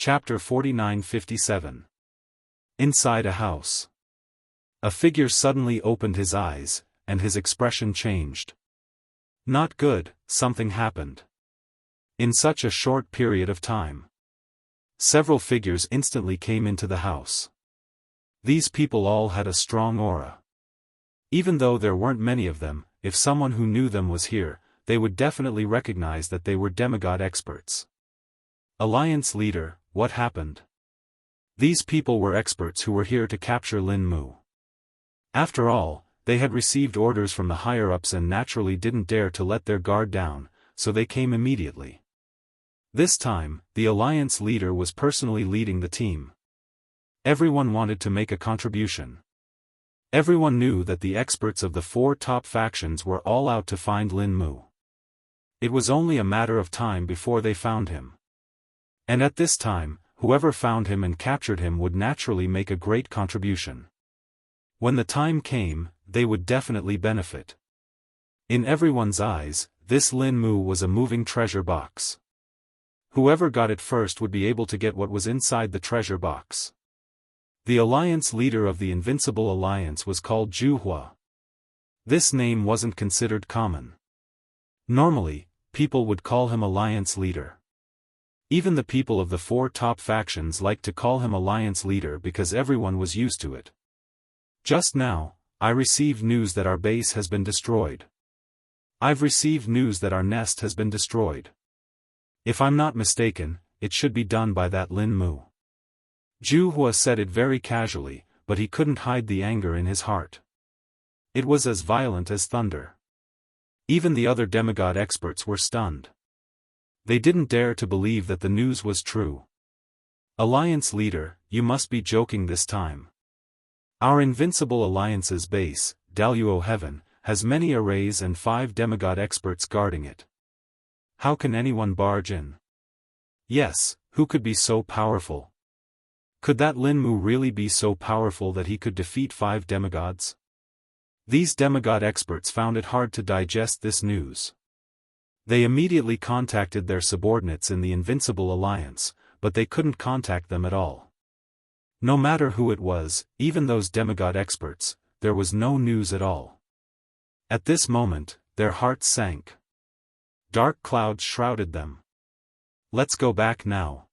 Chapter 49-57. Inside a house. A figure suddenly opened his eyes, and his expression changed. Not good, something happened. In such a short period of time. Several figures instantly came into the house. These people all had a strong aura. Even though there weren't many of them, if someone who knew them was here, they would definitely recognize that they were demigod experts. Alliance leader, what happened? These people were experts who were here to capture Lin Mu. After all, they had received orders from the higher-ups and naturally didn't dare to let their guard down, so they came immediately. This time, the Alliance leader was personally leading the team. Everyone wanted to make a contribution. Everyone knew that the experts of the 4 top factions were all out to find Lin Mu. It was only a matter of time before they found him. And at this time, whoever found him and captured him would naturally make a great contribution. When the time came, they would definitely benefit. In everyone's eyes, this Lin Mu was a moving treasure box. Whoever got it first would be able to get what was inside the treasure box. The alliance leader of the Invincible Alliance was called Zhuhua. This name wasn't considered common. Normally, people would call him alliance leader. Even the people of the 4 top factions liked to call him alliance leader because everyone was used to it. Just now, I received news that our base has been destroyed. I've received news that our nest has been destroyed. If I'm not mistaken, it should be done by that Lin Mu. Zhuhua said it very casually, but he couldn't hide the anger in his heart. It was as violent as thunder. Even the other demigod experts were stunned. They didn't dare to believe that the news was true. Alliance leader, you must be joking this time. Our Invincible Alliance's base, Daoist Heaven, has many arrays and 5 demigod experts guarding it. How can anyone barge in? Yes, who could be so powerful? Could that Lin Mu really be so powerful that he could defeat 5 demigods? These demigod experts found it hard to digest this news. They immediately contacted their subordinates in the Invincible Alliance, but they couldn't contact them at all. No matter who it was, even those demigod experts, there was no news at all. At this moment, their hearts sank. Dark clouds shrouded them. Let's go back now.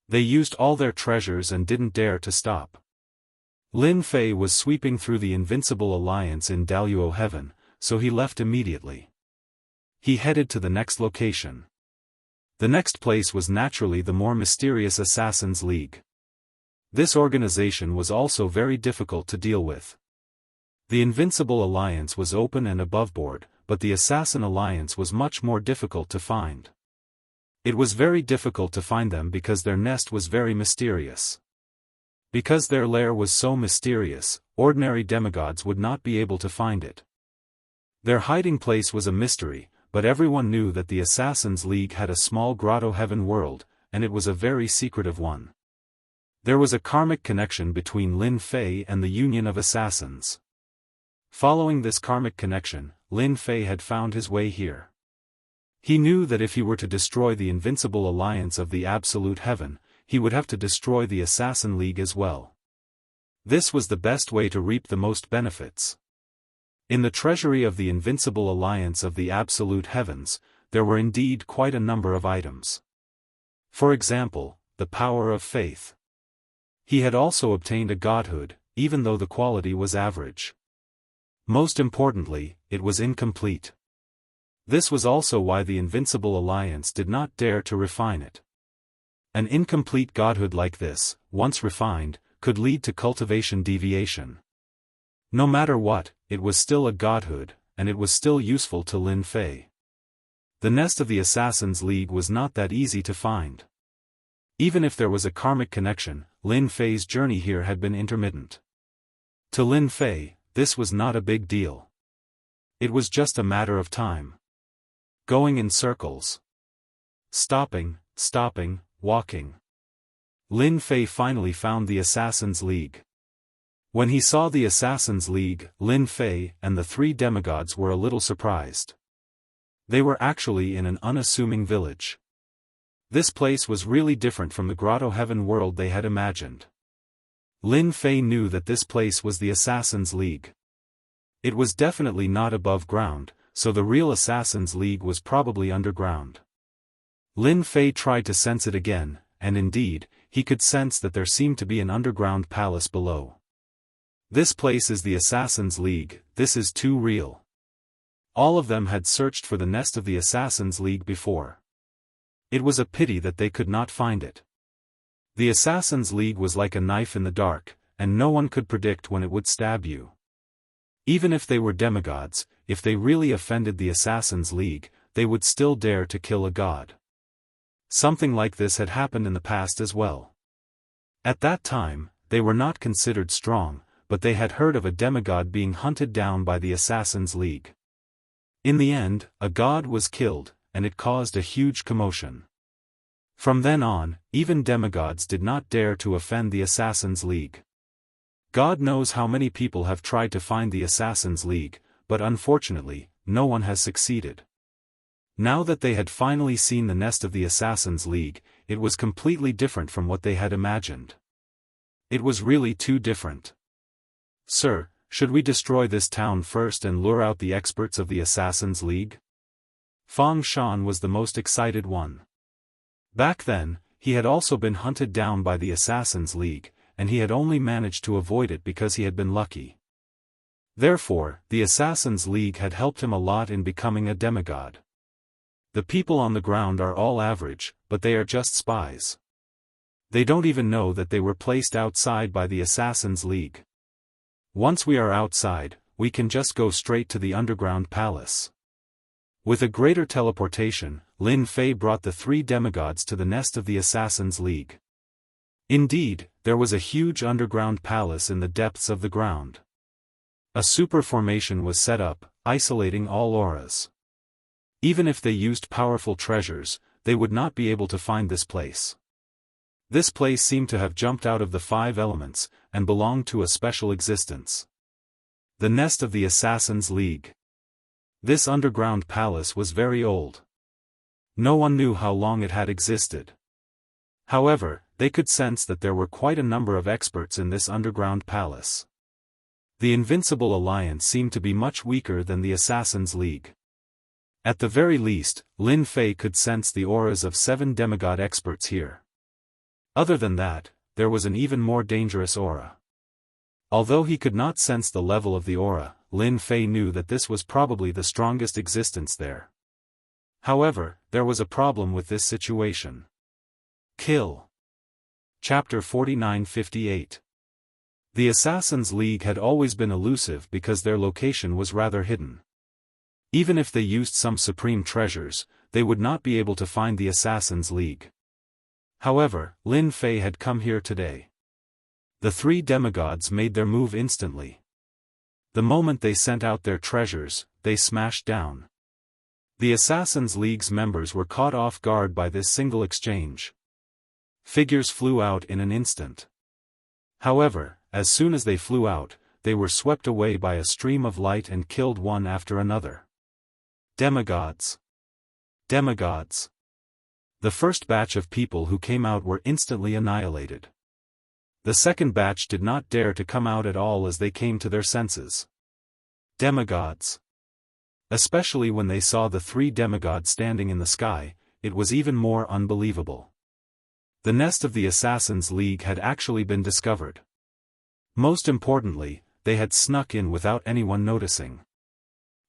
They used all their treasures and didn't dare to stop. Lin Fei was sweeping through the Invincible Alliance in Daoist Heaven, so he left immediately. He headed to the next location. The next place was naturally the more mysterious Assassins' League. This organization was also very difficult to deal with. The Invincible Alliance was open and aboveboard, but the Assassin Alliance was much more difficult to find. It was very difficult to find them because their nest was very mysterious. Because their lair was so mysterious, ordinary demigods would not be able to find it. Their hiding place was a mystery, but everyone knew that the Assassins' League had a small grotto heaven world, and it was a very secretive one. There was a karmic connection between Lin Fei and the Union of Assassins. Following this karmic connection, Lin Fei had found his way here. He knew that if he were to destroy the Invincible Alliance of the Absolute Heaven, he would have to destroy the Assassin League as well. This was the best way to reap the most benefits. In the treasury of the Invincible Alliance of the Absolute Heavens, there were indeed quite a number of items. For example, the power of faith. He had also obtained a godhood, even though the quality was average. Most importantly, it was incomplete. This was also why the Invincible Alliance did not dare to refine it. An incomplete godhood like this, once refined, could lead to cultivation deviation. No matter what, it was still a godhood, and it was still useful to Lin Fei. The nest of the Assassins' League was not that easy to find. Even if there was a karmic connection, Lin Fei's journey here had been intermittent. To Lin Fei, this was not a big deal. It was just a matter of time. Going in circles. Stopping, walking. Lin Fei finally found the Assassins' League. When he saw the Assassins' League, Lin Fei and the 3 demigods were a little surprised. They were actually in an unassuming village. This place was really different from the grotto heaven world they had imagined. Lin Fei knew that this place was the Assassin's League. It was definitely not above ground, so the real Assassin's League was probably underground. Lin Fei tried to sense it again, and indeed, he could sense that there seemed to be an underground palace below. This place is the Assassin's League, this is too real. All of them had searched for the nest of the Assassin's League before. It was a pity that they could not find it. The Assassin's League was like a knife in the dark, and no one could predict when it would stab you. Even if they were demigods, if they really offended the Assassin's League, they would still dare to kill a god. Something like this had happened in the past as well. At that time, they were not considered strong, but they had heard of a demigod being hunted down by the Assassin's League. In the end, a god was killed, and it caused a huge commotion. From then on, even demigods did not dare to offend the Assassin's League. God knows how many people have tried to find the Assassin's League, but unfortunately, no one has succeeded. Now that they had finally seen the nest of the Assassin's League, it was completely different from what they had imagined. It was really too different. "Sir, should we destroy this town first and lure out the experts of the Assassin's League?" Fang Shan was the most excited one. Back then, he had also been hunted down by the Assassin's League, and he had only managed to avoid it because he had been lucky. Therefore, the Assassin's League had helped him a lot in becoming a demigod. The people on the ground are all average, but they are just spies. They don't even know that they were placed outside by the Assassin's League. Once we are outside, we can just go straight to the underground palace. With a greater teleportation, Lin Fei brought the 3 demigods to the nest of the Assassin's League. Indeed, there was a huge underground palace in the depths of the ground. A super formation was set up, isolating all auras. Even if they used powerful treasures, they would not be able to find this place. This place seemed to have jumped out of the 5 elements, and belonged to a special existence. The nest of the Assassin's League. This underground palace was very old. No one knew how long it had existed. However, they could sense that there were quite a number of experts in this underground palace. The Invincible Alliance seemed to be much weaker than the Assassin's League. At the very least, Lin Fei could sense the auras of 7 demigod experts here. Other than that, there was an even more dangerous aura. Although he could not sense the level of the aura, Lin Fei knew that this was probably the strongest existence there. However, there was a problem with this situation. Kill. Chapter 4958. The Assassin's League had always been elusive because their location was rather hidden. Even if they used some supreme treasures, they would not be able to find the Assassin's League. However, Lin Fei had come here today. The 3 demigods made their move instantly. The moment they sent out their treasures, they smashed down. The Assassin's League's members were caught off guard by this single exchange. Figures flew out in an instant. However, as soon as they flew out, they were swept away by a stream of light and killed one after another. Demigods. Demigods. The first batch of people who came out were instantly annihilated. The second batch did not dare to come out at all as they came to their senses. Demigods. Especially when they saw the 3 demigods standing in the sky, it was even more unbelievable. The nest of the Assassin's League had actually been discovered. Most importantly, they had snuck in without anyone noticing.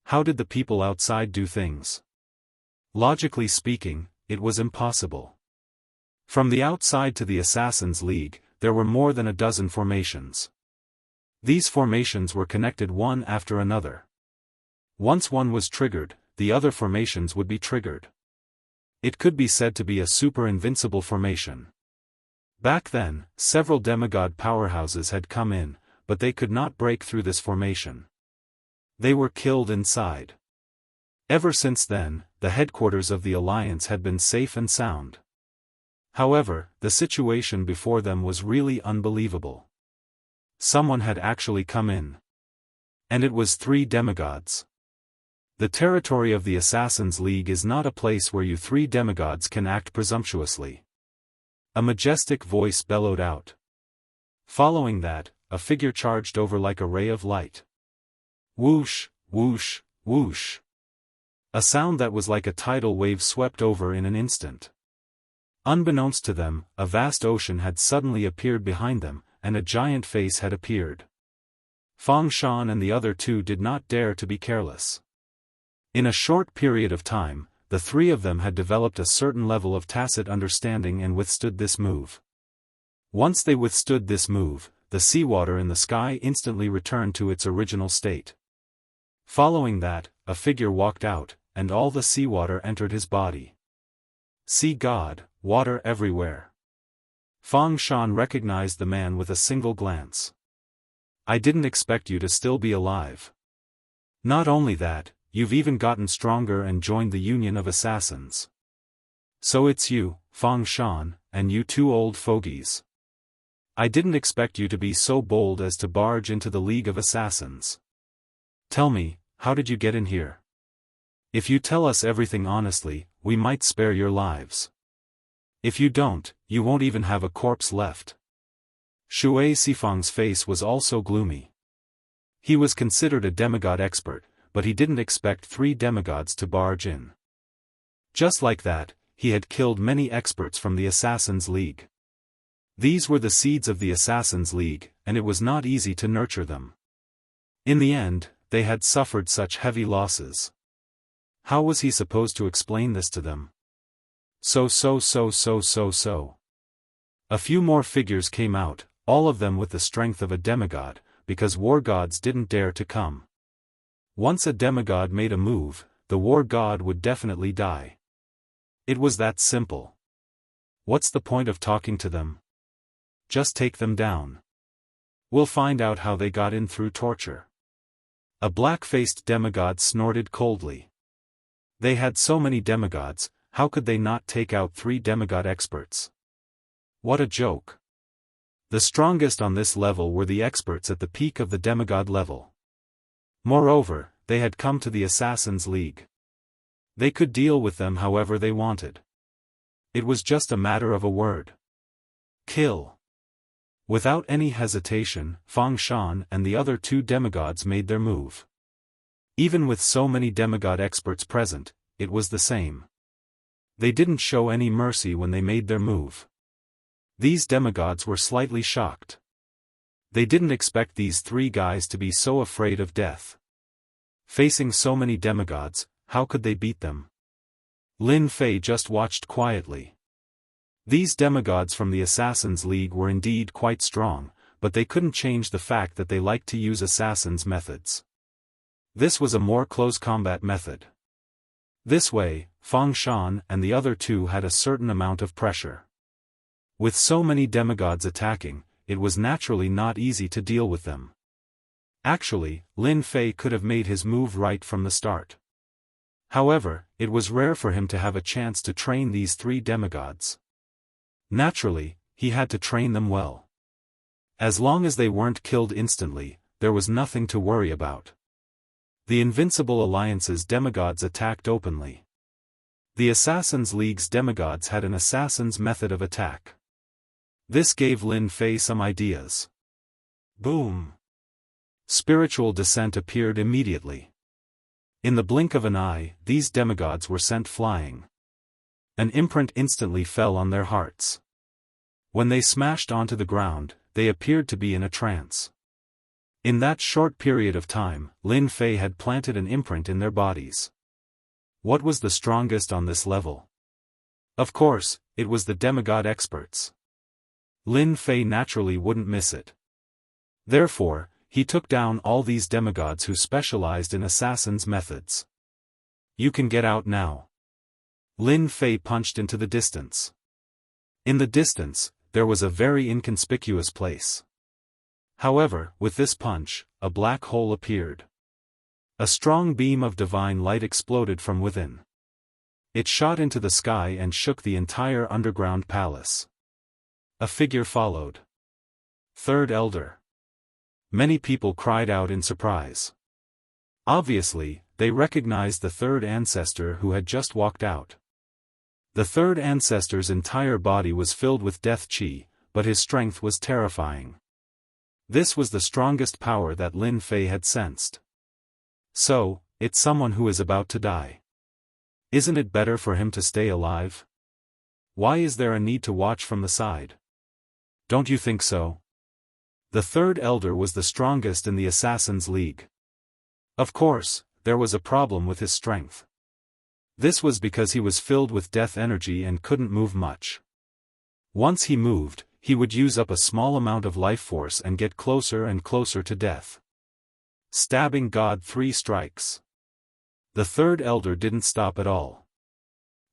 How did the people outside do things? Logically speaking, it was impossible. From the outside to the Assassin's League, there were more than a dozen formations. These formations were connected one after another. Once one was triggered, the other formations would be triggered. It could be said to be a super invincible formation. Back then, several demigod powerhouses had come in, but they could not break through this formation. They were killed inside. Ever since then, the headquarters of the Alliance had been safe and sound. However, the situation before them was really unbelievable. Someone had actually come in. And it was 3 demigods. The territory of the Assassins' League is not a place where you three demigods can act presumptuously. A majestic voice bellowed out. Following that, a figure charged over like a ray of light. Whoosh, whoosh, whoosh. A sound that was like a tidal wave swept over in an instant. Unbeknownst to them, a vast ocean had suddenly appeared behind them, and a giant face had appeared. Fang Shan and the other two did not dare to be careless. In a short period of time, the three of them had developed a certain level of tacit understanding and withstood this move. Once they withstood this move, the seawater in the sky instantly returned to its original state. Following that, a figure walked out, and all the seawater entered his body. Sea God, water everywhere. Fang Shan recognized the man with a single glance. I didn't expect you to still be alive. Not only that, you've even gotten stronger and joined the Union of Assassins. So it's you, Fang Shan, and you two old fogies. I didn't expect you to be so bold as to barge into the League of Assassins. Tell me, how did you get in here? If you tell us everything honestly, we might spare your lives. If you don't, you won't even have a corpse left. Shui Sifang's face was also gloomy. He was considered a demigod expert, but he didn't expect three demigods to barge in. Just like that, he had killed many experts from the Assassins' League. These were the seeds of the Assassins' League, and it was not easy to nurture them. In the end, they had suffered such heavy losses. How was he supposed to explain this to them? So. A few more figures came out, all of them with the strength of a demigod, because war gods didn't dare to come. Once a demigod made a move, the war god would definitely die. It was that simple. What's the point of talking to them? Just take them down. We'll find out how they got in through torture. A black-faced demigod snorted coldly. They had so many demigods, how could they not take out three demigod experts? What a joke. The strongest on this level were the experts at the peak of the demigod level. Moreover, they had come to the Assassins' League. They could deal with them however they wanted. It was just a matter of a word. Kill. Without any hesitation, Fang Shan and the other two demigods made their move. Even with so many demigod experts present, it was the same. They didn't show any mercy when they made their move. These demigods were slightly shocked. They didn't expect these three guys to be so afraid of death. Facing so many demigods, how could they beat them? Lin Fei just watched quietly. These demigods from the Assassins' League were indeed quite strong, but they couldn't change the fact that they liked to use assassins' methods. This was a more close combat method. This way, Fang Shan and the other two had a certain amount of pressure. With so many demigods attacking, it was naturally not easy to deal with them. Actually, Lin Fei could have made his move right from the start. However, it was rare for him to have a chance to train these three demigods. Naturally, he had to train them well. As long as they weren't killed instantly, there was nothing to worry about. The Invincible Alliance's demigods attacked openly. The Assassins' League's demigods had an assassin's method of attack. This gave Lin Fei some ideas. Boom! Spiritual descent appeared immediately. In the blink of an eye, these demigods were sent flying. An imprint instantly fell on their hearts. When they smashed onto the ground, they appeared to be in a trance. In that short period of time, Lin Fei had planted an imprint in their bodies. What was the strongest on this level? Of course, it was the demigod experts. Lin Fei naturally wouldn't miss it. Therefore, he took down all these demigods who specialized in assassins' methods. You can get out now. Lin Fei punched into the distance. In the distance, there was a very inconspicuous place. However, with this punch, a black hole appeared. A strong beam of divine light exploded from within. It shot into the sky and shook the entire underground palace. A figure followed. Third Elder. Many people cried out in surprise. Obviously, they recognized the third ancestor who had just walked out. The third ancestor's entire body was filled with death qi, but his strength was terrifying. This was the strongest power that Lin Fei had sensed. So, it's someone who is about to die. Isn't it better for him to stay alive? Why is there a need to watch from the side? Don't you think so? The third elder was the strongest in the Assassins' League. Of course, there was a problem with his strength. This was because he was filled with death energy and couldn't move much. Once he moved, he would use up a small amount of life force and get closer and closer to death. Stabbing God 3 strikes. The third elder didn't stop at all.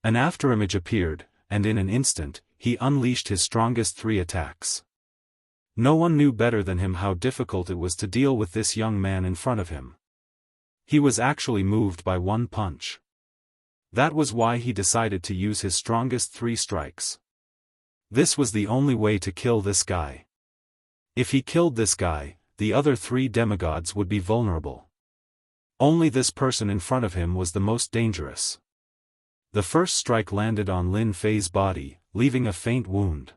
An afterimage appeared, and in an instant, he unleashed his strongest 3 attacks. No one knew better than him how difficult it was to deal with this young man in front of him. He was actually moved by one punch. That was why he decided to use his strongest 3 strikes. This was the only way to kill this guy. If he killed this guy, the other 3 demigods would be vulnerable. Only this person in front of him was the most dangerous. The first strike landed on Lin Fei's body, leaving a faint wound.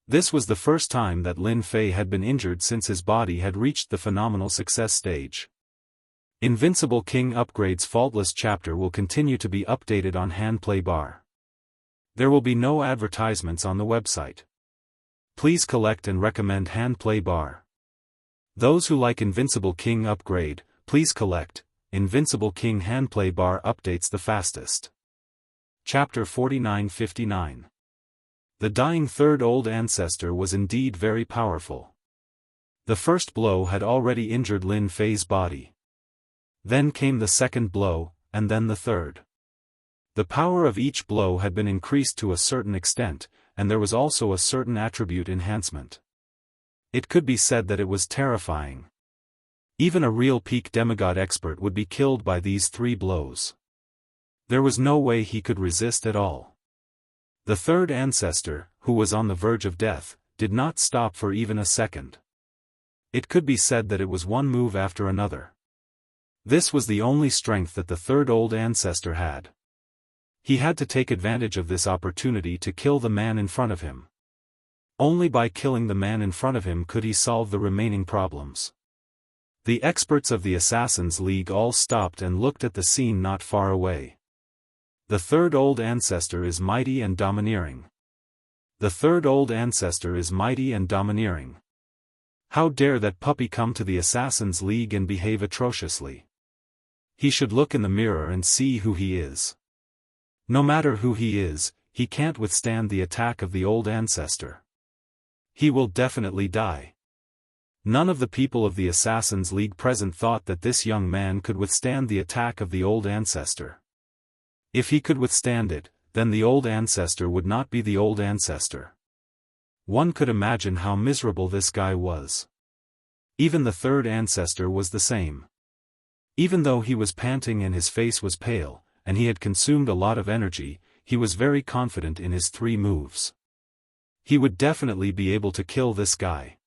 This was the first time that Lin Fei had been injured since his body had reached the phenomenal success stage. Invincible King Upgrade's Faultless chapter will continue to be updated on Handplay Bar. There will be no advertisements on the website. Please collect and recommend Handplay Bar. Those who like Invincible King Upgrade, please collect. Invincible King Handplay Bar updates the fastest. Chapter 4959. The dying third old ancestor was indeed very powerful. The first blow had already injured Lin Fei's body. Then came the second blow, and then the third. The power of each blow had been increased to a certain extent, and there was also a certain attribute enhancement. It could be said that it was terrifying. Even a real peak demigod expert would be killed by these 3 blows. There was no way he could resist at all. The third ancestor, who was on the verge of death, did not stop for even a second. It could be said that it was one move after another. This was the only strength that the third old ancestor had. He had to take advantage of this opportunity to kill the man in front of him. Only by killing the man in front of him could he solve the remaining problems. The experts of the Assassins' League all stopped and looked at the scene not far away. The third old ancestor is mighty and domineering. The third old ancestor is mighty and domineering. How dare that puppy come to the Assassins' League and behave atrociously? He should look in the mirror and see who he is. No matter who he is, he can't withstand the attack of the old ancestor. He will definitely die. None of the people of the Assassins' League present thought that this young man could withstand the attack of the old ancestor. If he could withstand it, then the old ancestor would not be the old ancestor. One could imagine how miserable this guy was. Even the third ancestor was the same. Even though he was panting and his face was pale, and he had consumed a lot of energy, he was very confident in his 3 moves. He would definitely be able to kill this guy.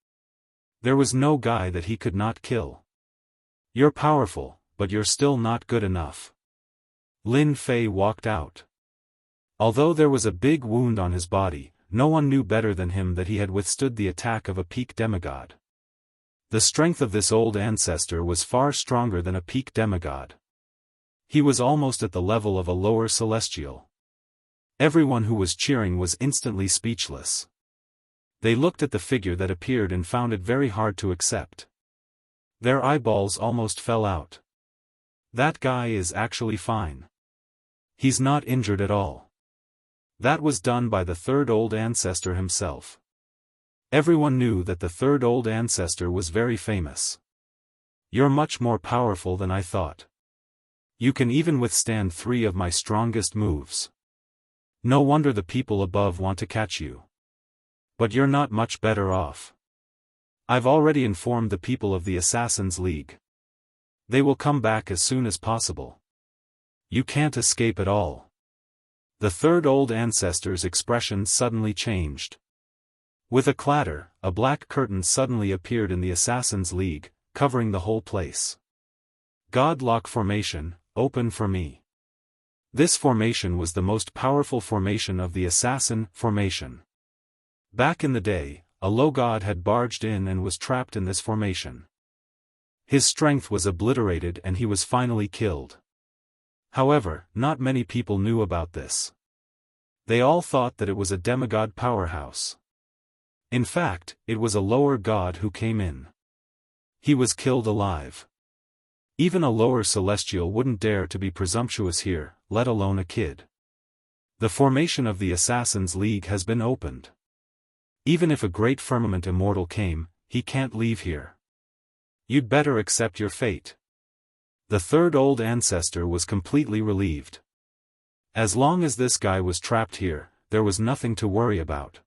There was no guy that he could not kill. You're powerful, but you're still not good enough. Lin Fei walked out. Although there was a big wound on his body, no one knew better than him that he had withstood the attack of a peak demigod. The strength of this old ancestor was far stronger than a peak demigod. He was almost at the level of a lower celestial. Everyone who was cheering was instantly speechless. They looked at the figure that appeared and found it very hard to accept. Their eyeballs almost fell out. That guy is actually fine. He's not injured at all. That was done by the third old ancestor himself. Everyone knew that the third old ancestor was very famous. You're much more powerful than I thought. You can even withstand 3 of my strongest moves. No wonder the people above want to catch you. But you're not much better off. I've already informed the people of the Assassins' League. They will come back as soon as possible. You can't escape at all. The third old ancestor's expression suddenly changed. With a clatter, a black curtain suddenly appeared in the Assassins' League, covering the whole place. God Lock Formation, open for me. This formation was the most powerful formation of the Assassin Formation. Back in the day, a low god had barged in and was trapped in this formation. His strength was obliterated and he was finally killed. However, not many people knew about this. They all thought that it was a demigod powerhouse. In fact, it was a lower god who came in. He was killed alive. Even a lower celestial wouldn't dare to be presumptuous here, let alone a kid. The formation of the Assassins' League has been opened. Even if a great firmament immortal came, he can't leave here. You'd better accept your fate. The third old ancestor was completely relieved. As long as this guy was trapped here, there was nothing to worry about.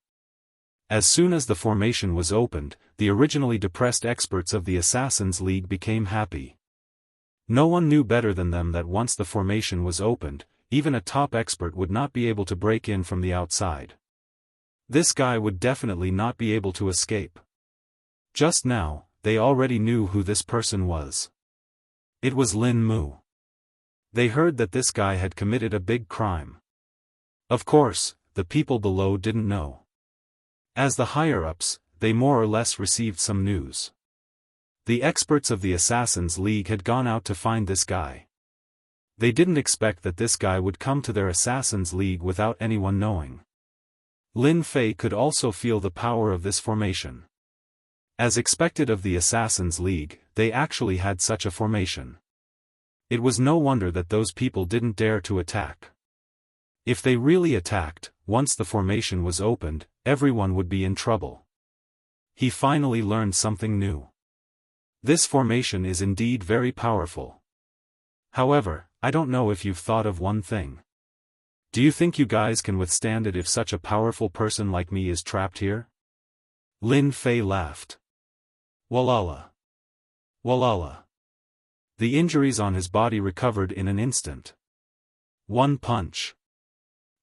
As soon as the formation was opened, the originally depressed experts of the Assassins' League became happy. No one knew better than them that once the formation was opened, even a top expert would not be able to break in from the outside. This guy would definitely not be able to escape. Just now, they already knew who this person was. It was Lin Mu. They heard that this guy had committed a big crime. Of course, the people below didn't know. As the higher-ups, they more or less received some news. The experts of the Assassins' League had gone out to find this guy. They didn't expect that this guy would come to their Assassins' League without anyone knowing. Lin Fei could also feel the power of this formation. As expected of the Assassins' League, they actually had such a formation. It was no wonder that those people didn't dare to attack. If they really attacked, once the formation was opened, everyone would be in trouble. He finally learned something new. This formation is indeed very powerful. However, I don't know if you've thought of one thing. Do you think you guys can withstand it if such a powerful person like me is trapped here? Lin Fei laughed. Walala. Walala. The injuries on his body recovered in an instant. One punch.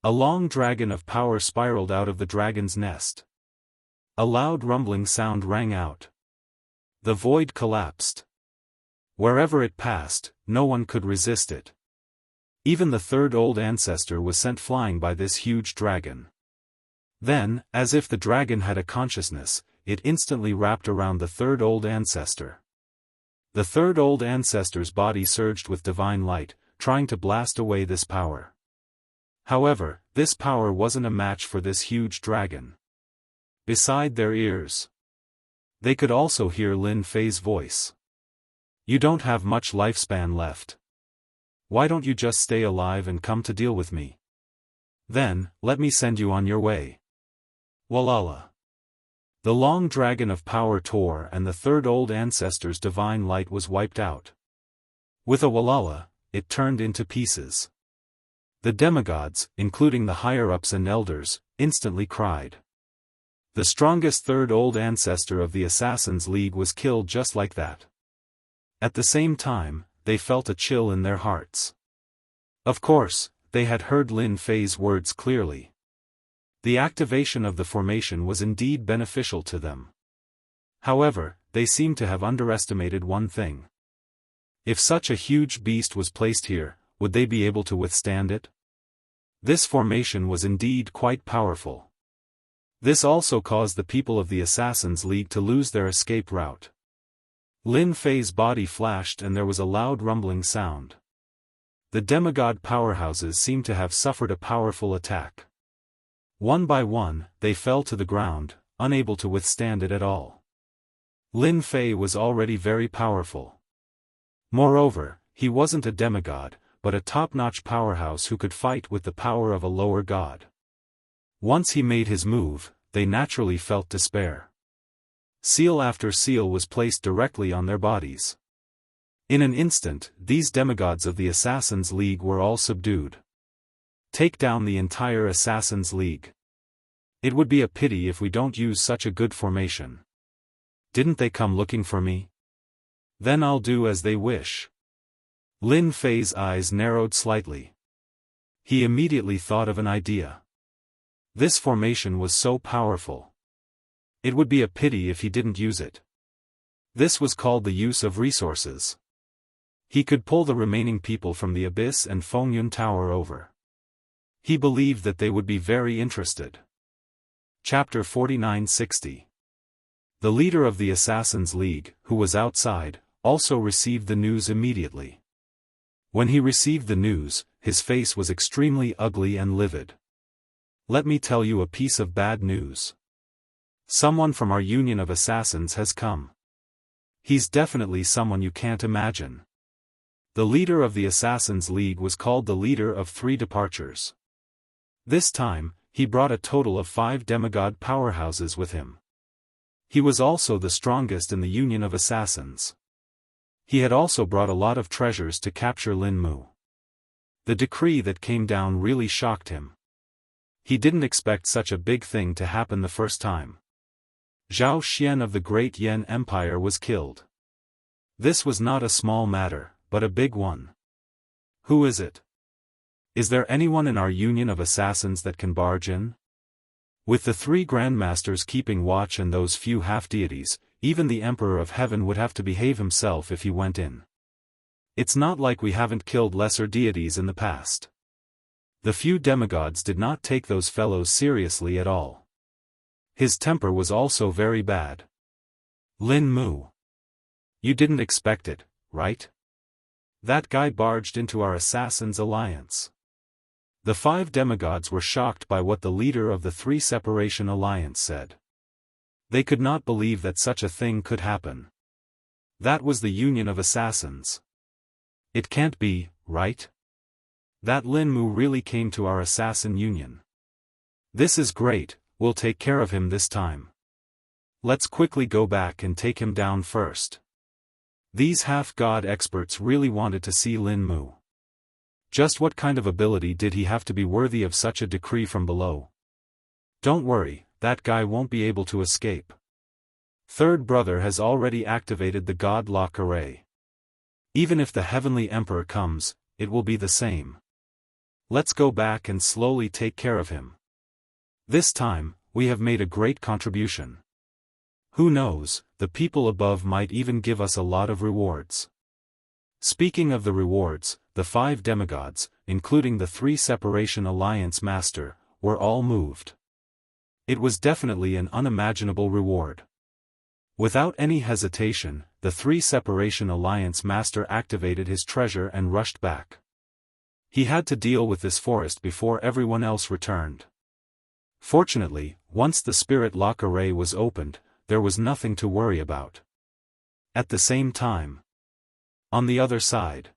A long dragon of power spiraled out of the dragon's nest. A loud rumbling sound rang out. The void collapsed. Wherever it passed, no one could resist it. Even the third old ancestor was sent flying by this huge dragon. Then, as if the dragon had a consciousness, it instantly wrapped around the third old ancestor. The third old ancestor's body surged with divine light, trying to blast away this power. However, this power wasn't a match for this huge dragon. Beside their ears, they could also hear Lin Fei's voice. You don't have much lifespan left. Why don't you just stay alive and come to deal with me? Then, let me send you on your way. Walala. The long dragon of power tore and the third old ancestor's divine light was wiped out. With a walala, it turned into pieces. The demigods, including the higher-ups and elders, instantly cried. The strongest third old ancestor of the Assassins' League was killed just like that. At the same time, they felt a chill in their hearts. Of course, they had heard Lin Fei's words clearly. The activation of the formation was indeed beneficial to them. However, they seemed to have underestimated one thing. If such a huge beast was placed here, would they be able to withstand it? This formation was indeed quite powerful. This also caused the people of the Assassins' League to lose their escape route. Lin Fei's body flashed and there was a loud rumbling sound. The demigod powerhouses seemed to have suffered a powerful attack. One by one, they fell to the ground, unable to withstand it at all. Lin Fei was already very powerful. Moreover, he wasn't a demigod, but a top-notch powerhouse who could fight with the power of a lower god. Once he made his move, they naturally felt despair. Seal after seal was placed directly on their bodies. In an instant, these demigods of the Assassins' League were all subdued. Take down the entire Assassins' League. It would be a pity if we don't use such a good formation. Didn't they come looking for me? Then I'll do as they wish. Lin Fei's eyes narrowed slightly. He immediately thought of an idea. This formation was so powerful. It would be a pity if he didn't use it. This was called the use of resources. He could pull the remaining people from the abyss and Fengyun Tower over. He believed that they would be very interested. Chapter 4960. The leader of the Assassins' League, who was outside, also received the news immediately. When he received the news, his face was extremely ugly and livid. Let me tell you a piece of bad news. Someone from our union of assassins has come. He's definitely someone you can't imagine. The leader of the Assassins' League was called the leader of 3 departures. This time, he brought a total of 5 demigod powerhouses with him. He was also the strongest in the union of assassins. He had also brought a lot of treasures to capture Lin Mu. The decree that came down really shocked him. He didn't expect such a big thing to happen the first time. Zhao Xian of the Great Yan Empire was killed. This was not a small matter, but a big one. Who is it? Is there anyone in our union of assassins that can barge in? With the 3 grandmasters keeping watch and those few half-deities, even the Emperor of Heaven would have to behave himself if he went in. It's not like we haven't killed lesser deities in the past. The few demigods did not take those fellows seriously at all. His temper was also very bad. Lin Mu. You didn't expect it, right? That guy barged into our assassins' alliance. The 5 demigods were shocked by what the leader of the 3 Separation Alliance said. They could not believe that such a thing could happen. That was the union of assassins. It can't be, right? That Lin Mu really came to our assassin union. This is great, we'll take care of him this time. Let's quickly go back and take him down first. These half-god experts really wanted to see Lin Mu. Just what kind of ability did he have to be worthy of such a decree from below? Don't worry, that guy won't be able to escape. Third brother has already activated the God Lock Array. Even if the Heavenly Emperor comes, it will be the same. Let's go back and slowly take care of him. This time, we have made a great contribution. Who knows, the people above might even give us a lot of rewards. Speaking of the rewards, the 5 demigods, including the 3 Separation Alliance Master, were all moved. It was definitely an unimaginable reward. Without any hesitation, the 3 Separation Alliance Master activated his treasure and rushed back. He had to deal with this forest before everyone else returned. Fortunately, once the Spirit Lock Array was opened, there was nothing to worry about. At the same time, on the other side,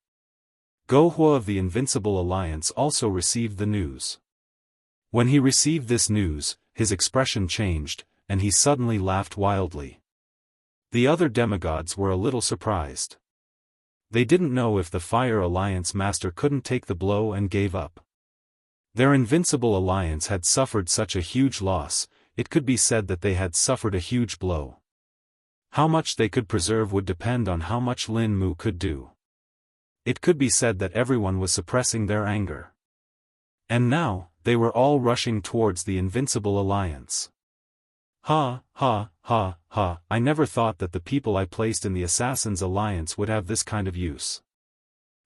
Gohua of the Invincible Alliance also received the news. When he received this news, his expression changed, and he suddenly laughed wildly. The other demigods were a little surprised. They didn't know if the Fire Alliance Master couldn't take the blow and gave up. Their Invincible Alliance had suffered such a huge loss, it could be said that they had suffered a huge blow. How much they could preserve would depend on how much Lin Mu could do. It could be said that everyone was suppressing their anger. And now, they were all rushing towards the Invincible Alliance. Ha, ha, ha, ha, I never thought that the people I placed in the Assassins' Alliance would have this kind of use.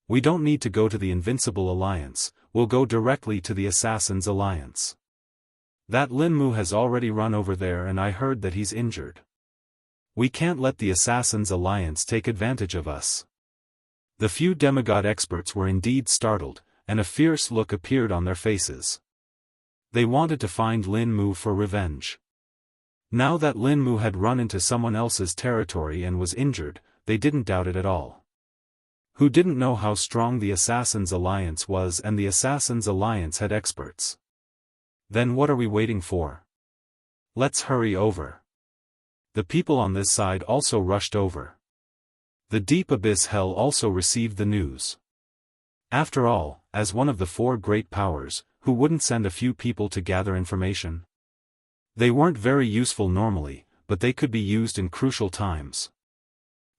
We don't need to go to the Invincible Alliance, we'll go directly to the Assassins' Alliance. That Lin Mu has already run over there and I heard that he's injured. We can't let the Assassins' Alliance take advantage of us. The few demigod experts were indeed startled, and a fierce look appeared on their faces. They wanted to find Lin Mu for revenge. Now that Lin Mu had run into someone else's territory and was injured, they didn't doubt it at all. Who didn't know how strong the Assassins' Alliance was, and the Assassins' Alliance had experts? Then what are we waiting for? Let's hurry over. The people on this side also rushed over. The Deep Abyss Hell also received the news. After all, as one of the 4 great powers, who wouldn't send a few people to gather information? They weren't very useful normally, but they could be used in crucial times.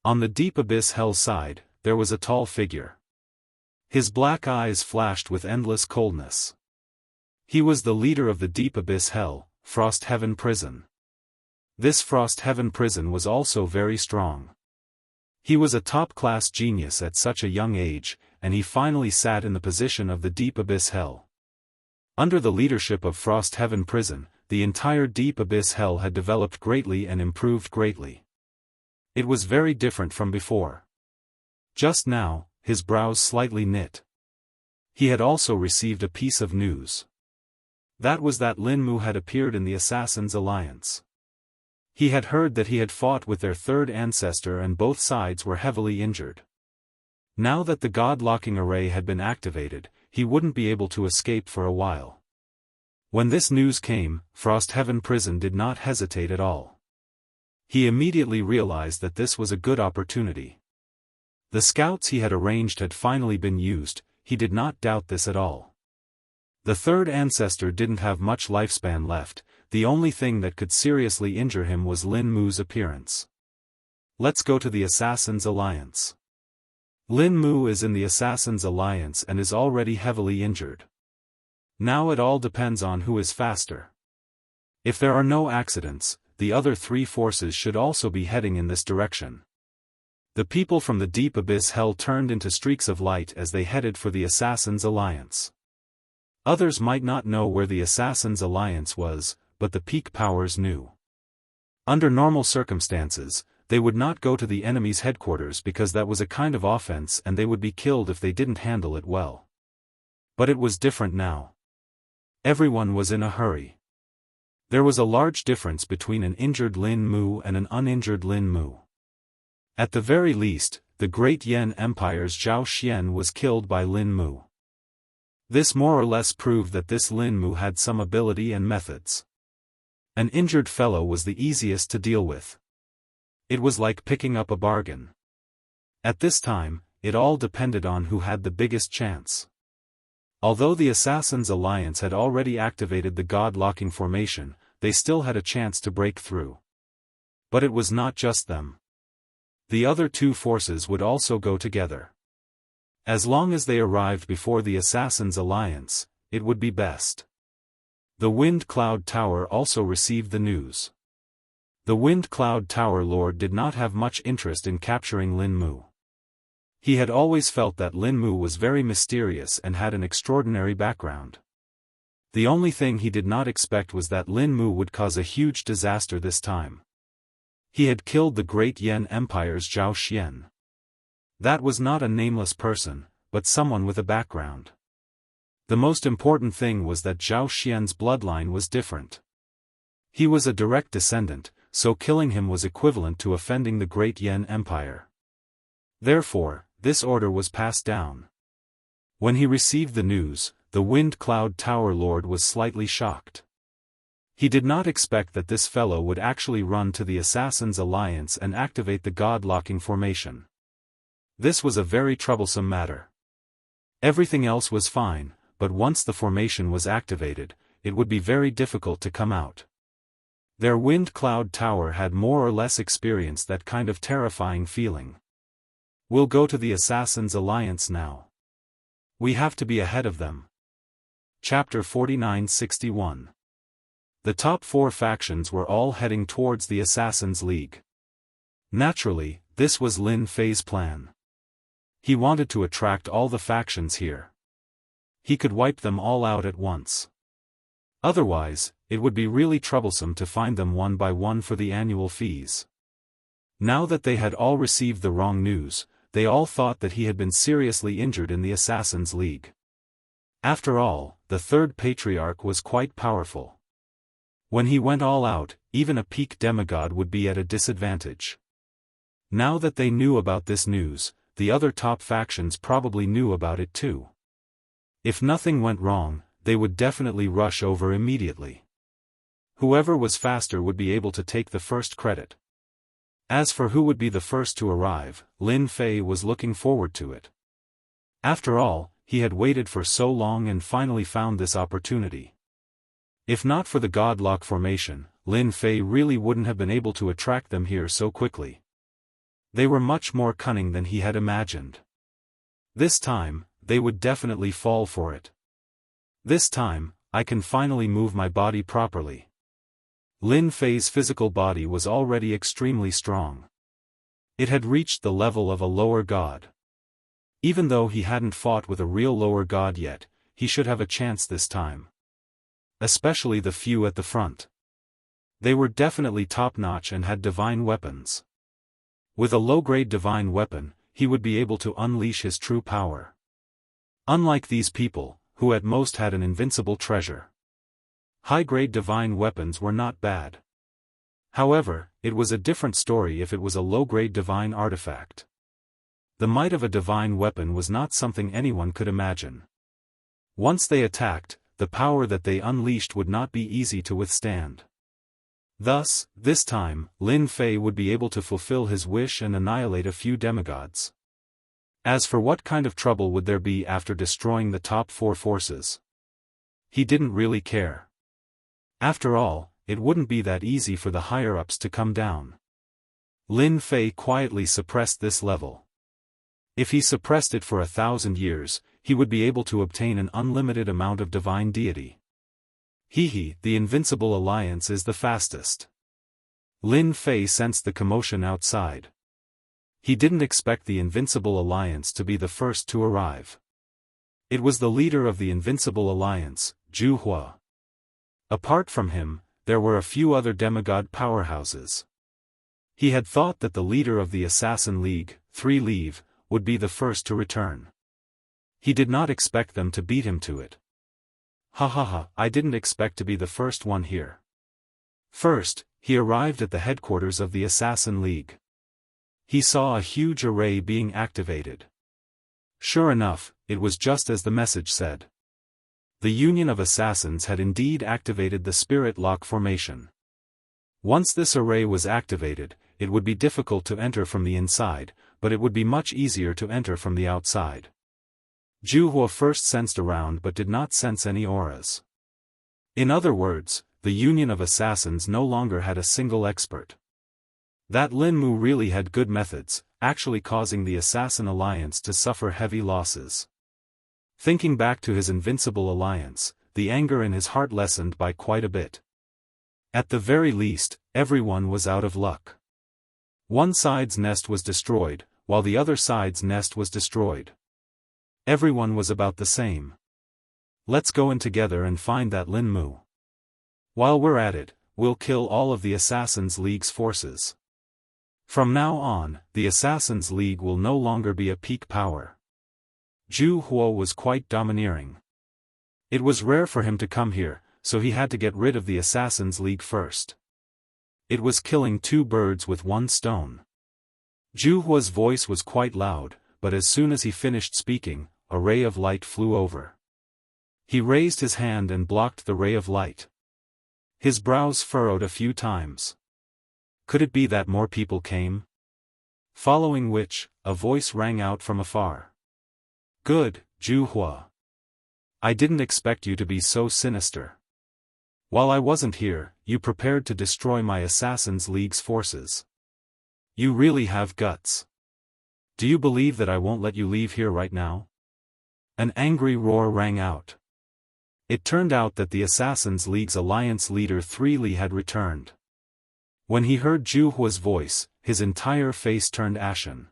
On the Deep Abyss Hell side, there was a tall figure. His black eyes flashed with endless coldness. He was the leader of the Deep Abyss Hell, Frost Heaven Prison. This Frost Heaven Prison was also very strong. He was a top-class genius at such a young age, and he finally sat in the position of the Deep Abyss Hell. Under the leadership of Frost Heaven Prison, the entire Deep Abyss Hell had developed greatly and improved greatly. It was very different from before. Just now, his brows slightly knit. He had also received a piece of news. That was that Lin Mu had appeared in the Assassin's Alliance. He had heard that he had fought with their third ancestor and both sides were heavily injured. Now that the God-locking array had been activated, he wouldn't be able to escape for a while. When this news came, Frost Heaven Prison did not hesitate at all. He immediately realized that this was a good opportunity. The scouts he had arranged had finally been used, he did not doubt this at all. The third ancestor didn't have much lifespan left, the only thing that could seriously injure him was Lin Mu's appearance. Let's go to the Assassin's Alliance. Lin Mu is in the Assassin's Alliance and is already heavily injured. Now it all depends on who is faster. If there are no accidents, the other three forces should also be heading in this direction. The people from the Deep Abyss Hell turned into streaks of light as they headed for the Assassin's Alliance. Others might not know where the Assassin's Alliance was, but the peak powers knew. Under normal circumstances, they would not go to the enemy's headquarters because that was a kind of offense and they would be killed if they didn't handle it well. But it was different now. Everyone was in a hurry. There was a large difference between an injured Lin Mu and an uninjured Lin Mu. At the very least, the Great Yan Empire's Zhao Xian was killed by Lin Mu. This more or less proved that this Lin Mu had some ability and methods. An injured fellow was the easiest to deal with. It was like picking up a bargain. At this time, it all depended on who had the biggest chance. Although the Assassin's Alliance had already activated the God-locking formation, they still had a chance to break through. But it was not just them. The other two forces would also go together. As long as they arrived before the Assassin's Alliance, it would be best. The Wind Cloud Tower also received the news. The Wind Cloud Tower Lord did not have much interest in capturing Lin Mu. He had always felt that Lin Mu was very mysterious and had an extraordinary background. The only thing he did not expect was that Lin Mu would cause a huge disaster this time. He had killed the Great Yan Empire's Zhao Xian. That was not a nameless person, but someone with a background. The most important thing was that Zhao Xian's bloodline was different. He was a direct descendant, so killing him was equivalent to offending the Great Yan Empire. Therefore, this order was passed down. When he received the news, the Wind Cloud Tower Lord was slightly shocked. He did not expect that this fellow would actually run to the Assassin's Alliance and activate the God-locking formation. This was a very troublesome matter. Everything else was fine, but once the formation was activated, it would be very difficult to come out. Their Wind Cloud Tower had more or less experienced that kind of terrifying feeling. We'll go to the Assassin's Alliance now. We have to be ahead of them. Chapter 4961. The top four factions were all heading towards the Assassin's League. Naturally, this was Lin Fei's plan. He wanted to attract all the factions here. He could wipe them all out at once. Otherwise, it would be really troublesome to find them one by one for the annual fees. Now that they had all received the wrong news, they all thought that he had been seriously injured in the Assassin's League. After all, the third patriarch was quite powerful. When he went all out, even a peak demigod would be at a disadvantage. Now that they knew about this news, the other top factions probably knew about it too. If nothing went wrong, they would definitely rush over immediately. Whoever was faster would be able to take the first credit. As for who would be the first to arrive, Lin Fei was looking forward to it. After all, he had waited for so long and finally found this opportunity. If not for the Godlock formation, Lin Fei really wouldn't have been able to attract them here so quickly. They were much more cunning than he had imagined. This time, they would definitely fall for it. This time, I can finally move my body properly. Lin Fei's physical body was already extremely strong. It had reached the level of a lower god. Even though he hadn't fought with a real lower god yet, he should have a chance this time. Especially the few at the front. They were definitely top-notch and had divine weapons. With a low-grade divine weapon, he would be able to unleash his true power. Unlike these people, who at most had an invincible treasure. High-grade divine weapons were not bad. However, it was a different story if it was a low-grade divine artifact. The might of a divine weapon was not something anyone could imagine. Once they attacked, the power that they unleashed would not be easy to withstand. Thus, this time, Lin Fei would be able to fulfill his wish and annihilate a few demigods. As for what kind of trouble would there be after destroying the top 4 forces? He didn't really care. After all, it wouldn't be that easy for the higher-ups to come down. Lin Fei quietly suppressed this level. If he suppressed it for 1,000 years, he would be able to obtain an unlimited amount of divine deity. The Invincible Alliance is the fastest. Lin Fei sensed the commotion outside. He didn't expect the Invincible Alliance to be the first to arrive. It was the leader of the Invincible Alliance, Zhu Hua. Apart from him, there were a few other demigod powerhouses. He had thought that the leader of the Assassin League, 3 Leave, would be the first to return. He did not expect them to beat him to it. I didn't expect to be the first one here. First, he arrived at the headquarters of the Assassin League. He saw a huge array being activated. Sure enough, it was just as the message said. The Union of Assassins had indeed activated the Spirit Lock formation. Once this array was activated, it would be difficult to enter from the inside, but it would be much easier to enter from the outside. Zhu Hua first sensed around but did not sense any auras. In other words, the Union of Assassins no longer had a single expert. That Lin Mu really had good methods, actually causing the Assassin Alliance to suffer heavy losses. Thinking back to his Invincible Alliance, the anger in his heart lessened by quite a bit. At the very least, everyone was out of luck. One side's nest was destroyed, while the other side's nest was destroyed. Everyone was about the same. Let's go in together and find that Lin Mu. While we're at it, we'll kill all of the Assassins League's forces. From now on, the Assassins League will no longer be a peak power. Zhu Hua was quite domineering. It was rare for him to come here, so he had to get rid of the Assassins League first. It was killing 2 birds with 1 stone. Zhu Hua's voice was quite loud, but as soon as he finished speaking, a ray of light flew over. He raised his hand and blocked the ray of light. His brows furrowed a few times. Could it be that more people came? Following which, a voice rang out from afar. Good, Zhu Hua. I didn't expect you to be so sinister. While I wasn't here, you prepared to destroy my Assassins League's forces. You really have guts. Do you believe that I won't let you leave here right now? An angry roar rang out. It turned out that the Assassins League's alliance leader 3 Li had returned. When he heard Zhu Hua's voice, his entire face turned ashen.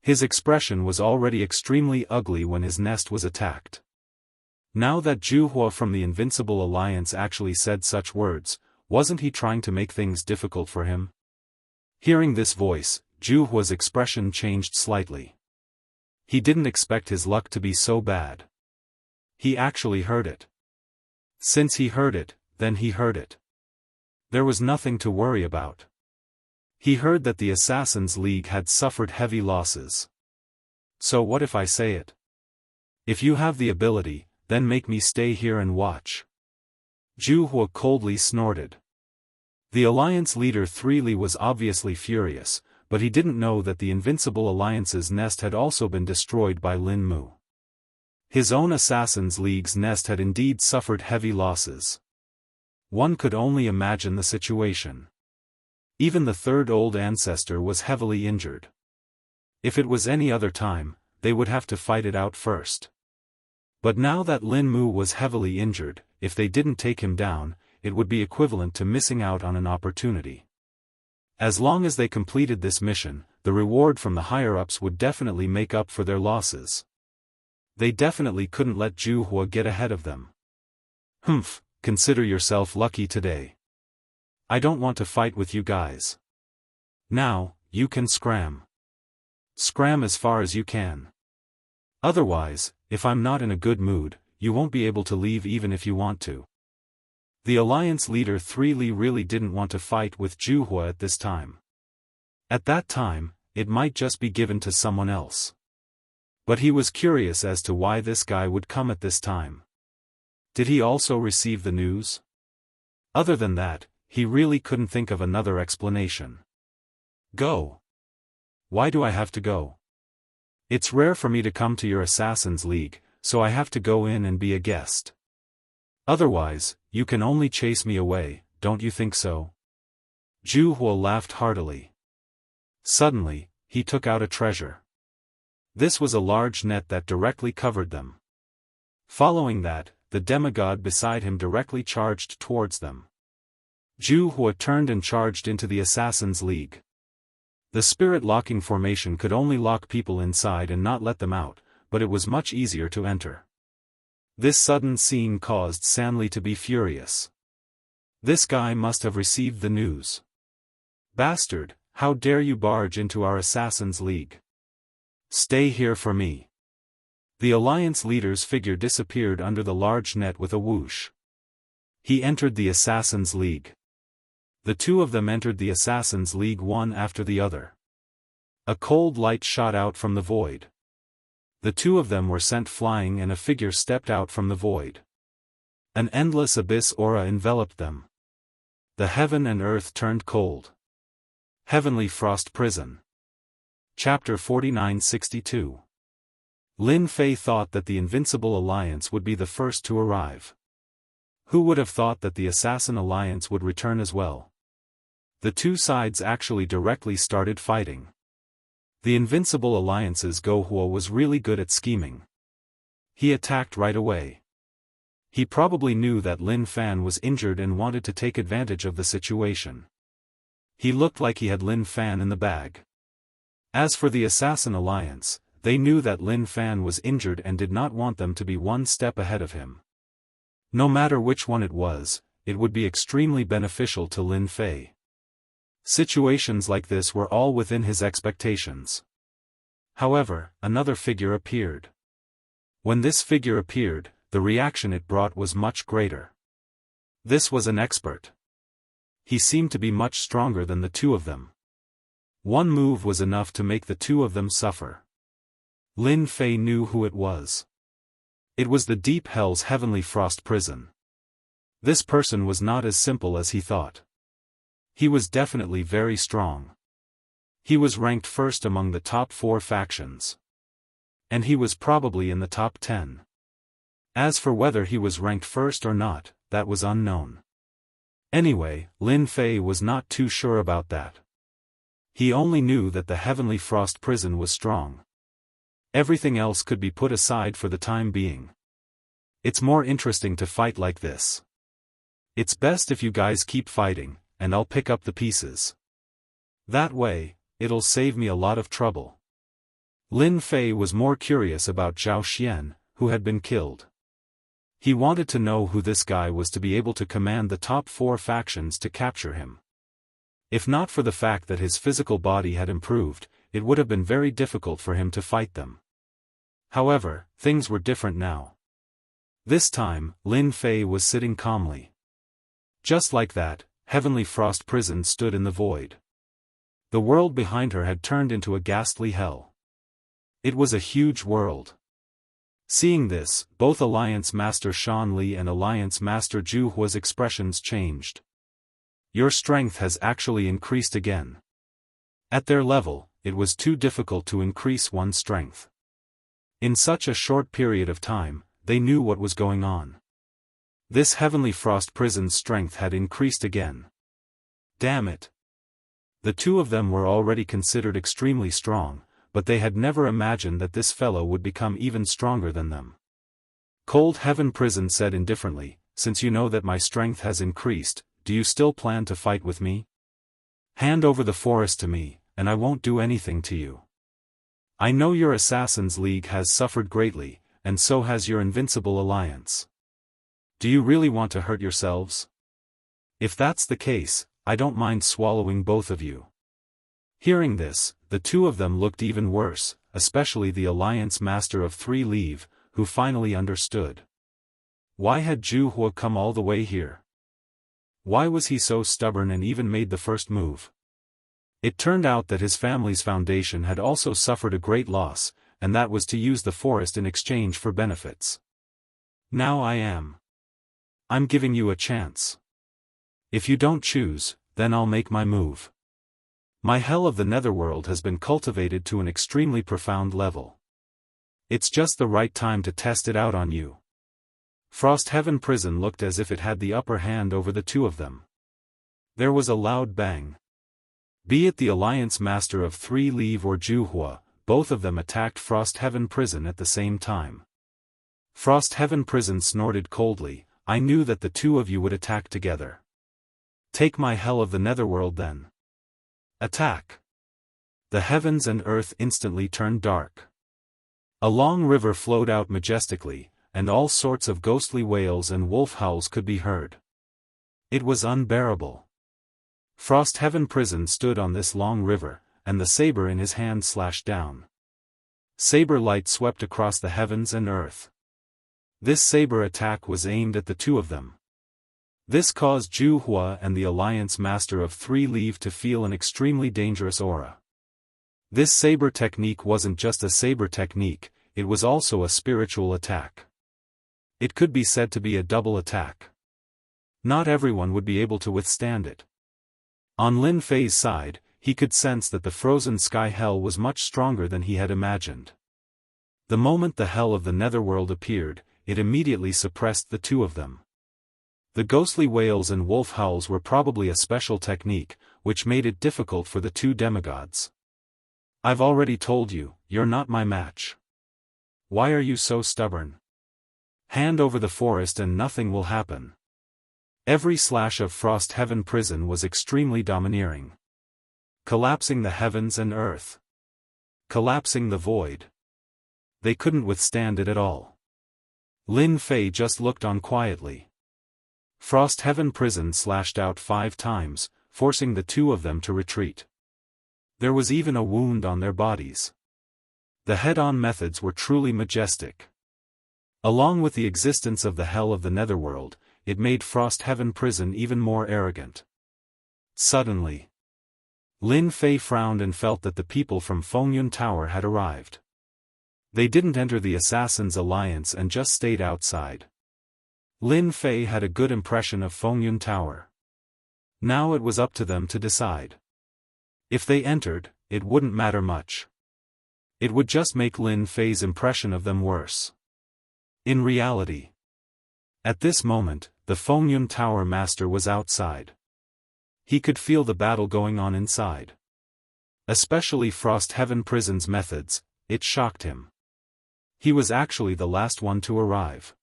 His expression was already extremely ugly when his nest was attacked. Now that Zhu Hua from the Invincible Alliance actually said such words, wasn't he trying to make things difficult for him? Hearing this voice, Zhu Hua's expression changed slightly. He didn't expect his luck to be so bad. He actually heard it. Since he heard it, then he heard it. There was nothing to worry about. He heard that the Assassins League had suffered heavy losses. So what if I say it? If you have the ability, then make me stay here and watch. Zhu Hua coldly snorted. The alliance leader 3 Li was obviously furious, but he didn't know that the Invincible Alliance's nest had also been destroyed by Lin Mu. His own Assassins League's nest had indeed suffered heavy losses. One could only imagine the situation. Even the 3rd old ancestor was heavily injured. If it was any other time, they would have to fight it out first. But now that Lin Mu was heavily injured, if they didn't take him down, it would be equivalent to missing out on an opportunity. As long as they completed this mission, the reward from the higher-ups would definitely make up for their losses. They definitely couldn't let Jianghu get ahead of them. Humph, consider yourself lucky today. I don't want to fight with you guys. Now, you can scram. Scram as far as you can. Otherwise, if I'm not in a good mood, you won't be able to leave even if you want to. The alliance leader 3 Li really didn't want to fight with Jianghu at this time. At that time, it might just be given to someone else. But he was curious as to why this guy would come at this time. Did he also receive the news? Other than that, he really couldn't think of another explanation. Go. Why do I have to go? It's rare for me to come to your Assassin's League, so I have to go in and be a guest. Otherwise, you can only chase me away, don't you think so? Jianghu laughed heartily. Suddenly, he took out a treasure. This was a large net that directly covered them. Following that, the demigod beside him directly charged towards them. Jianghu turned and charged into the Assassin's League. The spirit-locking formation could only lock people inside and not let them out, but it was much easier to enter. This sudden scene caused Sanli to be furious. This guy must have received the news. Bastard, how dare you barge into our Assassin's League? Stay here for me. The alliance leader's figure disappeared under the large net with a whoosh. He entered the Assassin's League. The two of them entered the Assassin's League one after the other. A cold light shot out from the void. The two of them were sent flying and a figure stepped out from the void. An endless abyss aura enveloped them. The heaven and earth turned cold. Heavenly Frost Prison. Chapter 4962. Lin Fei thought that the Invincible Alliance would be the first to arrive. Who would have thought that the Assassin Alliance would return as well? The two sides actually directly started fighting. The Invincible Alliance's Gohuo was really good at scheming. He attacked right away. He probably knew that Lin Fan was injured and wanted to take advantage of the situation. He looked like he had Lin Fan in the bag. As for the Assassin Alliance, they knew that Lin Fan was injured and did not want them to be one step ahead of him. No matter which one it was, it would be extremely beneficial to Lin Fei. Situations like this were all within his expectations. However, another figure appeared. When this figure appeared, the reaction it brought was much greater. This was an expert. He seemed to be much stronger than the two of them. One move was enough to make the two of them suffer. Lin Fei knew who it was. It was the Deep Hell's Heavenly Frost Prison. This person was not as simple as he thought. He was definitely very strong. He was ranked first among the top 4 factions. And he was probably in the top 10. As for whether he was ranked first or not, that was unknown. Anyway, Lin Fei was not too sure about that. He only knew that the Heavenly Frost Prison was strong. Everything else could be put aside for the time being. It's more interesting to fight like this. It's best if you guys keep fighting, and I'll pick up the pieces. That way, it'll save me a lot of trouble. Lin Fei was more curious about Zhao Xian, who had been killed. He wanted to know who this guy was to be able to command the top 4 factions to capture him. If not for the fact that his physical body had improved, it would have been very difficult for him to fight them. However, things were different now. This time, Lin Fei was sitting calmly. Just like that, Heavenly Frost Prison stood in the void. The world behind her had turned into a ghastly hell. It was a huge world. Seeing this, both Alliance Master Shan Li and Alliance Master Jianghu's expressions changed. Your strength has actually increased again. At their level, it was too difficult to increase one's strength. In such a short period of time, they knew what was going on. This Heavenly Frost Prison's strength had increased again. Damn it. The two of them were already considered extremely strong, but they had never imagined that this fellow would become even stronger than them. Cold Heaven Prison said indifferently, since you know that my strength has increased, do you still plan to fight with me? Hand over the forest to me, and I won't do anything to you. I know your Assassins' League has suffered greatly, and so has your Invincible Alliance. Do you really want to hurt yourselves? If that's the case, I don't mind swallowing both of you. Hearing this, the two of them looked even worse, especially the Alliance Master of Three Leave, who finally understood. Why had Jianghu come all the way here? Why was he so stubborn and even made the first move? It turned out that his family's foundation had also suffered a great loss, and that was to use the forest in exchange for benefits. Now I'm giving you a chance. If you don't choose, then I'll make my move. My hell of the netherworld has been cultivated to an extremely profound level. It's just the right time to test it out on you. Frost Heaven Prison looked as if it had the upper hand over the two of them. There was a loud bang. Be it the Alliance Master of Three Leave or Jianghu, both of them attacked Frost Heaven Prison at the same time. Frost Heaven Prison snorted coldly, I knew that the two of you would attack together. Take my hell of the netherworld then. Attack. The heavens and earth instantly turned dark. A long river flowed out majestically, and all sorts of ghostly wails and wolf howls could be heard. It was unbearable. Frost Heaven Prison stood on this long river, and the saber in his hand slashed down. Saber light swept across the heavens and earth. This saber attack was aimed at the two of them. This caused Jianghu and the Alliance Master of Three Leave to feel an extremely dangerous aura. This saber technique wasn't just a saber technique, it was also a spiritual attack. It could be said to be a double attack. Not everyone would be able to withstand it. On Lin Fei's side, he could sense that the frozen sky hell was much stronger than he had imagined. The moment the hell of the netherworld appeared, it immediately suppressed the two of them. The ghostly wails and wolf howls were probably a special technique, which made it difficult for the two demigods. I've already told you, you're not my match. Why are you so stubborn? Hand over the forest and nothing will happen. Every slash of Frost Heaven Prison was extremely domineering. Collapsing the heavens and earth. Collapsing the void. They couldn't withstand it at all. Lin Fei just looked on quietly. Frost Heaven Prison slashed out 5 times, forcing the two of them to retreat. There was even a wound on their bodies. The head-on methods were truly majestic. Along with the existence of the hell of the netherworld, it made Frost Heaven Prison even more arrogant. Suddenly, Lin Fei frowned and felt that the people from Fengyun Tower had arrived. They didn't enter the Assassins' Alliance and just stayed outside. Lin Fei had a good impression of Fengyun Tower. Now it was up to them to decide. If they entered, it wouldn't matter much. It would just make Lin Fei's impression of them worse. In reality, at this moment, the Fengyun Tower Master was outside. He could feel the battle going on inside. Especially Frost Heaven Prison's methods, it shocked him. He was actually the last one to arrive.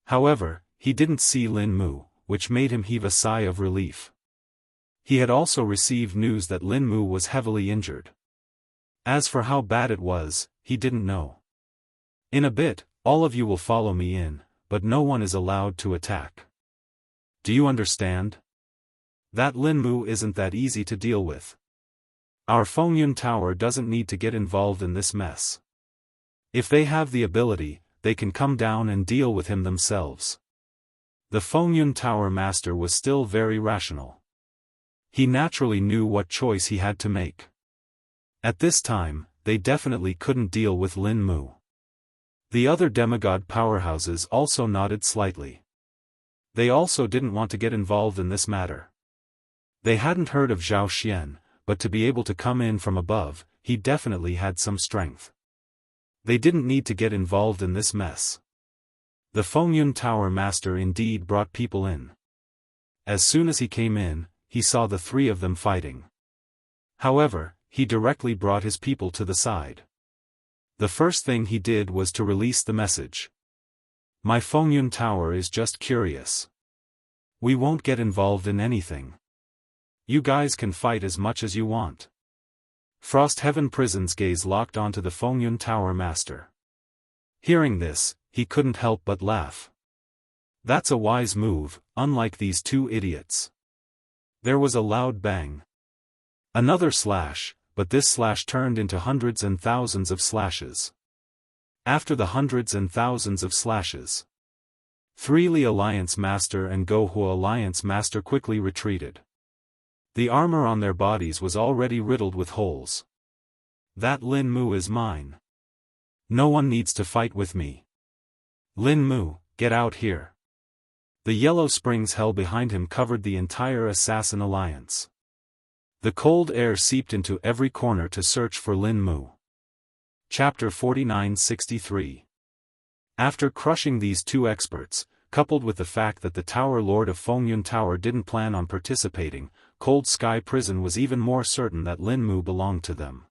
However, he didn't see Lin Mu, which made him heave a sigh of relief. He had also received news that Lin Mu was heavily injured. As for how bad it was, he didn't know. In a bit, all of you will follow me in, but no one is allowed to attack. Do you understand? That Lin Mu isn't that easy to deal with. Our Fengyun Tower doesn't need to get involved in this mess. If they have the ability, they can come down and deal with him themselves. The Fengyun Tower Master was still very rational. He naturally knew what choice he had to make. At this time, they definitely couldn't deal with Lin Mu. The other demigod powerhouses also nodded slightly. They also didn't want to get involved in this matter. They hadn't heard of Zhao Xian, but to be able to come in from above, he definitely had some strength. They didn't need to get involved in this mess. The Fengyun Tower Master indeed brought people in. As soon as he came in, he saw the 3 of them fighting. However, he directly brought his people to the side. The first thing he did was to release the message. My Fengyun Tower is just curious. We won't get involved in anything. You guys can fight as much as you want. Frost Heaven Prison's gaze locked onto the Fengyun Tower master. Hearing this, he couldn't help but laugh. That's a wise move, unlike these two idiots. There was a loud bang. Another slash, but this slash turned into hundreds and thousands of slashes. After the hundreds and thousands of slashes, 3 Li Alliance Master and Gohu Alliance Master quickly retreated. The armor on their bodies was already riddled with holes. That Lin Mu is mine. No one needs to fight with me. Lin Mu, get out here. The yellow springs held behind him covered the entire assassin alliance. The cold air seeped into every corner to search for Lin Mu. Chapter 4963. After crushing these two experts, coupled with the fact that the Tower Lord of Fengyun Tower didn't plan on participating, Cold Sky Prison was even more certain that Lin Mu belonged to them.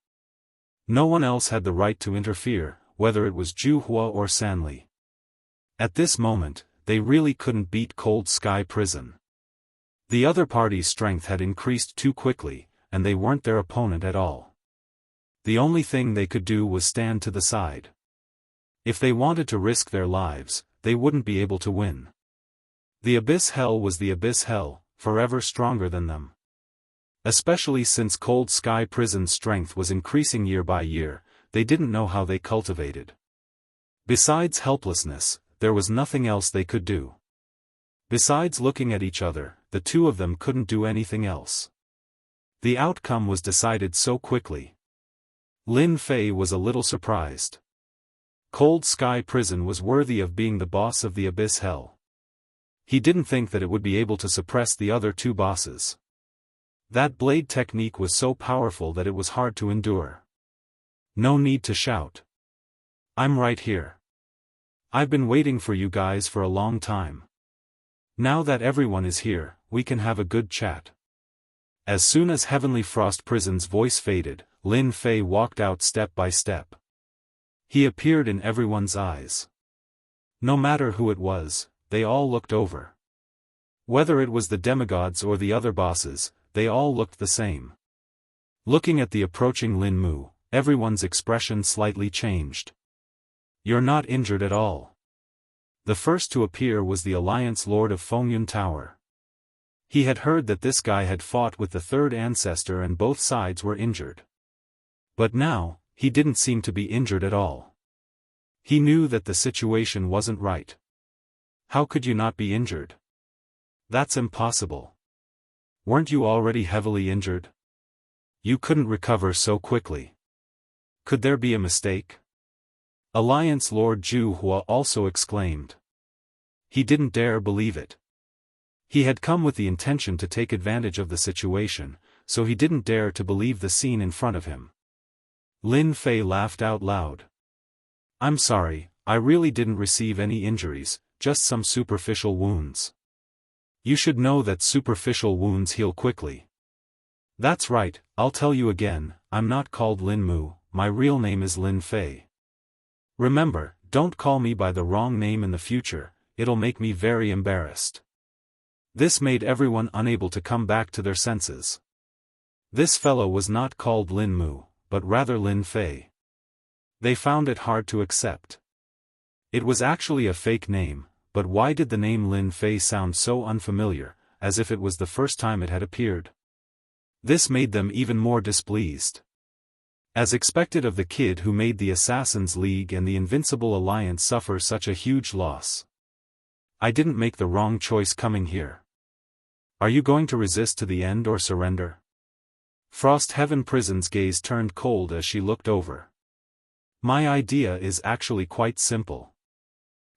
No one else had the right to interfere, whether it was Juhua or Sanli. At this moment, they really couldn't beat Cold Sky Prison. The other party's strength had increased too quickly, and they weren't their opponent at all. The only thing they could do was stand to the side. If they wanted to risk their lives, they wouldn't be able to win. The Abyss Hell was the Abyss Hell, forever stronger than them. Especially since Cold Sky Prison's strength was increasing year by year, they didn't know how they cultivated. Besides helplessness, there was nothing else they could do. Besides looking at each other, the two of them couldn't do anything else. The outcome was decided so quickly. Lin Fei was a little surprised. Cold Sky Prison was worthy of being the boss of the Abyss Hell. He didn't think that it would be able to suppress the other two bosses. That blade technique was so powerful that it was hard to endure. No need to shout. I'm right here. I've been waiting for you guys for a long time. Now that everyone is here, we can have a good chat. As soon as Heavenly Frost Prison's voice faded, Lin Fei walked out step by step. He appeared in everyone's eyes. No matter who it was, they all looked over. Whether it was the demigods or the other bosses, they all looked the same. Looking at the approaching Lin Mu, everyone's expression slightly changed. You're not injured at all. The first to appear was the Alliance Lord of Fengyun Tower. He had heard that this guy had fought with the third ancestor and both sides were injured. But now, he didn't seem to be injured at all. He knew that the situation wasn't right. How could you not be injured? That's impossible. Weren't you already heavily injured? You couldn't recover so quickly. Could there be a mistake? Alliance Lord Juhua also exclaimed. He didn't dare believe it. He had come with the intention to take advantage of the situation, so he didn't dare to believe the scene in front of him. Lin Fei laughed out loud. I'm sorry, I really didn't receive any injuries, just some superficial wounds. You should know that superficial wounds heal quickly. That's right, I'll tell you again, I'm not called Lin Mu, my real name is Lin Fei. Remember, don't call me by the wrong name in the future, it'll make me very embarrassed. This made everyone unable to come back to their senses. This fellow was not called Lin Mu, but rather Lin Fei. They found it hard to accept. It was actually a fake name, but why did the name Lin Fei sound so unfamiliar, as if it was the first time it had appeared? This made them even more displeased. As expected of the kid who made the Assassin's League and the Invincible Alliance suffer such a huge loss. I didn't make the wrong choice coming here. Are you going to resist to the end or surrender? Frost Heaven Prison's gaze turned cold as she looked over. My idea is actually quite simple.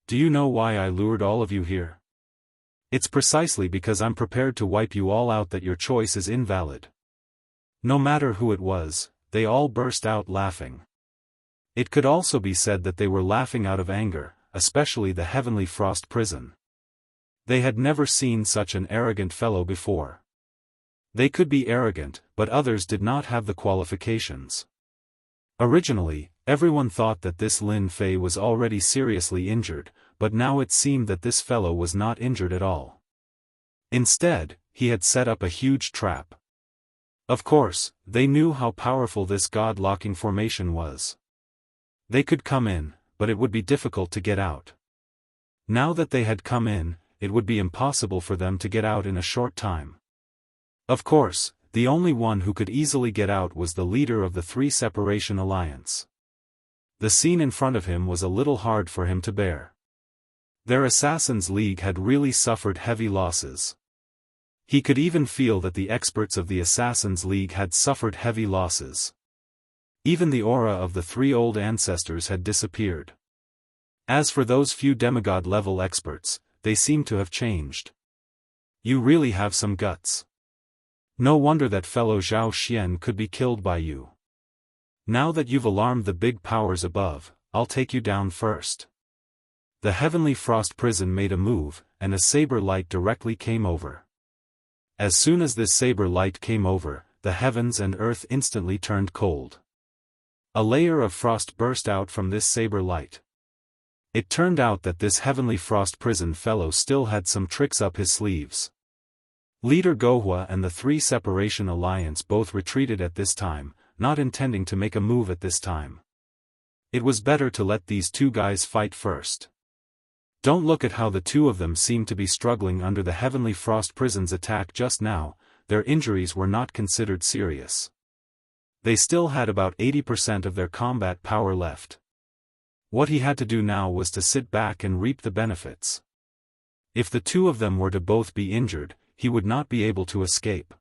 Do you know why I lured all of you here? It's precisely because I'm prepared to wipe you all out that your choice is invalid. No matter who it was, they all burst out laughing. It could also be said that they were laughing out of anger, especially the Heavenly Frost Prison. They had never seen such an arrogant fellow before. They could be arrogant, but others did not have the qualifications. Originally, everyone thought that this Lin Fei was already seriously injured, but now it seemed that this fellow was not injured at all. Instead, he had set up a huge trap. Of course, they knew how powerful this god-locking formation was. They could come in, but it would be difficult to get out. Now that they had come in, it would be impossible for them to get out in a short time. Of course, the only one who could easily get out was the leader of the Three Separation Alliance. The scene in front of him was a little hard for him to bear. Their Assassins' League had really suffered heavy losses. He could even feel that the experts of the Assassins' League had suffered heavy losses. Even the aura of the three old ancestors had disappeared. As for those few demigod-level experts, they seemed to have changed. You really have some guts. No wonder that fellow Zhao Xian could be killed by you. Now that you've alarmed the big powers above, I'll take you down first. The heavenly frost prison made a move, and a saber light directly came over. As soon as this saber light came over, the heavens and earth instantly turned cold. A layer of frost burst out from this saber light. It turned out that this heavenly frost prison fellow still had some tricks up his sleeves. Leader Gohua and the Three Separation Alliance both retreated at this time, not intending to make a move at this time. It was better to let these two guys fight first. Don't look at how the two of them seemed to be struggling under the heavenly frost prison's attack just now. Their injuries were not considered serious. They still had about 80% of their combat power left. What he had to do now was to sit back and reap the benefits. If the two of them were to both be injured, he would not be able to escape.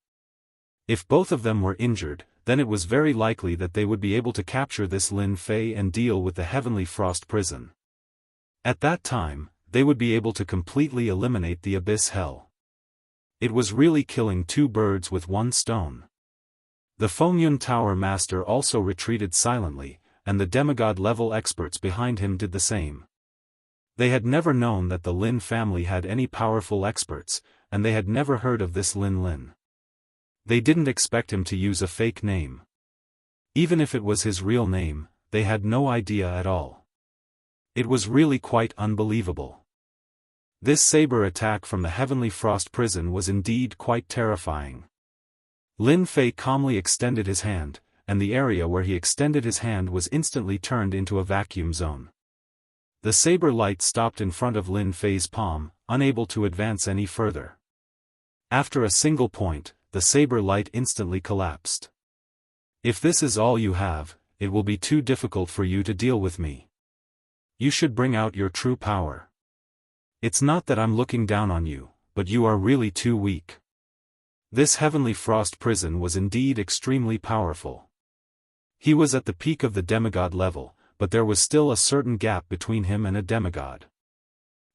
If both of them were injured, then it was very likely that they would be able to capture this Lin Fei and deal with the heavenly frost prison. At that time, they would be able to completely eliminate the abyss hell. It was really killing two birds with one stone. The Fengyun Tower Master also retreated silently, and the demigod-level experts behind him did the same. They had never known that the Lin family had any powerful experts, and they had never heard of this Lin. They didn't expect him to use a fake name. Even if it was his real name, they had no idea at all. It was really quite unbelievable. This saber attack from the heavenly frost prison was indeed quite terrifying. Lin Fei calmly extended his hand, and the area where he extended his hand was instantly turned into a vacuum zone. The saber light stopped in front of Lin Fei's palm, unable to advance any further. After a single point, the saber light instantly collapsed. If this is all you have, it will be too difficult for you to deal with me. You should bring out your true power. It's not that I'm looking down on you, but you are really too weak. This heavenly frost prison was indeed extremely powerful. He was at the peak of the demigod level, but there was still a certain gap between him and a demigod.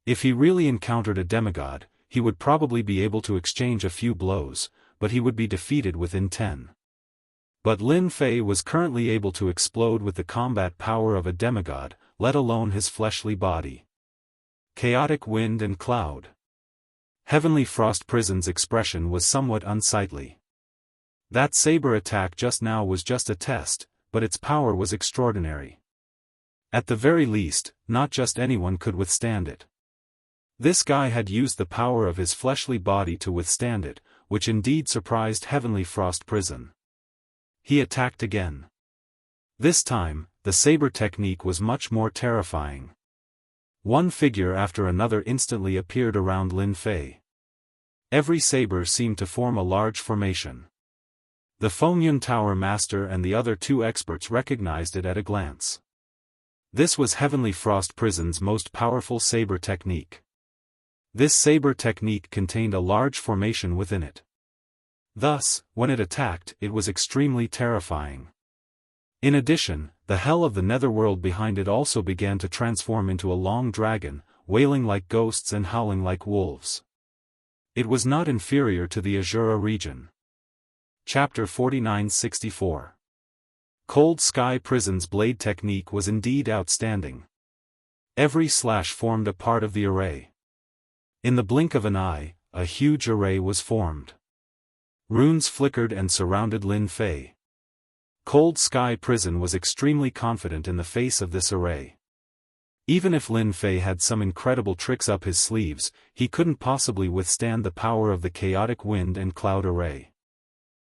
If he really encountered a demigod, he would probably be able to exchange a few blows, but he would be defeated within 10. But Lin Fei was currently able to explode with the combat power of a demigod, let alone his fleshly body. Chaotic wind and cloud. Heavenly Frost Prison's expression was somewhat unsightly. That saber attack just now was just a test, but its power was extraordinary. At the very least, not just anyone could withstand it. This guy had used the power of his fleshly body to withstand it, which indeed surprised Heavenly Frost Prison. He attacked again. This time, the saber technique was much more terrifying. One figure after another instantly appeared around Lin Fei. Every saber seemed to form a large formation. The Fengyun Tower Master and the other two experts recognized it at a glance. This was Heavenly Frost Prison's most powerful saber technique. This saber technique contained a large formation within it. Thus, when it attacked, it was extremely terrifying. In addition, the hell of the netherworld behind it also began to transform into a long dragon, wailing like ghosts and howling like wolves. It was not inferior to the Azura region. Chapter 4964. Cold Sky Prison's blade technique was indeed outstanding. Every slash formed a part of the array. In the blink of an eye, a huge array was formed. Runes flickered and surrounded Lin Fei. Cold Sky Prison was extremely confident in the face of this array. Even if Lin Fei had some incredible tricks up his sleeves, he couldn't possibly withstand the power of the chaotic wind and cloud array.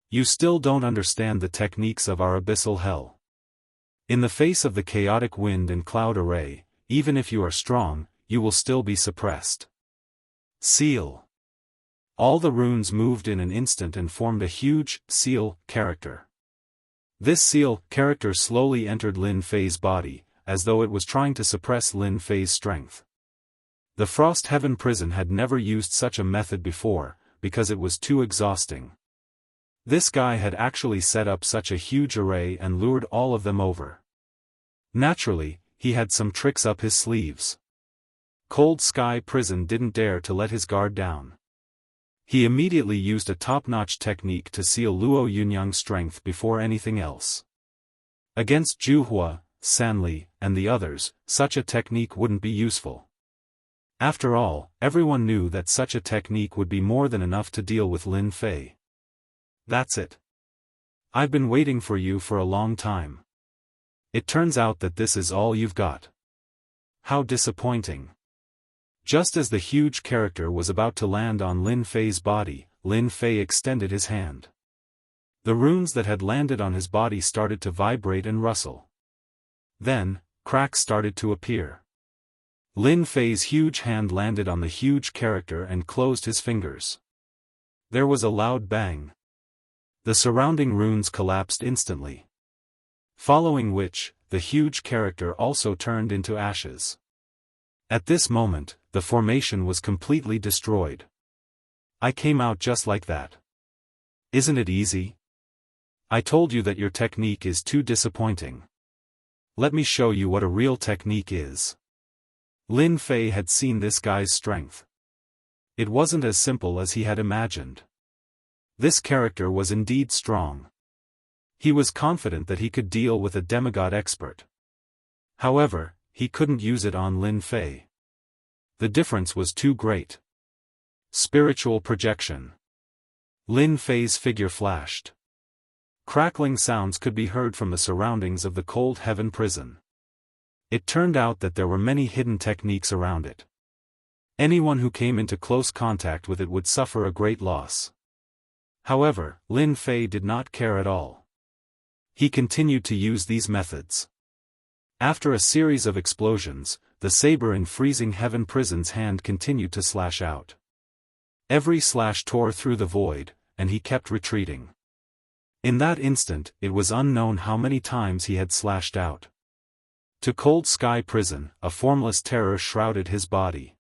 You still don't understand the techniques of our abyssal hell. In the face of the chaotic wind and cloud array, even if you are strong, you will still be suppressed. Seal. All the runes moved in an instant and formed a huge, seal, character. This seal, character slowly entered Lin Fei's body, as though it was trying to suppress Lin Fei's strength. The Frost Heaven prison had never used such a method before, because it was too exhausting. This guy had actually set up such a huge array and lured all of them over. Naturally, he had some tricks up his sleeves. Cold Sky Prison didn't dare to let his guard down. He immediately used a top-notch technique to seal Luo Yunyang's strength before anything else. Against Zhuhua, Sanli, and the others, such a technique wouldn't be useful. After all, everyone knew that such a technique would be more than enough to deal with Lin Fei. That's it. I've been waiting for you for a long time. It turns out that this is all you've got. How disappointing. Just as the huge character was about to land on Lin Fei's body, Lin Fei extended his hand. The runes that had landed on his body started to vibrate and rustle. Then, cracks started to appear. Lin Fei's huge hand landed on the huge character and closed his fingers. There was a loud bang. The surrounding runes collapsed instantly. Following which, the huge character also turned into ashes. At this moment, the formation was completely destroyed. I came out just like that. Isn't it easy? I told you that your technique is too disappointing. Let me show you what a real technique is. Lin Fei had seen this guy's strength. It wasn't as simple as he had imagined. This character was indeed strong. He was confident that he could deal with a demigod expert. However, he couldn't use it on Lin Fei. The difference was too great. Spiritual projection. Lin Fei's figure flashed. Crackling sounds could be heard from the surroundings of the Cold Heaven prison. It turned out that there were many hidden techniques around it. Anyone who came into close contact with it would suffer a great loss. However, Lin Fei did not care at all. He continued to use these methods. After a series of explosions, the saber in Freezing Heaven Prison's hand continued to slash out. Every slash tore through the void, and he kept retreating. In that instant, it was unknown how many times he had slashed out. To Cold Sky Prison, a formless terror shrouded his body.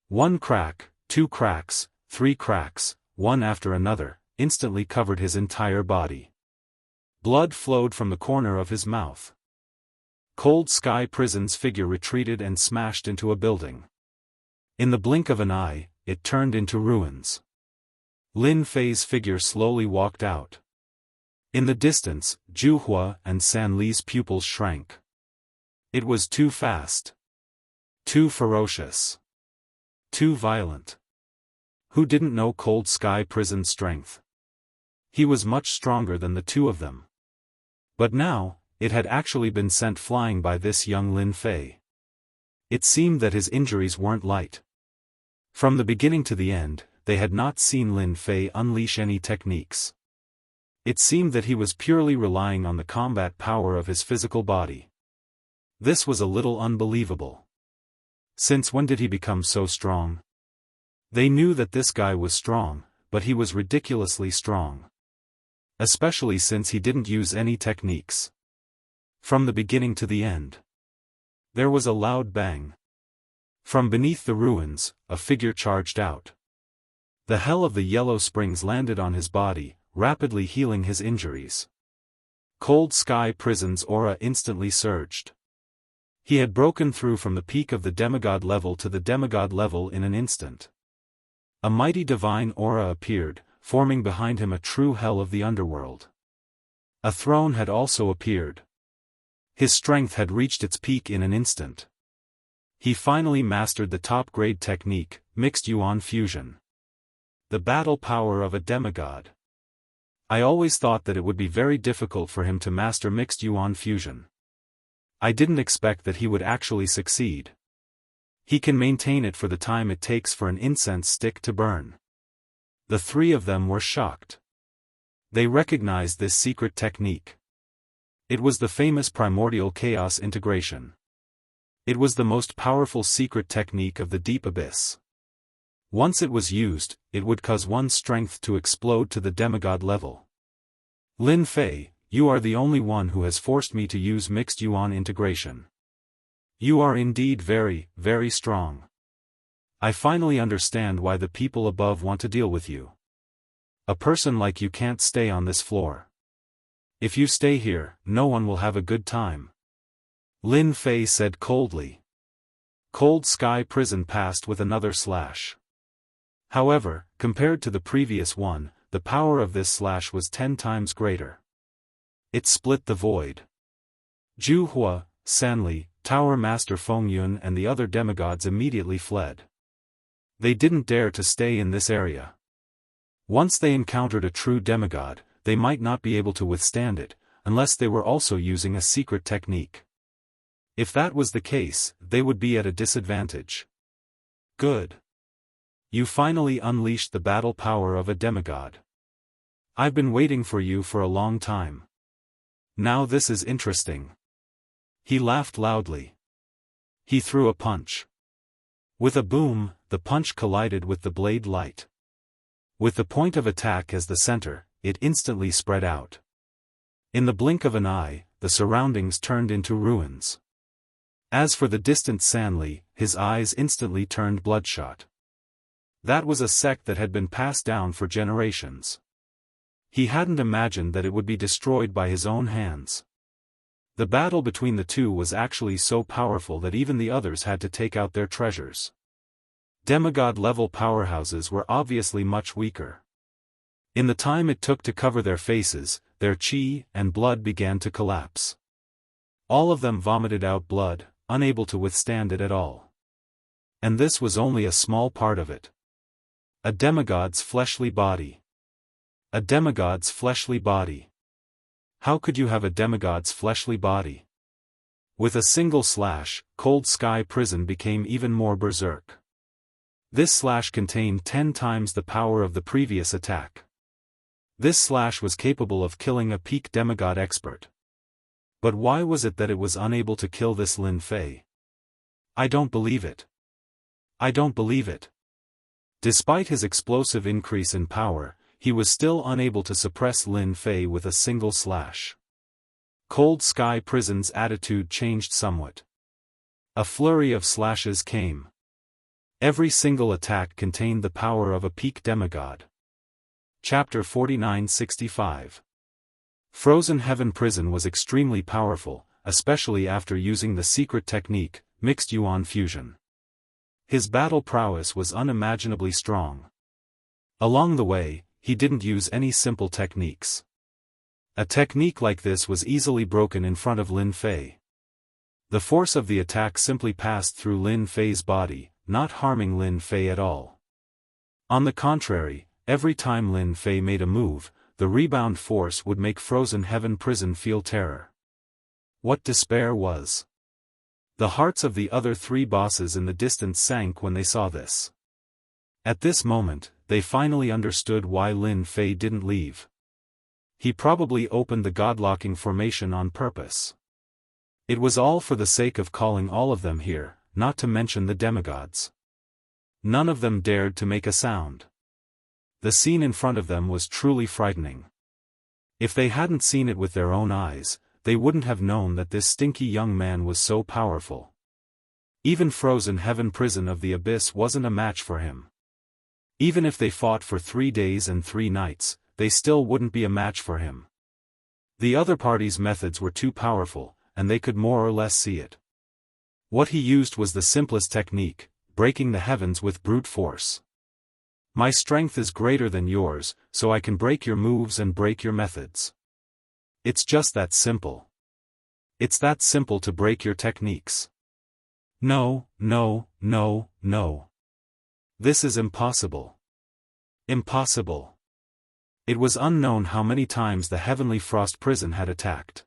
One crack, two cracks, three cracks, one after another, instantly covered his entire body. Blood flowed from the corner of his mouth. Cold Sky Prison's figure retreated and smashed into a building. In the blink of an eye, it turned into ruins. Lin Fei's figure slowly walked out. In the distance, Zhuhua and Sanli's pupils shrank. It was too fast. Too ferocious. Too violent. Who didn't know Cold Sky Prison's strength? He was much stronger than the two of them. But now, it had actually been sent flying by this young Lin Fei. It seemed that his injuries weren't light. From the beginning to the end, they had not seen Lin Fei unleash any techniques. It seemed that he was purely relying on the combat power of his physical body. This was a little unbelievable. Since when did he become so strong? They knew that this guy was strong, but he was ridiculously strong. Especially since he didn't use any techniques. From the beginning to the end. There was a loud bang. From beneath the ruins, a figure charged out. The hell of the Yellow Springs landed on his body, rapidly healing his injuries. Cold Sky Prison's aura instantly surged. He had broken through from the peak of the demigod level to the demigod level in an instant. A mighty divine aura appeared, forming behind him a true hell of the underworld. A throne had also appeared. His strength had reached its peak in an instant. He finally mastered the top-grade technique, Mixed Yuan Fusion. The battle power of a demigod. I always thought that it would be very difficult for him to master Mixed Yuan Fusion. I didn't expect that he would actually succeed. He can maintain it for the time it takes for an incense stick to burn. The three of them were shocked. They recognized this secret technique. It was the famous primordial chaos integration. It was the most powerful secret technique of the deep abyss. Once it was used, it would cause one's strength to explode to the demigod level. Lin Fei, you are the only one who has forced me to use mixed yuan integration. You are indeed very, very strong. I finally understand why the people above want to deal with you. A person like you can't stay on this floor. If you stay here, no one will have a good time. Lin Fei said coldly. Cold Sky Prison passed with another slash. However, compared to the previous one, the power of this slash was 10 times greater. It split the void. Zhu Hua, Sanli, Tower Master Feng Yun and the other demigods immediately fled. They didn't dare to stay in this area. Once they encountered a true demigod, they might not be able to withstand it, unless they were also using a secret technique. If that was the case, they would be at a disadvantage. Good. You finally unleashed the battle power of a demigod. I've been waiting for you for a long time. Now this is interesting. He laughed loudly. He threw a punch. With a boom, the punch collided with the blade light. With the point of attack as the center, it instantly spread out. In the blink of an eye, the surroundings turned into ruins. As for the distant Sanli, his eyes instantly turned bloodshot. That was a sect that had been passed down for generations. He hadn't imagined that it would be destroyed by his own hands. The battle between the two was actually so powerful that even the others had to take out their treasures. Demigod-level powerhouses were obviously much weaker. In the time it took to cover their faces, their chi and blood began to collapse. All of them vomited out blood, unable to withstand it at all. And this was only a small part of it. A demigod's fleshly body. A demigod's fleshly body. How could you have a demigod's fleshly body? With a single slash, Cold Sky Prison became even more berserk. This slash contained 10 times the power of the previous attack. This slash was capable of killing a peak demigod expert. But why was it that it was unable to kill this Lin Fei? I don't believe it. I don't believe it. Despite his explosive increase in power, he was still unable to suppress Lin Fei with a single slash. Cold Sky Prison's attitude changed somewhat. A flurry of slashes came. Every single attack contained the power of a peak demigod. Chapter 4965. Frozen Heaven Prison was extremely powerful, especially after using the secret technique, Mixed Yuan Fusion. His battle prowess was unimaginably strong. Along the way, he didn't use any simple techniques. A technique like this was easily broken in front of Lin Fei. The force of the attack simply passed through Lin Fei's body, not harming Lin Fei at all. On the contrary, every time Lin Fei made a move, the rebound force would make Frozen Heaven Prison feel terror. What despair was! The hearts of the other 3 bosses in the distance sank when they saw this. At this moment, they finally understood why Lin Fei didn't leave. He probably opened the godlocking formation on purpose. It was all for the sake of calling all of them here, not to mention the demigods. None of them dared to make a sound. The scene in front of them was truly frightening. If they hadn't seen it with their own eyes, they wouldn't have known that this stinky young man was so powerful. Even Frozen Heaven Prison of the Abyss wasn't a match for him. Even if they fought for 3 days and 3 nights, they still wouldn't be a match for him. The other party's methods were too powerful, and they could more or less see it. What he used was the simplest technique, breaking the heavens with brute force. My strength is greater than yours, so I can break your moves and break your methods. It's just that simple. It's that simple to break your techniques. No, no, no, no. This is impossible. Impossible. It was unknown how many times the Heavenly Frost Prison had attacked.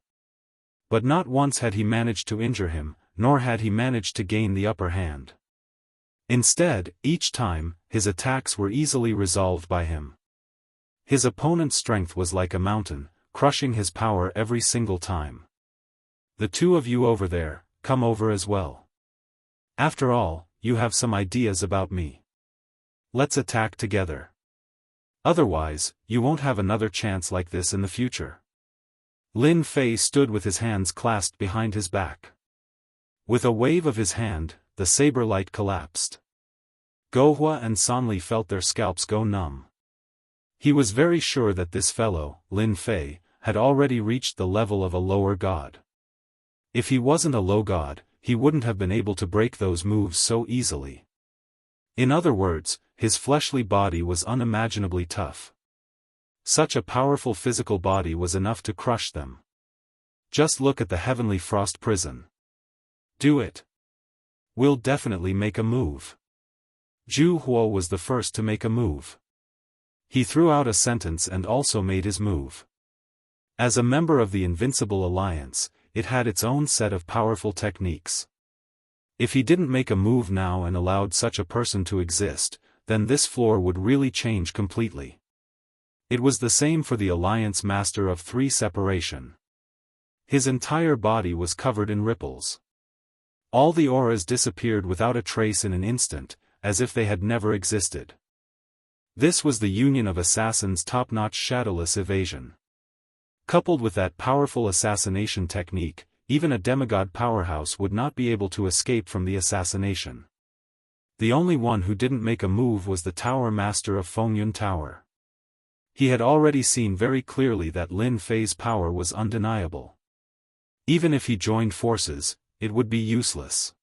But not once had he managed to injure him, nor had he managed to gain the upper hand. Instead, each time, his attacks were easily resolved by him. His opponent's strength was like a mountain, crushing his power every single time. The two of you over there, come over as well. After all, you have some ideas about me. Let's attack together. Otherwise, you won't have another chance like this in the future. Lin Fei stood with his hands clasped behind his back. With a wave of his hand, the saber light collapsed. Gohua and Sanli felt their scalps go numb. He was very sure that this fellow, Lin Fei, had already reached the level of a lower god. If he wasn't a low god, he wouldn't have been able to break those moves so easily. In other words, his fleshly body was unimaginably tough. Such a powerful physical body was enough to crush them. Just look at the Heavenly Frost Prison. Do it. We'll definitely make a move. Zhu Huo was the first to make a move. He threw out a sentence and also made his move. As a member of the Invincible Alliance, it had its own set of powerful techniques. If he didn't make a move now and allowed such a person to exist, then this floor would really change completely. It was the same for the Alliance Master of Three Separation. His entire body was covered in ripples. All the auras disappeared without a trace in an instant, as if they had never existed. This was the union of Assassin's top-notch shadowless evasion. Coupled with that powerful assassination technique, even a demigod powerhouse would not be able to escape from the assassination. The only one who didn't make a move was the Tower Master of Fengyun Tower. He had already seen very clearly that Lin Fei's power was undeniable. Even if he joined forces, it would be useless.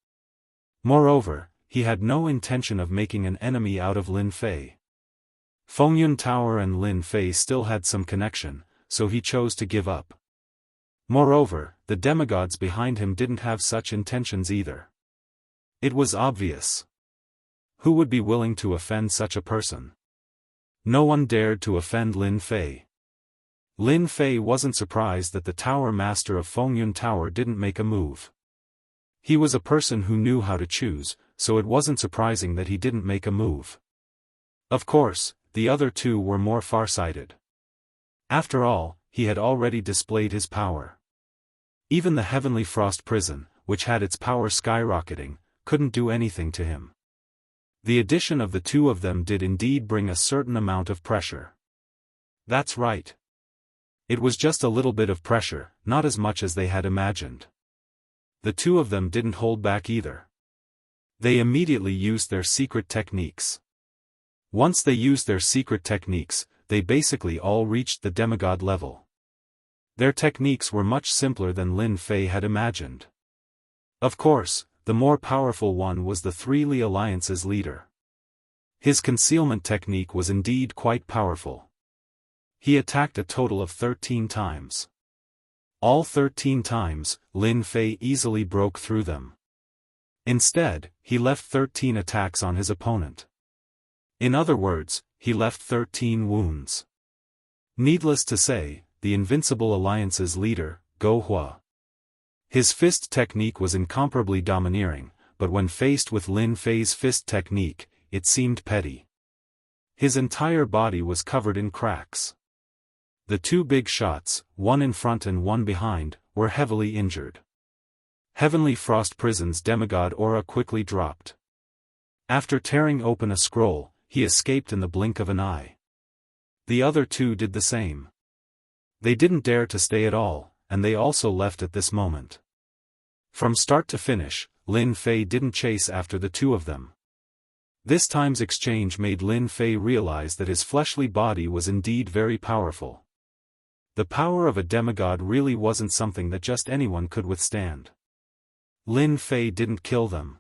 Moreover, he had no intention of making an enemy out of Lin Fei. Fengyun Tower and Lin Fei still had some connection, so he chose to give up. Moreover, the demigods behind him didn't have such intentions either. It was obvious. Who would be willing to offend such a person? No one dared to offend Lin Fei. Lin Fei wasn't surprised that the Tower Master of Fengyun Tower didn't make a move. He was a person who knew how to choose, so it wasn't surprising that he didn't make a move. Of course, the other two were more farsighted. After all, he had already displayed his power. Even the Heavenly Frost Prison, which had its power skyrocketing, couldn't do anything to him. The addition of the two of them did indeed bring a certain amount of pressure. That's right. It was just a little bit of pressure, not as much as they had imagined. The two of them didn't hold back either. They immediately used their secret techniques. Once they used their secret techniques, they basically all reached the demigod level. Their techniques were much simpler than Lin Fei had imagined. Of course, the more powerful one was the Three Li Alliance's leader. His concealment technique was indeed quite powerful. He attacked a total of 13 times. All 13 times, Lin Fei easily broke through them. Instead, he left 13 attacks on his opponent. In other words, he left 13 wounds. Needless to say, the Invincible Alliance's leader, Gohua. His fist technique was incomparably domineering, but when faced with Lin Fei's fist technique, it seemed petty. His entire body was covered in cracks. The two big shots, one in front and one behind, were heavily injured. Heavenly Frost Prison's demigod aura quickly dropped. After tearing open a scroll, he escaped in the blink of an eye. The other two did the same. They didn't dare to stay at all, and they also left at this moment. From start to finish, Lin Fei didn't chase after the two of them. This time's exchange made Lin Fei realize that his fleshly body was indeed very powerful. The power of a demigod really wasn't something that just anyone could withstand. Lin Fei didn't kill them.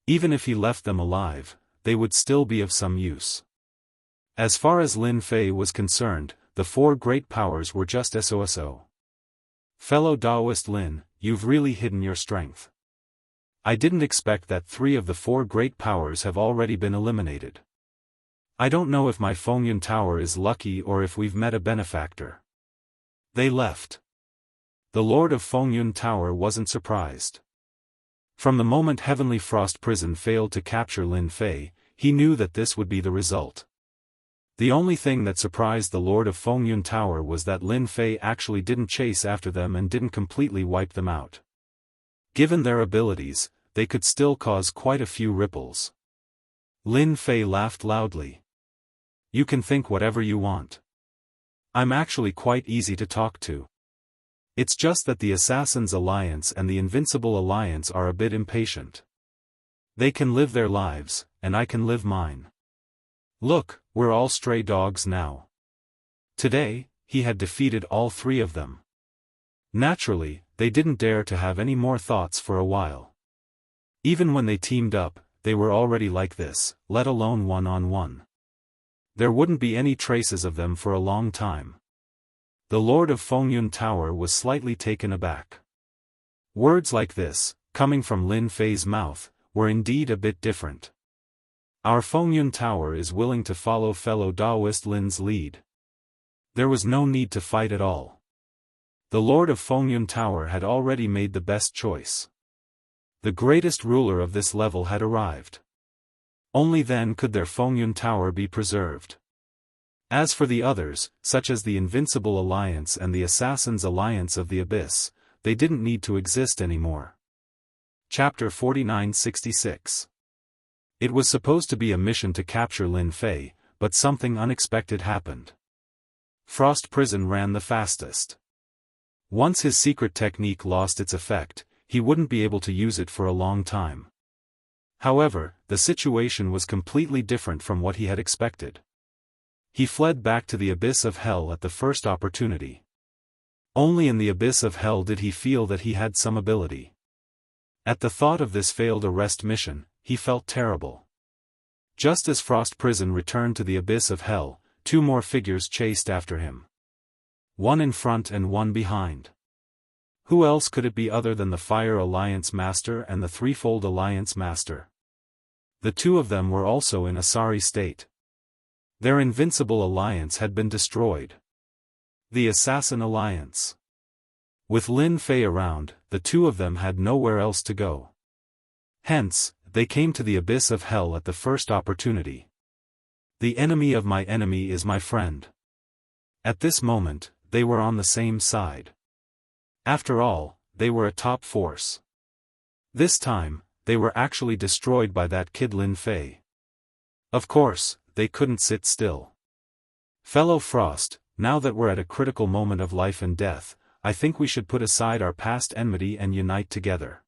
Even if he left them alive, they would still be of some use. As far as Lin Fei was concerned, the four great powers were just SOSO. Fellow Daoist Lin, you've really hidden your strength. I didn't expect that 3 of the 4 great powers have already been eliminated. I don't know if my Fengyun Tower is lucky or if we've met a benefactor. They left. The Lord of Fengyun Tower wasn't surprised. From the moment Heavenly Frost Prison failed to capture Lin Fei, he knew that this would be the result. The only thing that surprised the Lord of Fengyun Tower was that Lin Fei actually didn't chase after them and didn't completely wipe them out. Given their abilities, they could still cause quite a few ripples. Lin Fei laughed loudly. You can think whatever you want. I'm actually quite easy to talk to. It's just that the Assassin's Alliance and the Invincible Alliance are a bit impatient. They can live their lives, and I can live mine. Look, we're all stray dogs now. Today, he had defeated all three of them. Naturally, they didn't dare to have any more thoughts for a while. Even when they teamed up, they were already like this, let alone one-on-one. There wouldn't be any traces of them for a long time. The Lord of Fengyun Tower was slightly taken aback. Words like this, coming from Lin Fei's mouth, were indeed a bit different. Our Fengyun Tower is willing to follow fellow Daoist Lin's lead. There was no need to fight at all. The Lord of Fengyun Tower had already made the best choice. The greatest ruler of this level had arrived. Only then could their Fengyun Tower be preserved. As for the others, such as the Invincible Alliance and the Assassin's Alliance of the Abyss, they didn't need to exist anymore. Chapter 4966. It was supposed to be a mission to capture Lin Fei, but something unexpected happened. Frost Prison ran the fastest. Once his secret technique lost its effect, he wouldn't be able to use it for a long time. However, the situation was completely different from what he had expected. He fled back to the abyss of hell at the first opportunity. Only in the abyss of hell did he feel that he had some ability. At the thought of this failed arrest mission, he felt terrible. Just as Frost Prison returned to the abyss of hell, two more figures chased after him. One in front and one behind. Who else could it be other than the Fire Alliance Master and the Threefold Alliance Master? The two of them were also in a sorry state. Their Invincible Alliance had been destroyed. The Assassin Alliance. With Lin Fei around, the two of them had nowhere else to go. Hence, they came to the abyss of hell at the first opportunity. The enemy of my enemy is my friend. At this moment, they were on the same side. After all, they were a top force. This time, they were actually destroyed by that kid Lin Fei. Of course, they couldn't sit still. Fellow Frost, now that we're at a critical moment of life and death, I think we should put aside our past enmity and unite together.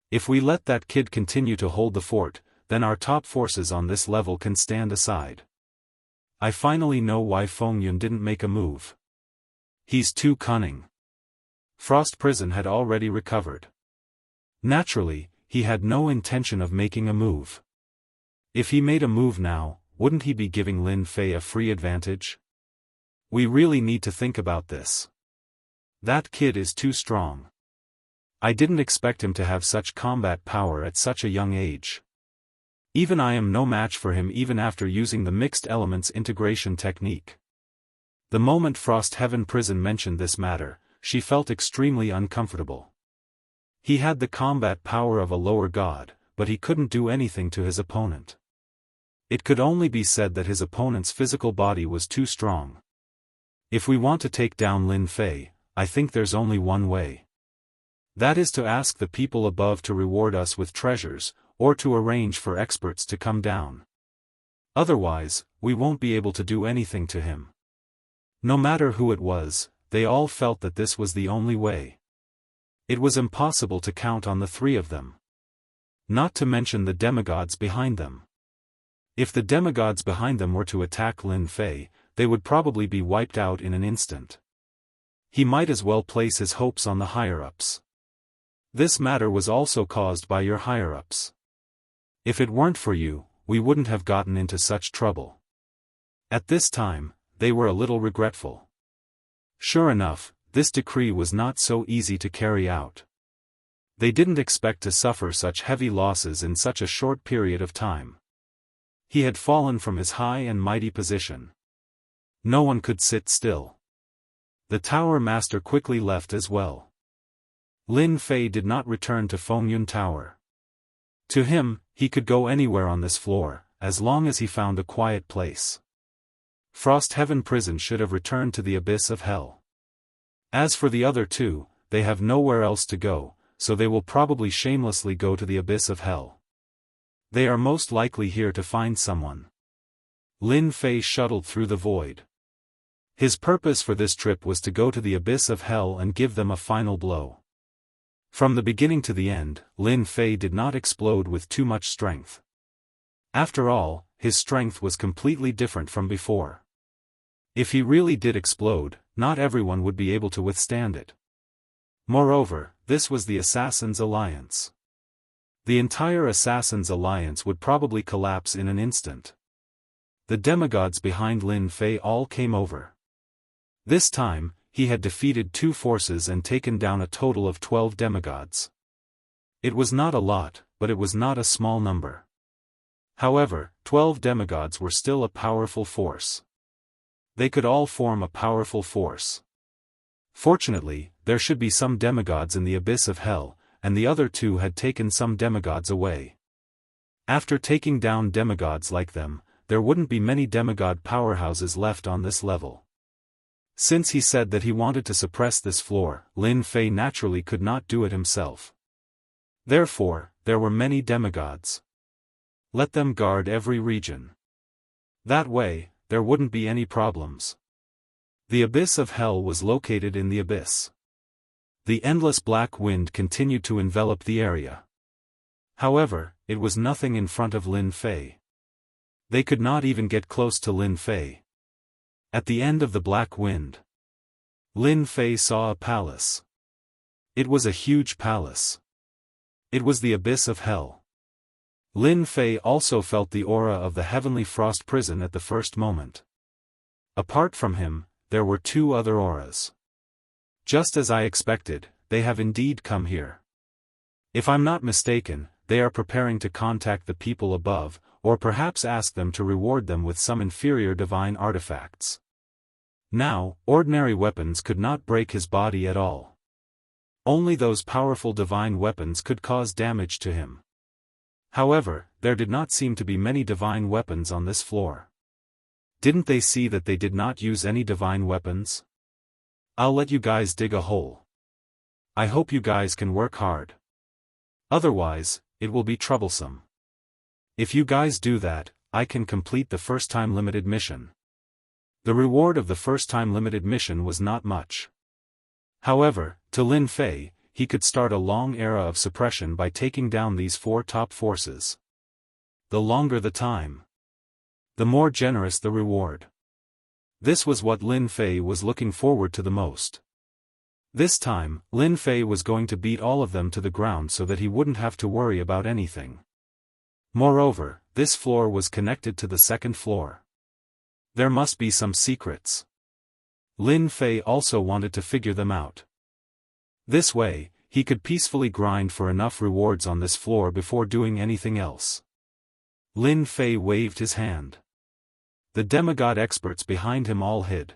If we let that kid continue to hold the fort, then our top forces on this level can stand aside. I finally know why Fengyun didn't make a move. He's too cunning. Frost Prison had already recovered. Naturally, he had no intention of making a move. If he made a move now, wouldn't he be giving Lin Fei a free advantage? We really need to think about this. That kid is too strong. I didn't expect him to have such combat power at such a young age. Even I am no match for him even after using the mixed elements integration technique. The moment Frost Heaven Prison mentioned this matter, she felt extremely uncomfortable. He had the combat power of a lower god, but he couldn't do anything to his opponent. It could only be said that his opponent's physical body was too strong. If we want to take down Lin Fei, I think there's only one way. That is to ask the people above to reward us with treasures, or to arrange for experts to come down. Otherwise, we won't be able to do anything to him. No matter who it was, they all felt that this was the only way. It was impossible to count on the three of them. Not to mention the demigods behind them. If the demigods behind them were to attack Lin Fei, they would probably be wiped out in an instant. He might as well place his hopes on the higher-ups. This matter was also caused by your higher-ups. If it weren't for you, we wouldn't have gotten into such trouble. At this time, they were a little regretful. Sure enough, this decree was not so easy to carry out. They didn't expect to suffer such heavy losses in such a short period of time. He had fallen from his high and mighty position. No one could sit still. The Tower Master quickly left as well. Lin Fei did not return to Fengyun Tower. To him, he could go anywhere on this floor, as long as he found a quiet place. Frost Heaven Prison should have returned to the abyss of hell. As for the other two, they have nowhere else to go, so they will probably shamelessly go to the abyss of hell. They are most likely here to find someone. Lin Fei shuttled through the void. His purpose for this trip was to go to the abyss of hell and give them a final blow. From the beginning to the end, Lin Fei did not explode with too much strength. After all, his strength was completely different from before. If he really did explode, not everyone would be able to withstand it. Moreover, this was the Assassins' Alliance. The entire Assassins' Alliance would probably collapse in an instant. The demigods behind Lin Fei all came over. This time, he had defeated 2 forces and taken down a total of 12 demigods. It was not a lot, but it was not a small number. However, 12 demigods were still a powerful force. They could all form a powerful force. Fortunately, there should be some demigods in the abyss of hell, and the other 2 had taken some demigods away. After taking down demigods like them, there wouldn't be many demigod powerhouses left on this level. Since he said that he wanted to suppress this floor, Lin Fei naturally could not do it himself. Therefore, there were many demigods. Let them guard every region. That way, there wouldn't be any problems. The abyss of hell was located in the abyss. The endless black wind continued to envelop the area. However, it was nothing in front of Lin Fei. They could not even get close to Lin Fei. At the end of the black wind, Lin Fei saw a palace. It was a huge palace. It was the abyss of hell. Lin Fei also felt the aura of the heavenly frost prison at the first moment. Apart from him, there were 2 other auras. Just as I expected, they have indeed come here. If I'm not mistaken, they are preparing to contact the people above, or perhaps ask them to reward them with some inferior divine artifacts. Now, ordinary weapons could not break his body at all. Only those powerful divine weapons could cause damage to him. However, there did not seem to be many divine weapons on this floor. Didn't they see that they did not use any divine weapons? I'll let you guys dig a hole. I hope you guys can work hard. Otherwise, it will be troublesome. If you guys do that, I can complete the first-time limited mission. The reward of the first-time limited mission was not much. However, to Lin Fei, he could start a long era of suppression by taking down these 4 top forces. The longer the time, the more generous the reward. This was what Lin Fei was looking forward to the most. This time, Lin Fei was going to beat all of them to the ground so that he wouldn't have to worry about anything. Moreover, this floor was connected to the second floor. There must be some secrets. Lin Fei also wanted to figure them out. This way, he could peacefully grind for enough rewards on this floor before doing anything else. Lin Fei waved his hand. The demigod experts behind him all hid.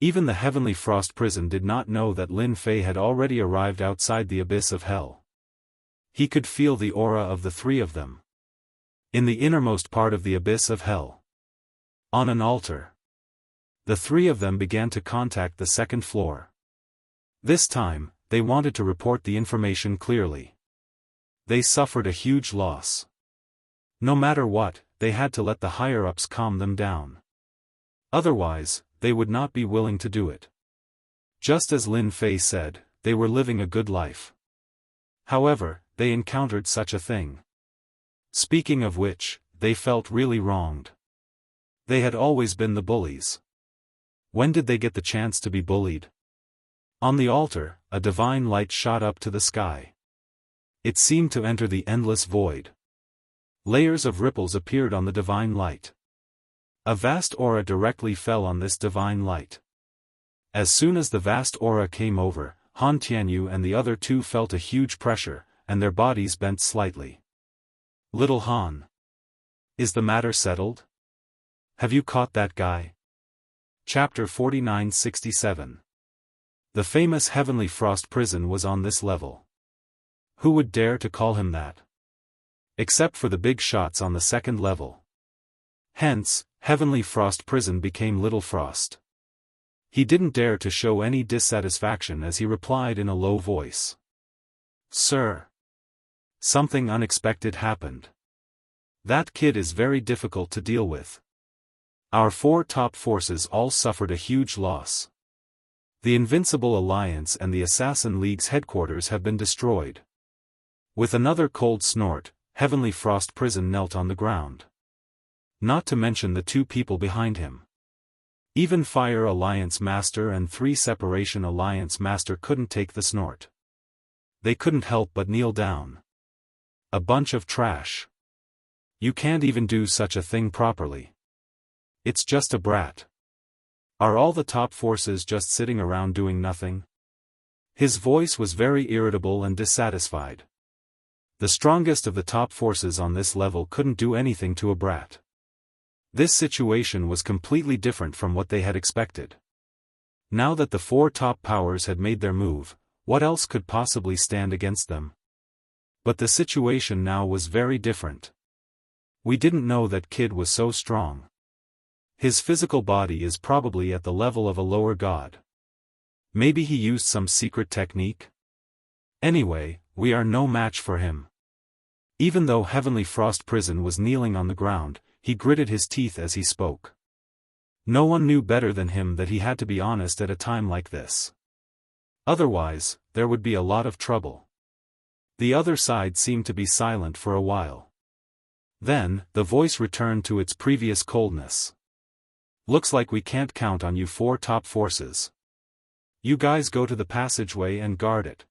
Even the heavenly frost prison did not know that Lin Fei had already arrived outside the abyss of hell. He could feel the aura of the 3 of them. In the innermost part of the abyss of hell, on an altar, the 3 of them began to contact the second floor. This time, they wanted to report the information clearly. They suffered a huge loss. No matter what, they had to let the higher-ups calm them down. Otherwise, they would not be willing to do it. Just as Lin Fei said, they were living a good life. However, they encountered such a thing. Speaking of which, they felt really wronged. They had always been the bullies. When did they get the chance to be bullied? On the altar, a divine light shot up to the sky. It seemed to enter the endless void. Layers of ripples appeared on the divine light. A vast aura directly fell on this divine light. As soon as the vast aura came over, Han Tianyu and the other 2 felt a huge pressure, and their bodies bent slightly. Little Han. Is the matter settled? Have you caught that guy? Chapter 4967. The famous heavenly frost prison was on this level. Who would dare to call him that? Except for the big shots on the second level. Hence, Heavenly Frost Prison became Little Frost. He didn't dare to show any dissatisfaction as he replied in a low voice. Sir. Something unexpected happened. That kid is very difficult to deal with. Our 4 top forces all suffered a huge loss. The Invincible Alliance and the Assassin League's headquarters have been destroyed. With another cold snort, Heavenly Frost Prison knelt on the ground. Not to mention the 2 people behind him. Even Fire Alliance Master and 3 Separation Alliance Master couldn't take the snort. They couldn't help but kneel down. A bunch of trash. You can't even do such a thing properly. It's just a brat. Are all the top forces just sitting around doing nothing? His voice was very irritable and dissatisfied. The strongest of the top forces on this level couldn't do anything to a brat. This situation was completely different from what they had expected. Now that the 4 top powers had made their move, what else could possibly stand against them? But the situation now was very different. We didn't know that kid was so strong. His physical body is probably at the level of a lower god. Maybe he used some secret technique? Anyway, we are no match for him. Even though Heavenly Frost Prison was kneeling on the ground, he gritted his teeth as he spoke. No one knew better than him that he had to be honest at a time like this. Otherwise, there would be a lot of trouble. The other side seemed to be silent for a while. Then, the voice returned to its previous coldness. Looks like we can't count on you 4 top forces. You guys go to the passageway and guard it.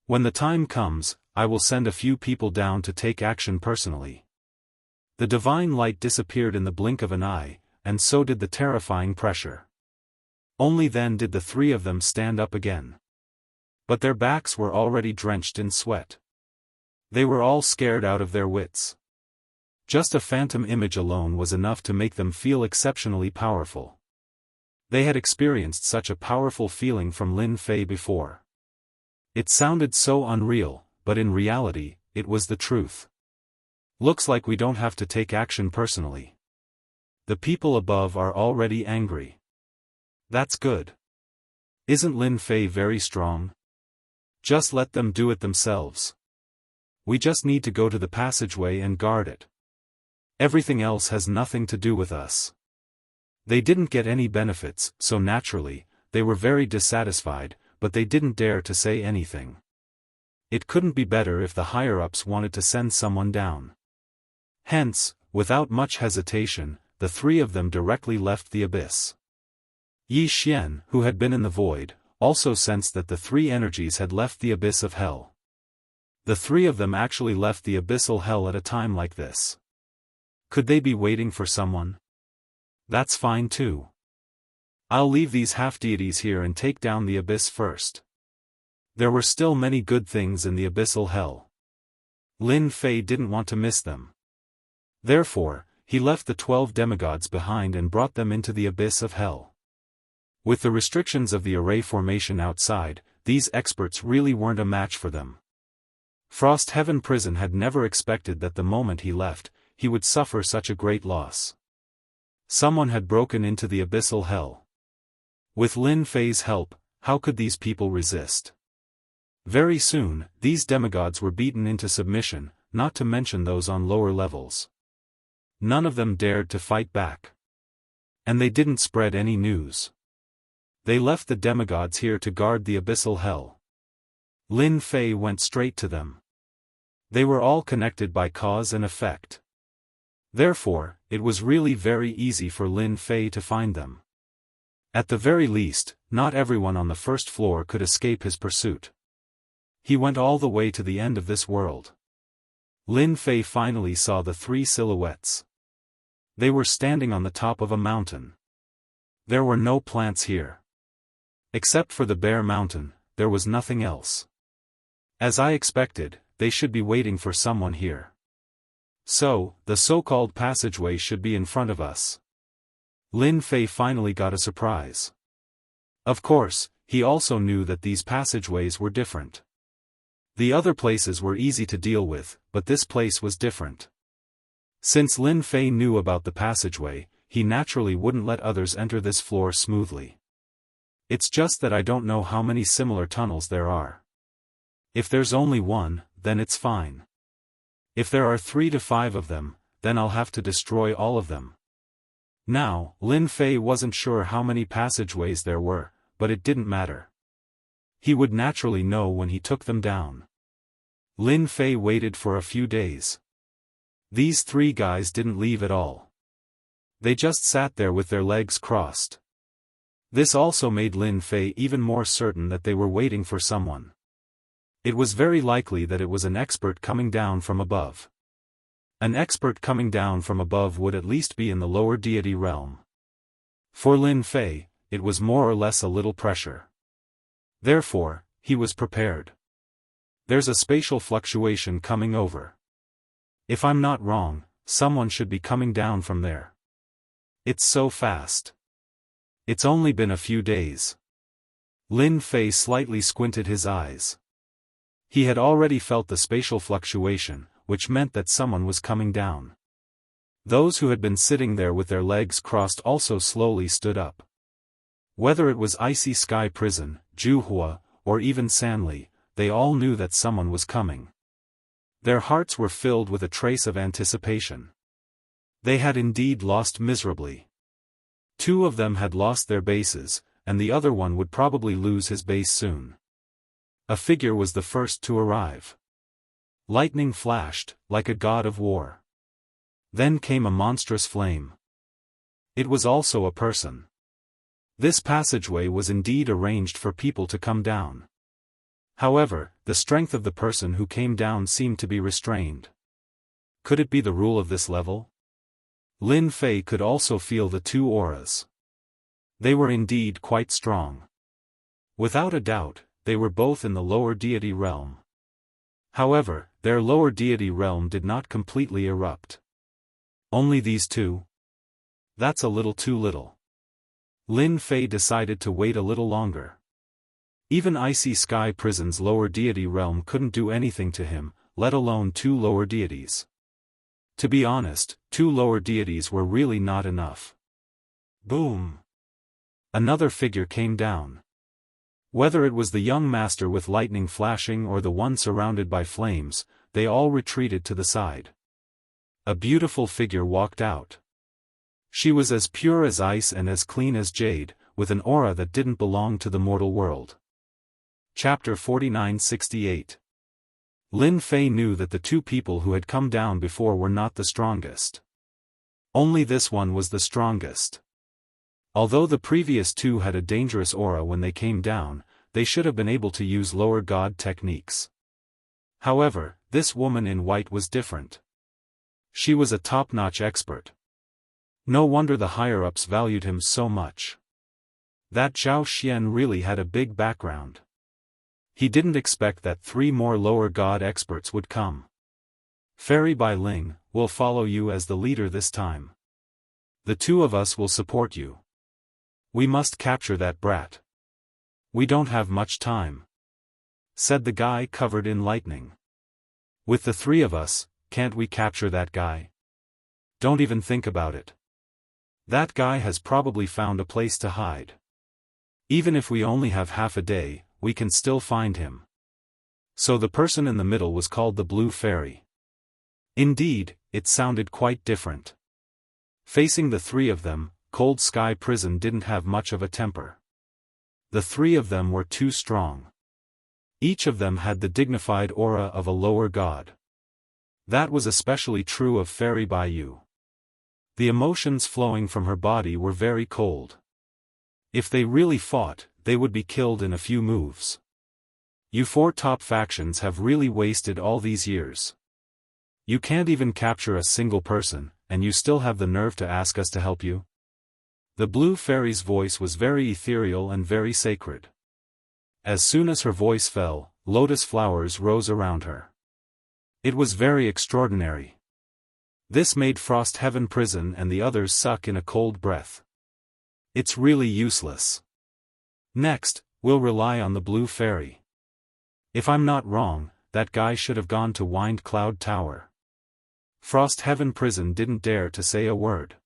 When the time comes, I will send a few people down to take action personally. The divine light disappeared in the blink of an eye, and so did the terrifying pressure. Only then did the 3 of them stand up again. But their backs were already drenched in sweat. They were all scared out of their wits. Just a phantom image alone was enough to make them feel exceptionally powerful. They had experienced such a powerful feeling from Lin Fei before. It sounded so unreal, but in reality, it was the truth. Looks like we don't have to take action personally. The people above are already angry. That's good. Isn't Lin Fei very strong? Just let them do it themselves. We just need to go to the passageway and guard it. Everything else has nothing to do with us. They didn't get any benefits, so naturally, they were very dissatisfied, but they didn't dare to say anything. It couldn't be better if the higher-ups wanted to send someone down. Hence, without much hesitation, the 3 of them directly left the abyss. Yi Xian, who had been in the void, also sensed that the 3 energies had left the abyss of hell. The 3 of them actually left the abyssal hell at a time like this. Could they be waiting for someone? That's fine too. I'll leave these half-deities here and take down the abyss first. There were still many good things in the abyssal hell. Lin Fei didn't want to miss them. Therefore, he left the 12 demigods behind and brought them into the abyss of hell. With the restrictions of the array formation outside, these experts really weren't a match for them. Frost Heaven Prison had never expected that the moment he left, he would suffer such a great loss. Someone had broken into the abyssal hell. With Lin Fei's help, how could these people resist? Very soon, these demigods were beaten into submission, not to mention those on lower levels. None of them dared to fight back. And they didn't spread any news. They left the demigods here to guard the abyssal hell. Lin Fei went straight to them. They were all connected by cause and effect. Therefore, it was really very easy for Lin Fei to find them. At the very least, not everyone on the first floor could escape his pursuit. He went all the way to the end of this world. Lin Fei finally saw the 3 silhouettes. They were standing on the top of a mountain. There were no plants here. Except for the bare mountain, there was nothing else. As I expected, they should be waiting for someone here. So, the so-called passageway should be in front of us. Lin Fei finally got a surprise. Of course, he also knew that these passageways were different. The other places were easy to deal with, but this place was different. Since Lin Fei knew about the passageway, he naturally wouldn't let others enter this floor smoothly. It's just that I don't know how many similar tunnels there are. If there's only one, then it's fine. If there are 3 to 5 of them, then I'll have to destroy all of them. Now, Lin Fei wasn't sure how many passageways there were, but it didn't matter. He would naturally know when he took them down. Lin Fei waited for a few days. These 3 guys didn't leave at all. They just sat there with their legs crossed. This also made Lin Fei even more certain that they were waiting for someone. It was very likely that it was an expert coming down from above. An expert coming down from above would at least be in the lower deity realm. For Lin Fei, it was more or less a little pressure. Therefore, he was prepared. There's a spatial fluctuation coming over. If I'm not wrong, someone should be coming down from there. It's so fast. It's only been a few days. Lin Fei slightly squinted his eyes. He had already felt the spatial fluctuation, which meant that someone was coming down. Those who had been sitting there with their legs crossed also slowly stood up. Whether it was Icy Sky Prison, Jianghu, or even Sanli, they all knew that someone was coming. Their hearts were filled with a trace of anticipation. They had indeed lost miserably. 2 of them had lost their bases, and the other one would probably lose his base soon. A figure was the first to arrive. Lightning flashed, like a god of war. Then came a monstrous flame. It was also a person. This passageway was indeed arranged for people to come down. However, the strength of the person who came down seemed to be restrained. Could it be the rule of this level? Lin Fei could also feel the 2 auras. They were indeed quite strong. Without a doubt, they were both in the lower deity realm. However, their lower deity realm did not completely erupt. Only these 2? That's a little too little. Lin Fei decided to wait a little longer. Even Icy Sky Prison's lower deity realm couldn't do anything to him, let alone 2 lower deities. To be honest, 2 lower deities were really not enough. Boom! Another figure came down. Whether it was the young master with lightning flashing or the one surrounded by flames, they all retreated to the side. A beautiful figure walked out. She was as pure as ice and as clean as jade, with an aura that didn't belong to the mortal world. Chapter 4968. Lin Fei knew that the 2 people who had come down before were not the strongest. Only this one was the strongest. Although the previous 2 had a dangerous aura when they came down, they should have been able to use lower god techniques. However, this woman in white was different. She was a top-notch expert. No wonder the higher-ups valued him so much. That Zhao Xian really had a big background. He didn't expect that 3 more lower god experts would come. Fairy Bai Ling, will follow you as the leader this time. The 2 of us will support you. We must capture that brat. We don't have much time, said the guy covered in lightning. With the 3 of us, can't we capture that guy? Don't even think about it. That guy has probably found a place to hide. Even if we only have half a day, we can still find him. So the person in the middle was called the Blue Fairy. Indeed, it sounded quite different. Facing the 3 of them, Cold Sky Prison didn't have much of a temper. The 3 of them were too strong. Each of them had the dignified aura of a lower god. That was especially true of Fairy Baiyu. The emotions flowing from her body were very cold. If they really fought, they would be killed in a few moves. You 4 top factions have really wasted all these years. You can't even capture a single person, and you still have the nerve to ask us to help you? The Blue Fairy's voice was very ethereal and very sacred. As soon as her voice fell, lotus flowers rose around her. It was very extraordinary. This made Frost Heaven Prison and the others suck in a cold breath. It's really useless. Next, we'll rely on the Blue Fairy. If I'm not wrong, that guy should have gone to Wind Cloud Tower. Frost Heaven Prison didn't dare to say a word.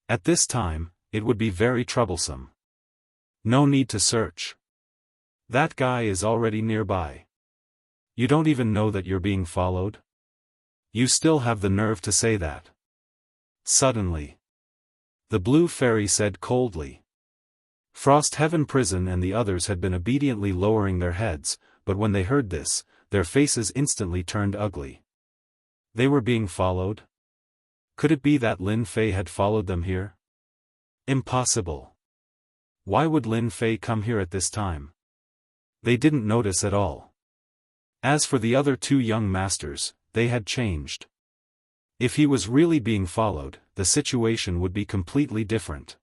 At this time, it would be very troublesome. No need to search. That guy is already nearby. You don't even know that you're being followed? You still have the nerve to say that. Suddenly, the blue fairy said coldly. Frost Heaven Prison and the others had been obediently lowering their heads, but when they heard this, their faces instantly turned ugly. They were being followed? Could it be that Lin Fei had followed them here? Impossible. Why would Lin Fei come here at this time? They didn't notice at all. As for the other two young masters, they had changed. If he was really being followed, the situation would be completely different.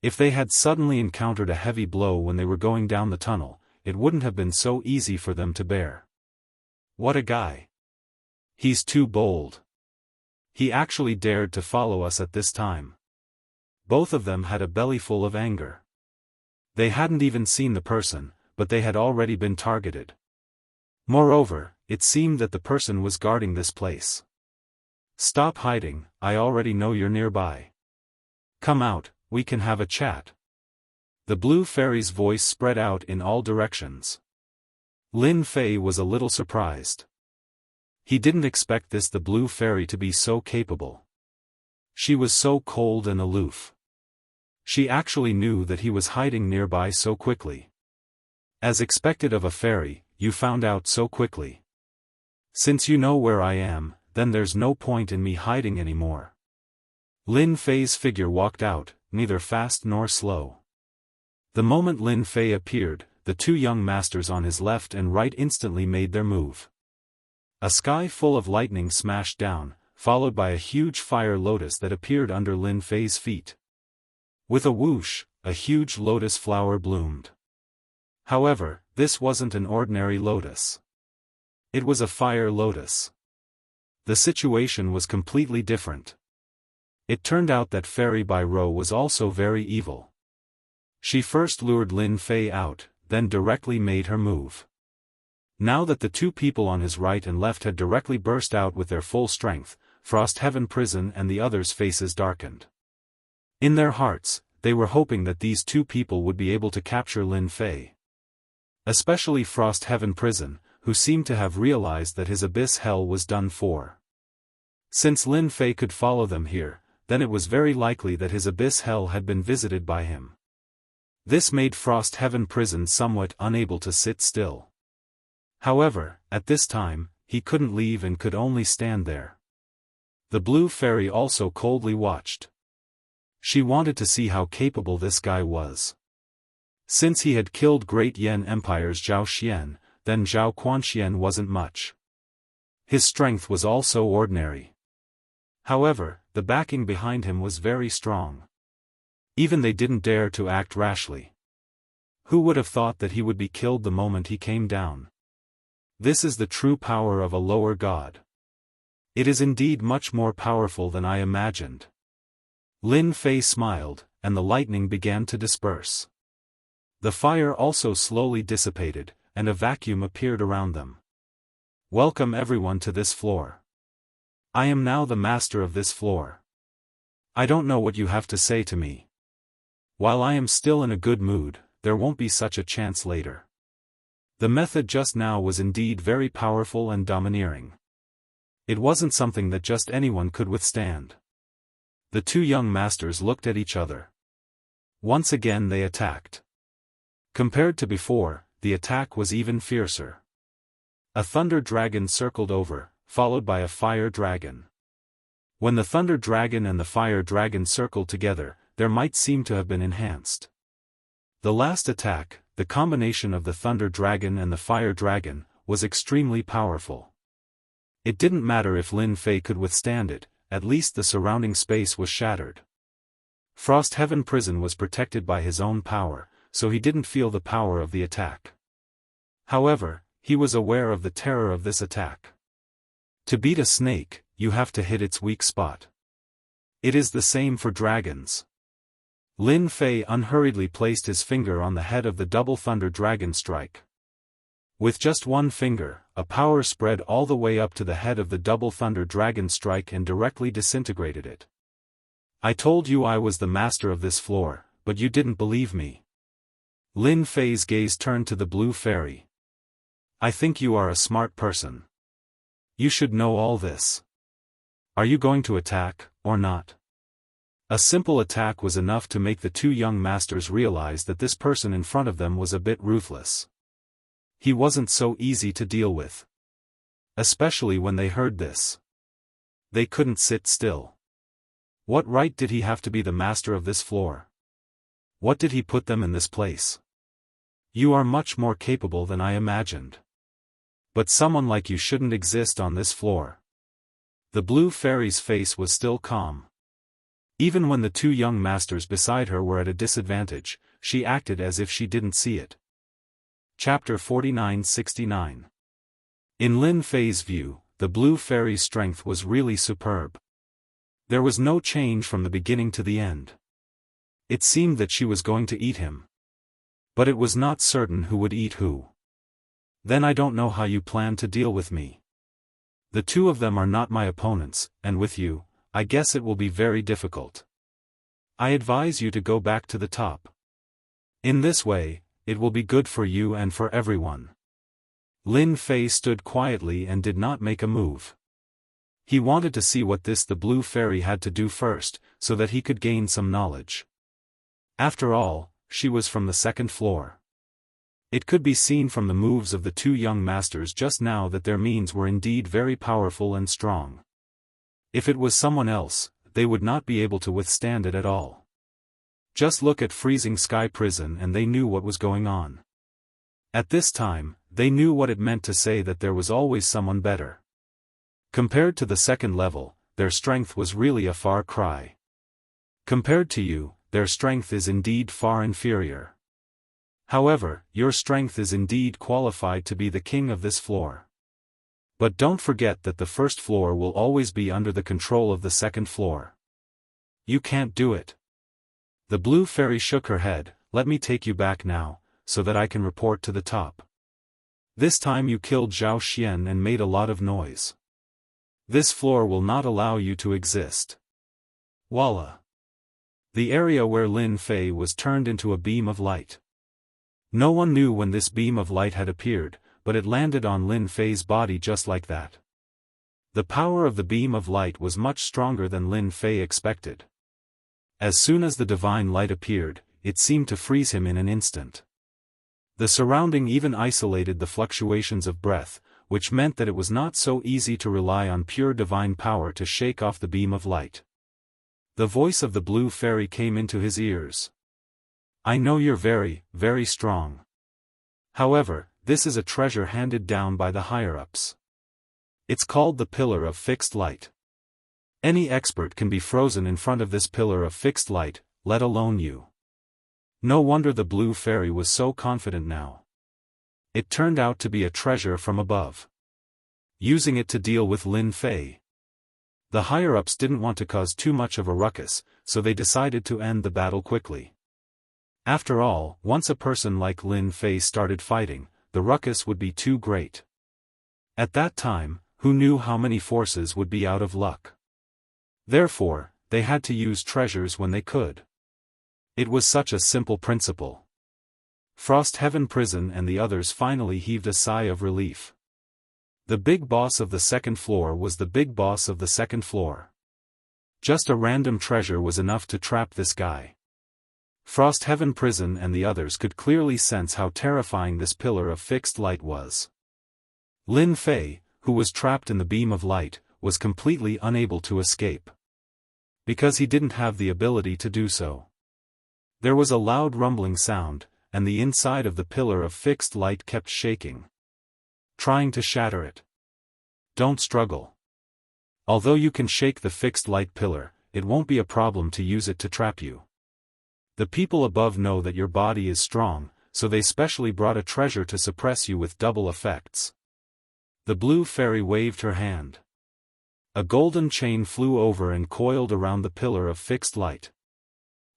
If they had suddenly encountered a heavy blow when they were going down the tunnel, it wouldn't have been so easy for them to bear. What a guy. He's too bold. He actually dared to follow us at this time. Both of them had a bellyful of anger. They hadn't even seen the person, but they had already been targeted. Moreover, it seemed that the person was guarding this place. Stop hiding, I already know you're nearby. Come out, we can have a chat. The blue fairy's voice spread out in all directions. Lin Fei was a little surprised. He didn't expect the blue fairy to be so capable. She was so cold and aloof. She actually knew that he was hiding nearby so quickly. As expected of a fairy, you found out so quickly. Since you know where I am, then there's no point in me hiding anymore. Lin Fei's figure walked out, neither fast nor slow. The moment Lin Fei appeared, the two young masters on his left and right instantly made their move. A sky full of lightning smashed down, followed by a huge fire lotus that appeared under Lin Fei's feet. With a whoosh, a huge lotus flower bloomed. However, this wasn't an ordinary lotus. It was a fire lotus. The situation was completely different. It turned out that Fairy Bai Rou was also very evil. She first lured Lin Fei out, then directly made her move. Now that the two people on his right and left had directly burst out with their full strength, Frost Heaven Prison and the others' faces darkened. In their hearts, they were hoping that these two people would be able to capture Lin Fei. Especially Frost Heaven Prison, who seemed to have realized that his abyss hell was done for. Since Lin Fei could follow them here, then it was very likely that his abyss hell had been visited by him. This made Frost Heaven Prison somewhat unable to sit still. However, at this time, he couldn't leave and could only stand there. The blue fairy also coldly watched. She wanted to see how capable this guy was. Since he had killed Great Yan Empire's Zhao Xian, then Zhao Quanxian wasn't much. His strength was also ordinary. However, the backing behind him was very strong. Even they didn't dare to act rashly. Who would have thought that he would be killed the moment he came down? This is the true power of a lower god. It is indeed much more powerful than I imagined. Lin Fei smiled, and the lightning began to disperse. The fire also slowly dissipated, and a vacuum appeared around them. Welcome everyone to this floor. I am now the master of this floor. I don't know what you have to say to me. While I am still in a good mood, there won't be such a chance later. The method just now was indeed very powerful and domineering. It wasn't something that just anyone could withstand. The two young masters looked at each other. Once again they attacked. Compared to before, the attack was even fiercer. A thunder dragon circled over, followed by a fire dragon. When the thunder dragon and the fire dragon circled together, their might seemed to have been enhanced. The last attack, the combination of the thunder dragon and the fire dragon, was extremely powerful. It didn't matter if Lin Fei could withstand it, at least the surrounding space was shattered. Frost Heaven Prison was protected by his own power, so he didn't feel the power of the attack. However, he was aware of the terror of this attack. To beat a snake, you have to hit its weak spot. It is the same for dragons. Lin Fei unhurriedly placed his finger on the head of the double thunder dragon strike. With just one finger, a power spread all the way up to the head of the double thunder dragon strike and directly disintegrated it. I told you I was the master of this floor, but you didn't believe me. Lin Fei's gaze turned to the blue fairy. I think you are a smart person. You should know all this. Are you going to attack, or not? A simple attack was enough to make the two young masters realize that this person in front of them was a bit ruthless. He wasn't so easy to deal with. Especially when they heard this. They couldn't sit still. What right did he have to be the master of this floor? What did he put them in this place? You are much more capable than I imagined. But someone like you shouldn't exist on this floor. The blue fairy's face was still calm. Even when the two young masters beside her were at a disadvantage, she acted as if she didn't see it. Chapter 49-69. In Lin Fei's view, the blue fairy's strength was really superb. There was no change from the beginning to the end. It seemed that she was going to eat him. But it was not certain who would eat who. Then I don't know how you plan to deal with me. The two of them are not my opponents, and with you, I guess it will be very difficult. I advise you to go back to the top. In this way, it will be good for you and for everyone. Lin Fei stood quietly and did not make a move. He wanted to see what the blue fairy had to do first, so that he could gain some knowledge. After all, she was from the second floor. It could be seen from the moves of the two young masters just now that their means were indeed very powerful and strong. If it was someone else, they would not be able to withstand it at all. Just look at Freezing Sky Prison and they knew what was going on. At this time, they knew what it meant to say that there was always someone better. Compared to the second level, their strength was really a far cry. Compared to you, their strength is indeed far inferior. However, your strength is indeed qualified to be the king of this floor. But don't forget that the first floor will always be under the control of the second floor. You can't do it. The blue fairy shook her head. Let me take you back now, so that I can report to the top. This time you killed Zhao Xian and made a lot of noise. This floor will not allow you to exist. Voila! The area where Lin Fei was turned into a beam of light. No one knew when this beam of light had appeared, but it landed on Lin Fei's body just like that. The power of the beam of light was much stronger than Lin Fei expected. As soon as the divine light appeared, it seemed to freeze him in an instant. The surrounding even isolated the fluctuations of breath, which meant that it was not so easy to rely on pure divine power to shake off the beam of light. The voice of the blue fairy came into his ears. I know you're very, very strong. However, this is a treasure handed down by the higher-ups. It's called the Pillar of Fixed Light. Any expert can be frozen in front of this pillar of fixed light, let alone you. No wonder the blue fairy was so confident now. It turned out to be a treasure from above. Using it to deal with Lin Fei. The higher-ups didn't want to cause too much of a ruckus, so they decided to end the battle quickly. After all, once a person like Lin Fei started fighting, the ruckus would be too great. At that time, who knew how many forces would be out of luck? Therefore, they had to use treasures when they could. It was such a simple principle. Frost Heaven Prison and the others finally heaved a sigh of relief. The big boss of the second floor was the big boss of the second floor. Just a random treasure was enough to trap this guy. Frost Heaven Prison and the others could clearly sense how terrifying this pillar of fixed light was. Lin Fei, who was trapped in the beam of light, was completely unable to escape. Because he didn't have the ability to do so. There was a loud rumbling sound, and the inside of the pillar of fixed light kept shaking. Trying to shatter it. Don't struggle. Although you can shake the fixed light pillar, it won't be a problem to use it to trap you. The people above know that your body is strong, so they specially brought a treasure to suppress you with double effects. The blue fairy waved her hand. A golden chain flew over and coiled around the pillar of fixed light.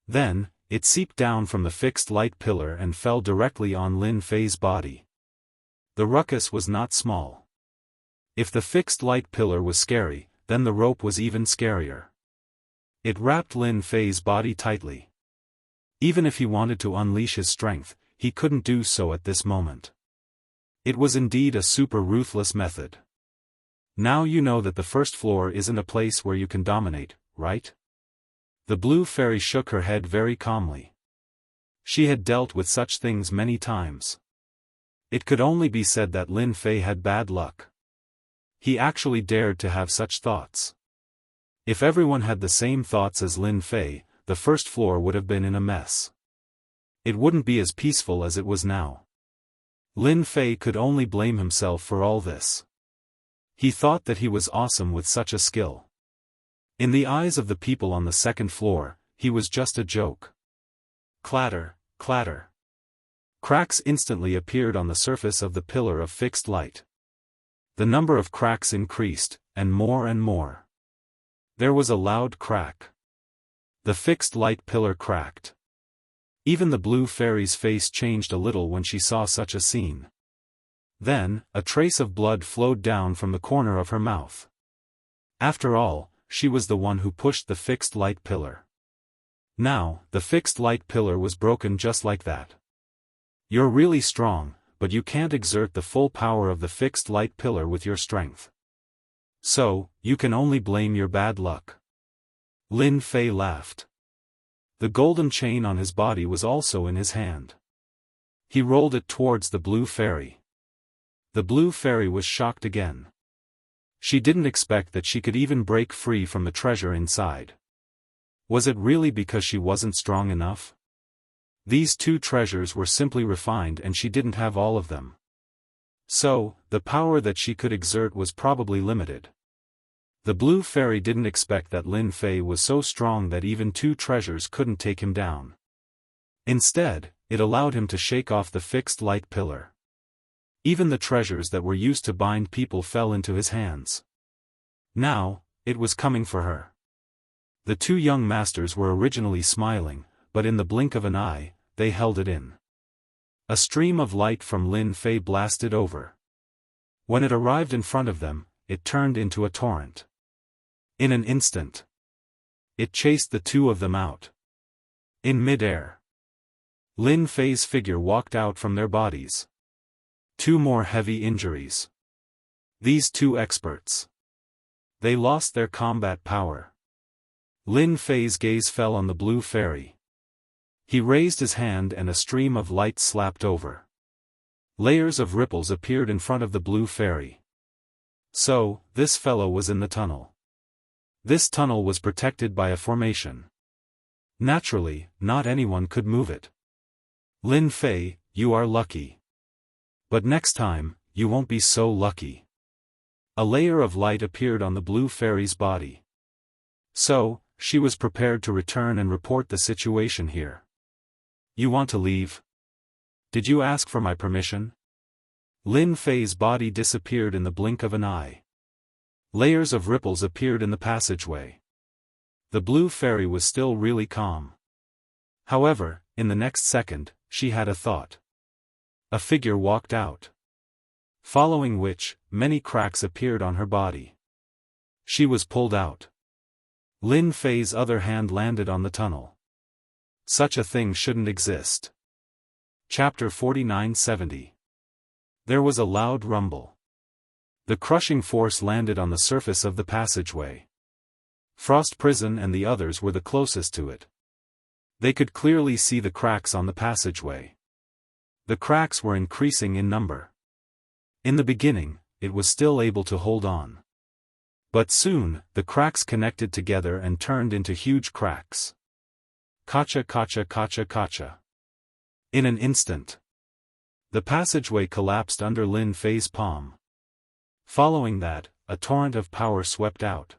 Then, it seeped down from the fixed light pillar and fell directly on Lin Fei's body. The ruckus was not small. If the fixed light pillar was scary, then the rope was even scarier. It wrapped Lin Fei's body tightly. Even if he wanted to unleash his strength, he couldn't do so at this moment. It was indeed a super ruthless method. Now you know that the first floor isn't a place where you can dominate, right? The blue fairy shook her head very calmly. She had dealt with such things many times. It could only be said that Lin Fei had bad luck. He actually dared to have such thoughts. If everyone had the same thoughts as Lin Fei, the first floor would have been in a mess. It wouldn't be as peaceful as it was now. Lin Fei could only blame himself for all this. He thought that he was awesome with such a skill. In the eyes of the people on the second floor, he was just a joke. Clatter, clatter. Cracks instantly appeared on the surface of the pillar of fixed light. The number of cracks increased, and more and more. There was a loud crack. The fixed light pillar cracked. Even the blue fairy's face changed a little when she saw such a scene. Then, a trace of blood flowed down from the corner of her mouth. After all, she was the one who pushed the fixed light pillar. Now, the fixed light pillar was broken just like that. You're really strong, but you can't exert the full power of the fixed light pillar with your strength. So, you can only blame your bad luck. Lin Fei laughed. The golden chain on his body was also in his hand. He rolled it towards the blue fairy. The blue fairy was shocked again. She didn't expect that she could even break free from the treasure inside. Was it really because she wasn't strong enough? These two treasures were simply refined and she didn't have all of them. So, the power that she could exert was probably limited. The blue fairy didn't expect that Lin Fei was so strong that even two treasures couldn't take him down. Instead, it allowed him to shake off the fixed light pillar. Even the treasures that were used to bind people fell into his hands. Now, it was coming for her. The two young masters were originally smiling, but in the blink of an eye, they held it in. A stream of light from Lin Fei blasted over. When it arrived in front of them, it turned into a torrent. In an instant, it chased the two of them out. In mid-air, Lin Fei's figure walked out from their bodies. Two more heavy injuries. These two experts. They lost their combat power. Lin Fei's gaze fell on the blue fairy. He raised his hand and a stream of light slapped over. Layers of ripples appeared in front of the blue fairy. So, this fellow was in the tunnel. This tunnel was protected by a formation. Naturally, not anyone could move it. Lin Fei, you are lucky. But next time, you won't be so lucky. A layer of light appeared on the blue fairy's body. So, she was prepared to return and report the situation here. You want to leave? Did you ask for my permission? Lin Fei's body disappeared in the blink of an eye. Layers of ripples appeared in the passageway. The blue fairy was still really calm. However, in the next second, she had a thought. A figure walked out. Following which, many cracks appeared on her body. She was pulled out. Lin Fei's other hand landed on the tunnel. Such a thing shouldn't exist. Chapter 4970. There was a loud rumble. The crushing force landed on the surface of the passageway. Frost Prison and the others were the closest to it. They could clearly see the cracks on the passageway. The cracks were increasing in number. In the beginning, it was still able to hold on. But soon, the cracks connected together and turned into huge cracks. Kacha kacha kacha kacha. In an instant, the passageway collapsed under Lin Fei's palm. Following that, a torrent of power swept out.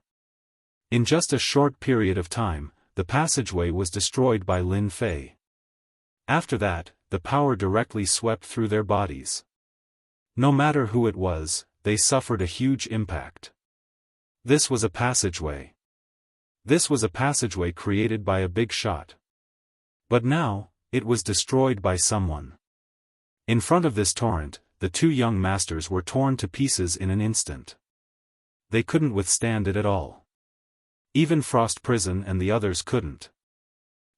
In just a short period of time, the passageway was destroyed by Lin Fei. After that, the power directly swept through their bodies. No matter who it was, they suffered a huge impact. This was a passageway. This was a passageway created by a big shot. But now, it was destroyed by someone. In front of this torrent, the two young masters were torn to pieces in an instant. They couldn't withstand it at all. Even Frost Prison and the others couldn't.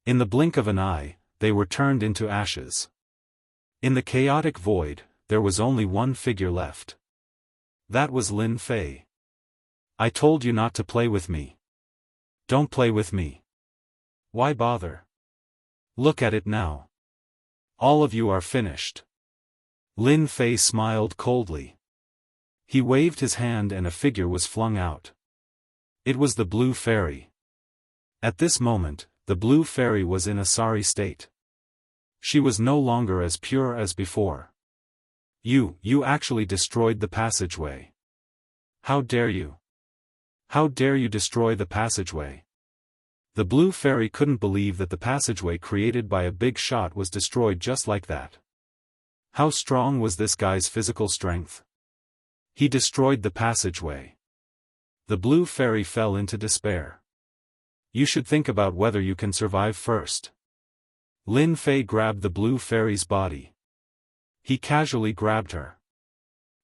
In the blink of an eye, they were turned into ashes. In the chaotic void, there was only one figure left. That was Lin Fei. I told you not to play with me. Don't play with me. Why bother? Look at it now. All of you are finished. Lin Fei smiled coldly. He waved his hand and a figure was flung out. It was the Blue Fairy. At this moment, the Blue Fairy was in a sorry state. She was no longer as pure as before. You actually destroyed the passageway. How dare you? How dare you destroy the passageway? The Blue Fairy couldn't believe that the passageway created by a big shot was destroyed just like that. How strong was this guy's physical strength? He destroyed the passageway. The Blue Fairy fell into despair. You should think about whether you can survive first. Lin Fei grabbed the Blue Fairy's body. He casually grabbed her.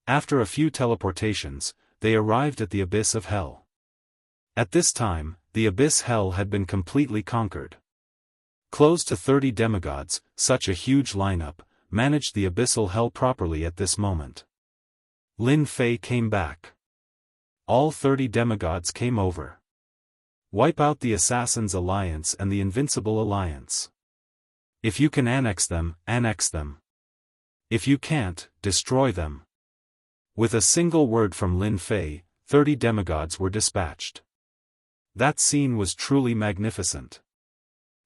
After a few teleportations, they arrived at the abyss of hell. At this time, the abyss hell had been completely conquered. Close to 30 demigods, such a huge lineup, managed the abyssal hell properly at this moment. Lin Fei came back. All 30 demigods came over. Wipe out the Assassins' Alliance and the Invincible Alliance. If you can annex them, annex them. If you can't, destroy them. With a single word from Lin Fei, 30 demigods were dispatched. That scene was truly magnificent.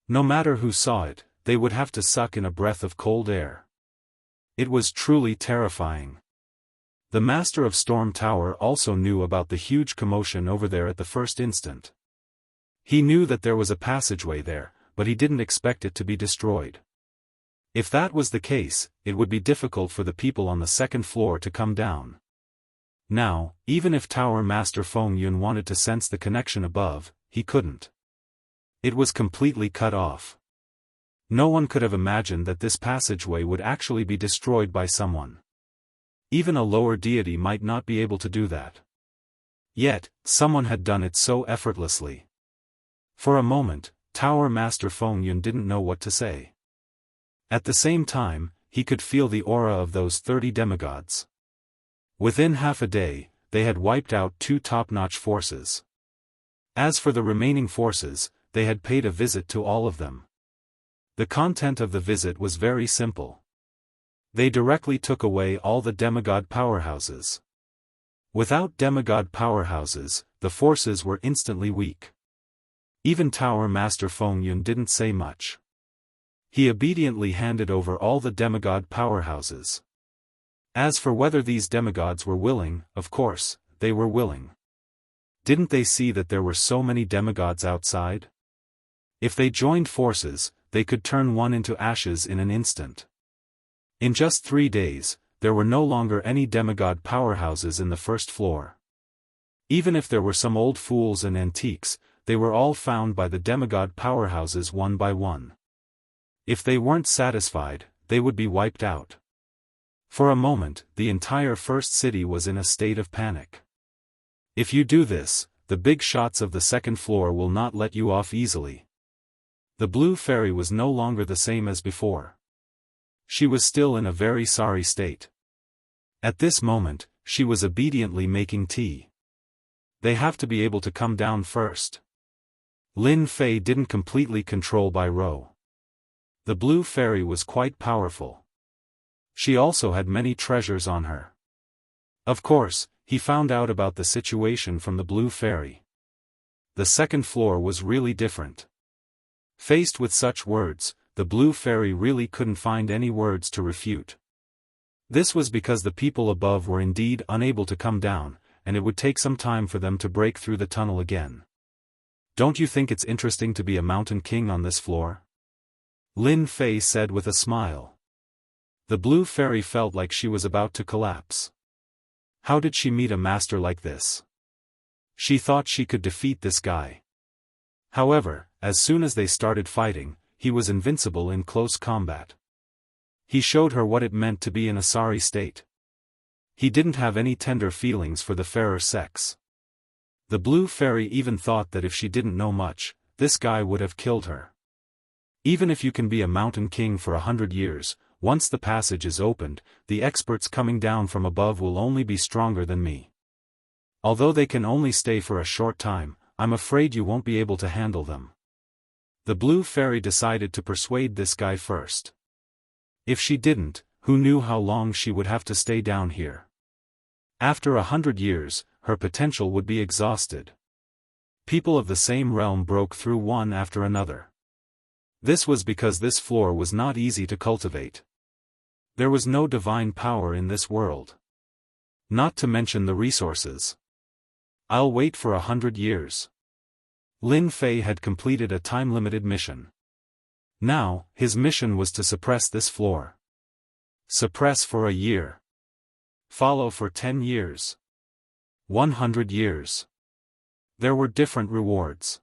No matter who saw it, they would have to suck in a breath of cold air. It was truly terrifying. The Master of Storm Tower also knew about the huge commotion over there at the first instant. He knew that there was a passageway there, but he didn't expect it to be destroyed. If that was the case, it would be difficult for the people on the second floor to come down. Now, even if Tower Master Feng Yun wanted to sense the connection above, he couldn't. It was completely cut off. No one could have imagined that this passageway would actually be destroyed by someone. Even a lower deity might not be able to do that. Yet, someone had done it so effortlessly. For a moment, Tower Master Feng Yun didn't know what to say. At the same time, he could feel the aura of those 30 demigods. Within half a day, they had wiped out 2 top-notch forces. As for the remaining forces, they had paid a visit to all of them. The content of the visit was very simple. They directly took away all the demigod powerhouses. Without demigod powerhouses, the forces were instantly weak. Even Tower Master Feng Yun didn't say much. He obediently handed over all the demigod powerhouses. As for whether these demigods were willing, of course, they were willing. Didn't they see that there were so many demigods outside? If they joined forces, they could turn one into ashes in an instant. In just 3 days, there were no longer any demigod powerhouses in the first floor. Even if there were some old fools and antiques, they were all found by the demigod powerhouses one by one. If they weren't satisfied, they would be wiped out. For a moment, the entire first city was in a state of panic. If you do this, the big shots of the second floor will not let you off easily. The Blue Fairy was no longer the same as before. She was still in a very sorry state. At this moment, she was obediently making tea. They have to be able to come down first. Lin Fei didn't completely control Bai Rou. The Blue Fairy was quite powerful. She also had many treasures on her. Of course, he found out about the situation from the Blue Fairy. The second floor was really different. Faced with such words, the Blue Fairy really couldn't find any words to refute. This was because the people above were indeed unable to come down, and it would take some time for them to break through the tunnel again. Don't you think it's interesting to be a mountain king on this floor? Lin Fei said with a smile. The Blue Fairy felt like she was about to collapse. How did she meet a master like this? She thought she could defeat this guy. However, as soon as they started fighting, he was invincible in close combat. He showed her what it meant to be in a sorry state. He didn't have any tender feelings for the fairer sex. The blue fairy even thought that if she didn't know much, this guy would have killed her. Even if you can be a mountain king for 100 years, once the passage is opened, the experts coming down from above will only be stronger than me. Although they can only stay for a short time, I'm afraid you won't be able to handle them. The blue fairy decided to persuade this guy first. If she didn't, who knew how long she would have to stay down here? After 100 years, her potential would be exhausted. People of the same realm broke through one after another. This was because this floor was not easy to cultivate. There was no divine power in this world. Not to mention the resources. I'll wait for 100 years. Lin Fei had completed a time-limited mission. Now, his mission was to suppress this floor. Suppress for a year. Follow for 10 years. 100 years. There were different rewards.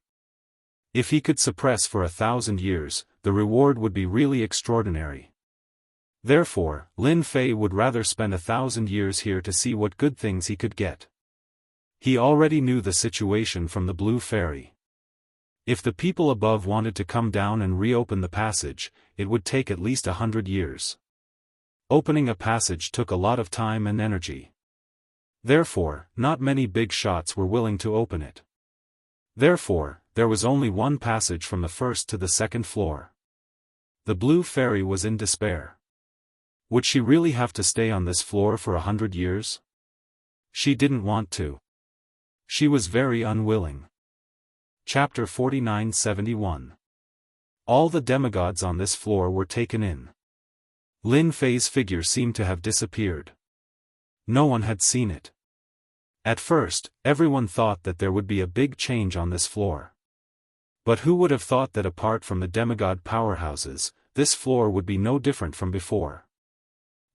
If he could suppress for 1,000 years, the reward would be really extraordinary. Therefore, Lin Fei would rather spend 1,000 years here to see what good things he could get. He already knew the situation from the blue fairy. If the people above wanted to come down and reopen the passage, it would take at least 100 years. Opening a passage took a lot of time and energy. Therefore, not many big shots were willing to open it. Therefore, there was only one passage from the first to the second floor. The blue fairy was in despair. Would she really have to stay on this floor for 100 years? She didn't want to. She was very unwilling. Chapter 49-71. All the demigods on this floor were taken in. Lin Fei's figure seemed to have disappeared. No one had seen it. At first, everyone thought that there would be a big change on this floor. But who would have thought that apart from the demigod powerhouses, this floor would be no different from before?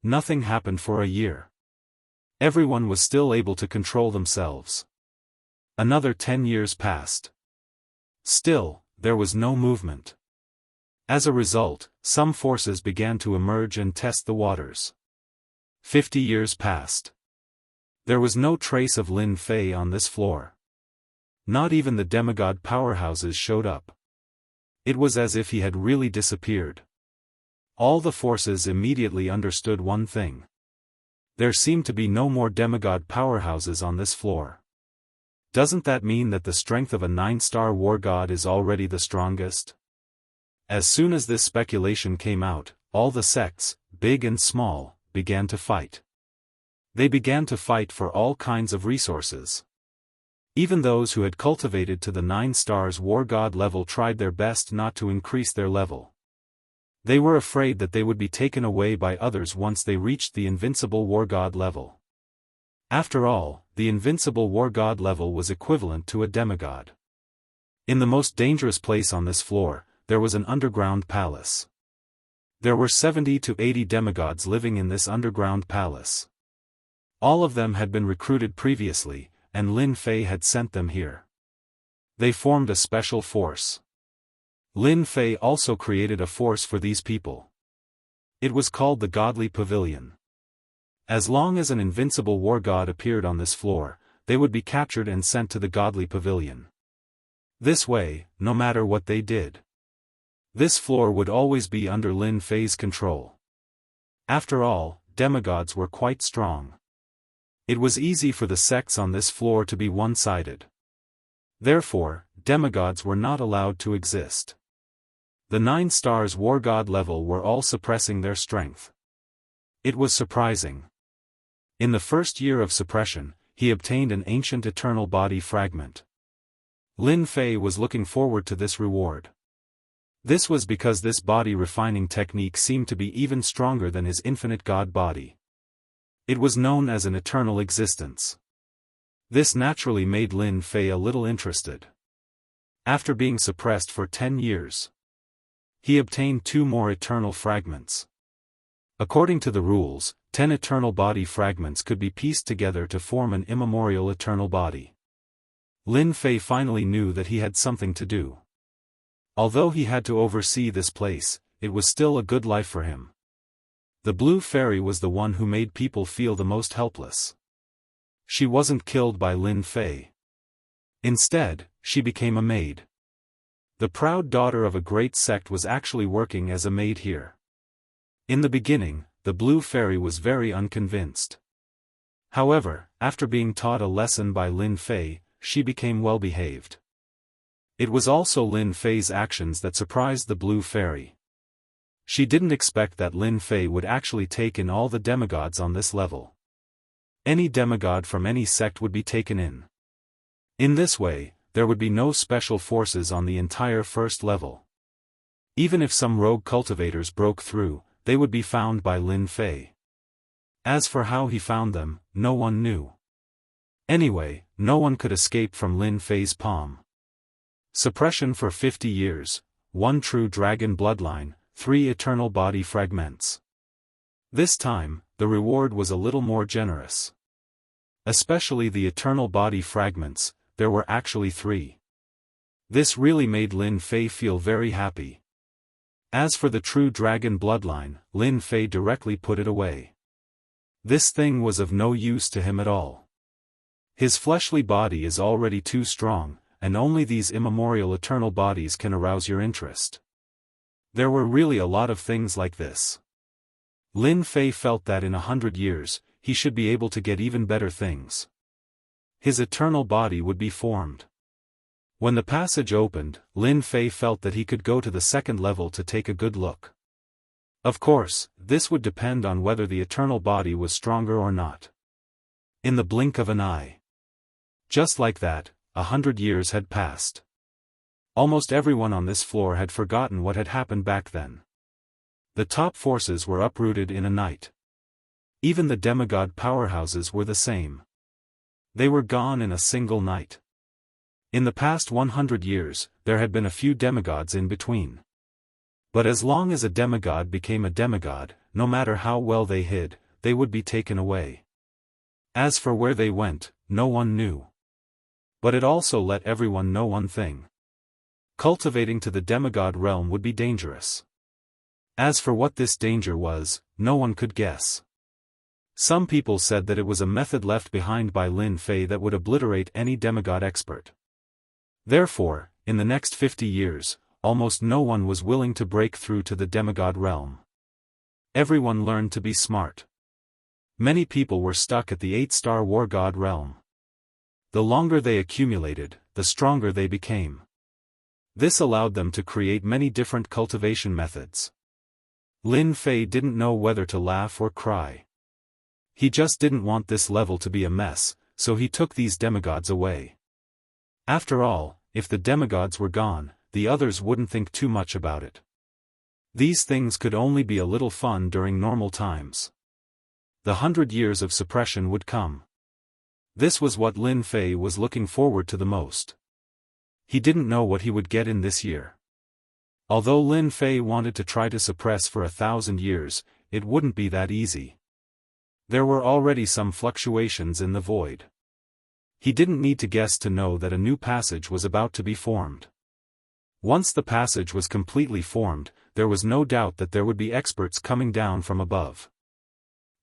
Nothing happened for a year. Everyone was still able to control themselves. Another 10 years passed. Still, there was no movement. As a result, some forces began to emerge and test the waters. 50 years passed. There was no trace of Lin Fei on this floor. Not even the demigod powerhouses showed up. It was as if he had really disappeared. All the forces immediately understood one thing. There seemed to be no more demigod powerhouses on this floor. Doesn't that mean that the strength of a 9-star war god is already the strongest? As soon as this speculation came out, all the sects, big and small, began to fight. They began to fight for all kinds of resources. Even those who had cultivated to the 9 stars war god level tried their best not to increase their level. They were afraid that they would be taken away by others once they reached the invincible war god level. After all, the invincible war god level was equivalent to a demigod. In the most dangerous place on this floor, there was an underground palace. There were 70 to 80 demigods living in this underground palace. All of them had been recruited previously, and Lin Fei had sent them here. They formed a special force. Lin Fei also created a force for these people. It was called the Godly Pavilion. As long as an invincible war god appeared on this floor, they would be captured and sent to the Godly Pavilion. This way, no matter what they did, this floor would always be under Lin Fei's control. After all, demigods were quite strong. It was easy for the sects on this floor to be one-sided. Therefore, demigods were not allowed to exist. The 9 stars war god level were all suppressing their strength. It was surprising. In the first year of suppression, he obtained an ancient eternal body fragment. Lin Fei was looking forward to this reward. This was because this body refining technique seemed to be even stronger than his infinite god body. It was known as an eternal existence. This naturally made Lin Fei a little interested. After being suppressed for 10 years, he obtained 2 more eternal fragments. According to the rules, 10 eternal body fragments could be pieced together to form an immemorial eternal body. Lin Fei finally knew that he had something to do. Although he had to oversee this place, it was still a good life for him. The blue fairy was the one who made people feel the most helpless. She wasn't killed by Lin Fei. Instead, she became a maid. The proud daughter of a great sect was actually working as a maid here. In the beginning, the blue fairy was very unconvinced. However, after being taught a lesson by Lin Fei, she became well-behaved. It was also Lin Fei's actions that surprised the blue fairy. She didn't expect that Lin Fei would actually take in all the demigods on this level. Any demigod from any sect would be taken in. In this way, there would be no special forces on the entire first level. Even if some rogue cultivators broke through, they would be found by Lin Fei. As for how he found them, no one knew. Anyway, no one could escape from Lin Fei's palm. Suppression for 50 years, 1 true dragon bloodline, 3 eternal body fragments. This time, the reward was a little more generous. Especially the eternal body fragments, there were actually 3. This really made Lin Fei feel very happy. As for the true dragon bloodline, Lin Fei directly put it away. This thing was of no use to him at all. His fleshly body is already too strong, and only these immemorial eternal bodies can arouse your interest. There were really a lot of things like this. Lin Fei felt that in 100 years, he should be able to get even better things. His eternal body would be formed. When the passage opened, Lin Fei felt that he could go to the second level to take a good look. Of course, this would depend on whether the eternal body was stronger or not. In the blink of an eye. Just like that, 100 years had passed. Almost everyone on this floor had forgotten what had happened back then. The top forces were uprooted in a night. Even the demigod powerhouses were the same. They were gone in a single night. In the past 100 years, there had been a few demigods in between. But as long as a demigod became a demigod, no matter how well they hid, they would be taken away. As for where they went, no one knew. But it also let everyone know one thing. Cultivating to the demigod realm would be dangerous. As for what this danger was, no one could guess. Some people said that it was a method left behind by Lin Fei that would obliterate any demigod expert. Therefore, in the next 50 years, almost no one was willing to break through to the demigod realm. Everyone learned to be smart. Many people were stuck at the 8-star war god realm. The longer they accumulated, the stronger they became. This allowed them to create many different cultivation methods. Lin Fei didn't know whether to laugh or cry. He just didn't want this level to be a mess, so he took these demigods away. After all, if the demigods were gone, the others wouldn't think too much about it. These things could only be a little fun during normal times. The 100 years of suppression would come. This was what Lin Fei was looking forward to the most. He didn't know what he would get in this year. Although Lin Fei wanted to try to suppress for 1,000 years, it wouldn't be that easy. There were already some fluctuations in the void. He didn't need to guess to know that a new passage was about to be formed. Once the passage was completely formed, there was no doubt that there would be experts coming down from above.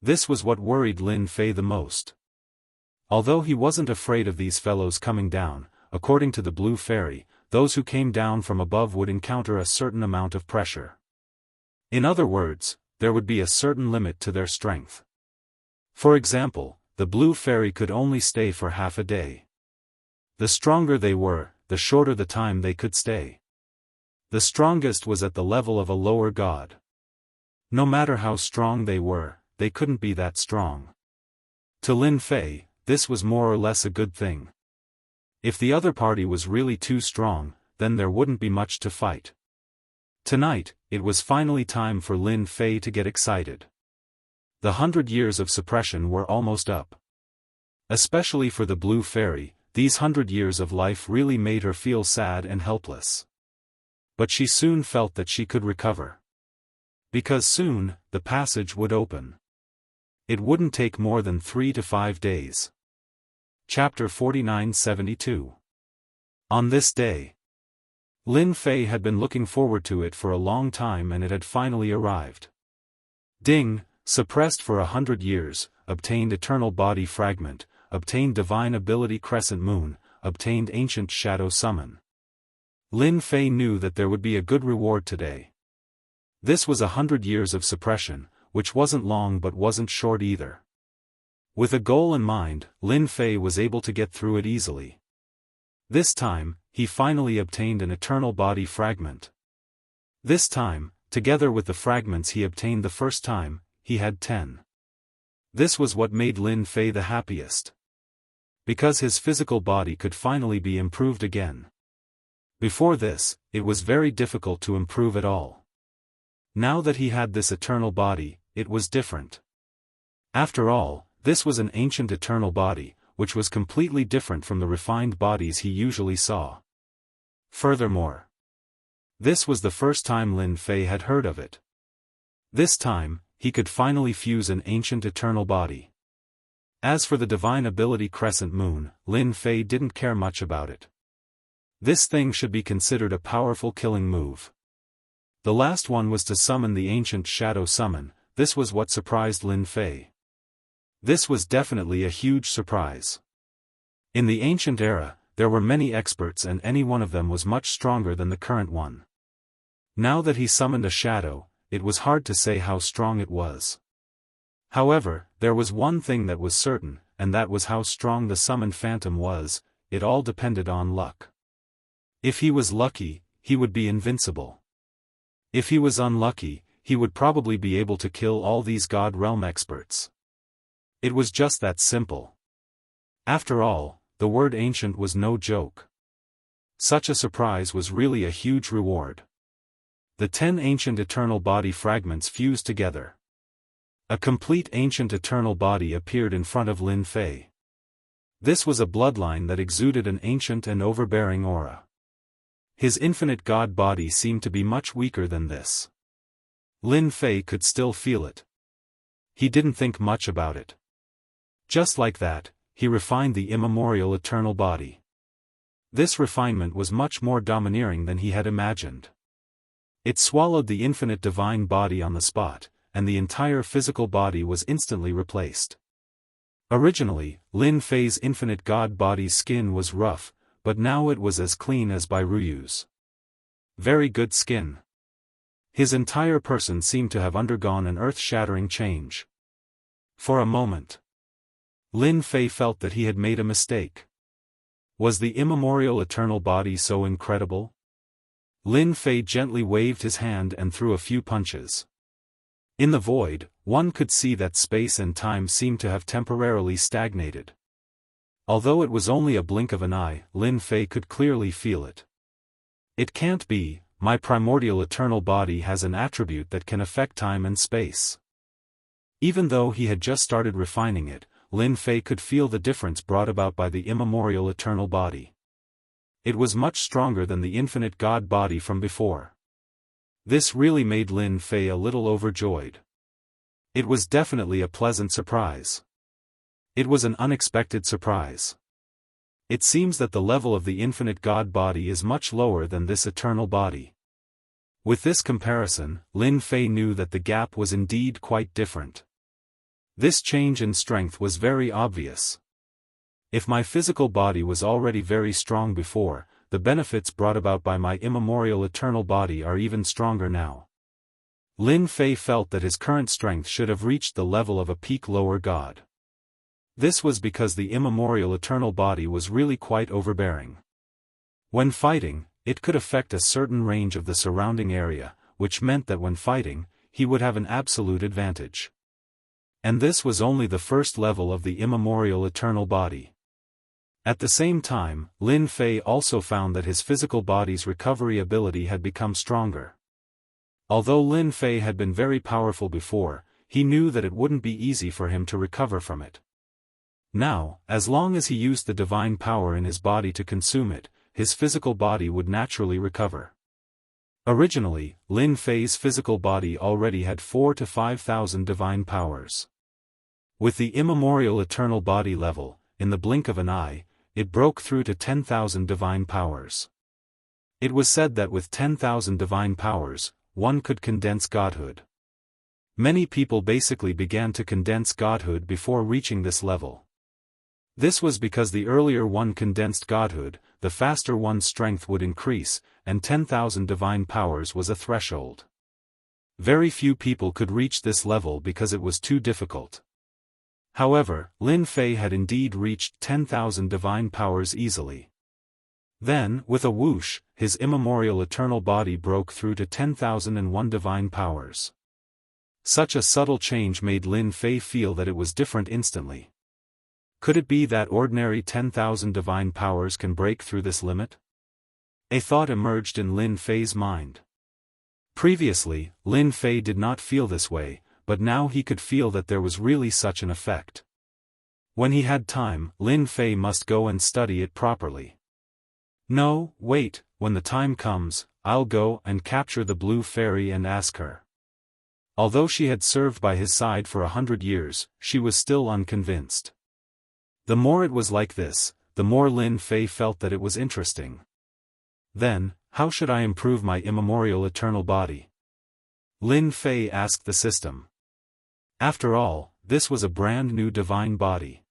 This was what worried Lin Fei the most. Although he wasn't afraid of these fellows coming down, according to the Blue Fairy, those who came down from above would encounter a certain amount of pressure. In other words, there would be a certain limit to their strength. For example, the Blue Fairy could only stay for half a day. The stronger they were, the shorter the time they could stay. The strongest was at the level of a lower god. No matter how strong they were, they couldn't be that strong. To Lin Fei, this was more or less a good thing. If the other party was really too strong, then there wouldn't be much to fight. Tonight, it was finally time for Lin Fei to get excited. The 100 years of suppression were almost up. Especially for the Blue Fairy, these 100 years of life really made her feel sad and helpless. But she soon felt that she could recover. Because soon, the passage would open. It wouldn't take more than 3 to 5 days. Chapter 4972. On this day. Lin Fei had been looking forward to it for a long time and it had finally arrived. Ding, suppressed for 100 years, obtained eternal body fragment, obtained divine ability crescent moon, obtained Ancient Shadow Summon. Lin Fei knew that there would be a good reward today. This was 100 years of suppression, which wasn't long but wasn't short either. With a goal in mind, Lin Fei was able to get through it easily. This time, he finally obtained an eternal body fragment. This time, together with the fragments he obtained the first time, he had 10. This was what made Lin Fei the happiest. Because his physical body could finally be improved again. Before this, it was very difficult to improve at all. Now that he had this eternal body, it was different. After all, this was an ancient eternal body, which was completely different from the refined bodies he usually saw. Furthermore, this was the first time Lin Fei had heard of it. This time, he could finally fuse an ancient eternal body. As for the divine ability Crescent Moon, Lin Fei didn't care much about it. This thing should be considered a powerful killing move. The last one was to summon the Ancient Shadow Summon. This was what surprised Lin Fei. This was definitely a huge surprise. In the ancient era, there were many experts and any one of them was much stronger than the current one. Now that he summoned a shadow, it was hard to say how strong it was. However, there was one thing that was certain, and that was how strong the summoned phantom was. It all depended on luck. If he was lucky, he would be invincible. If he was unlucky, he would probably be able to kill all these God Realm experts. It was just that simple. After all, the word ancient was no joke. Such a surprise was really a huge reward. The 10 ancient eternal body fragments fused together. A complete ancient eternal body appeared in front of Lin Fei. This was a bloodline that exuded an ancient and overbearing aura. His infinite god body seemed to be much weaker than this. Lin Fei could still feel it. He didn't think much about it. Just like that, he refined the immemorial eternal body. This refinement was much more domineering than he had imagined. It swallowed the infinite divine body on the spot, and the entire physical body was instantly replaced. Originally, Lin Fei's infinite god body's skin was rough, but now it was as clean as by Ryu's. Very good skin. His entire person seemed to have undergone an earth-shattering change. For a moment, Lin Fei felt that he had made a mistake. Was the immemorial eternal body so incredible? Lin Fei gently waved his hand and threw a few punches. In the void, one could see that space and time seemed to have temporarily stagnated. Although it was only a blink of an eye, Lin Fei could clearly feel it. It can't be, my primordial eternal body has an attribute that can affect time and space. Even though he had just started refining it, Lin Fei could feel the difference brought about by the immemorial eternal body. It was much stronger than the infinite god body from before. This really made Lin Fei a little overjoyed. It was definitely a pleasant surprise. It was an unexpected surprise. It seems that the level of the infinite God body is much lower than this eternal body. With this comparison, Lin Fei knew that the gap was indeed quite different. This change in strength was very obvious. If my physical body was already very strong before, the benefits brought about by my immemorial eternal body are even stronger now. Lin Fei felt that his current strength should have reached the level of a peak lower god. This was because the immemorial eternal body was really quite overbearing. When fighting, it could affect a certain range of the surrounding area, which meant that when fighting, he would have an absolute advantage. And this was only the first level of the immemorial eternal body. At the same time, Lin Fei also found that his physical body's recovery ability had become stronger. Although Lin Fei had been very powerful before, he knew that it wouldn't be easy for him to recover from it. Now, as long as he used the divine power in his body to consume it, his physical body would naturally recover. Originally, Lin Fei's physical body already had 4,000 to 5,000 divine powers. With the immemorial eternal body level, in the blink of an eye, it broke through to 10,000 divine powers. It was said that with 10,000 divine powers, one could condense godhood. Many people basically began to condense godhood before reaching this level. This was because the earlier one condensed godhood, the faster one's strength would increase, and 10,000 divine powers was a threshold. Very few people could reach this level because it was too difficult. However, Lin Fei had indeed reached 10,000 divine powers easily. Then, with a whoosh, his immemorial eternal body broke through to 10,001 divine powers. Such a subtle change made Lin Fei feel that it was different instantly. Could it be that ordinary 10,000 divine powers can break through this limit? A thought emerged in Lin Fei's mind. Previously, Lin Fei did not feel this way, but now he could feel that there was really such an effect. When he had time, Lin Fei must go and study it properly. No, wait, when the time comes, I'll go and capture the blue fairy and ask her. Although she had served by his side for 100 years, she was still unconvinced. The more it was like this, the more Lin Fei felt that it was interesting. Then, how should I improve my immemorial eternal body? Lin Fei asked the system. After all, this was a brand new divine body.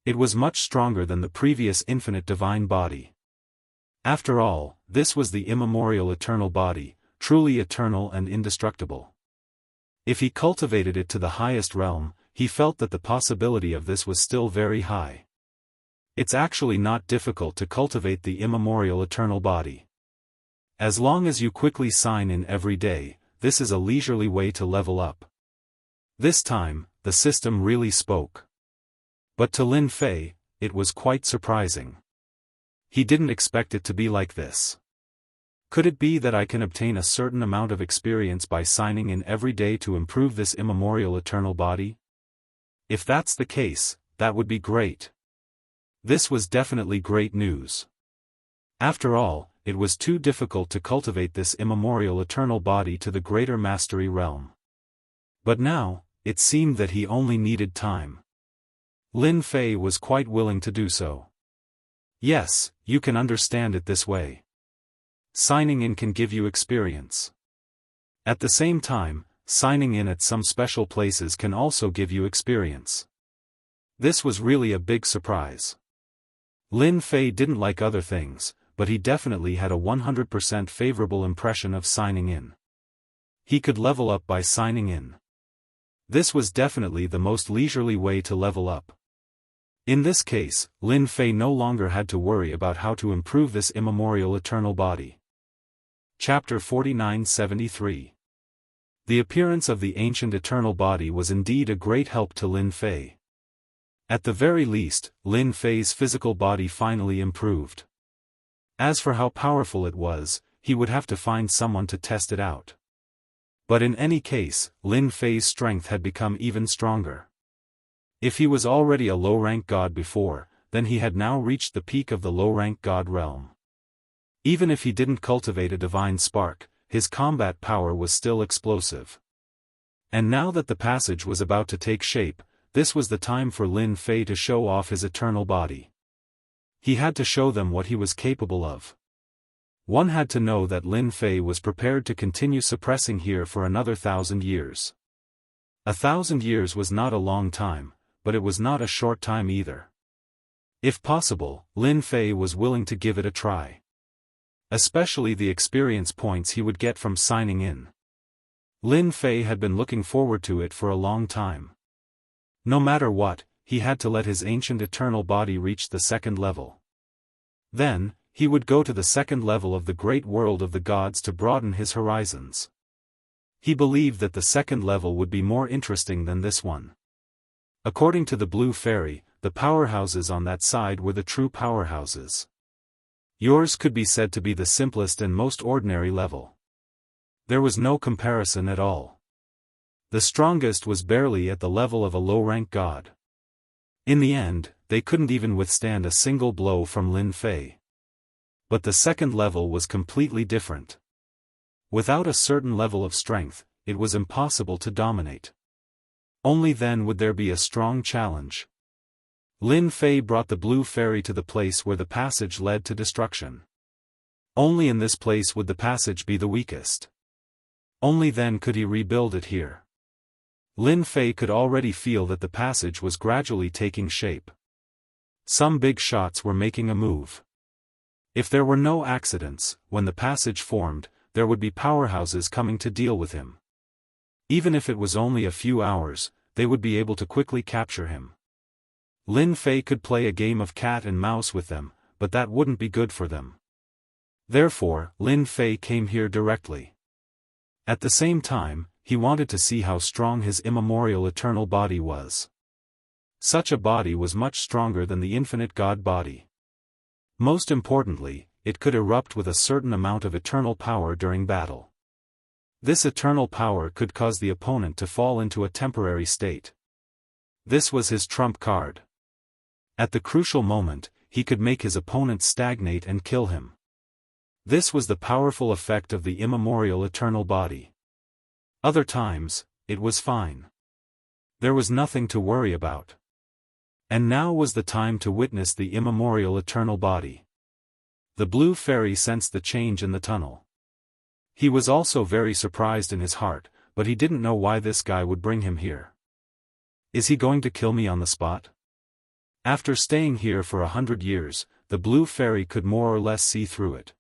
It was much stronger than the previous infinite divine body. After all, this was the immemorial eternal body, truly eternal and indestructible. If he cultivated it to the highest realm, he felt that the possibility of this was still very high. It's actually not difficult to cultivate the immemorial eternal body. As long as you quickly sign in every day, this is a leisurely way to level up. This time, the system really spoke. But to Lin Fei, it was quite surprising. He didn't expect it to be like this. Could it be that I can obtain a certain amount of experience by signing in every day to improve this immemorial eternal body? If that's the case, that would be great. This was definitely great news. After all, it was too difficult to cultivate this immemorial eternal body to the greater mastery realm. But now, it seemed that he only needed time. Lin Fei was quite willing to do so. Yes, you can understand it this way. Signing in can give you experience. At the same time, signing in at some special places can also give you experience. This was really a big surprise. Lin Fei didn't like other things, but he definitely had a 100% favorable impression of signing in. He could level up by signing in. This was definitely the most leisurely way to level up. In this case, Lin Fei no longer had to worry about how to improve this immemorial eternal body. Chapter 4973. The appearance of the ancient eternal body was indeed a great help to Lin Fei. At the very least, Lin Fei's physical body finally improved. As for how powerful it was, he would have to find someone to test it out. But in any case, Lin Fei's strength had become even stronger. If he was already a low-rank god before, then he had now reached the peak of the low-rank god realm. Even if he didn't cultivate a divine spark, his combat power was still explosive. And now that the passage was about to take shape, this was the time for Lin Fei to show off his eternal body. He had to show them what he was capable of. One had to know that Lin Fei was prepared to continue suppressing here for another 1,000 years. 1,000 years was not a long time, but it was not a short time either. If possible, Lin Fei was willing to give it a try. Especially the experience points he would get from signing in. Lin Fei had been looking forward to it for a long time. No matter what, he had to let his ancient eternal body reach the second level. Then, he would go to the second level of the great world of the gods to broaden his horizons. He believed that the second level would be more interesting than this one. According to the Blue Fairy, the powerhouses on that side were the true powerhouses. Yours could be said to be the simplest and most ordinary level. There was no comparison at all. The strongest was barely at the level of a low-rank god. In the end, they couldn't even withstand a single blow from Lin Fei. But the second level was completely different. Without a certain level of strength, it was impossible to dominate. Only then would there be a strong challenge. Lin Fei brought the Blue Fairy to the place where the passage led to destruction. Only in this place would the passage be the weakest. Only then could he rebuild it here. Lin Fei could already feel that the passage was gradually taking shape. Some big shots were making a move. If there were no accidents, when the passage formed, there would be powerhouses coming to deal with him. Even if it was only a few hours, they would be able to quickly capture him. Lin Fei could play a game of cat and mouse with them, but that wouldn't be good for them. Therefore, Lin Fei came here directly. At the same time, he wanted to see how strong his immemorial eternal body was. Such a body was much stronger than the infinite God body. Most importantly, it could erupt with a certain amount of eternal power during battle. This eternal power could cause the opponent to fall into a temporary state. This was his trump card. At the crucial moment, he could make his opponent stagnate and kill him. This was the powerful effect of the immemorial eternal body. Other times, it was fine. There was nothing to worry about. And now was the time to witness the immemorial eternal body. The blue fairy sensed the change in the tunnel. He was also very surprised in his heart, but he didn't know why this guy would bring him here. Is he going to kill me on the spot? After staying here for 100 years, the blue fairy could more or less see through it.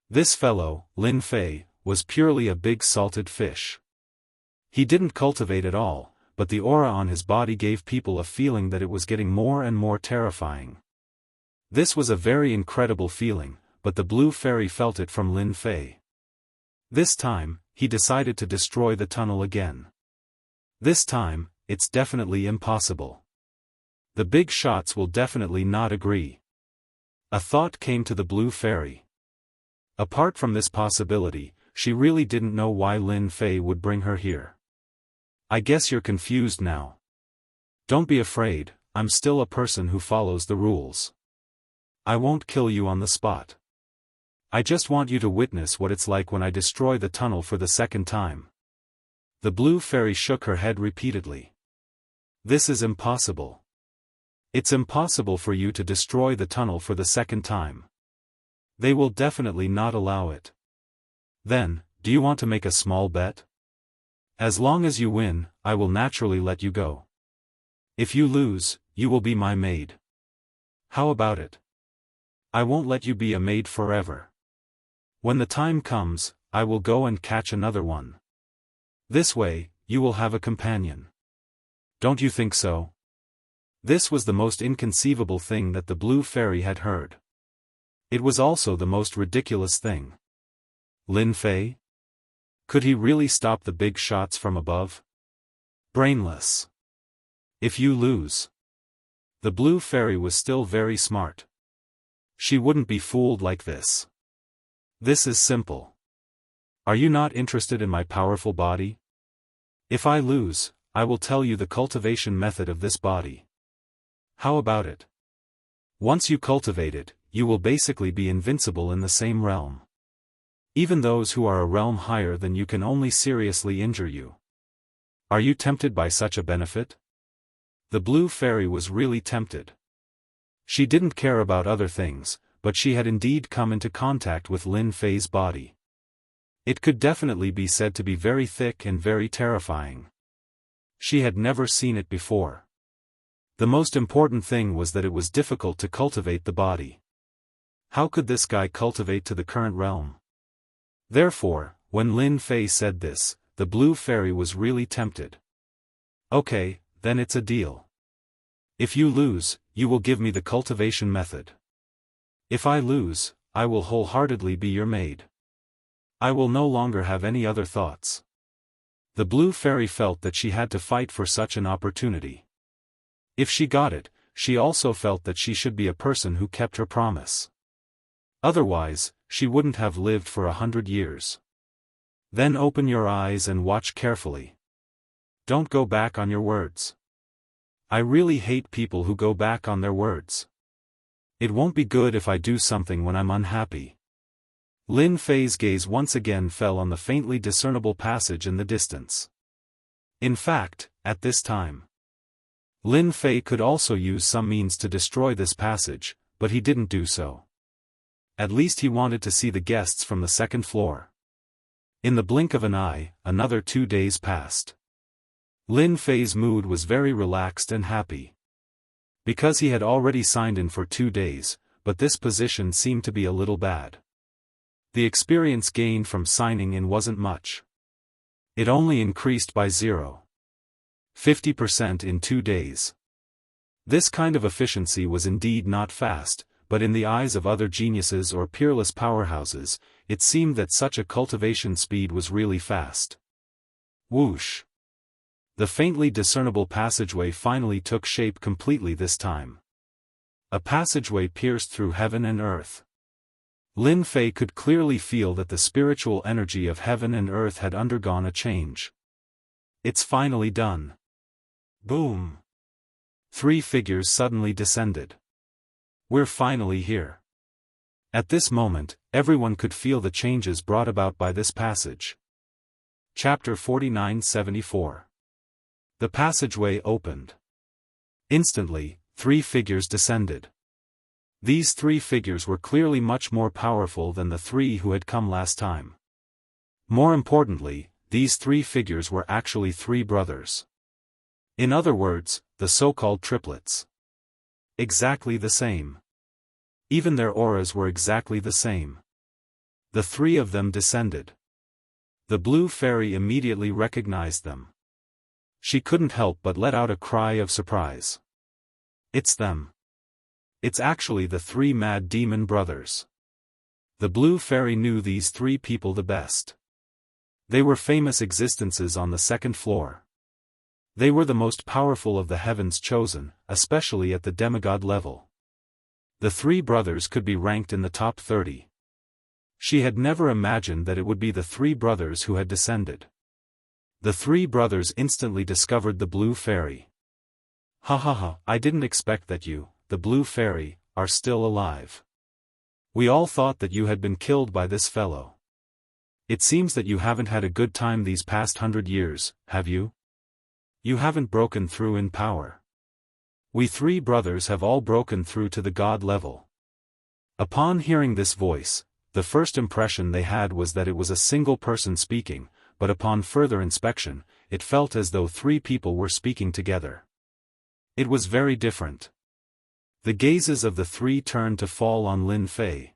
This fellow, Lin Fei, was purely a big salted fish. He didn't cultivate at all, but the aura on his body gave people a feeling that it was getting more and more terrifying. This was a very incredible feeling, but the blue fairy felt it from Lin Fei. This time, he decided to destroy the tunnel again. This time, it's definitely impossible. The big shots will definitely not agree. A thought came to the blue fairy. Apart from this possibility, she really didn't know why Lin Fei would bring her here. I guess you're confused now. Don't be afraid, I'm still a person who follows the rules. I won't kill you on the spot. I just want you to witness what it's like when I destroy the tunnel for the second time. The blue fairy shook her head repeatedly. This is impossible. It's impossible for you to destroy the tunnel for the second time. They will definitely not allow it. Then, do you want to make a small bet? As long as you win, I will naturally let you go. If you lose, you will be my maid. How about it? I won't let you be a maid forever. When the time comes, I will go and catch another one. This way, you will have a companion. Don't you think so? This was the most inconceivable thing that the blue fairy had heard. It was also the most ridiculous thing. Lin Fei? Could he really stop the big shots from above? Brainless. If you lose. The blue fairy was still very smart. She wouldn't be fooled like this. This is simple. Are you not interested in my powerful body? If I lose, I will tell you the cultivation method of this body. How about it? Once you cultivate it, you will basically be invincible in the same realm. Even those who are a realm higher than you can only seriously injure you. Are you tempted by such a benefit? The blue fairy was really tempted. She didn't care about other things, but she had indeed come into contact with Lin Fei's body. It could definitely be said to be very thick and very terrifying. She had never seen it before. The most important thing was that it was difficult to cultivate the body. How could this guy cultivate to the current realm? Therefore, when Lin Fei said this, the blue fairy was really tempted. Okay, then it's a deal. If you lose, you will give me the cultivation method. If I lose, I will wholeheartedly be your maid. I will no longer have any other thoughts. The blue fairy felt that she had to fight for such an opportunity. If she got it, she also felt that she should be a person who kept her promise. Otherwise, she wouldn't have lived for 100 years. Then open your eyes and watch carefully. Don't go back on your words. I really hate people who go back on their words. It won't be good if I do something when I'm unhappy. Lin Fei's gaze once again fell on the faintly discernible passage in the distance. In fact, at this time, Lin Fei could also use some means to destroy this passage, but he didn't do so. At least he wanted to see the guests from the second floor. In the blink of an eye, another 2 days passed. Lin Fei's mood was very relaxed and happy. Because he had already signed in for 2 days, but this position seemed to be a little bad. The experience gained from signing in wasn't much. It only increased by 0.50% in 2 days. This kind of efficiency was indeed not fast, but in the eyes of other geniuses or peerless powerhouses, it seemed that such a cultivation speed was really fast. Whoosh! The faintly discernible passageway finally took shape completely this time. A passageway pierced through heaven and earth. Lin Fei could clearly feel that the spiritual energy of heaven and earth had undergone a change. It's finally done. Boom! 3 figures suddenly descended. We're finally here. At this moment, everyone could feel the changes brought about by this passage. Chapter 49-74. The passageway opened. Instantly, 3 figures descended. These 3 figures were clearly much more powerful than the 3 who had come last time. More importantly, these 3 figures were actually 3 brothers. In other words, the so-called triplets. Exactly the same. Even their auras were exactly the same. The 3 of them descended. The blue fairy immediately recognized them. She couldn't help but let out a cry of surprise. It's them. It's actually the 3 mad demon brothers. The blue fairy knew these 3 people the best. They were famous existences on the 2nd floor. They were the most powerful of the heavens chosen, especially at the demigod level. The 3 brothers could be ranked in the top 30. She had never imagined that it would be the 3 brothers who had descended. The 3 brothers instantly discovered the blue fairy. Ha ha ha, I didn't expect that you, the blue fairy, are still alive. We all thought that you had been killed by this fellow. It seems that you haven't had a good time these past 100 years, have you? You haven't broken through in power. We 3 brothers have all broken through to the god level. Upon hearing this voice, the first impression they had was that it was a single person speaking, but upon further inspection, it felt as though 3 people were speaking together. It was very different. The gazes of the 3 turned to fall on Lin Fei.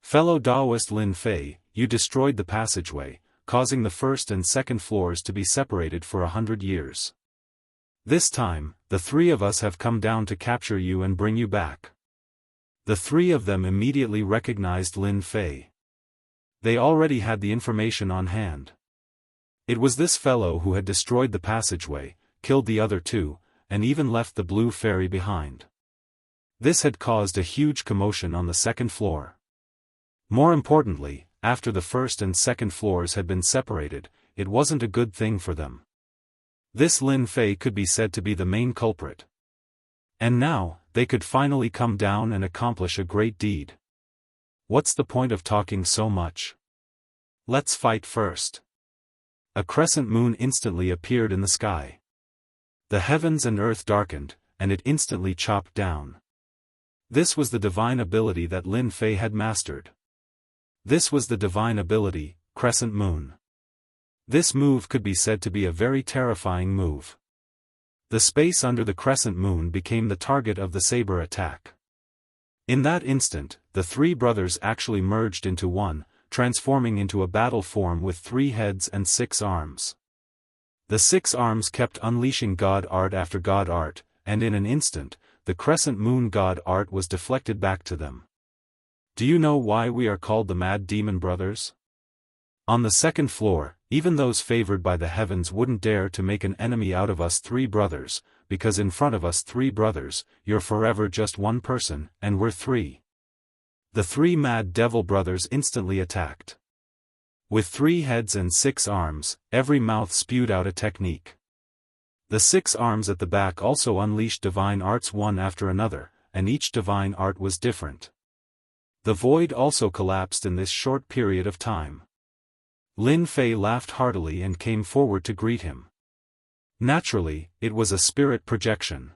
Fellow Daoist Lin Fei, you destroyed the passageway, causing the 1st and 2nd floors to be separated for 100 years. This time, the 3 of us have come down to capture you and bring you back. The 3 of them immediately recognized Lin Fei. They already had the information on hand. It was this fellow who had destroyed the passageway, killed the other 2, and even left the blue fairy behind. This had caused a huge commotion on the 2nd floor. More importantly, after the 1st and 2nd floors had been separated, it wasn't a good thing for them. This Lin Fei could be said to be the main culprit. And now, they could finally come down and accomplish a great deed. What's the point of talking so much? Let's fight first. A crescent moon instantly appeared in the sky. The heavens and earth darkened, and it instantly chopped down. This was the divine ability that Lin Fei had mastered. This was the divine ability, Crescent Moon. This move could be said to be a very terrifying move. The space under the crescent moon became the target of the saber attack. In that instant, the 3 brothers actually merged into one, transforming into a battle form with 3 heads and 6 arms. The 6 arms kept unleashing god art after god art, and in an instant, the crescent moon god art was deflected back to them. Do you know why we are called the Mad Demon Brothers? On the 2nd floor, even those favored by the heavens wouldn't dare to make an enemy out of us 3 brothers, because in front of us 3 brothers, you're forever just one person, and we're 3. The 3 mad devil brothers instantly attacked. With 3 heads and 6 arms, every mouth spewed out a technique. The 6 arms at the back also unleashed divine arts one after another, and each divine art was different. The void also collapsed in this short period of time. Lin Fei laughed heartily and came forward to greet him. Naturally, it was a spirit projection.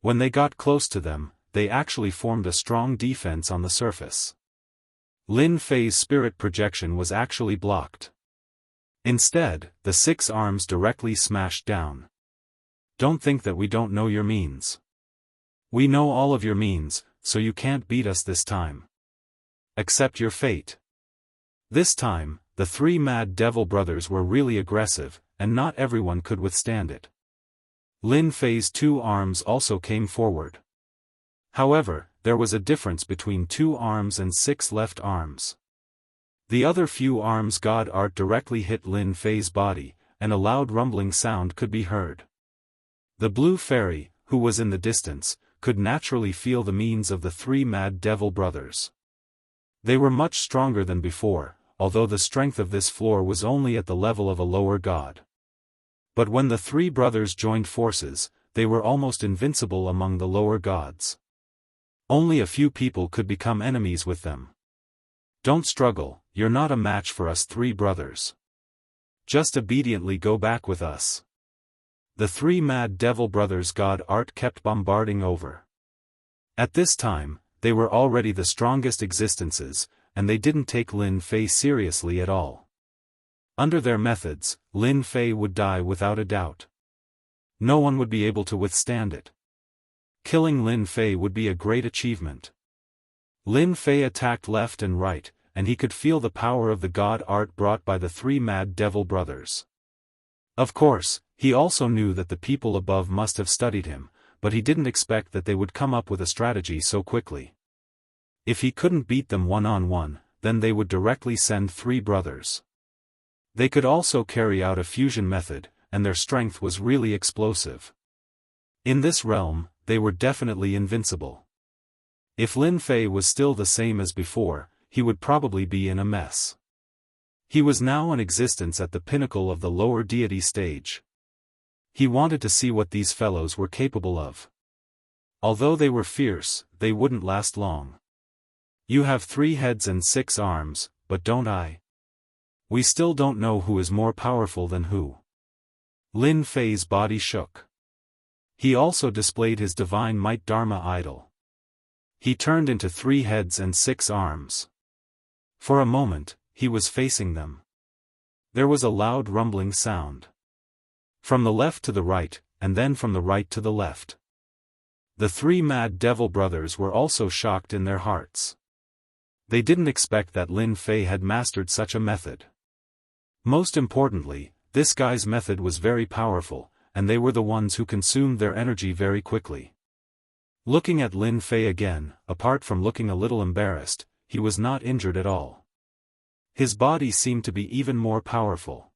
When they got close to them, they actually formed a strong defense on the surface. Lin Fei's spirit projection was actually blocked. Instead, the 6 arms directly smashed down. Don't think that we don't know your means. We know all of your means, so you can't beat us this time. Accept your fate. This time, the three mad devil brothers were really aggressive, and not everyone could withstand it. Lin Fei's 2 arms also came forward. However, there was a difference between 2 arms and 6 left arms. The other few arms god art directly hit Lin Fei's body, and a loud rumbling sound could be heard. The blue fairy, who was in the distance, could naturally feel the means of the 3 mad devil brothers. They were much stronger than before, although the strength of this floor was only at the level of a lower god. But when the 3 brothers joined forces, they were almost invincible among the lower gods. Only a few people could become enemies with them. Don't struggle, you're not a match for us 3 brothers. Just obediently go back with us. The 3 mad devil brothers god art kept bombarding over. At this time, they were already the strongest existences, and they didn't take Lin Fei seriously at all. Under their methods, Lin Fei would die without a doubt. No one would be able to withstand it. Killing Lin Fei would be a great achievement. Lin Fei attacked left and right, and he could feel the power of the god art brought by the 3 mad devil brothers. Of course, he also knew that the people above must have studied him, but he didn't expect that they would come up with a strategy so quickly. If he couldn't beat them one-on-one, then they would directly send 3 brothers. They could also carry out a fusion method, and their strength was really explosive. In this realm, they were definitely invincible. If Lin Fei was still the same as before, he would probably be in a mess. He was now in existence at the pinnacle of the lower deity stage. He wanted to see what these fellows were capable of. Although they were fierce, they wouldn't last long. You have 3 heads and 6 arms, but don't I? We still don't know who is more powerful than who. Lin Fei's body shook. He also displayed his divine might Dharma idol. He turned into 3 heads and 6 arms. For a moment, he was facing them. There was a loud rumbling sound. From the left to the right, and then from the right to the left. The 3 mad devil brothers were also shocked in their hearts. They didn't expect that Lin Fei had mastered such a method. Most importantly, this guy's method was very powerful, and they were the ones who consumed their energy very quickly. Looking at Lin Fei again, apart from looking a little embarrassed, he was not injured at all. His body seemed to be even more powerful.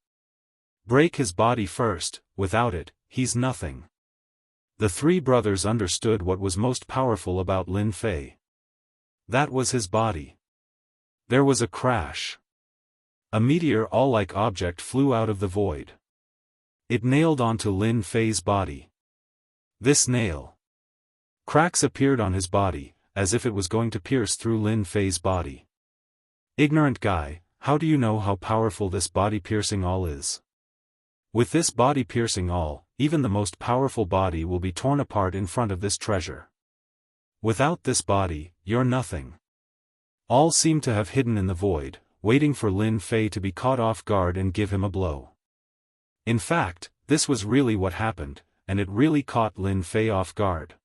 Break his body first, without it, he's nothing. The 3 brothers understood what was most powerful about Lin Fei. That was his body. There was a crash. A meteor-all-like object flew out of the void. It nailed onto Lin Fei's body. This nail. Cracks appeared on his body, as if it was going to pierce through Lin Fei's body. Ignorant guy, how do you know how powerful this body-piercing all is? With this body-piercing all, even the most powerful body will be torn apart in front of this treasure. Without this body, you're nothing. All seemed to have hidden in the void, waiting for Lin Fei to be caught off guard and give him a blow. In fact, this was really what happened, and it really caught Lin Fei off guard.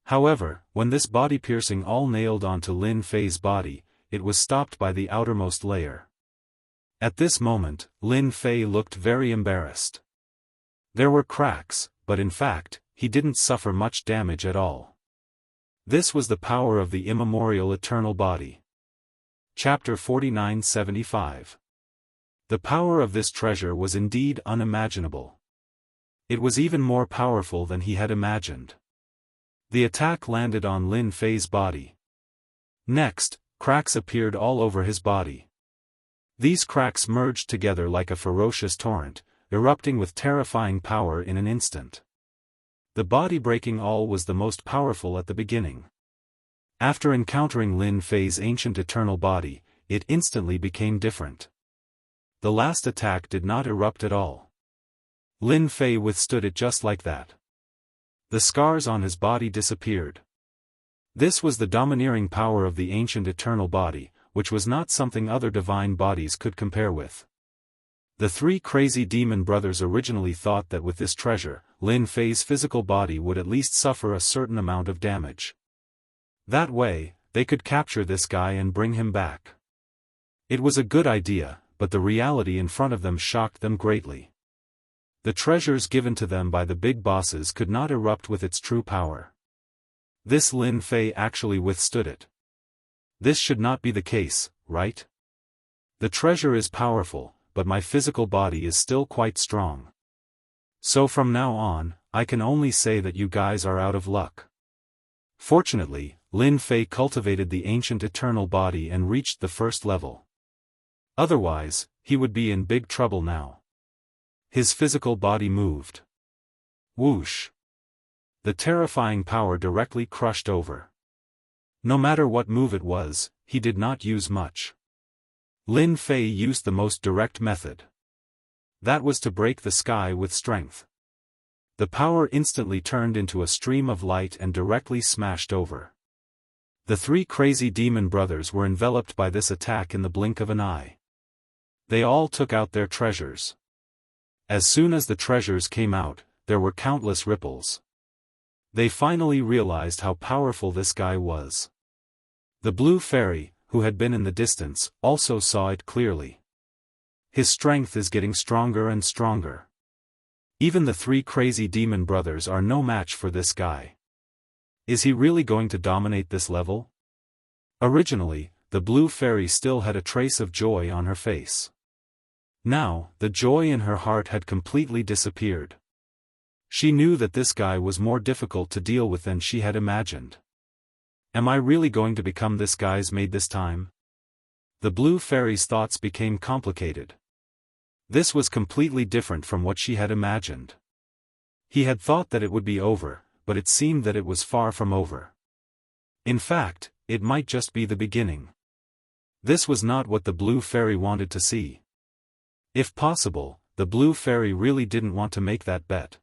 However, when this body-piercing all nailed onto Lin Fei's body, it was stopped by the outermost layer. At this moment, Lin Fei looked very embarrassed. There were cracks, but in fact, he didn't suffer much damage at all. This was the power of the immemorial eternal body. Chapter 4975. The power of this treasure was indeed unimaginable. It was even more powerful than he had imagined. The attack landed on Lin Fei's body. Next, cracks appeared all over his body. These cracks merged together like a ferocious torrent, erupting with terrifying power in an instant. The body-breaking all was the most powerful at the beginning. After encountering Lin Fei's ancient eternal body, it instantly became different. The last attack did not erupt at all. Lin Fei withstood it just like that. The scars on his body disappeared. This was the domineering power of the ancient eternal body, which was not something other divine bodies could compare with. The three crazy demon brothers originally thought that with this treasure, Lin Fei's physical body would at least suffer a certain amount of damage. That way, they could capture this guy and bring him back. It was a good idea, but the reality in front of them shocked them greatly. The treasures given to them by the big bosses could not erupt with its true power. This Lin Fei actually withstood it. This should not be the case, right? The treasure is powerful, but my physical body is still quite strong. So from now on, I can only say that you guys are out of luck. Fortunately, Lin Fei cultivated the ancient eternal body and reached the first level. Otherwise, he would be in big trouble now. His physical body moved. Whoosh! The terrifying power directly crushed over. No matter what move it was, he did not use much. Lin Fei used the most direct method. That was to break the sky with strength. The power instantly turned into a stream of light and directly smashed over. The three crazy demon brothers were enveloped by this attack in the blink of an eye. They all took out their treasures. As soon as the treasures came out, there were countless ripples. They finally realized how powerful this guy was. The blue fairy, who had been in the distance, also saw it clearly. His strength is getting stronger and stronger. Even the three crazy demon brothers are no match for this guy. Is he really going to dominate this level? Originally, the blue fairy still had a trace of joy on her face. Now, the joy in her heart had completely disappeared. She knew that this guy was more difficult to deal with than she had imagined. Am I really going to become this guy's maid this time? The blue fairy's thoughts became complicated. This was completely different from what she had imagined. He had thought that it would be over, but it seemed that it was far from over. In fact, it might just be the beginning. This was not what the blue fairy wanted to see. If possible, the blue fairy really didn't want to make that bet.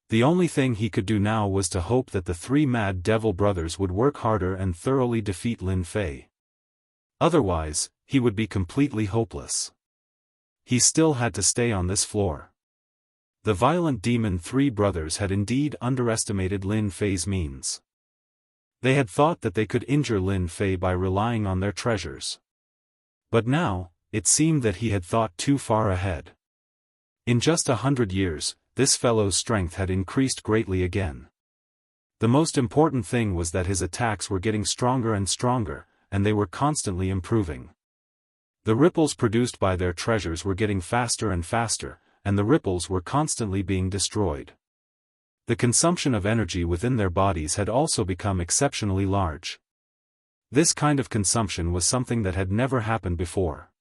The only thing he could do now was to hope that the three mad devil brothers would work harder and thoroughly defeat Lin Fei. Otherwise, he would be completely hopeless. He still had to stay on this floor. The violent demon three brothers had indeed underestimated Lin Fei's means. They had thought that they could injure Lin Fei by relying on their treasures. But now, it seemed that he had thought too far ahead. In just 100 years, this fellow's strength had increased greatly again. The most important thing was that his attacks were getting stronger and stronger, and they were constantly improving. The ripples produced by their treasures were getting faster and faster, and the ripples were constantly being destroyed. The consumption of energy within their bodies had also become exceptionally large. This kind of consumption was something that had never happened before.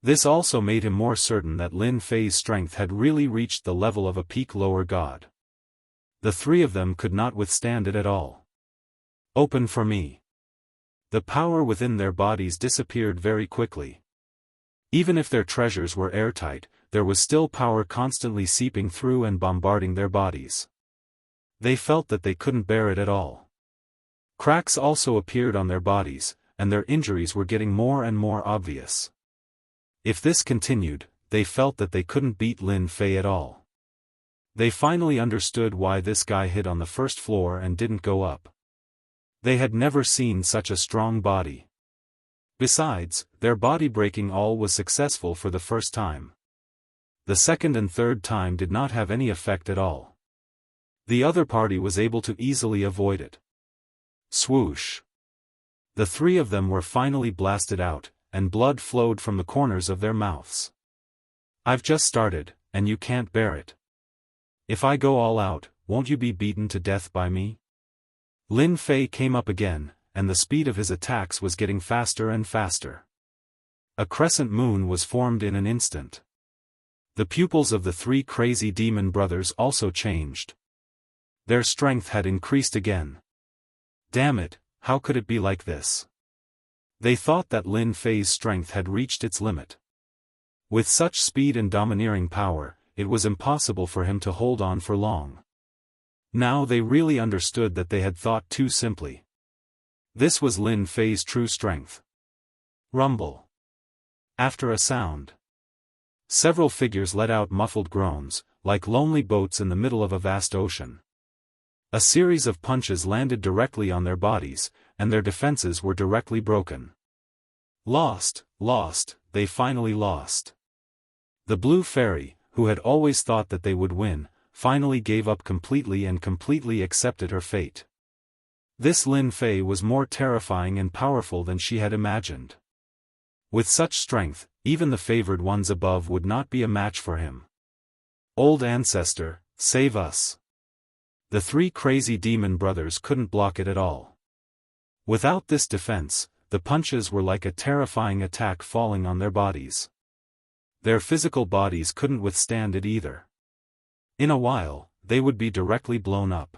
This also made him more certain that Lin Fei's strength had really reached the level of a peak lower god. The three of them could not withstand it at all. Open for me. The power within their bodies disappeared very quickly. Even if their treasures were airtight, there was still power constantly seeping through and bombarding their bodies. They felt that they couldn't bear it at all. Cracks also appeared on their bodies, and their injuries were getting more and more obvious. If this continued, they felt that they couldn't beat Lin Fei at all. They finally understood why this guy hid on the first floor and didn't go up. They had never seen such a strong body. Besides, their body breaking all was successful for the first time. The second and third time did not have any effect at all. The other party was able to easily avoid it. Swoosh! The three of them were finally blasted out, and blood flowed from the corners of their mouths. I've just started, and you can't bear it. If I go all out, won't you be beaten to death by me? Lin Fei came up again, and the speed of his attacks was getting faster and faster. A crescent moon was formed in an instant. The pupils of the three crazy demon brothers also changed. Their strength had increased again. Damn it, how could it be like this? They thought that Lin Fei's strength had reached its limit. With such speed and domineering power, it was impossible for him to hold on for long. Now they really understood that they had thought too simply. This was Lin Fei's true strength. Rumble. After a sound. Several figures let out muffled groans, like lonely boats in the middle of a vast ocean. A series of punches landed directly on their bodies, and their defenses were directly broken. Lost, they finally lost. The Blue Fairy, who had always thought that they would win, finally gave up completely and completely accepted her fate. This Lin Fei was more terrifying and powerful than she had imagined. With such strength, even the favored ones above would not be a match for him. Old Ancestor, save us. The three crazy demon brothers couldn't block it at all. Without this defense, the punches were like a terrifying attack falling on their bodies. Their physical bodies couldn't withstand it either. In a while, they would be directly blown up.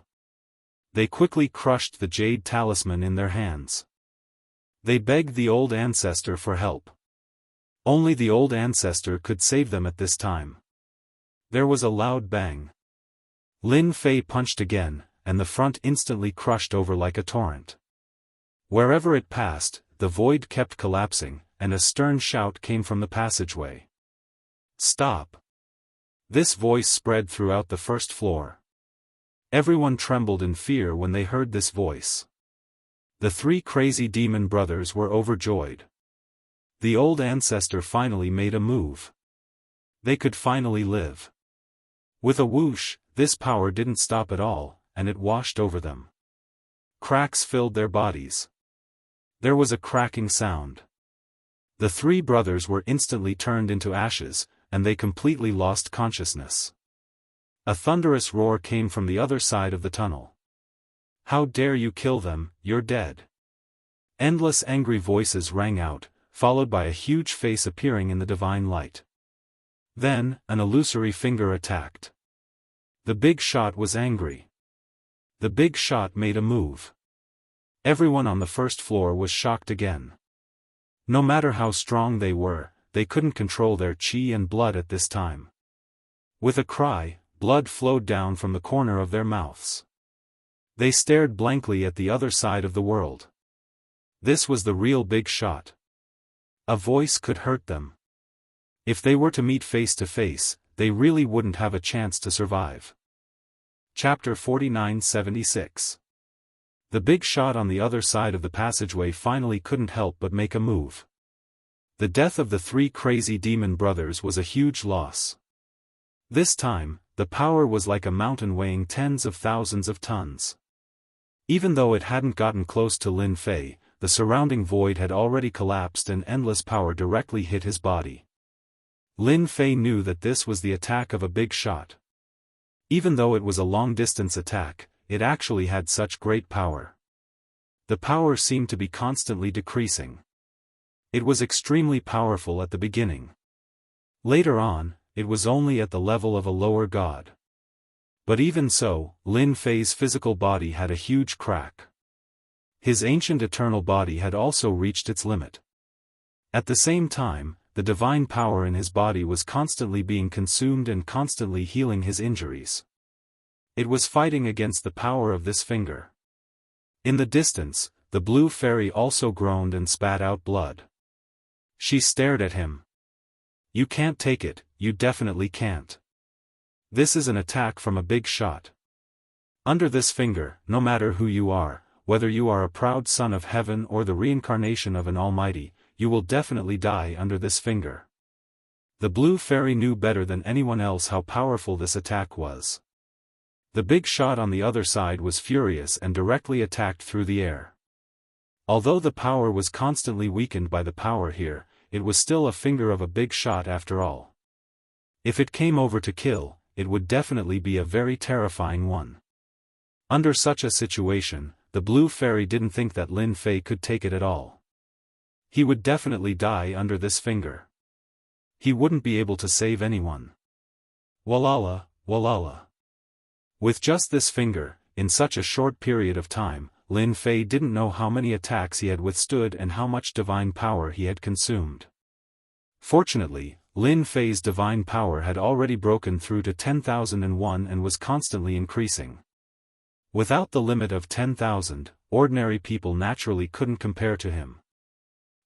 They quickly crushed the jade talisman in their hands. They begged the old ancestor for help. Only the old ancestor could save them at this time. There was a loud bang. Lin Fei punched again, and the front instantly crushed over like a torrent. Wherever it passed, the void kept collapsing, and a stern shout came from the passageway. Stop! This voice spread throughout the first floor. Everyone trembled in fear when they heard this voice. The three crazy demon brothers were overjoyed. The old ancestor finally made a move. They could finally live. With a whoosh, this power didn't stop at all, and it washed over them. Cracks filled their bodies. There was a cracking sound. The three brothers were instantly turned into ashes, and they completely lost consciousness. A thunderous roar came from the other side of the tunnel. How dare you kill them, you're dead. Endless angry voices rang out, followed by a huge face appearing in the divine light. Then, an illusory finger attacked. The big shot was angry. The big shot made a move. Everyone on the first floor was shocked again. No matter how strong they were, they couldn't control their chi and blood at this time. With a cry, blood flowed down from the corner of their mouths. They stared blankly at the other side of the world. This was the real big shot. A voice could hurt them. If they were to meet face to face, they really wouldn't have a chance to survive. Chapter 4976. The big shot on the other side of the passageway finally couldn't help but make a move. The death of the three crazy demon brothers was a huge loss. This time, the power was like a mountain weighing tens of thousands of tons. Even though it hadn't gotten close to Lin Fei, the surrounding void had already collapsed and endless power directly hit his body. Lin Fei knew that this was the attack of a big shot. Even though it was a long-distance attack, it actually had such great power. The power seemed to be constantly decreasing. It was extremely powerful at the beginning. Later on, it was only at the level of a lower god. But even so, Lin Fei's physical body had a huge crack. His ancient eternal body had also reached its limit. At the same time, the divine power in his body was constantly being consumed and constantly healing his injuries. It was fighting against the power of this finger. In the distance, the Blue Fairy also groaned and spat out blood. She stared at him. You can't take it, you definitely can't. This is an attack from a big shot. Under this finger, no matter who you are, whether you are a proud son of heaven or the reincarnation of an almighty, you will definitely die under this finger. The Blue Fairy knew better than anyone else how powerful this attack was. The big shot on the other side was furious and directly attacked through the air. Although the power was constantly weakened by the power here, it was still a finger of a big shot after all. If it came over to kill, it would definitely be a very terrifying one. Under such a situation, the Blue Fairy didn't think that Lin Fei could take it at all. He would definitely die under this finger. He wouldn't be able to save anyone. Walala, walala. With just this finger, in such a short period of time, Lin Fei didn't know how many attacks he had withstood and how much divine power he had consumed. Fortunately, Lin Fei's divine power had already broken through to 10,001 and was constantly increasing. Without the limit of 10,000, ordinary people naturally couldn't compare to him.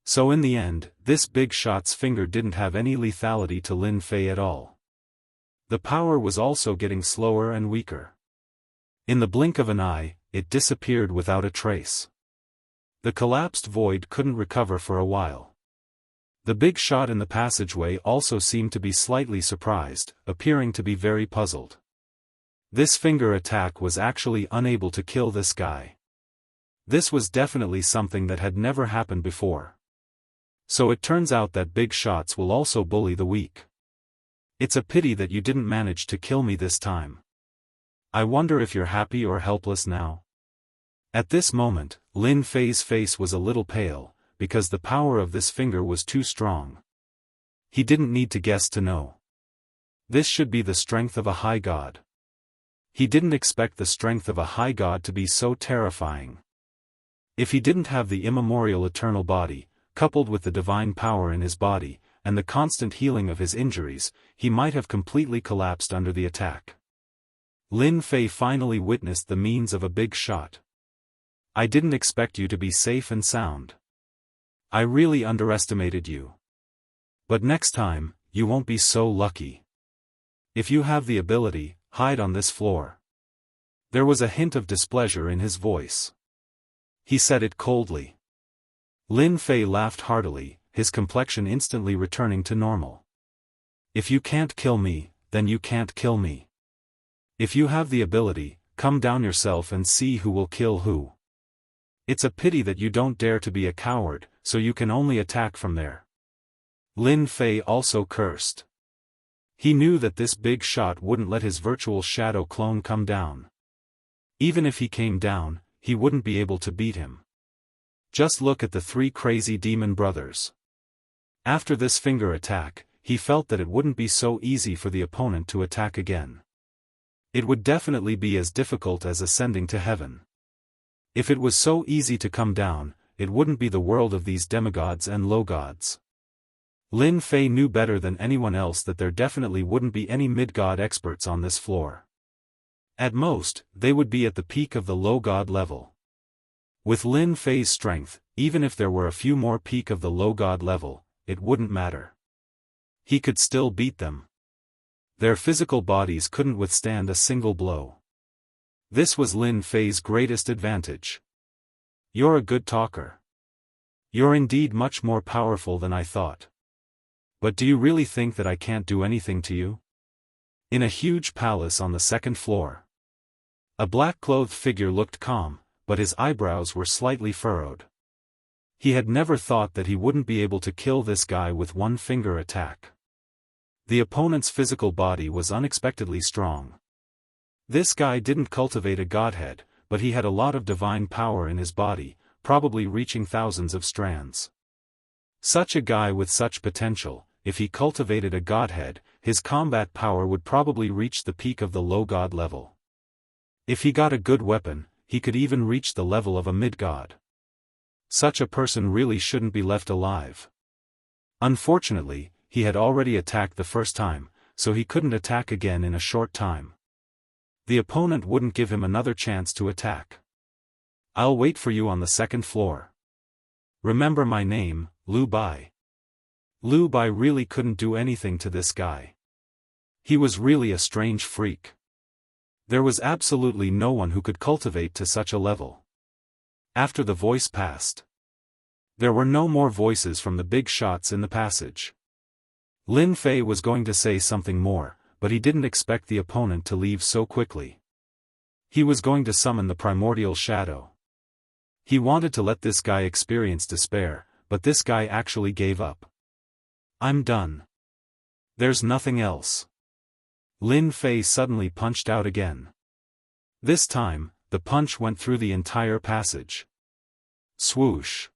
So in the end, this big shot's finger didn't have any lethality to Lin Fei at all. The power was also getting slower and weaker. In the blink of an eye, it disappeared without a trace. The collapsed void couldn't recover for a while. The big shot in the passageway also seemed to be slightly surprised, appearing to be very puzzled. This finger attack was actually unable to kill this guy. This was definitely something that had never happened before. So it turns out that big shots will also bully the weak. It's a pity that you didn't manage to kill me this time. I wonder if you're happy or helpless now? At this moment, Lin Fei's face was a little pale, because the power of this finger was too strong. He didn't need to guess to know. This should be the strength of a high god. He didn't expect the strength of a high god to be so terrifying. If he didn't have the immemorial eternal body, coupled with the divine power in his body, and the constant healing of his injuries, he might have completely collapsed under the attack. Lin Fei finally witnessed the means of a big shot. I didn't expect you to be safe and sound. I really underestimated you. But next time, you won't be so lucky. If you have the ability, hide on this floor. There was a hint of displeasure in his voice. He said it coldly. Lin Fei laughed heartily, his complexion instantly returning to normal. If you can't kill me, then you can't kill me. If you have the ability, come down yourself and see who will kill who. It's a pity that you don't dare to be a coward, so you can only attack from there. Lin Fei also cursed. He knew that this big shot wouldn't let his virtual shadow clone come down. Even if he came down, he wouldn't be able to beat him. Just look at the three crazy demon brothers. After this finger attack, he felt that it wouldn't be so easy for the opponent to attack again. It would definitely be as difficult as ascending to heaven. If it was so easy to come down, it wouldn't be the world of these demigods and low gods. Lin Fei knew better than anyone else that there definitely wouldn't be any mid-god experts on this floor. At most, they would be at the peak of the low god level. With Lin Fei's strength, even if there were a few more peak of the low god level, it wouldn't matter. He could still beat them. Their physical bodies couldn't withstand a single blow. This was Lin Fei's greatest advantage. You're a good talker. You're indeed much more powerful than I thought. But do you really think that I can't do anything to you? In a huge palace on the second floor. A black-clothed figure looked calm, but his eyebrows were slightly furrowed. He had never thought that he wouldn't be able to kill this guy with one finger attack. The opponent's physical body was unexpectedly strong. This guy didn't cultivate a godhead, but he had a lot of divine power in his body, probably reaching thousands of strands. Such a guy with such potential, if he cultivated a godhead, his combat power would probably reach the peak of the low god level. If he got a good weapon, he could even reach the level of a mid-god. Such a person really shouldn't be left alive. Unfortunately, he had already attacked the first time, so he couldn't attack again in a short time. The opponent wouldn't give him another chance to attack. I'll wait for you on the second floor. Remember my name, Lu Bai. Lu Bai really couldn't do anything to this guy. He was really a strange freak. There was absolutely no one who could cultivate to such a level. After the voice passed, there were no more voices from the big shots in the passage. Lin Fei was going to say something more, but he didn't expect the opponent to leave so quickly. He was going to summon the primordial shadow. He wanted to let this guy experience despair, but this guy actually gave up. I'm done. There's nothing else. Lin Fei suddenly punched out again. This time, the punch went through the entire passage. Swoosh.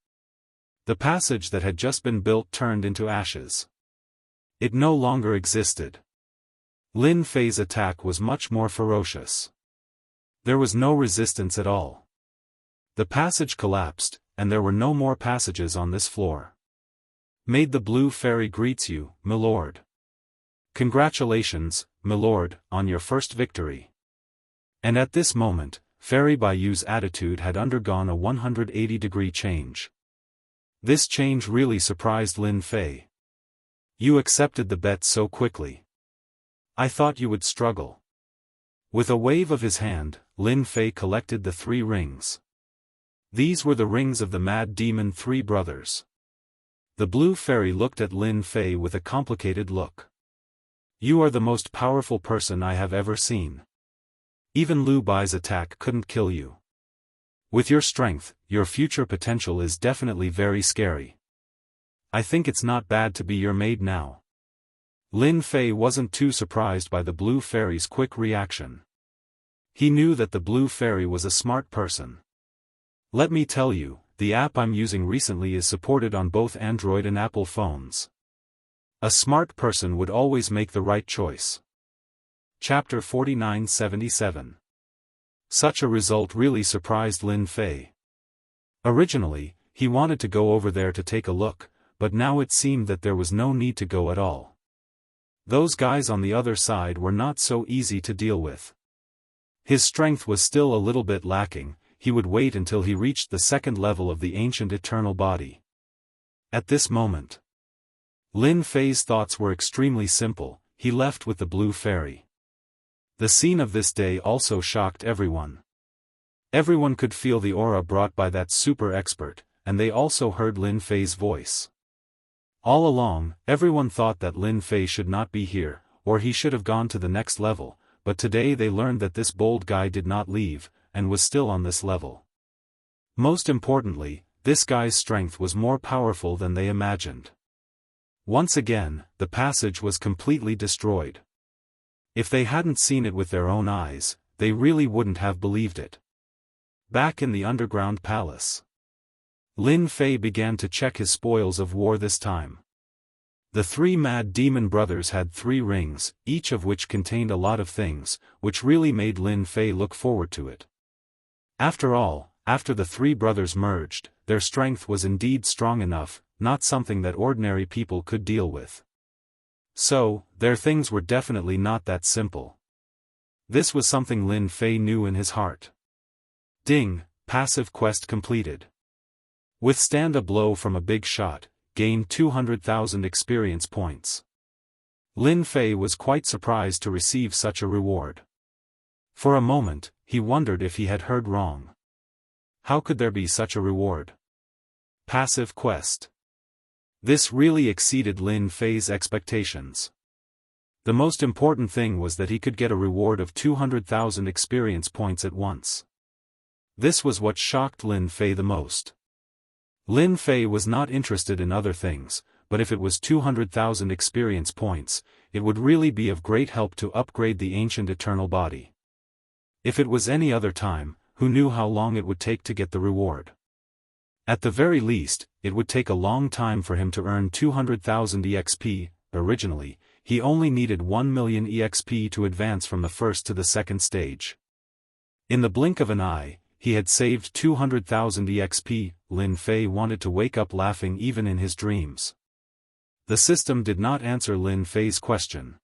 The passage that had just been built turned into ashes. It no longer existed. Lin Fei's attack was much more ferocious. There was no resistance at all. The passage collapsed, and there were no more passages on this floor. Made the blue fairy greets you, milord. Congratulations, milord, on your first victory. And at this moment, Fairy Baiyu's attitude had undergone a 180-degree change. This change really surprised Lin Fei. You accepted the bet so quickly. I thought you would struggle. With a wave of his hand, Lin Fei collected the 3 rings. These were the rings of the Mad Demon 3 brothers. The blue fairy looked at Lin Fei with a complicated look. You are the most powerful person I have ever seen. Even Lu Bai's attack couldn't kill you. With your strength, your future potential is definitely very scary. I think it's not bad to be your maid now. Lin Fei wasn't too surprised by the blue fairy's quick reaction. He knew that the blue fairy was a smart person. Let me tell you, the app I'm using recently is supported on both Android and Apple phones. A smart person would always make the right choice. Chapter 4977. Such a result really surprised Lin Fei. Originally, he wanted to go over there to take a look, but now it seemed that there was no need to go at all. Those guys on the other side were not so easy to deal with. His strength was still a little bit lacking. He would wait until he reached the 2nd level of the ancient eternal body. At this moment, Lin Fei's thoughts were extremely simple. He left with the blue fairy. The scene of this day also shocked everyone. Everyone could feel the aura brought by that super expert, and they also heard Lin Fei's voice. All along, everyone thought that Lin Fei should not be here, or he should have gone to the next level, but today they learned that this bold guy did not leave, and was still on this level. Most importantly, this guy's strength was more powerful than they imagined. Once again, the passage was completely destroyed. If they hadn't seen it with their own eyes, they really wouldn't have believed it. Back in the underground palace, Lin Fei began to check his spoils of war this time. The 3 Mad Demon brothers had 3 rings, each of which contained a lot of things, which really made Lin Fei look forward to it. After all, after the 3 brothers merged, their strength was indeed strong enough, not something that ordinary people could deal with. So, their things were definitely not that simple. This was something Lin Fei knew in his heart. Ding, passive quest completed. Withstand a blow from a big shot, gain 200,000 experience points. Lin Fei was quite surprised to receive such a reward. For a moment, he wondered if he had heard wrong. How could there be such a reward? Passive quest. This really exceeded Lin Fei's expectations. The most important thing was that he could get a reward of 200,000 experience points at once. This was what shocked Lin Fei the most. Lin Fei was not interested in other things, but if it was 200,000 experience points, it would really be of great help to upgrade the ancient eternal body. If it was any other time, who knew how long it would take to get the reward? At the very least, it would take a long time for him to earn 200,000 EXP. Originally, he only needed 1 million EXP to advance from the 1st to the 2nd stage. In the blink of an eye, he had saved 200,000 EXP. Lin Fei wanted to wake up laughing even in his dreams. The system did not answer Lin Fei's question.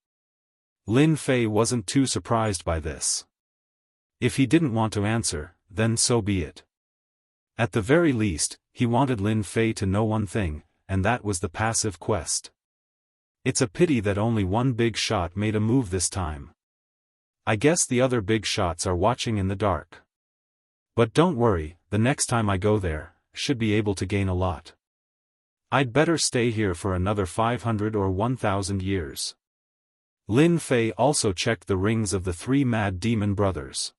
Lin Fei wasn't too surprised by this. If he didn't want to answer, then so be it. At the very least, he wanted Lin Fei to know one thing, and that was the passive quest. It's a pity that only one big shot made a move this time. I guess the other big shots are watching in the dark. But don't worry, the next time I go there, I should be able to gain a lot. I'd better stay here for another 500 or 1,000 years. Lin Fei also checked the rings of the 3 Mad Demon brothers.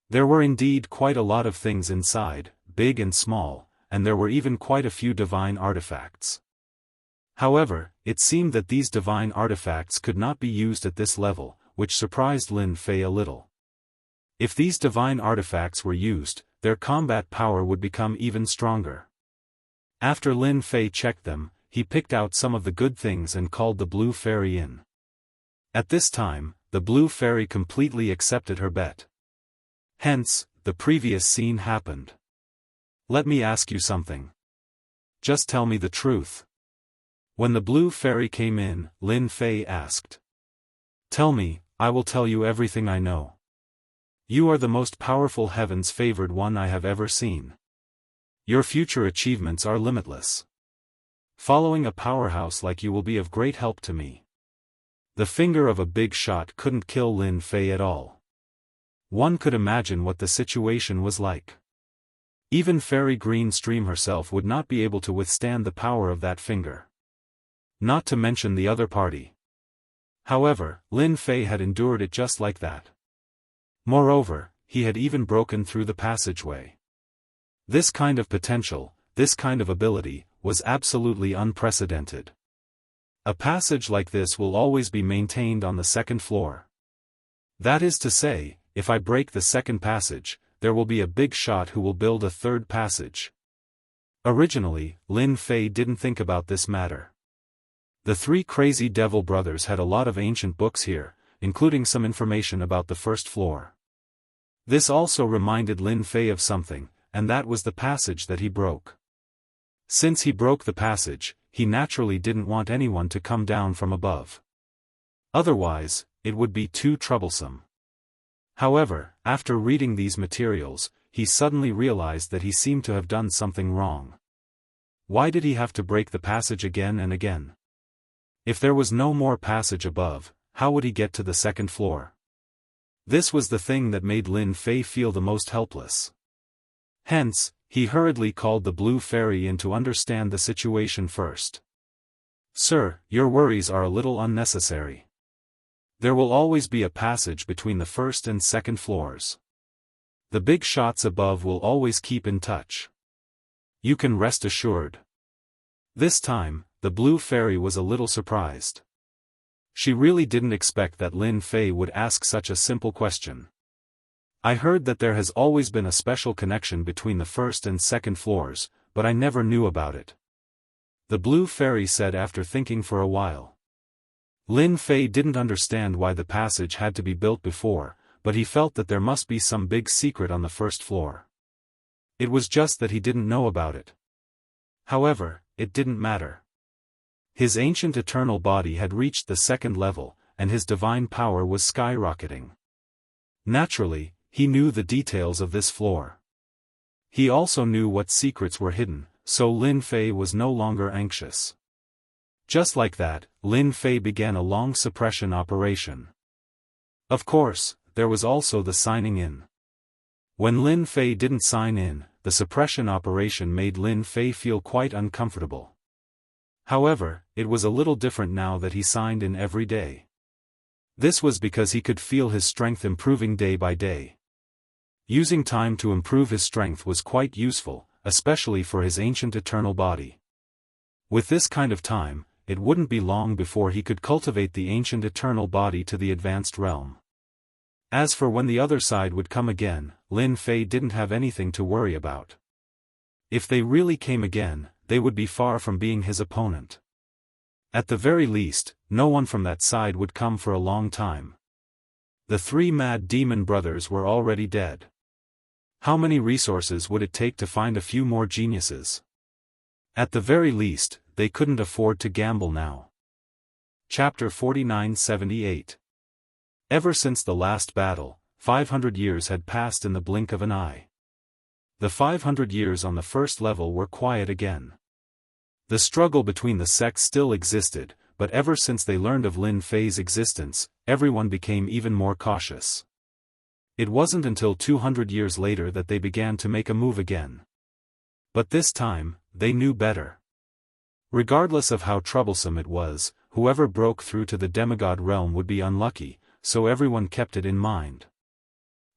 There were indeed quite a lot of things inside, big and small, and there were even quite a few divine artifacts. However, it seemed that these divine artifacts could not be used at this level, which surprised Lin Fei a little. If these divine artifacts were used, their combat power would become even stronger. After Lin Fei checked them, he picked out some of the good things and called the blue fairy in. At this time, the blue fairy completely accepted her bet. Hence, the previous scene happened. Let me ask you something. Just tell me the truth. When the blue fairy came in, Lin Fei asked. Tell me, I will tell you everything I know. You are the most powerful heaven's favored one I have ever seen. Your future achievements are limitless. Following a powerhouse like you will be of great help to me. The finger of a big shot couldn't kill Lin Fei at all. One could imagine what the situation was like. Even Fairy Green Stream herself would not be able to withstand the power of that finger. Not to mention the other party. However, Lin Fei had endured it just like that. Moreover, he had even broken through the passageway. This kind of potential, this kind of ability, was absolutely unprecedented. A passage like this will always be maintained on the second floor. That is to say, if I break the second passage, there will be a big shot who will build a third passage. Originally, Lin Fei didn't think about this matter. The three crazy devil brothers had a lot of ancient books here, including some information about the first floor. This also reminded Lin Fei of something, and that was the passage that he broke. Since he broke the passage, he naturally didn't want anyone to come down from above. Otherwise, it would be too troublesome. However, after reading these materials, he suddenly realized that he seemed to have done something wrong. Why did he have to break the passage again and again? If there was no more passage above, how would he get to the second floor? This was the thing that made Lin Fei feel the most helpless. Hence, he hurriedly called the Blue Fairy in to understand the situation first. Sir, your worries are a little unnecessary. There will always be a passage between the first and second floors. The big shots above will always keep in touch. You can rest assured. This time, the Blue Fairy was a little surprised. She really didn't expect that Lin Fei would ask such a simple question. I heard that there has always been a special connection between the first and second floors, but I never knew about it. The Blue Fairy said after thinking for a while. Lin Fei didn't understand why the passage had to be built before, but he felt that there must be some big secret on the first floor. It was just that he didn't know about it. However, it didn't matter. His ancient eternal body had reached the second level, and his divine power was skyrocketing. Naturally, he knew the details of this floor. He also knew what secrets were hidden, so Lin Fei was no longer anxious. Just like that, Lin Fei began a long suppression operation. Of course, there was also the signing in. When Lin Fei didn't sign in, the suppression operation made Lin Fei feel quite uncomfortable. However, it was a little different now that he signed in every day. This was because he could feel his strength improving day by day. Using time to improve his strength was quite useful, especially for his ancient eternal body. With this kind of time, it wouldn't be long before he could cultivate the ancient eternal body to the advanced realm. As for when the other side would come again, Lin Fei didn't have anything to worry about. If they really came again, they would be far from being his opponent. At the very least, no one from that side would come for a long time. The three mad demon brothers were already dead. How many resources would it take to find a few more geniuses? At the very least, they couldn't afford to gamble now. Chapter 4978. Ever since the last battle, 500 years had passed in the blink of an eye. The 500 years on the first level were quiet again. The struggle between the sects still existed, but ever since they learned of Lin Fei's existence, everyone became even more cautious. It wasn't until 200 years later that they began to make a move again. But this time, they knew better. Regardless of how troublesome it was, whoever broke through to the demigod realm would be unlucky, so everyone kept it in mind.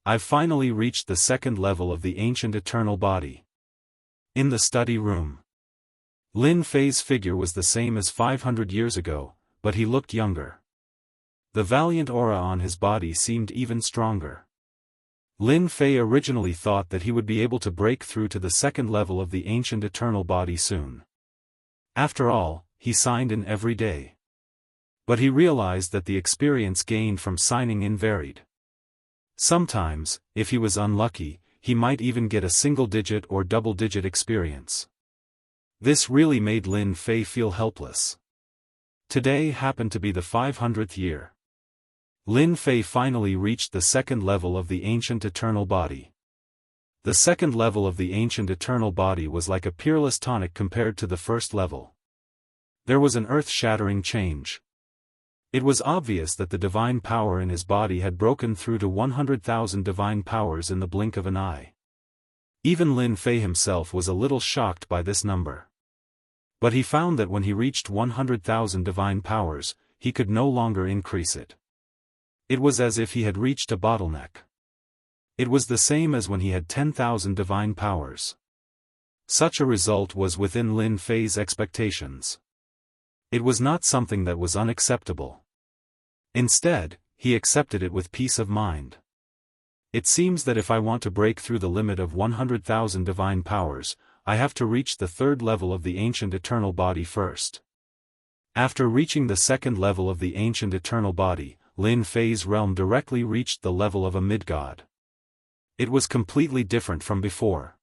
I've finally reached the second level of the ancient eternal body. In the study room. Lin Fei's figure was the same as 500 years ago, but he looked younger. The valiant aura on his body seemed even stronger. Lin Fei originally thought that he would be able to break through to the second level of the ancient eternal body soon. After all, he signed in every day. But he realized that the experience gained from signing in varied. Sometimes, if he was unlucky, he might even get a single-digit or double-digit experience. This really made Lin Fei feel helpless. Today happened to be the 500th year. Lin Fei finally reached the second level of the ancient eternal body. The second level of the ancient eternal body was like a peerless tonic compared to the first level. There was an earth-shattering change. It was obvious that the divine power in his body had broken through to 100,000 divine powers in the blink of an eye. Even Lin Fei himself was a little shocked by this number. But he found that when he reached 100,000 divine powers, he could no longer increase it. It was as if he had reached a bottleneck. It was the same as when he had 10,000 divine powers. Such a result was within Lin Fei's expectations. It was not something that was unacceptable. Instead, he accepted it with peace of mind. It seems that if I want to break through the limit of 100,000 divine powers, I have to reach the third level of the ancient eternal body first. After reaching the second level of the ancient eternal body, Lin Fei's realm directly reached the level of a mid-god. It was completely different from before.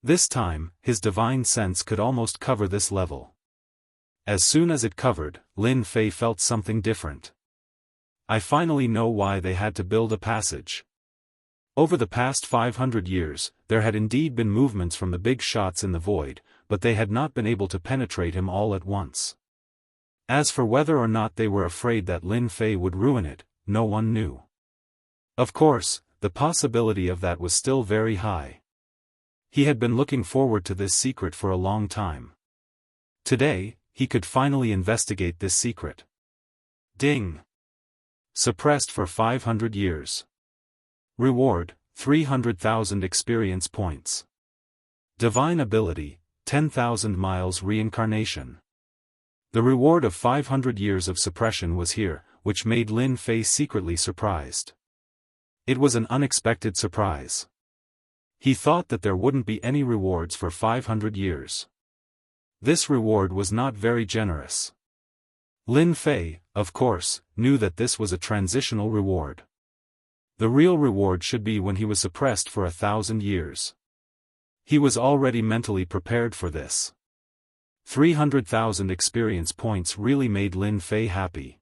This time, his divine sense could almost cover this level. As soon as it covered, Lin Fei felt something different. I finally know why they had to build a passage. Over the past 500 years, there had indeed been movements from the big shots in the void, but they had not been able to penetrate him all at once. As for whether or not they were afraid that Lin Fei would ruin it, no one knew. Of course, the possibility of that was still very high. He had been looking forward to this secret for a long time. Today, he could finally investigate this secret. Ding! Suppressed for 500 years. Reward, 300,000 experience points. Divine ability, 10,000 miles reincarnation. The reward of 500 years of suppression was here, which made Lin Fei secretly surprised. It was an unexpected surprise. He thought that there wouldn't be any rewards for 500 years. This reward was not very generous. Lin Fei, of course, knew that this was a transitional reward. The real reward should be when he was suppressed for 1,000 years. He was already mentally prepared for this. 300,000 experience points really made Lin Fei happy.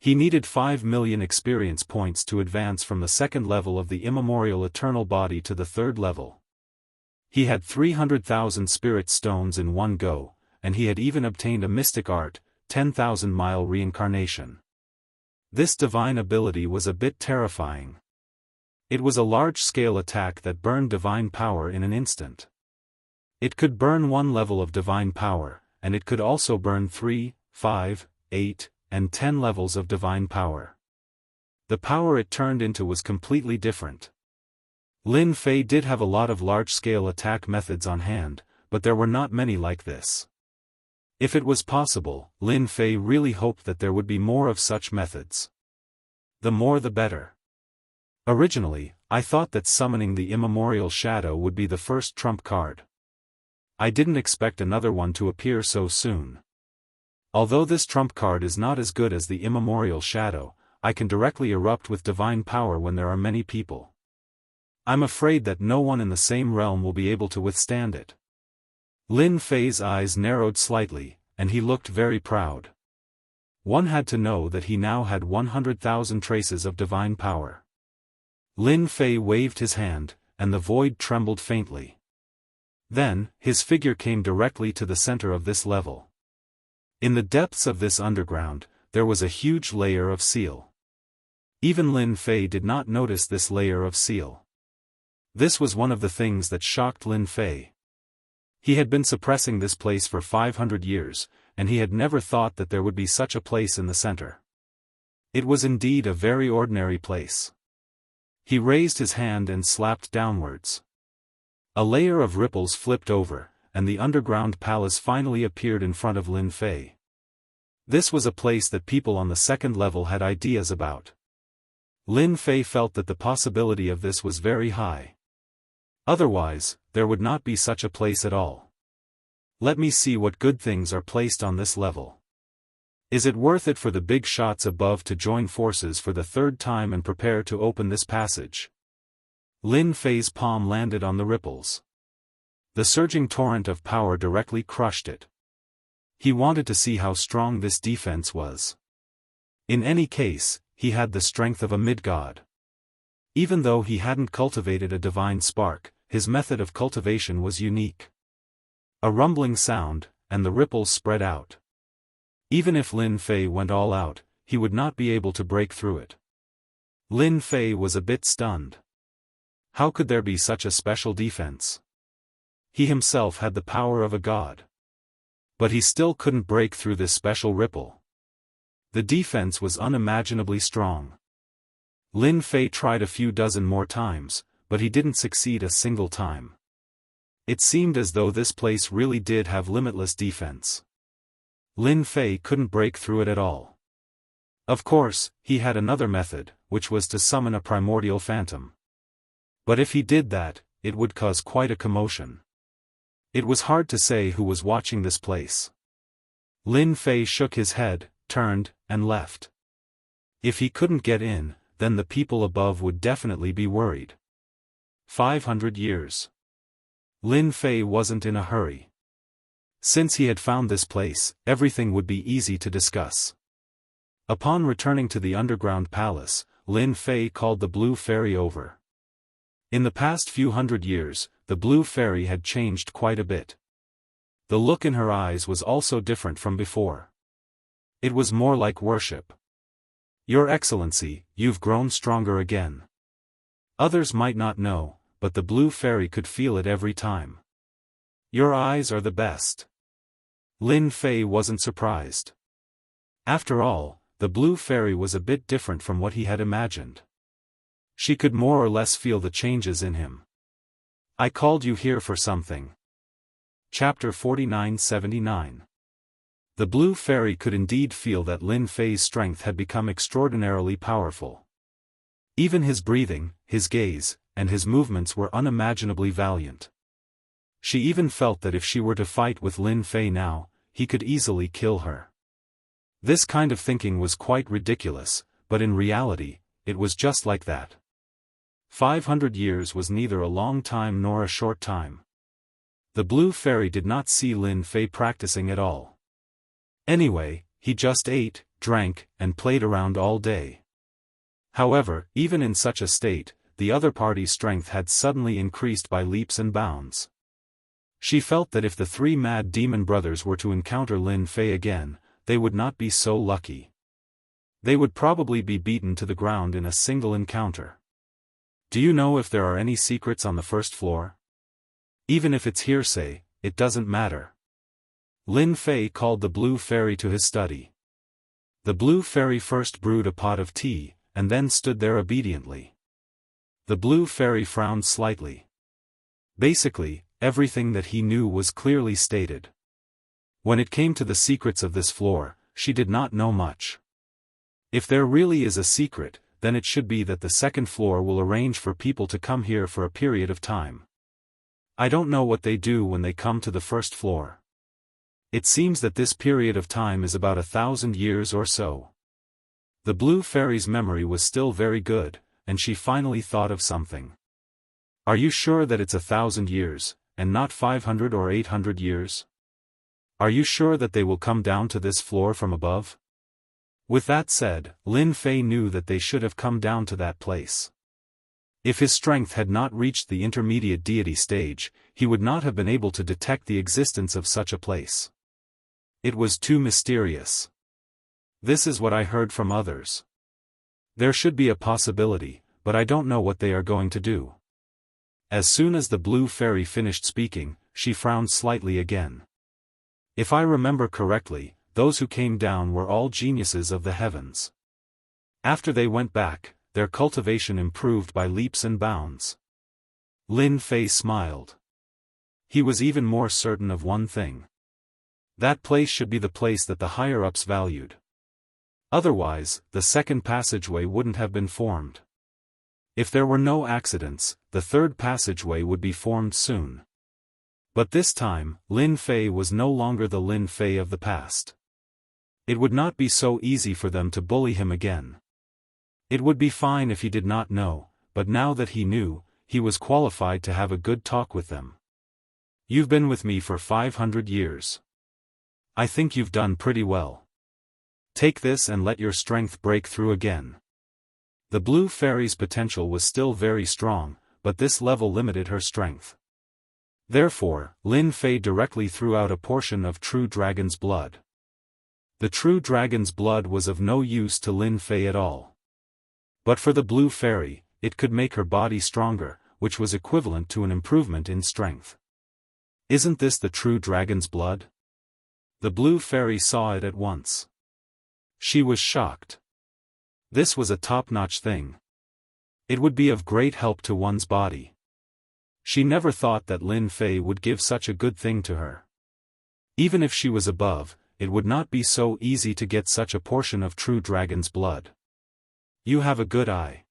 He needed 5 million experience points to advance from the second level of the immemorial eternal body to the third level. He had 300,000 spirit stones in one go, and he had even obtained a mystic art, 10,000 mile reincarnation. This divine ability was a bit terrifying. It was a large-scale attack that burned divine power in an instant. It could burn one level of divine power, and it could also burn 3, 5, 8, and 10 levels of divine power. The power it turned into was completely different. Lin Fei did have a lot of large-scale attack methods on hand, but there were not many like this. If it was possible, Lin Fei really hoped that there would be more of such methods. The more the better. Originally, I thought that summoning the immemorial shadow would be the first trump card. I didn't expect another one to appear so soon. Although this trump card is not as good as the immemorial shadow, I can directly erupt with divine power when there are many people. I'm afraid that no one in the same realm will be able to withstand it. Lin Fei's eyes narrowed slightly, and he looked very proud. One had to know that he now had 100,000 traces of divine power. Lin Fei waved his hand, and the void trembled faintly. Then, his figure came directly to the center of this level. In the depths of this underground, there was a huge layer of seal. Even Lin Fei did not notice this layer of seal. This was one of the things that shocked Lin Fei. He had been suppressing this place for 500 years, and he had never thought that there would be such a place in the center. It was indeed a very ordinary place. He raised his hand and slapped downwards. A layer of ripples flipped over, and the underground palace finally appeared in front of Lin Fei. This was a place that people on the second level had ideas about. Lin Fei felt that the possibility of this was very high. Otherwise, there would not be such a place at all. Let me see what good things are placed on this level. Is it worth it for the big shots above to join forces for the third time and prepare to open this passage? Lin Fei's palm landed on the ripples. The surging torrent of power directly crushed it. He wanted to see how strong this defense was. In any case, he had the strength of a mid-god. Even though he hadn't cultivated a divine spark, his method of cultivation was unique. A rumbling sound, and the ripples spread out. Even if Lin Fei went all out, he would not be able to break through it. Lin Fei was a bit stunned. How could there be such a special defense? He himself had the power of a god. But he still couldn't break through this special ripple. The defense was unimaginably strong. Lin Fei tried a few dozen more times, but he didn't succeed a single time. It seemed as though this place really did have limitless defense. Lin Fei couldn't break through it at all. Of course, he had another method, which was to summon a primordial phantom. But if he did that, it would cause quite a commotion. It was hard to say who was watching this place. Lin Fei shook his head, turned, and left. If he couldn't get in, then the people above would definitely be worried. 500 years. Lin Fei wasn't in a hurry. Since he had found this place, everything would be easy to discuss. Upon returning to the underground palace, Lin Fei called the Blue Fairy over. In the past few hundred years, the Blue Fairy had changed quite a bit. The look in her eyes was also different from before. It was more like worship. Your Excellency, you've grown stronger again. Others might not know, but the Blue Fairy could feel it every time. Your eyes are the best. Lin Fei wasn't surprised. After all, the Blue Fairy was a bit different from what he had imagined. She could more or less feel the changes in him. I called you here for something. Chapter 49-79. The Blue Fairy could indeed feel that Lin Fei's strength had become extraordinarily powerful. Even his breathing, his gaze, and his movements were unimaginably valiant. She even felt that if she were to fight with Lin Fei now, he could easily kill her. This kind of thinking was quite ridiculous, but in reality, it was just like that. 500 years was neither a long time nor a short time. The Blue Fairy did not see Lin Fei practicing at all. Anyway, he just ate, drank, and played around all day. However, even in such a state, the other party's strength had suddenly increased by leaps and bounds. She felt that if the three mad demon brothers were to encounter Lin Fei again, they would not be so lucky. They would probably be beaten to the ground in a single encounter. Do you know if there are any secrets on the first floor? Even if it's hearsay, it doesn't matter. Lin Fei called the Blue Fairy to his study. The Blue Fairy first brewed a pot of tea, and then stood there obediently. The Blue Fairy frowned slightly. Basically, everything that he knew was clearly stated. When it came to the secrets of this floor, she did not know much. If there really is a secret, then it should be that the second floor will arrange for people to come here for a period of time. I don't know what they do when they come to the first floor. It seems that this period of time is about 1,000 years or so. The Blue Fairy's memory was still very good, and she finally thought of something. Are you sure that it's 1,000 years, and not 500 or 800 years? Are you sure that they will come down to this floor from above? With that said, Lin Fei knew that they should have come down to that place. If his strength had not reached the intermediate deity stage, he would not have been able to detect the existence of such a place. It was too mysterious. This is what I heard from others. There should be a possibility, but I don't know what they are going to do. As soon as the Blue Fairy finished speaking, she frowned slightly again. If I remember correctly, those who came down were all geniuses of the heavens. After they went back, their cultivation improved by leaps and bounds. Lin Fei smiled. He was even more certain of one thing. That place should be the place that the higher-ups valued. Otherwise, the second passageway wouldn't have been formed. If there were no accidents, the third passageway would be formed soon. But this time, Lin Fei was no longer the Lin Fei of the past. It would not be so easy for them to bully him again. It would be fine if he did not know, but now that he knew, he was qualified to have a good talk with them. You've been with me for 500 years. I think you've done pretty well. Take this and let your strength break through again. The blue fairy's potential was still very strong, but this level limited her strength. Therefore, Lin Fei directly threw out a portion of true dragon's blood. The true dragon's blood was of no use to Lin Fei at all. But for the blue fairy, it could make her body stronger, which was equivalent to an improvement in strength. Isn't this the true dragon's blood? The blue fairy saw it at once. She was shocked. This was a top-notch thing. It would be of great help to one's body. She never thought that Lin Fei would give such a good thing to her. Even if she was above, it would not be so easy to get such a portion of true dragon's blood. You have a good eye.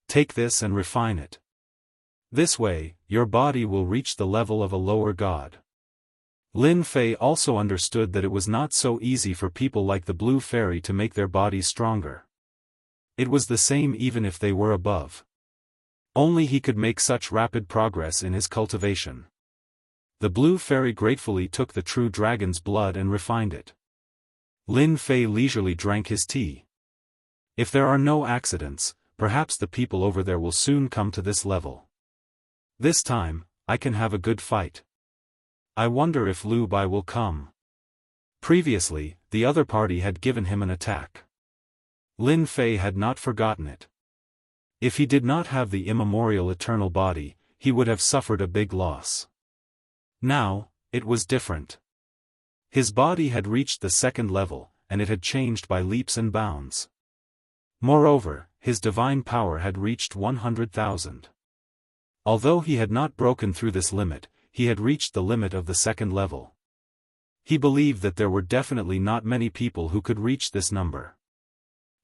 Take this and refine it. This way, your body will reach the level of a lower god. Lin Fei also understood that it was not so easy for people like the blue fairy to make their bodies stronger. It was the same even if they were above. Only he could make such rapid progress in his cultivation. The blue fairy gratefully took the true dragon's blood and refined it. Lin Fei leisurely drank his tea. If there are no accidents, perhaps the people over there will soon come to this level. This time, I can have a good fight. I wonder if Liu Bai will come. Previously, the other party had given him an attack. Lin Fei had not forgotten it. If he did not have the immemorial eternal body, he would have suffered a big loss. Now, it was different. His body had reached the second level, and it had changed by leaps and bounds. Moreover, his divine power had reached 100,000. Although he had not broken through this limit, he had reached the limit of the second level. He believed that there were definitely not many people who could reach this number.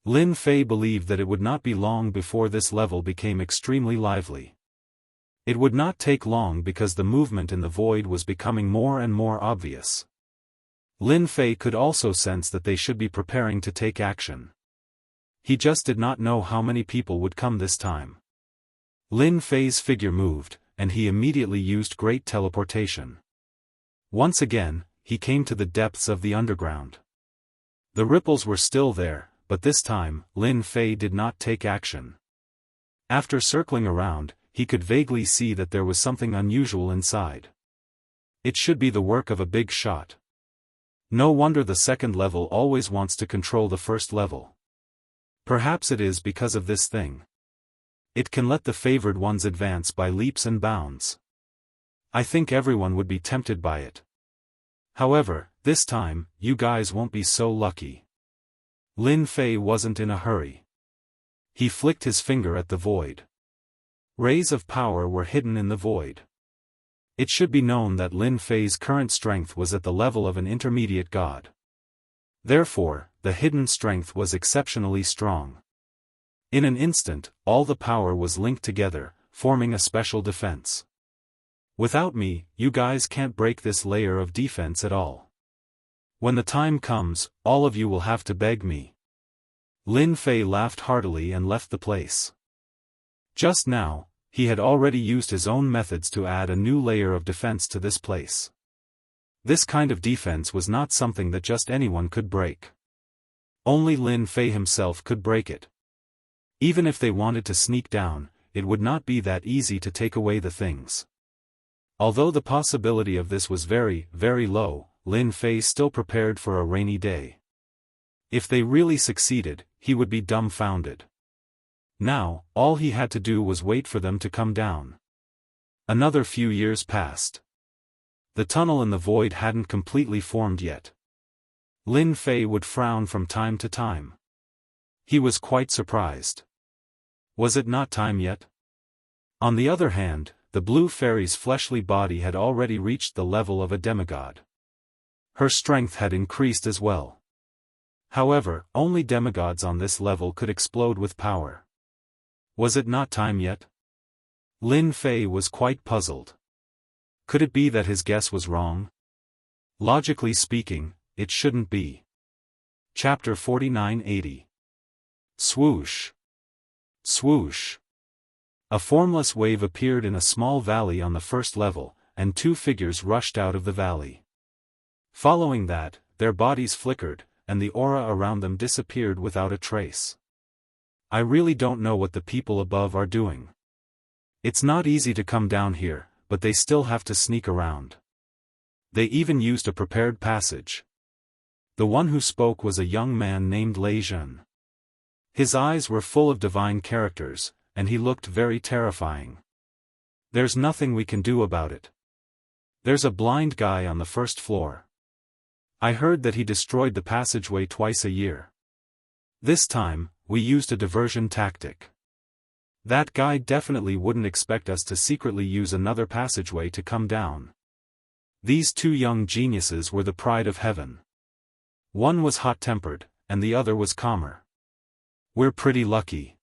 Lin Fei believed that it would not be long before this level became extremely lively. It would not take long because the movement in the void was becoming more and more obvious. Lin Fei could also sense that they should be preparing to take action. He just did not know how many people would come this time. Lin Fei's figure moved, and he immediately used great teleportation. Once again, he came to the depths of the underground. The ripples were still there, but this time, Lin Fei did not take action. After circling around, he could vaguely see that there was something unusual inside. It should be the work of a big shot. No wonder the second level always wants to control the first level. Perhaps it is because of this thing. It can let the favored ones advance by leaps and bounds. I think everyone would be tempted by it. However, this time, you guys won't be so lucky. Lin Fei wasn't in a hurry. He flicked his finger at the void. Rays of power were hidden in the void. It should be known that Lin Fei's current strength was at the level of an intermediate god. Therefore, the hidden strength was exceptionally strong. In an instant, all the power was linked together, forming a special defense. Without me, you guys can't break this layer of defense at all. When the time comes, all of you will have to beg me. Lin Fei laughed heartily and left the place. Just now, he had already used his own methods to add a new layer of defense to this place. This kind of defense was not something that just anyone could break. Only Lin Fei himself could break it. Even if they wanted to sneak down, it would not be that easy to take away the things. Although the possibility of this was very, very low, Lin Fei still prepared for a rainy day. If they really succeeded, he would be dumbfounded. Now, all he had to do was wait for them to come down. Another few years passed. The tunnel in the void hadn't completely formed yet. Lin Fei would frown from time to time. He was quite surprised. Was it not time yet? On the other hand, the blue fairy's fleshly body had already reached the level of a demigod. Her strength had increased as well. However, only demigods on this level could explode with power. Was it not time yet? Lin Fei was quite puzzled. Could it be that his guess was wrong? Logically speaking, it shouldn't be. Chapter 4980. Swoosh. Swoosh. A formless wave appeared in a small valley on the first level, and two figures rushed out of the valley. Following that, their bodies flickered, and the aura around them disappeared without a trace. I really don't know what the people above are doing. It's not easy to come down here, but they still have to sneak around. They even used a prepared passage. The one who spoke was a young man named Lei Zhen. His eyes were full of divine characters, and he looked very terrifying. There's nothing we can do about it. There's a blind guy on the first floor. I heard that he destroyed the passageway twice a year. This time, we used a diversion tactic. That guy definitely wouldn't expect us to secretly use another passageway to come down. These two young geniuses were the pride of heaven. One was hot-tempered, and the other was calmer. We're pretty lucky.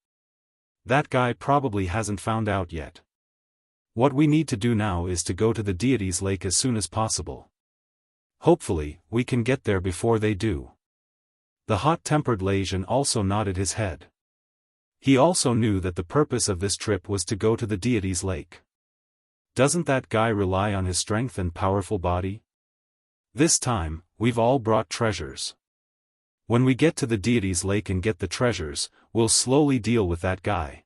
That guy probably hasn't found out yet. What we need to do now is to go to the deity's lake as soon as possible. Hopefully, we can get there before they do. The hot-tempered Lei Zhen also nodded his head. He also knew that the purpose of this trip was to go to the deity's lake. Doesn't that guy rely on his strength and powerful body? This time, we've all brought treasures. When we get to the deity's lake and get the treasures, we'll slowly deal with that guy.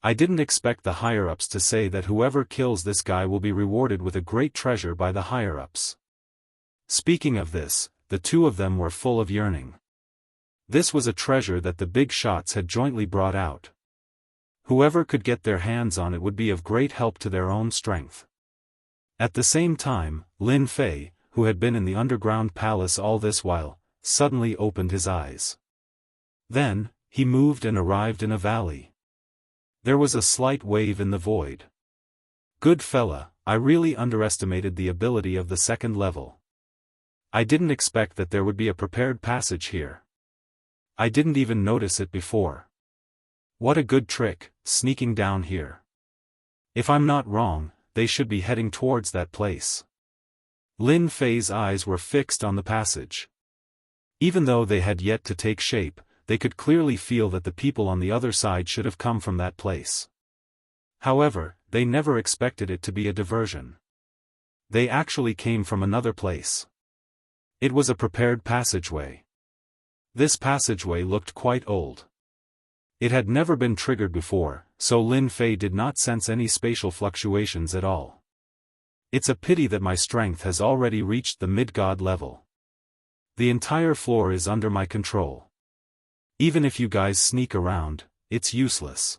I didn't expect the higher-ups to say that whoever kills this guy will be rewarded with a great treasure by the higher-ups. Speaking of this, the two of them were full of yearning. This was a treasure that the big shots had jointly brought out. Whoever could get their hands on it would be of great help to their own strength. At the same time, Lin Fei, who had been in the underground palace all this while, suddenly opened his eyes. Then, he moved and arrived in a valley. There was a slight wave in the void. Good fella, I really underestimated the ability of the second level. I didn't expect that there would be a prepared passage here. I didn't even notice it before. What a good trick, sneaking down here. If I'm not wrong, they should be heading towards that place. Lin Fei's eyes were fixed on the passage. Even though they had yet to take shape, they could clearly feel that the people on the other side should have come from that place. However, they never expected it to be a diversion. They actually came from another place. It was a prepared passageway. This passageway looked quite old. It had never been triggered before, so Lin Fei did not sense any spatial fluctuations at all. It's a pity that my strength has already reached the mid-god level. The entire floor is under my control. Even if you guys sneak around, it's useless.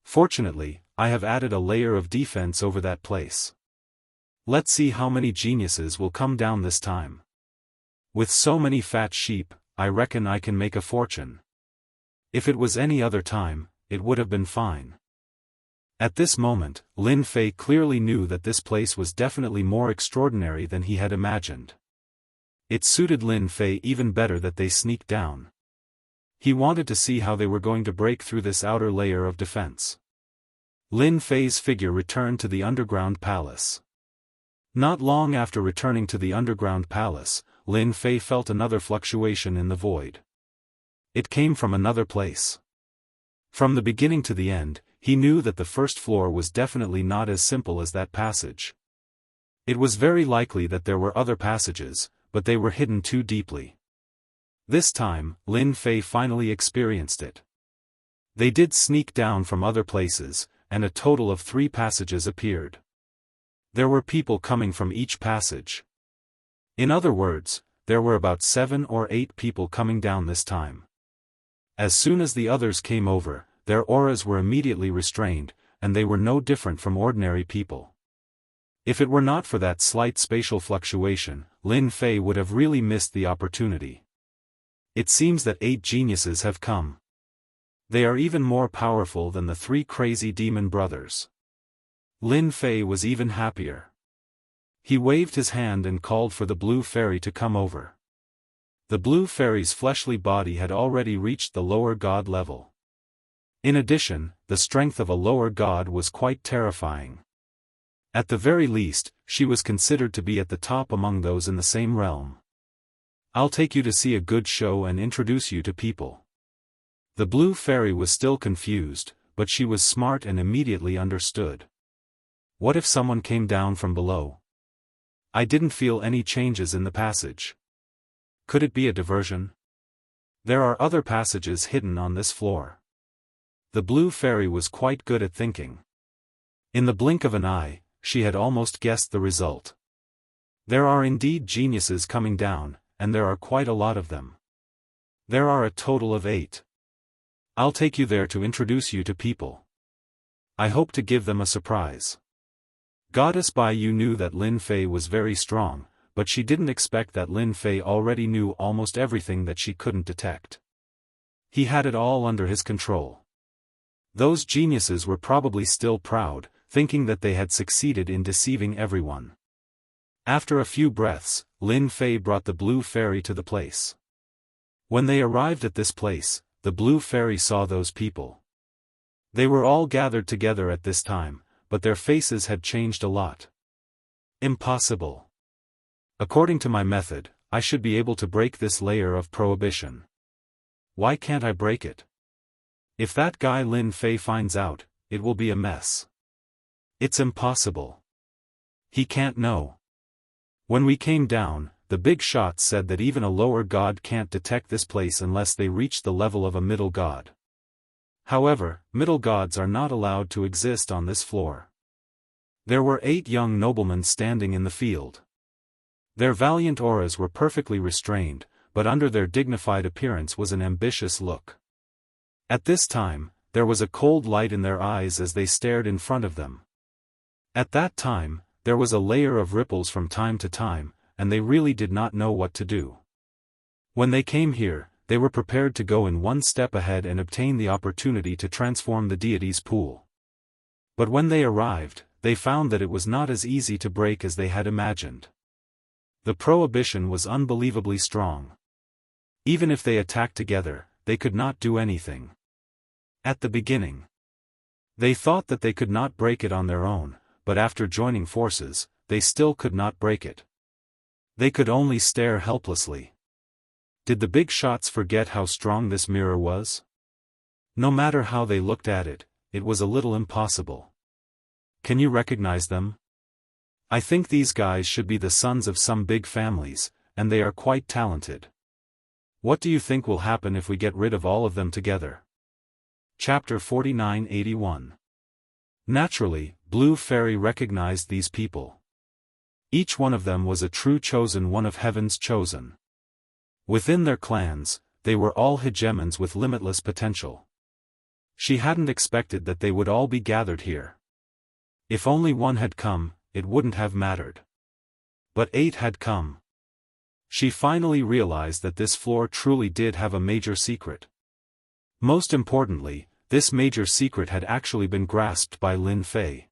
Fortunately, I have added a layer of defense over that place. Let's see how many geniuses will come down this time. With so many fat sheep, I reckon I can make a fortune. If it was any other time, it would have been fine. At this moment, Lin Fei clearly knew that this place was definitely more extraordinary than he had imagined. It suited Lin Fei even better that they sneaked down. He wanted to see how they were going to break through this outer layer of defense. Lin Fei's figure returned to the underground palace. Not long after returning to the underground palace, Lin Fei felt another fluctuation in the void. It came from another place. From the beginning to the end, he knew that the first floor was definitely not as simple as that passage. It was very likely that there were other passages, but they were hidden too deeply. This time, Lin Fei finally experienced it. They did sneak down from other places, and a total of 3 passages appeared. There were people coming from each passage. In other words, there were about 7 or 8 people coming down this time. As soon as the others came over, their auras were immediately restrained, and they were no different from ordinary people. If it were not for that slight spatial fluctuation, Lin Fei would have really missed the opportunity. It seems that 8 geniuses have come. They are even more powerful than the 3 crazy demon brothers. Lin Fei was even happier. He waved his hand and called for the blue fairy to come over. The blue fairy's fleshly body had already reached the lower god level. In addition, the strength of a lower god was quite terrifying. At the very least, she was considered to be at the top among those in the same realm. I'll take you to see a good show and introduce you to people. The blue fairy was still confused, but she was smart and immediately understood. What if someone came down from below? I didn't feel any changes in the passage. Could it be a diversion? There are other passages hidden on this floor. The blue fairy was quite good at thinking. In the blink of an eye, she had almost guessed the result. There are indeed geniuses coming down, and there are quite a lot of them. There are a total of 8. I'll take you there to introduce you to people. I hope to give them a surprise. Goddess Bai Yu knew that Lin Fei was very strong, but she didn't expect that Lin Fei already knew almost everything that she couldn't detect. He had it all under his control. Those geniuses were probably still proud, thinking that they had succeeded in deceiving everyone. After a few breaths, Lin Fei brought the blue fairy to the place. When they arrived at this place, the blue fairy saw those people. They were all gathered together at this time, but their faces had changed a lot. Impossible. According to my method, I should be able to break this layer of prohibition. Why can't I break it? If that guy Lin Fei finds out, it will be a mess. It's impossible. He can't know. When we came down, the big shots said that even a lower god can't detect this place unless they reach the level of a middle god. However, middle gods are not allowed to exist on this floor. There were 8 young noblemen standing in the field. Their valiant auras were perfectly restrained, but under their dignified appearance was an ambitious look. At this time, there was a cold light in their eyes as they stared in front of them. At that time, there was a layer of ripples from time to time, and they really did not know what to do. When they came here, they were prepared to go in one step ahead and obtain the opportunity to transform the deity's pool. But when they arrived, they found that it was not as easy to break as they had imagined. The prohibition was unbelievably strong. Even if they attacked together, they could not do anything. At the beginning, they thought that they could not break it on their own, but after joining forces, they still could not break it. They could only stare helplessly. Did the big shots forget how strong this mirror was? No matter how they looked at it, it was a little impossible. Can you recognize them? I think these guys should be the sons of some big families, and they are quite talented. What do you think will happen if we get rid of all of them together? Chapter 4981. Naturally, Blue Fairy recognized these people. Each one of them was a true chosen one of heaven's chosen. Within their clans, they were all hegemons with limitless potential. She hadn't expected that they would all be gathered here. If only one had come, it wouldn't have mattered. But 8 had come. She finally realized that this floor truly did have a major secret. Most importantly, this major secret had actually been grasped by Lin Fei.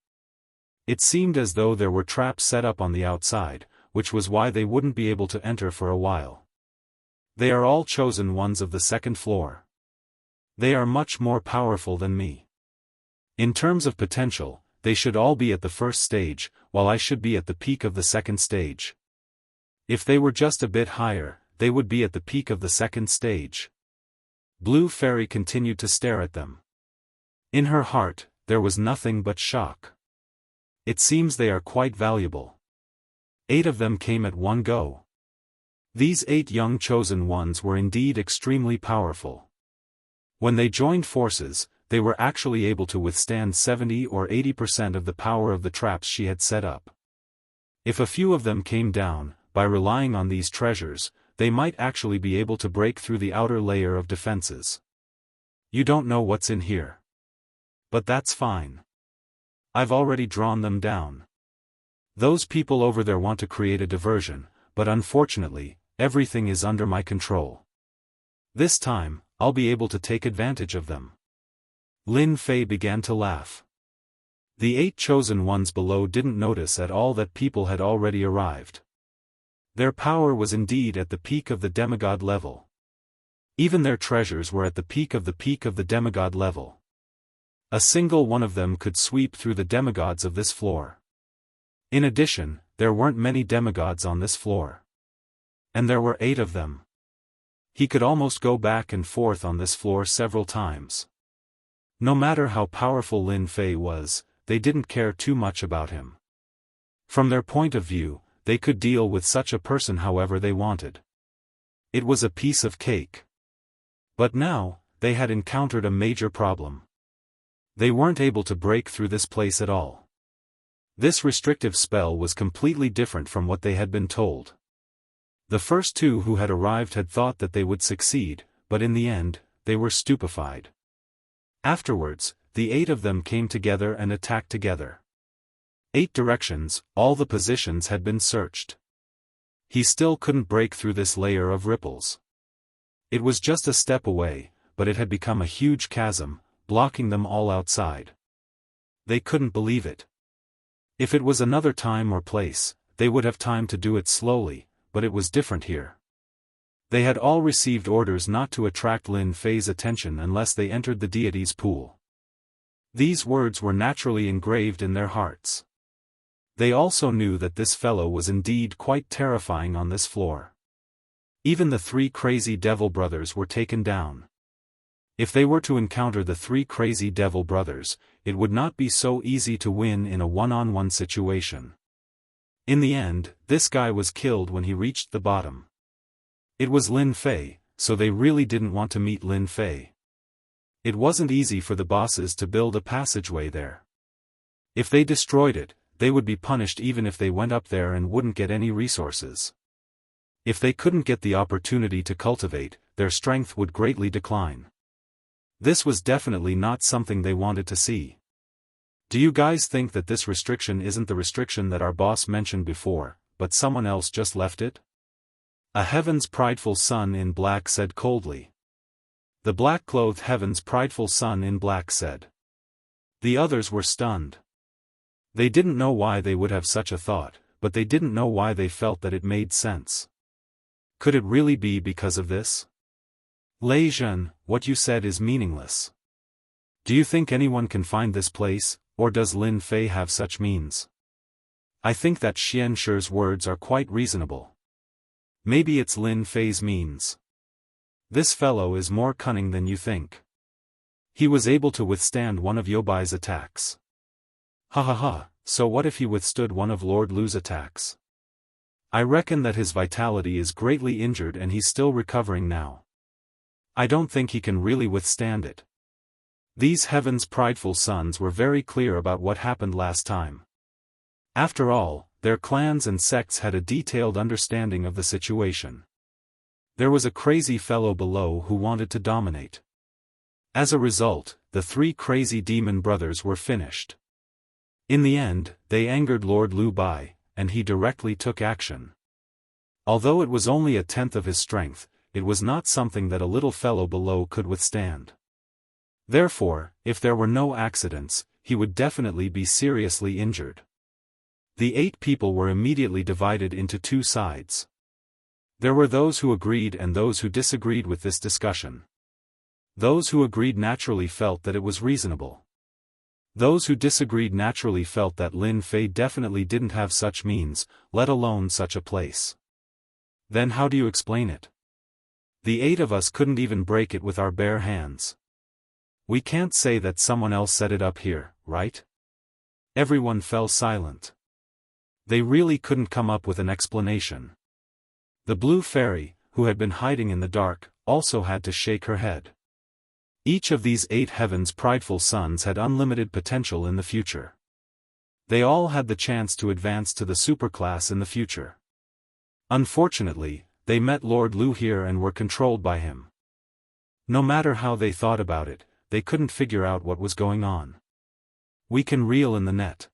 It seemed as though there were traps set up on the outside, which was why they wouldn't be able to enter for a while. They are all chosen ones of the second floor. They are much more powerful than me. In terms of potential, they should all be at the first stage, while I should be at the peak of the second stage. If they were just a bit higher, they would be at the peak of the second stage. Blue Fairy continued to stare at them. In her heart, there was nothing but shock. It seems they are quite valuable. 8 of them came at one go. These 8 young chosen ones were indeed extremely powerful. When they joined forces, they were actually able to withstand 70 or 80% of the power of the traps she had set up. If a few of them came down, by relying on these treasures, they might actually be able to break through the outer layer of defenses. You don't know what's in here. But that's fine. I've already drawn them down. Those people over there want to create a diversion, but unfortunately, everything is under my control. This time, I'll be able to take advantage of them. Lin Fei began to laugh. The 8 chosen ones below didn't notice at all that people had already arrived. Their power was indeed at the peak of the demigod level. Even their treasures were at the peak of the demigod level. A single one of them could sweep through the demigods of this floor. In addition, there weren't many demigods on this floor. And there were 8 of them. He could almost go back and forth on this floor several times. No matter how powerful Lin Fei was, they didn't care too much about him. From their point of view, they could deal with such a person however they wanted. It was a piece of cake. But now, they had encountered a major problem. They weren't able to break through this place at all. This restrictive spell was completely different from what they had been told. The first two who had arrived had thought that they would succeed, but in the end, they were stupefied. Afterwards, the 8 of them came together and attacked together. 8 directions, all the positions had been searched. He still couldn't break through this layer of ripples. It was just a step away, but it had become a huge chasm, blocking them all outside. They couldn't believe it. If it was another time or place, they would have time to do it slowly, but it was different here. They had all received orders not to attract Lin Fei's attention unless they entered the deity's pool. These words were naturally engraved in their hearts. They also knew that this fellow was indeed quite terrifying on this floor. Even the 3 crazy devil brothers were taken down. If they were to encounter the 3 crazy devil brothers, it would not be so easy to win in a one-on-one situation. In the end, this guy was killed when he reached the bottom. It was Lin Fei, so they really didn't want to meet Lin Fei. It wasn't easy for the bosses to build a passageway there. If they destroyed it, they would be punished even if they went up there and wouldn't get any resources. If they couldn't get the opportunity to cultivate, their strength would greatly decline. This was definitely not something they wanted to see. Do you guys think that this restriction isn't the restriction that our boss mentioned before, but someone else just left it? A Heaven's prideful son in black said coldly. The black-clothed Heaven's prideful son in black said. The others were stunned. They didn't know why they would have such a thought, but they didn't know why they felt that it made sense. Could it really be because of this? Lei Zhen, what you said is meaningless. Do you think anyone can find this place, or does Lin Fei have such means? I think that Xianxia's words are quite reasonable. Maybe it's Lin Fei's means. This fellow is more cunning than you think. He was able to withstand one of Youbai's attacks. Ha ha ha, so what if he withstood one of Lord Lu's attacks? I reckon that his vitality is greatly injured and he's still recovering now. I don't think he can really withstand it. These Heaven's prideful sons were very clear about what happened last time. After all, their clans and sects had a detailed understanding of the situation. There was a crazy fellow below who wanted to dominate. As a result, the 3 crazy demon brothers were finished. In the end, they angered Lord Lu Bai, and he directly took action. Although it was only 1/10 of his strength, it was not something that a little fellow below could withstand. Therefore, if there were no accidents, he would definitely be seriously injured. The 8 people were immediately divided into 2 sides. There were those who agreed and those who disagreed with this discussion. Those who agreed naturally felt that it was reasonable. Those who disagreed naturally felt that Lin Fei definitely didn't have such means, let alone such a place. Then how do you explain it? The 8 of us couldn't even break it with our bare hands. We can't say that someone else set it up here, right? Everyone fell silent. They really couldn't come up with an explanation. The blue fairy, who had been hiding in the dark, also had to shake her head. Each of these 8 Heaven's prideful sons had unlimited potential in the future. They all had the chance to advance to the superclass in the future. Unfortunately, they met Lord Lu here and were controlled by him. No matter how they thought about it, they couldn't figure out what was going on. We can reel in the net.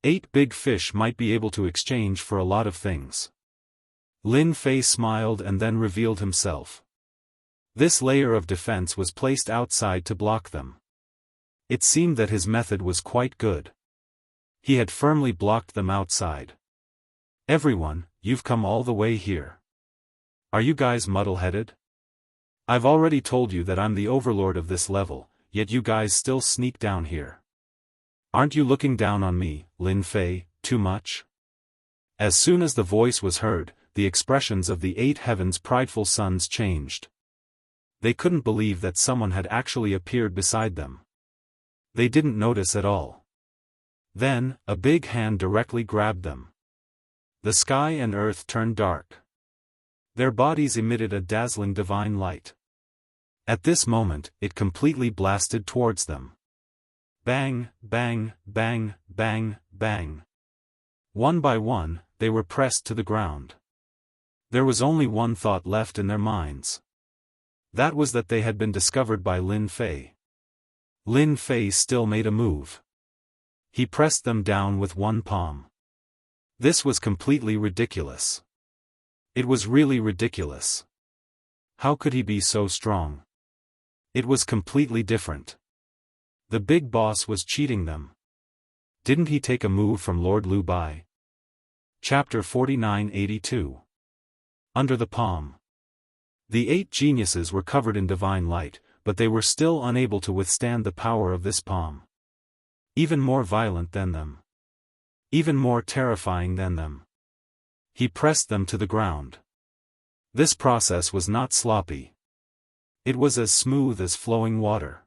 8 big fish might be able to exchange for a lot of things. Lin Fei smiled and then revealed himself. This layer of defense was placed outside to block them. It seemed that his method was quite good. He had firmly blocked them outside. Everyone, you've come all the way here. Are you guys muddle-headed? I've already told you that I'm the overlord of this level, yet you guys still sneak down here. Aren't you looking down on me, Lin Fei, too much? As soon as the voice was heard, the expressions of the 8 Heaven's prideful sons changed. They couldn't believe that someone had actually appeared beside them. They didn't notice at all. Then, a big hand directly grabbed them. The sky and earth turned dark. Their bodies emitted a dazzling divine light. At this moment, it completely blasted towards them. Bang, bang, bang, bang, bang. One by one, they were pressed to the ground. There was only one thought left in their minds. That was that they had been discovered by Lin Fei. Lin Fei still made a move. He pressed them down with one palm. This was completely ridiculous. It was really ridiculous. How could he be so strong? It was completely different. The big boss was cheating them. Didn't he take a move from Lord Liu Bai? Chapter 4982. Under the palm. The 8 geniuses were covered in divine light, but they were still unable to withstand the power of this palm. Even more violent than them. Even more terrifying than them. He pressed them to the ground. This process was not sloppy. It was as smooth as flowing water.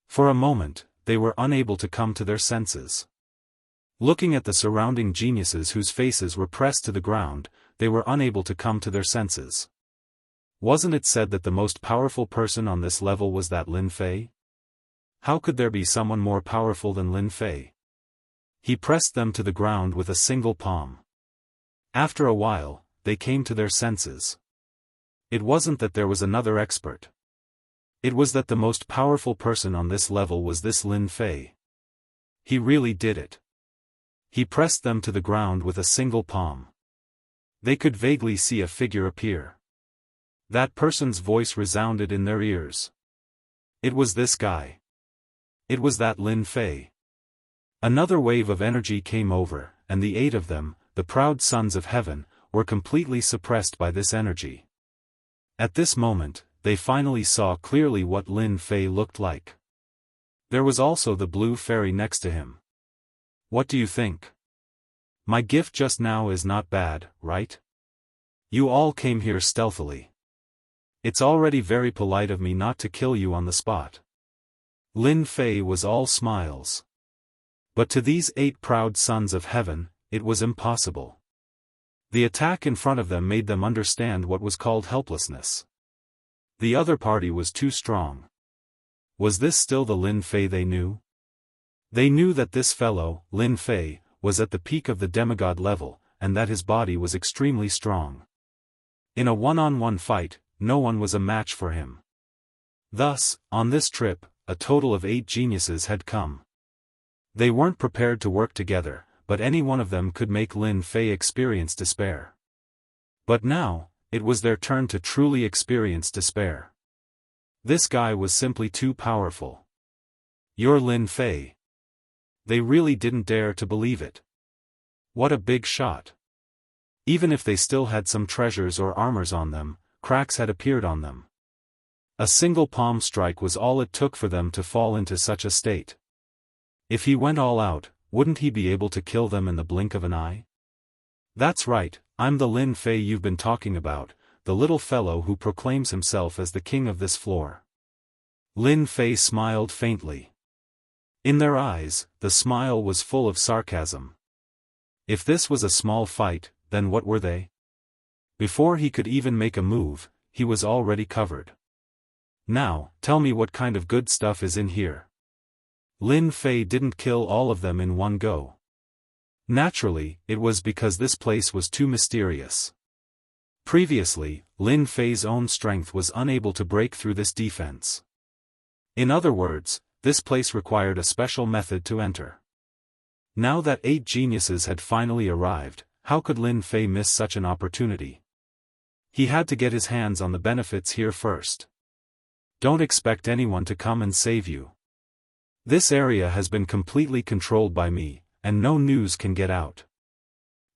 For a moment, they were unable to come to their senses. Looking at the surrounding geniuses whose faces were pressed to the ground, they were unable to come to their senses. Wasn't it said that the most powerful person on this level was that Lin Fei? How could there be someone more powerful than Lin Fei? He pressed them to the ground with a single palm. After a while, they came to their senses. It wasn't that there was another expert. It was that the most powerful person on this level was this Lin Fei. He really did it. He pressed them to the ground with a single palm. They could vaguely see a figure appear. That person's voice resounded in their ears. It was this guy. It was that Lin Fei. Another wave of energy came over, and the 8 of them, the proud sons of heaven, were completely suppressed by this energy. At this moment, they finally saw clearly what Lin Fei looked like. There was also the blue fairy next to him. What do you think? My gift just now is not bad, right? You all came here stealthily. It's already very polite of me not to kill you on the spot. Lin Fei was all smiles. But to these 8 proud sons of heaven, it was impossible. The attack in front of them made them understand what was called helplessness. The other party was too strong. Was this still the Lin Fei they knew? They knew that this fellow, Lin Fei, was at the peak of the demigod level, and that his body was extremely strong. In a one-on-one fight, no one was a match for him. Thus, on this trip, a total of 8 geniuses had come. They weren't prepared to work together, but any one of them could make Lin Fei experience despair. But now, it was their turn to truly experience despair. This guy was simply too powerful. You're Lin Fei. They really didn't dare to believe it. What a big shot. Even if they still had some treasures or armors on them, cracks had appeared on them. A single palm strike was all it took for them to fall into such a state. If he went all out, wouldn't he be able to kill them in the blink of an eye? That's right, I'm the Lin Fei you've been talking about, the little fellow who proclaims himself as the king of this floor. Lin Fei smiled faintly. In their eyes, the smile was full of sarcasm. If this was a small fight, then what were they? Before he could even make a move, he was already covered. Now, tell me what kind of good stuff is in here. Lin Fei didn't kill all of them in one go. Naturally, it was because this place was too mysterious. Previously, Lin Fei's own strength was unable to break through this defense. In other words, this place required a special method to enter. Now that 8 geniuses had finally arrived, how could Lin Fei miss such an opportunity? He had to get his hands on the benefits here first. Don't expect anyone to come and save you. This area has been completely controlled by me, and no news can get out.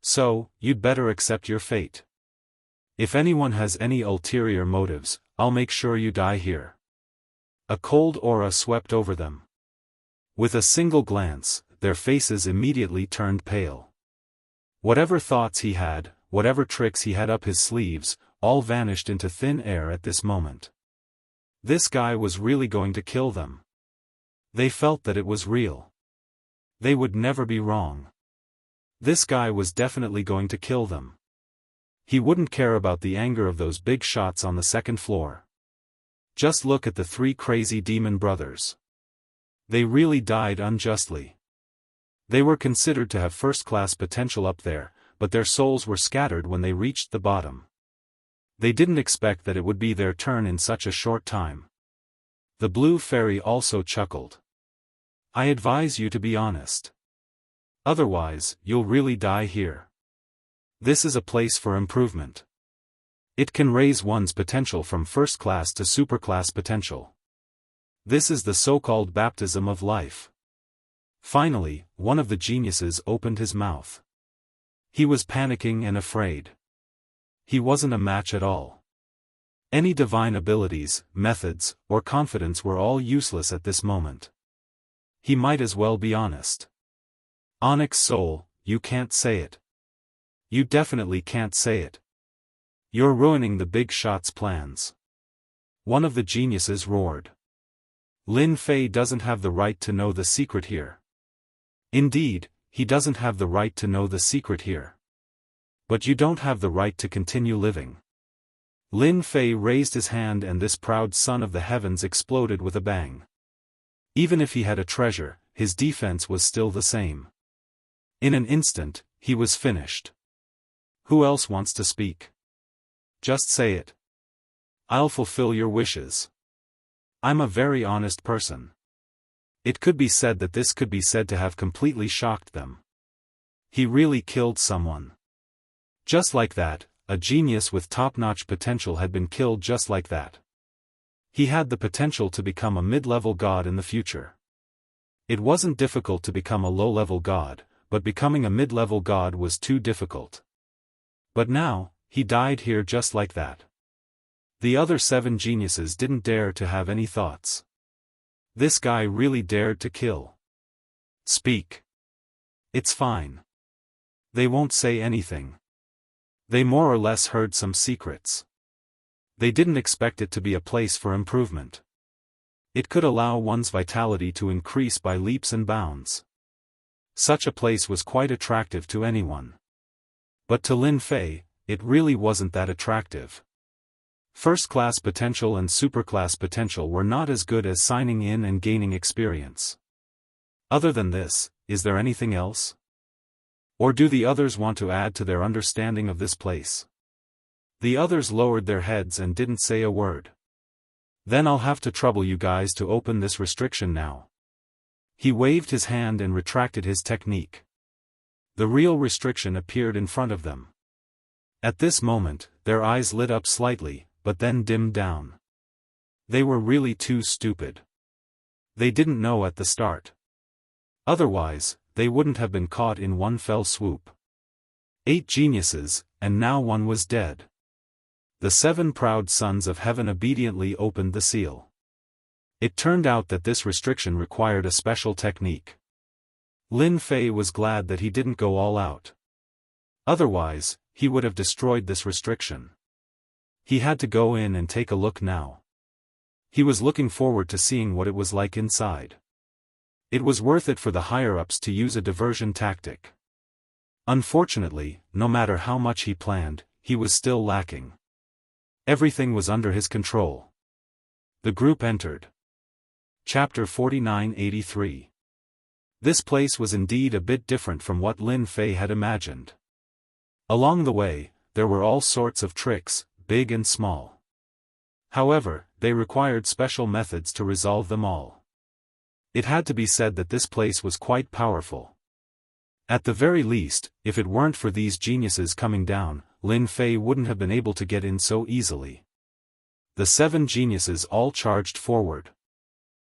So, you'd better accept your fate. If anyone has any ulterior motives, I'll make sure you die here. A cold aura swept over them. With a single glance, their faces immediately turned pale. Whatever thoughts he had, whatever tricks he had up his sleeves, all vanished into thin air at this moment. This guy was really going to kill them. They felt that it was real. They would never be wrong. This guy was definitely going to kill them. He wouldn't care about the anger of those big shots on the second floor. Just look at the three crazy demon brothers. They really died unjustly. They were considered to have first-class potential up there, but their souls were scattered when they reached the bottom. They didn't expect that it would be their turn in such a short time. The blue fairy also chuckled. I advise you to be honest. Otherwise, you'll really die here. This is a place for improvement. It can raise one's potential from first class to superclass potential. This is the so-called baptism of life. Finally, one of the geniuses opened his mouth. He was panicking and afraid. He wasn't a match at all. Any divine abilities, methods, or confidence were all useless at this moment. He might as well be honest. Onyx Soul, you can't say it. You definitely can't say it. You're ruining the big shot's plans. One of the geniuses roared. Lin Fei doesn't have the right to know the secret here. Indeed, he doesn't have the right to know the secret here. But you don't have the right to continue living. Lin Fei raised his hand and this proud son of the heavens exploded with a bang. Even if he had a treasure, his defense was still the same. In an instant, he was finished. Who else wants to speak? Just say it. I'll fulfill your wishes. I'm a very honest person. It could be said that this could be said to have completely shocked them. He really killed someone. Just like that, a genius with top-notch potential had been killed just like that. He had the potential to become a mid-level god in the future. It wasn't difficult to become a low-level god, but becoming a mid-level god was too difficult. But now, he died here just like that. The other 7 geniuses didn't dare to have any thoughts. This guy really dared to kill. Speak. It's fine. They won't say anything. They more or less heard some secrets. They didn't expect it to be a place for improvement. It could allow one's vitality to increase by leaps and bounds. Such a place was quite attractive to anyone. But to Lin Fei, it really wasn't that attractive. First-class potential and superclass potential were not as good as signing in and gaining experience. Other than this, is there anything else? Or do the others want to add to their understanding of this place? The others lowered their heads and didn't say a word. Then I'll have to trouble you guys to open this restriction now. He waved his hand and retracted his technique. The real restriction appeared in front of them. At this moment, their eyes lit up slightly, but then dimmed down. They were really too stupid. They didn't know at the start. Otherwise, they wouldn't have been caught in one fell swoop. 8 geniuses, and now one was dead. The 7 proud sons of heaven obediently opened the seal. It turned out that this restriction required a special technique. Lin Fei was glad that he didn't go all out. Otherwise, he would have destroyed this restriction. He had to go in and take a look now. He was looking forward to seeing what it was like inside. It was worth it for the higher-ups to use a diversion tactic. Unfortunately, no matter how much he planned, he was still lacking. Everything was under his control. The group entered. Chapter 4983. This place was indeed a bit different from what Lin Fei had imagined. Along the way, there were all sorts of tricks, big and small. However, they required special methods to resolve them all. It had to be said that this place was quite powerful. At the very least, if it weren't for these geniuses coming down, Lin Fei wouldn't have been able to get in so easily. The 7 geniuses all charged forward.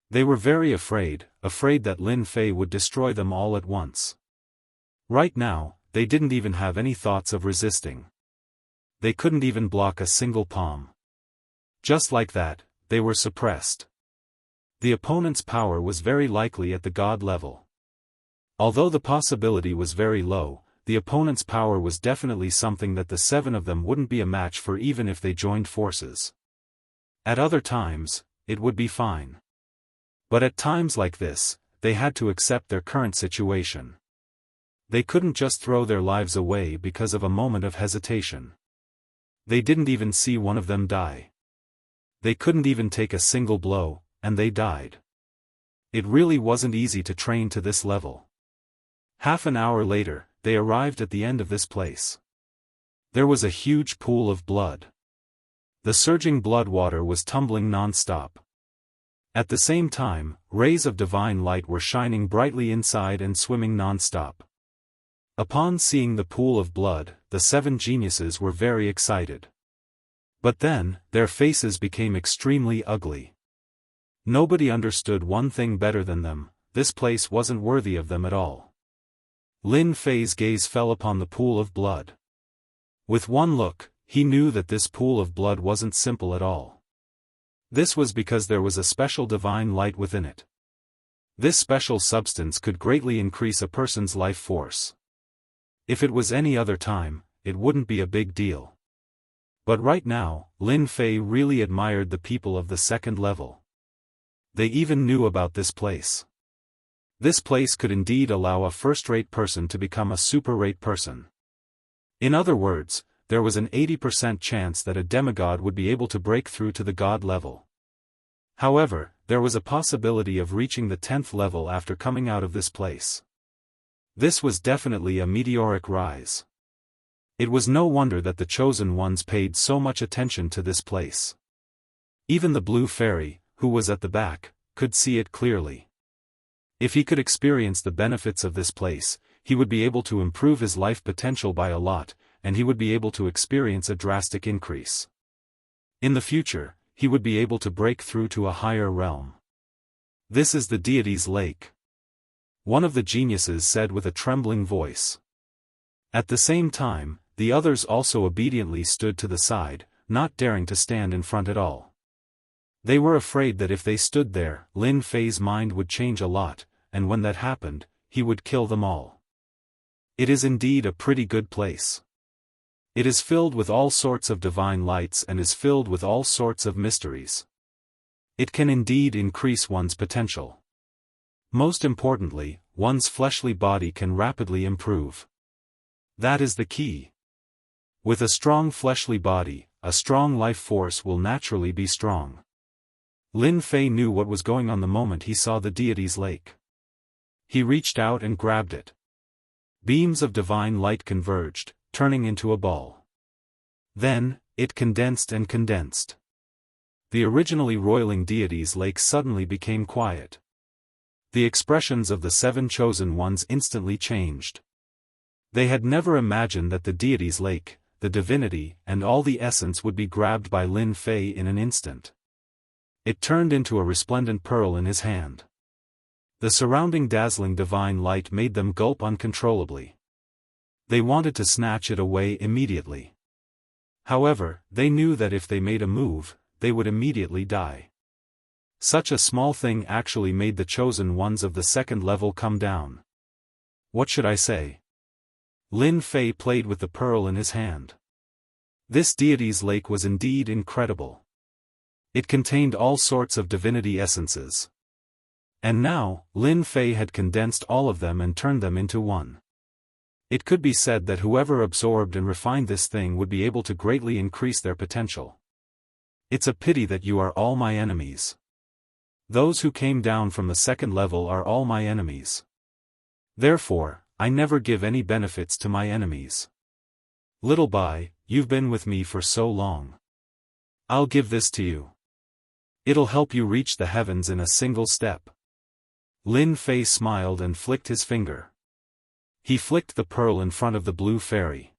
They were very afraid that Lin Fei would destroy them all at once. Right now, they didn't even have any thoughts of resisting. They couldn't even block a single palm. Just like that, they were suppressed. The opponent's power was very likely at the god level. Although the possibility was very low, the opponent's power was definitely something that the 7 of them wouldn't be a match for even if they joined forces. At other times, it would be fine. But at times like this, they had to accept their current situation. They couldn't just throw their lives away because of a moment of hesitation. They didn't even see one of them die. They couldn't even take a single blow, and they died. It really wasn't easy to train to this level. Half an hour later, they arrived at the end of this place. There was a huge pool of blood. The surging blood water was tumbling non-stop. At the same time, rays of divine light were shining brightly inside and swimming non-stop. Upon seeing the pool of blood, the 7 geniuses were very excited. But then, their faces became extremely ugly. Nobody understood one thing better than them: this place wasn't worthy of them at all. Lin Fei's gaze fell upon the pool of blood. With one look, he knew that this pool of blood wasn't simple at all. This was because there was a special divine light within it. This special substance could greatly increase a person's life force. If it was any other time, it wouldn't be a big deal. But right now, Lin Fei really admired the people of the second level. They even knew about this place. This place could indeed allow a first-rate person to become a super-rate person. In other words, there was an 80% chance that a demigod would be able to break through to the god level. However, there was a possibility of reaching the 10th level after coming out of this place. This was definitely a meteoric rise. It was no wonder that the chosen ones paid so much attention to this place. Even the blue fairy, who was at the back, could see it clearly. If he could experience the benefits of this place, he would be able to improve his life potential by a lot, and he would be able to experience a drastic increase. In the future, he would be able to break through to a higher realm. This is the deity's lake. One of the geniuses said with a trembling voice. At the same time, the others also obediently stood to the side, not daring to stand in front at all. They were afraid that if they stood there, Lin Fei's mind would change a lot, and when that happened, he would kill them all. It is indeed a pretty good place. It is filled with all sorts of divine lights and is filled with all sorts of mysteries. It can indeed increase one's potential. Most importantly, one's fleshly body can rapidly improve. That is the key. With a strong fleshly body, a strong life force will naturally be strong. Lin Fei knew what was going on the moment he saw the deity's lake. He reached out and grabbed it. Beams of divine light converged, turning into a ball. Then, it condensed and condensed. The originally roiling deity's lake suddenly became quiet. The expressions of the 7 chosen ones instantly changed. They had never imagined that the deity's lake, the divinity, and all the essence would be grabbed by Lin Fei in an instant. It turned into a resplendent pearl in his hand. The surrounding dazzling divine light made them gulp uncontrollably. They wanted to snatch it away immediately. However, they knew that if they made a move, they would immediately die. Such a small thing actually made the chosen ones of the second level come down. What should I say? Lin Fei played with the pearl in his hand. This deity's lake was indeed incredible. It contained all sorts of divinity essences. And now, Lin Fei had condensed all of them and turned them into one. It could be said that whoever absorbed and refined this thing would be able to greatly increase their potential. It's a pity that you are all my enemies. Those who came down from the second level are all my enemies. Therefore, I never give any benefits to my enemies. Little Bai, you've been with me for so long. I'll give this to you. It'll help you reach the heavens in a single step. Lin Fei smiled and flicked his finger. He flicked the pearl in front of the blue fairy.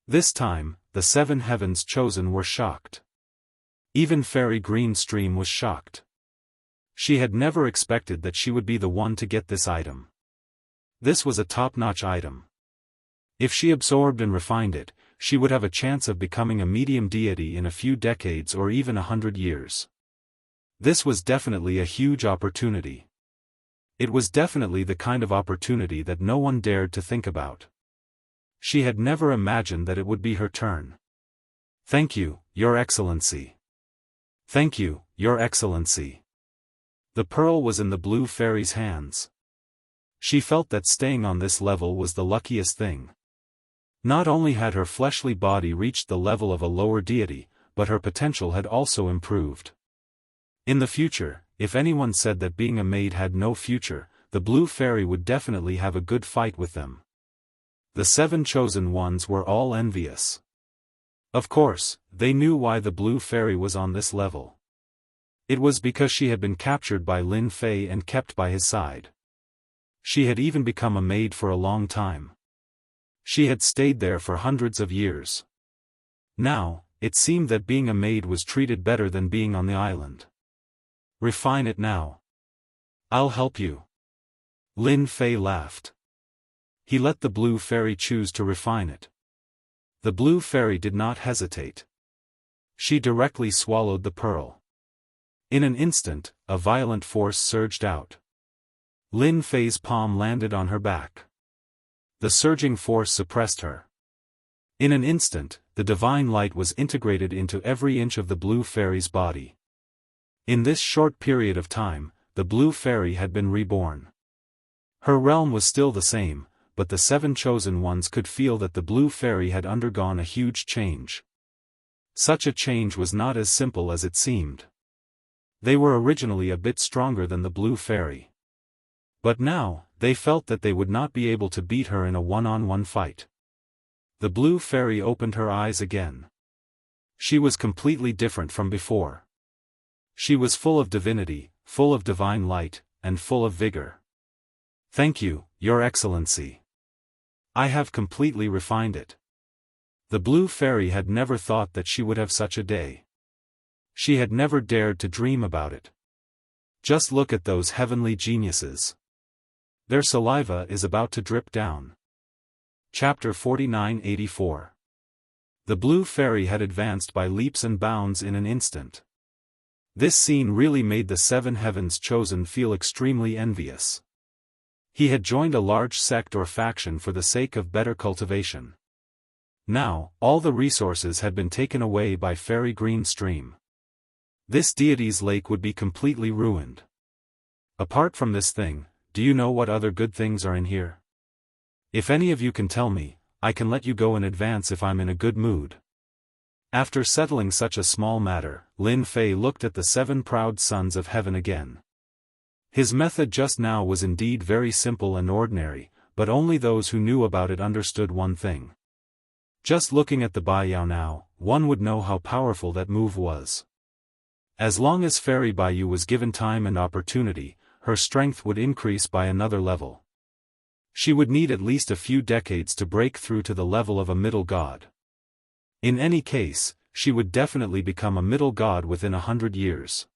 This time, the 7 heavens chosen were shocked. Even Fairy Green Stream was shocked. She had never expected that she would be the one to get this item. This was a top-notch item. If she absorbed and refined it, she would have a chance of becoming a medium deity in a few decades or even 100 years. This was definitely a huge opportunity. It was definitely the kind of opportunity that no one dared to think about. She had never imagined that it would be her turn. Thank you, Your Excellency. Thank you, Your Excellency. The pearl was in the blue fairy's hands. She felt that staying on this level was the luckiest thing. Not only had her fleshly body reached the level of a lower deity, but her potential had also improved. In the future, if anyone said that being a maid had no future, the blue fairy would definitely have a good fight with them. The 7 chosen ones were all envious. Of course, they knew why the blue fairy was on this level. It was because she had been captured by Lin Fei and kept by his side. She had even become a maid for a long time. She had stayed there for hundreds of years. Now, it seemed that being a maid was treated better than being on the island. Refine it now. I'll help you. Lin Fei laughed. He let the blue fairy choose to refine it. The blue fairy did not hesitate. She directly swallowed the pearl. In an instant, a violent force surged out. Lin Fei's palm landed on her back. The surging force suppressed her. In an instant, the divine light was integrated into every inch of the blue fairy's body. In this short period of time, the blue fairy had been reborn. Her realm was still the same, but the 7 chosen ones could feel that the blue fairy had undergone a huge change. Such a change was not as simple as it seemed. They were originally a bit stronger than the blue fairy. But now, they felt that they would not be able to beat her in a one-on-one fight. The blue fairy opened her eyes again. She was completely different from before. She was full of divinity, full of divine light, and full of vigor. Thank you, Your Excellency. I have completely refined it. The blue fairy had never thought that she would have such a day. She had never dared to dream about it. Just look at those heavenly geniuses. Their saliva is about to drip down. Chapter 49-84. The blue fairy had advanced by leaps and bounds in an instant. This scene really made the 7 heavens chosen feel extremely envious. He had joined a large sect or faction for the sake of better cultivation. Now, all the resources had been taken away by Fairy Green Stream. This deity's lake would be completely ruined. Apart from this thing, do you know what other good things are in here? If any of you can tell me, I can let you go in advance if I'm in a good mood. After settling such a small matter, Lin Fei looked at the 7 proud sons of heaven again. His method just now was indeed very simple and ordinary, but only those who knew about it understood one thing. Just looking at the Baiyao now, one would know how powerful that move was. As long as Fairy Baiyu was given time and opportunity, her strength would increase by another level. She would need at least a few decades to break through to the level of a middle god. In any case, she would definitely become a middle god within 100 years.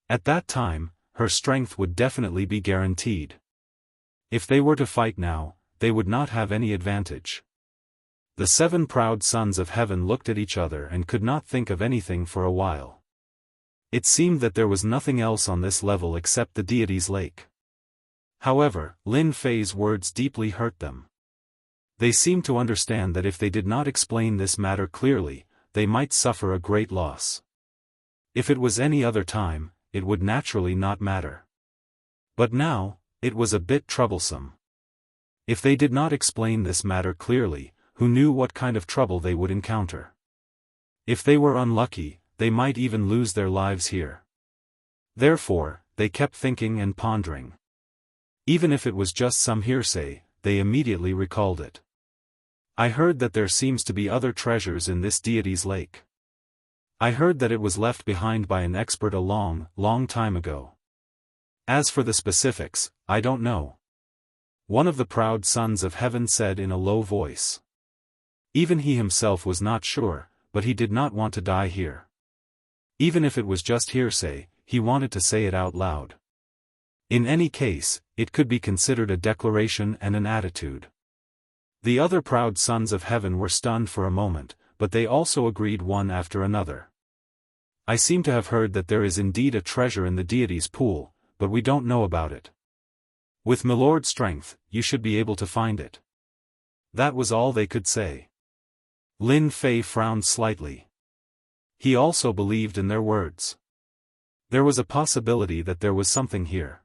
At that time, her strength would definitely be guaranteed. If they were to fight now, they would not have any advantage. The 7 proud sons of heaven looked at each other and could not think of anything for a while. It seemed that there was nothing else on this level except the deity's lake. However, Lin Fei's words deeply hurt them. They seemed to understand that if they did not explain this matter clearly, they might suffer a great loss. If it was any other time, it would naturally not matter. But now, it was a bit troublesome. If they did not explain this matter clearly, who knew what kind of trouble they would encounter? If they were unlucky, they might even lose their lives here. Therefore, they kept thinking and pondering. Even if it was just some hearsay, they immediately recalled it. I heard that there seems to be other treasures in this deity's lake. I heard that it was left behind by an expert a long, long time ago. As for the specifics, I don't know. One of the proud sons of heaven said in a low voice. Even he himself was not sure, but he did not want to die here. Even if it was just hearsay, he wanted to say it out loud. In any case, it could be considered a declaration and an attitude. The other proud sons of heaven were stunned for a moment, but they also agreed one after another. I seem to have heard that there is indeed a treasure in the deity's pool, but we don't know about it. With Milord's strength, you should be able to find it. That was all they could say. Lin Fei frowned slightly. He also believed in their words. There was a possibility that there was something here.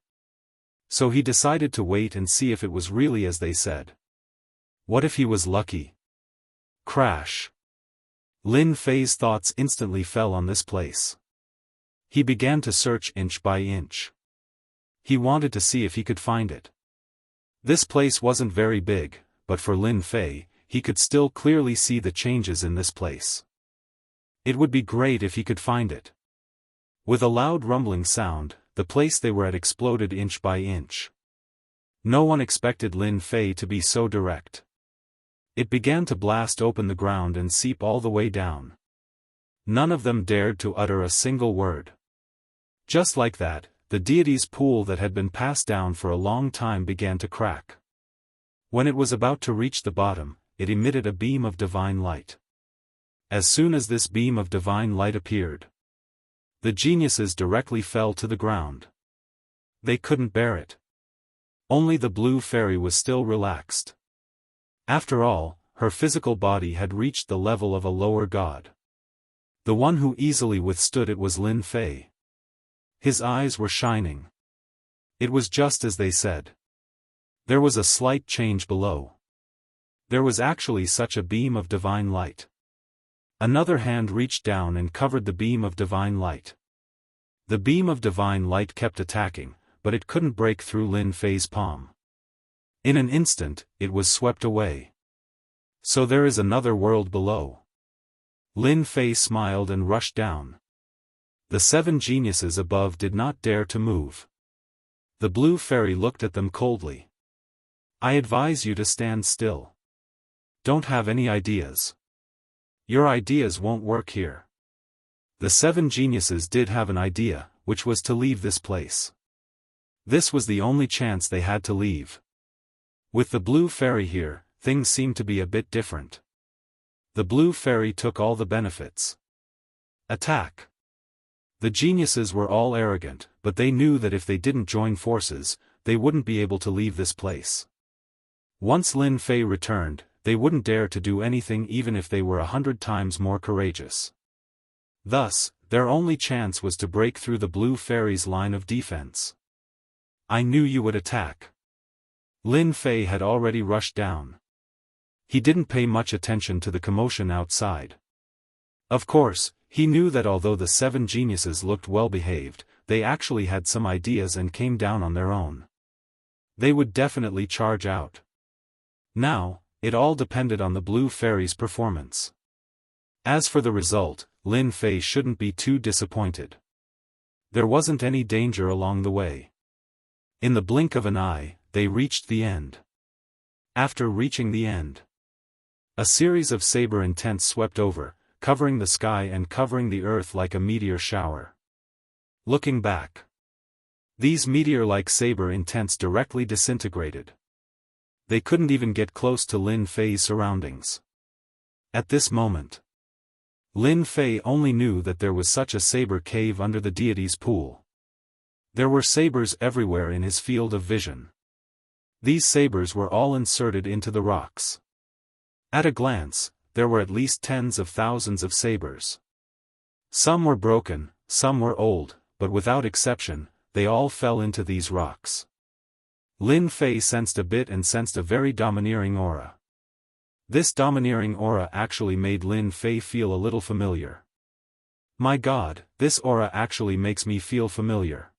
So he decided to wait and see if it was really as they said. What if he was lucky? Crash. Lin Fei's thoughts instantly fell on this place. He began to search inch by inch. He wanted to see if he could find it. This place wasn't very big, but for Lin Fei, he could still clearly see the changes in this place. It would be great if he could find it. With a loud rumbling sound, the place they were at exploded inch by inch. No one expected Lin Fei to be so direct. It began to blast open the ground and seep all the way down. None of them dared to utter a single word. Just like that, the deity's pool that had been passed down for a long time began to crack. When it was about to reach the bottom, it emitted a beam of divine light. As soon as this beam of divine light appeared, the geniuses directly fell to the ground. They couldn't bear it. Only the blue fairy was still relaxed. After all, her physical body had reached the level of a lower god. The one who easily withstood it was Lin Fei. His eyes were shining. It was just as they said. There was a slight change below. There was actually such a beam of divine light. Another hand reached down and covered the beam of divine light. The beam of divine light kept attacking, but it couldn't break through Lin Fei's palm. In an instant, it was swept away. So there is another world below. Lin Fei smiled and rushed down. The 7 geniuses above did not dare to move. The blue fairy looked at them coldly. I advise you to stand still. Don't have any ideas. Your ideas won't work here. The 7 geniuses did have an idea, which was to leave this place. This was the only chance they had to leave. With the blue fairy here, things seemed to be a bit different. The blue fairy took all the benefits. Attack! The geniuses were all arrogant, but they knew that if they didn't join forces, they wouldn't be able to leave this place. Once Lin Fei returned, they wouldn't dare to do anything even if they were 100 times more courageous. Thus, their only chance was to break through the blue fairy's line of defense. I knew you would attack. Lin Fei had already rushed down. He didn't pay much attention to the commotion outside. Of course, he knew that although the 7 geniuses looked well behaved, they actually had some ideas and came down on their own. They would definitely charge out. Now, it all depended on the blue fairy's performance. As for the result, Lin Fei shouldn't be too disappointed. There wasn't any danger along the way. In the blink of an eye, they reached the end. After reaching the end, a series of saber intents swept over, covering the sky and covering the earth like a meteor shower. Looking back, these meteor-like saber intents directly disintegrated. They couldn't even get close to Lin Fei's surroundings. At this moment, Lin Fei only knew that there was such a saber cave under the deity's pool. There were sabers everywhere in his field of vision. These sabers were all inserted into the rocks. At a glance, there were at least tens of thousands of sabers. Some were broken, some were old, but without exception, they all fell into these rocks. Lin Fei sensed a bit and sensed a very domineering aura. This domineering aura actually made Lin Fei feel a little familiar. My God, this aura actually makes me feel familiar.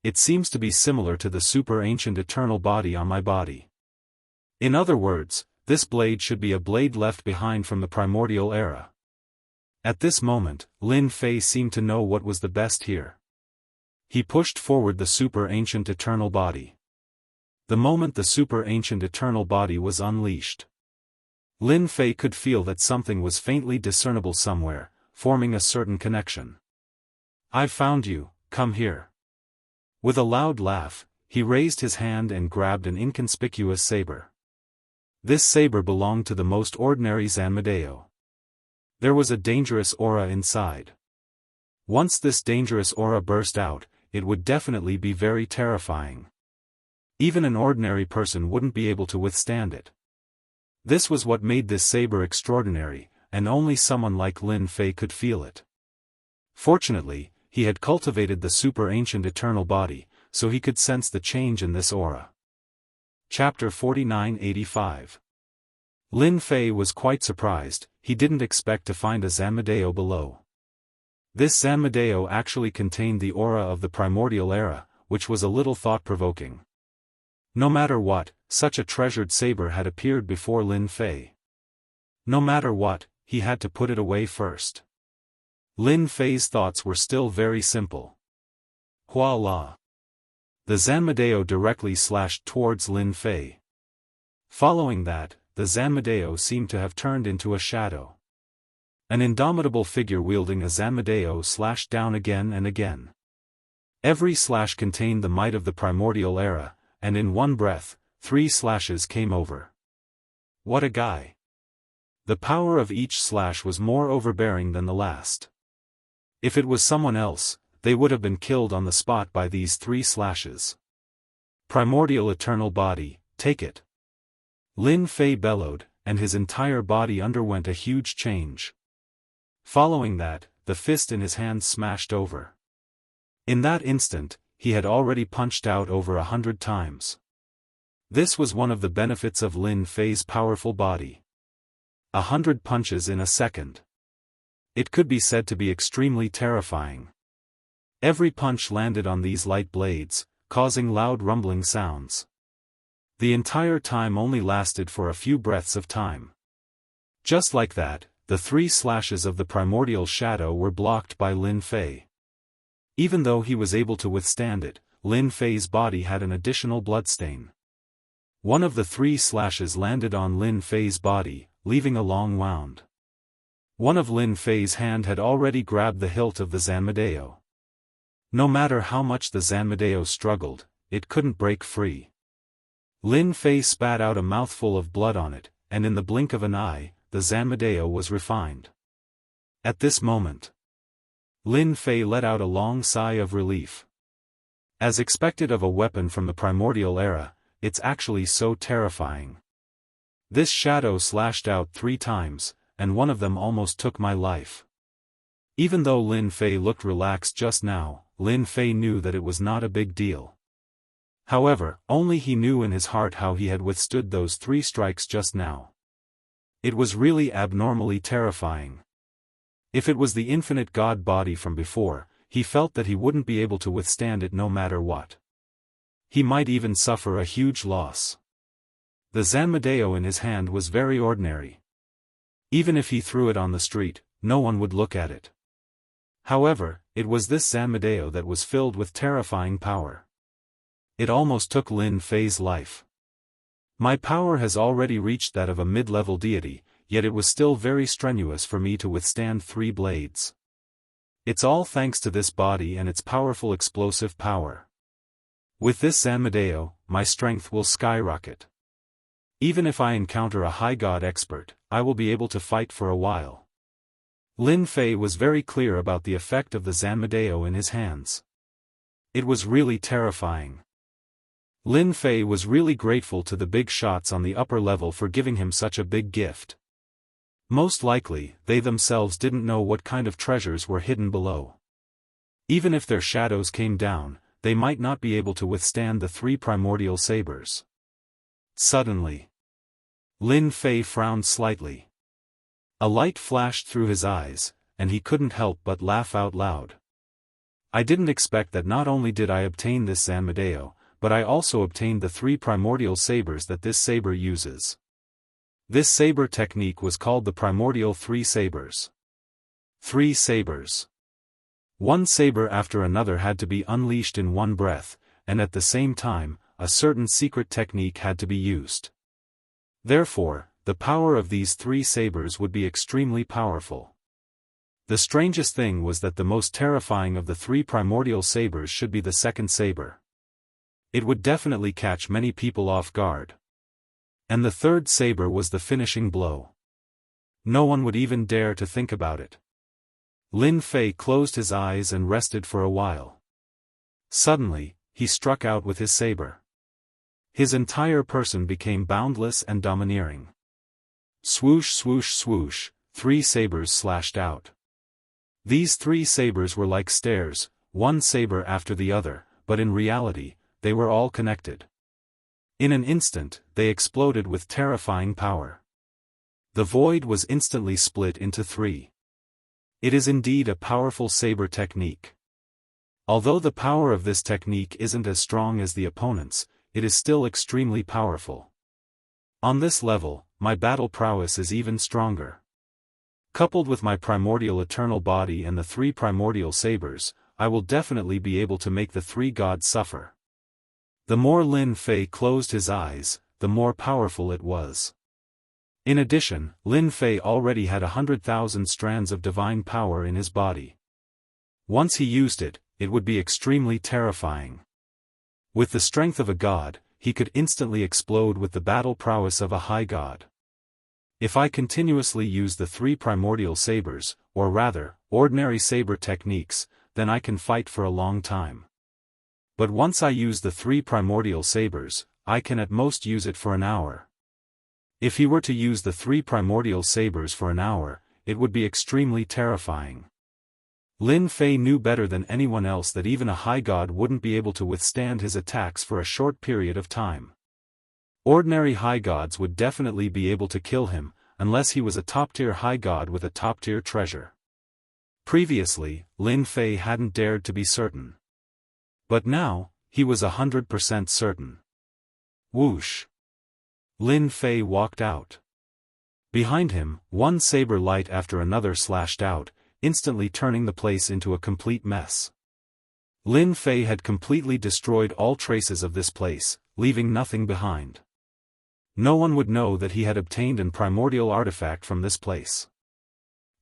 It seems to be similar to the super ancient eternal body on my body. In other words, this blade should be a blade left behind from the primordial era. At this moment, Lin Fei seemed to know what was the best here. He pushed forward the super ancient eternal body. The moment the super ancient eternal body was unleashed, Lin Fei could feel that something was faintly discernible somewhere, forming a certain connection. I've found you, come here. With a loud laugh, he raised his hand and grabbed an inconspicuous saber. This saber belonged to the most ordinary Zanmadeo. There was a dangerous aura inside. Once this dangerous aura burst out, it would definitely be very terrifying. Even an ordinary person wouldn't be able to withstand it. This was what made this saber extraordinary, and only someone like Lin Fei could feel it. Fortunately, he had cultivated the super ancient eternal body, so he could sense the change in this aura. Chapter 4985. Lin Fei was quite surprised. he didn't expect to find a Zanmadeo below. This Zanmadeo actually contained the aura of the primordial era, which was a little thought-provoking. No matter what, such a treasured saber had appeared before Lin Fei. No matter what, he had to put it away first. Lin Fei's thoughts were still very simple. Hua la. The Zanmadeo directly slashed towards Lin Fei. Following that, the Zanmadeo seemed to have turned into a shadow. An indomitable figure wielding a Zanmadeo slashed down again and again. Every slash contained the might of the primordial era, and in one breath, 3 slashes came over. What a guy! The power of each slash was more overbearing than the last. If it was someone else, they would have been killed on the spot by these 3 slashes. Primordial eternal body, take it! Lin Fei bellowed, and his entire body underwent a huge change. Following that, the fist in his hand smashed over. In that instant, he had already punched out over 100 times. This was one of the benefits of Lin Fei's powerful body. 100 punches in a second. It could be said to be extremely terrifying. Every punch landed on these light blades, causing loud rumbling sounds. The entire time only lasted for a few breaths of time. Just like that, the 3 slashes of the primordial shadow were blocked by Lin Fei. Even though he was able to withstand it, Lin Fei's body had an additional bloodstain. One of the 3 slashes landed on Lin Fei's body, leaving a long wound. One of Lin Fei's hand had already grabbed the hilt of the Zanmadeo. No matter how much the Zanmadeo struggled, it couldn't break free. Lin Fei spat out a mouthful of blood on it, and in the blink of an eye, the Zanmadeo was refined. At this moment, Lin Fei let out a long sigh of relief. As expected of a weapon from the primordial era, it's actually so terrifying. This shadow slashed out 3 times, and one of them almost took my life. Even though Lin Fei looked relaxed just now, Lin Fei knew that it was not a big deal. However, only he knew in his heart how he had withstood those 3 strikes just now. It was really abnormally terrifying. If it was the infinite god body from before, he felt that he wouldn't be able to withstand it no matter what. He might even suffer a huge loss. The Zanmadeo in his hand was very ordinary. Even if he threw it on the street, no one would look at it. However, it was this Zanmadeo that was filled with terrifying power. It almost took Lin Fei's life. My power has already reached that of a mid-level deity, yet it was still very strenuous for me to withstand 3 blades. It's all thanks to this body and its powerful explosive power. With this Zanmadeo, my strength will skyrocket. Even if I encounter a high god expert, I will be able to fight for a while. Lin Fei was very clear about the effect of the Zanmadeo in his hands. It was really terrifying. Lin Fei was really grateful to the big shots on the upper level for giving him such a big gift. Most likely, they themselves didn't know what kind of treasures were hidden below. Even if their shadows came down, they might not be able to withstand the 3 primordial sabers. Suddenly, Lin Fei frowned slightly. A light flashed through his eyes, and he couldn't help but laugh out loud. I didn't expect that not only did I obtain this Zanmadeo, but I also obtained the 3 primordial sabers that this saber uses. This saber technique was called the primordial 3 sabers. 3 sabers. One saber after another had to be unleashed in one breath, and at the same time, a certain secret technique had to be used. Therefore, the power of these 3 sabers would be extremely powerful. The strangest thing was that the most terrifying of the 3 primordial sabers should be the second saber. It would definitely catch many people off guard. And the third saber was the finishing blow. No one would even dare to think about it. Lin Fei closed his eyes and rested for a while. Suddenly, he struck out with his saber. His entire person became boundless and domineering. Swoosh swoosh swoosh, 3 sabers slashed out. These 3 sabers were like stairs, one saber after the other, but in reality, they were all connected. In an instant, they exploded with terrifying power. The void was instantly split into three. It is indeed a powerful saber technique. Although the power of this technique isn't as strong as the opponent's, it is still extremely powerful. On this level, my battle prowess is even stronger. Coupled with my primordial eternal body and the three primordial sabers, I will definitely be able to make the three gods suffer. The more Lin Fei closed his eyes, the more powerful it was. In addition, Lin Fei already had 100,000 strands of divine power in his body. Once he used it, it would be extremely terrifying. With the strength of a god, he could instantly explode with the battle prowess of a high god. If I continuously use the three primordial sabers, or rather, ordinary saber techniques, then I can fight for a long time. But once I use the three primordial sabers, I can at most use it for an hour. If he were to use the three primordial sabers for an hour, it would be extremely terrifying. Lin Fei knew better than anyone else that even a high god wouldn't be able to withstand his attacks for a short period of time. Ordinary high gods would definitely be able to kill him, unless he was a top-tier high god with a top-tier treasure. Previously, Lin Fei hadn't dared to be certain. But now, he was 100% certain. Whoosh! Lin Fei walked out. Behind him, one saber light after another slashed out, instantly turning the place into a complete mess. Lin Fei had completely destroyed all traces of this place, leaving nothing behind. No one would know that he had obtained an primordial artifact from this place.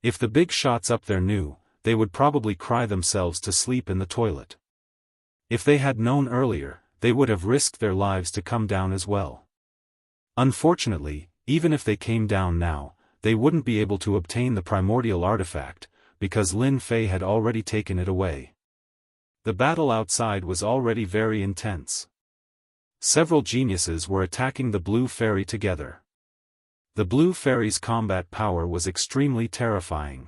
If the big shots up there knew, they would probably cry themselves to sleep in the toilet. If they had known earlier, they would have risked their lives to come down as well. Unfortunately, even if they came down now, they wouldn't be able to obtain the primordial artifact, because Lin Fei had already taken it away. The battle outside was already very intense. Several geniuses were attacking the Blue Fairy together. The Blue Fairy's combat power was extremely terrifying.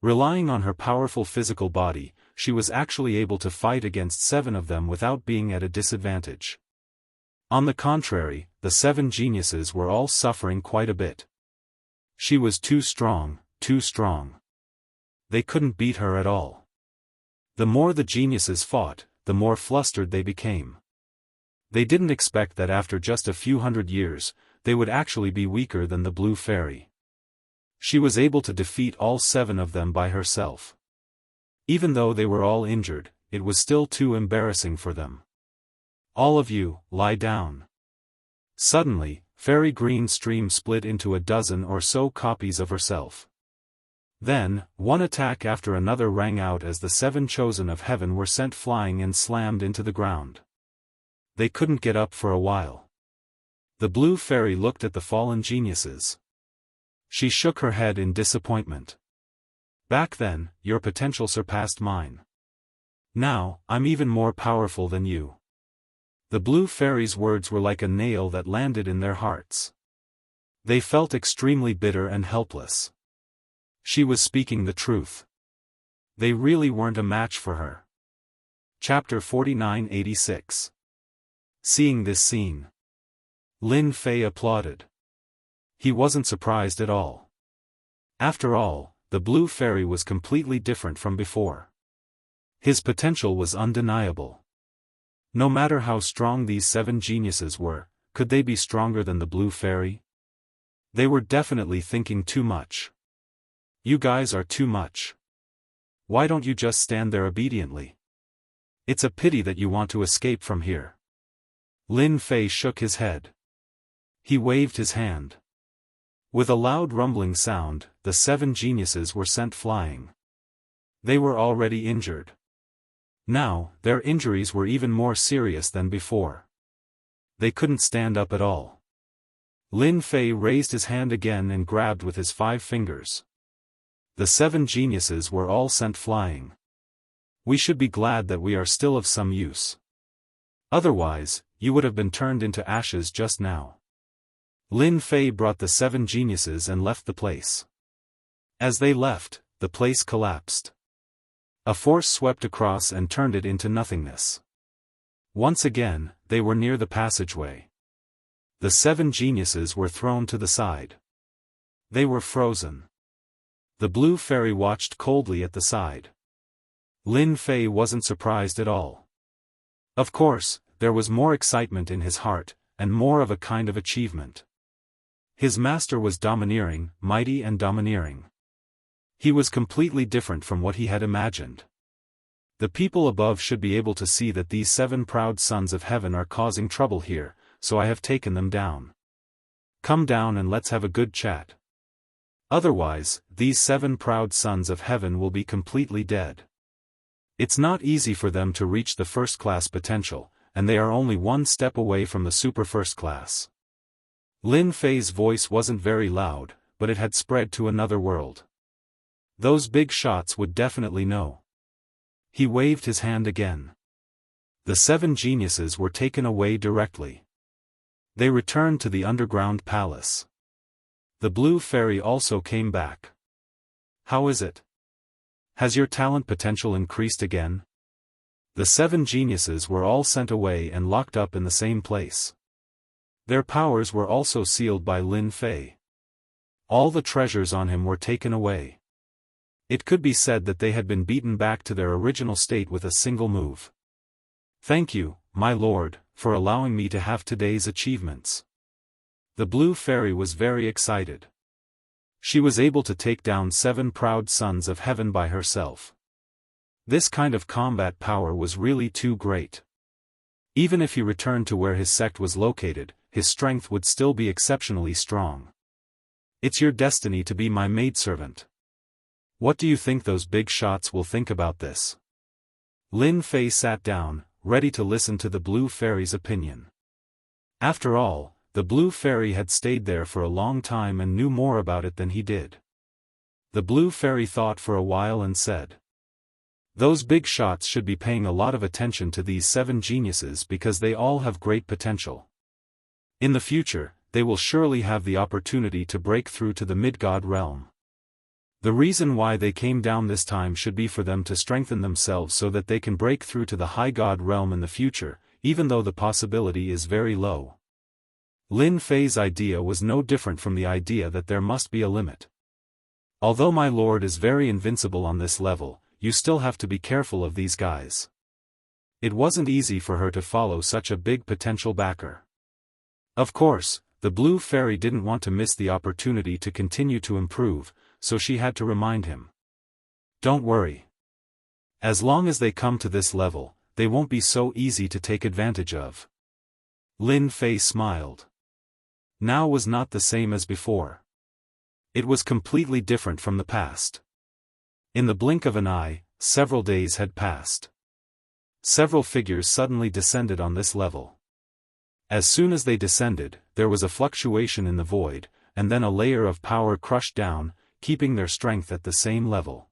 Relying on her powerful physical body, she was actually able to fight against 7 of them without being at a disadvantage. On the contrary, the 7 geniuses were all suffering quite a bit. She was too strong, too strong. They couldn't beat her at all. The more the geniuses fought, the more flustered they became. They didn't expect that after just a few hundred years, they would actually be weaker than the Blue Fairy. She was able to defeat all 7 of them by herself. Even though they were all injured, it was still too embarrassing for them. All of you, lie down. Suddenly, Fairy Green Stream split into a dozen or so copies of herself. Then, one attack after another rang out as the 7 chosen of heaven were sent flying and slammed into the ground. They couldn't get up for a while. The Blue Fairy looked at the fallen geniuses. She shook her head in disappointment. Back then, your potential surpassed mine. Now, I'm even more powerful than you. The Blue Fairy's words were like a nail that landed in their hearts. They felt extremely bitter and helpless. She was speaking the truth. They really weren't a match for her. Chapter 4986. Seeing this scene, Lin Fei applauded. He wasn't surprised at all. After all, the Blue Fairy was completely different from before. His potential was undeniable. No matter how strong these 7 geniuses were, could they be stronger than the Blue Fairy? They were definitely thinking too much. You guys are too much. Why don't you just stand there obediently? It's a pity that you want to escape from here. Lin Fei shook his head. He waved his hand. With a loud rumbling sound, the 7 geniuses were sent flying. They were already injured. Now, their injuries were even more serious than before. They couldn't stand up at all. Lin Fei raised his hand again and grabbed with his 5 fingers. The 7 geniuses were all sent flying. We should be glad that we are still of some use. Otherwise, you would have been turned into ashes just now. Lin Fei brought the 7 geniuses and left the place. As they left, the place collapsed. A force swept across and turned it into nothingness. Once again, they were near the passageway. The 7 geniuses were thrown to the side. They were frozen. The blue fairy watched coldly at the side. Lin Fei wasn't surprised at all. Of course, there was more excitement in his heart, and more of a kind of achievement. His master was domineering, mighty and domineering. He was completely different from what he had imagined. The people above should be able to see that these 7 proud sons of heaven are causing trouble here, so I have taken them down. Come down and let's have a good chat. Otherwise, these 7 proud sons of heaven will be completely dead. It's not easy for them to reach the first-class potential, and they are only one step away from the super first class. Lin Fei's voice wasn't very loud, but it had spread to another world. Those big shots would definitely know. He waved his hand again. The 7 geniuses were taken away directly. They returned to the underground palace. The blue fairy also came back. How is it? Has your talent potential increased again? The 7 geniuses were all sent away and locked up in the same place. Their powers were also sealed by Lin Fei. All the treasures on him were taken away. It could be said that they had been beaten back to their original state with a single move. Thank you, my lord, for allowing me to have today's achievements. The blue fairy was very excited. She was able to take down 7 proud sons of heaven by herself. This kind of combat power was really too great. Even if he returned to where his sect was located, his strength would still be exceptionally strong. It's your destiny to be my maidservant. What do you think those big shots will think about this? Lin Fei sat down, ready to listen to the blue fairy's opinion. After all, the blue fairy had stayed there for a long time and knew more about it than he did. The blue fairy thought for a while and said, "Those big shots should be paying a lot of attention to these 7 geniuses because they all have great potential. In the future, they will surely have the opportunity to break through to the mid-god realm. The reason why they came down this time should be for them to strengthen themselves so that they can break through to the high god realm in the future, even though the possibility is very low." Lin Fei's idea was no different from the idea that there must be a limit. Although my lord is very invincible on this level, you still have to be careful of these guys. It wasn't easy for her to follow such a big potential backer. Of course, the blue fairy didn't want to miss the opportunity to continue to improve, so she had to remind him. Don't worry. As long as they come to this level, they won't be so easy to take advantage of. Lin Fei smiled. Now was not the same as before. It was completely different from the past. In the blink of an eye, several days had passed. Several figures suddenly descended on this level. As soon as they descended, there was a fluctuation in the void, and then a layer of power crushed down, keeping their strength at the same level.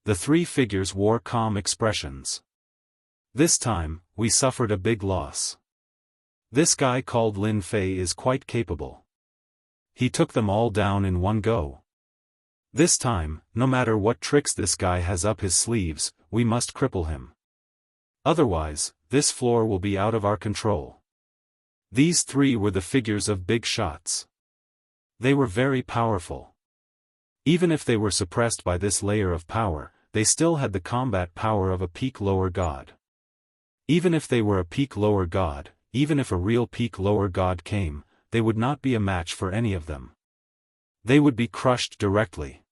The 3 figures wore calm expressions. This time, we suffered a big loss. This guy called Lin Fei is quite capable. He took them all down in one go. This time, no matter what tricks this guy has up his sleeves, we must cripple him. Otherwise, this floor will be out of our control. These 3 were the figures of big shots. They were very powerful. Even if they were suppressed by this layer of power, they still had the combat power of a peak lower god. Even if they were a peak lower god, even if a real peak lower god came, they would not be a match for any of them. They would be crushed directly.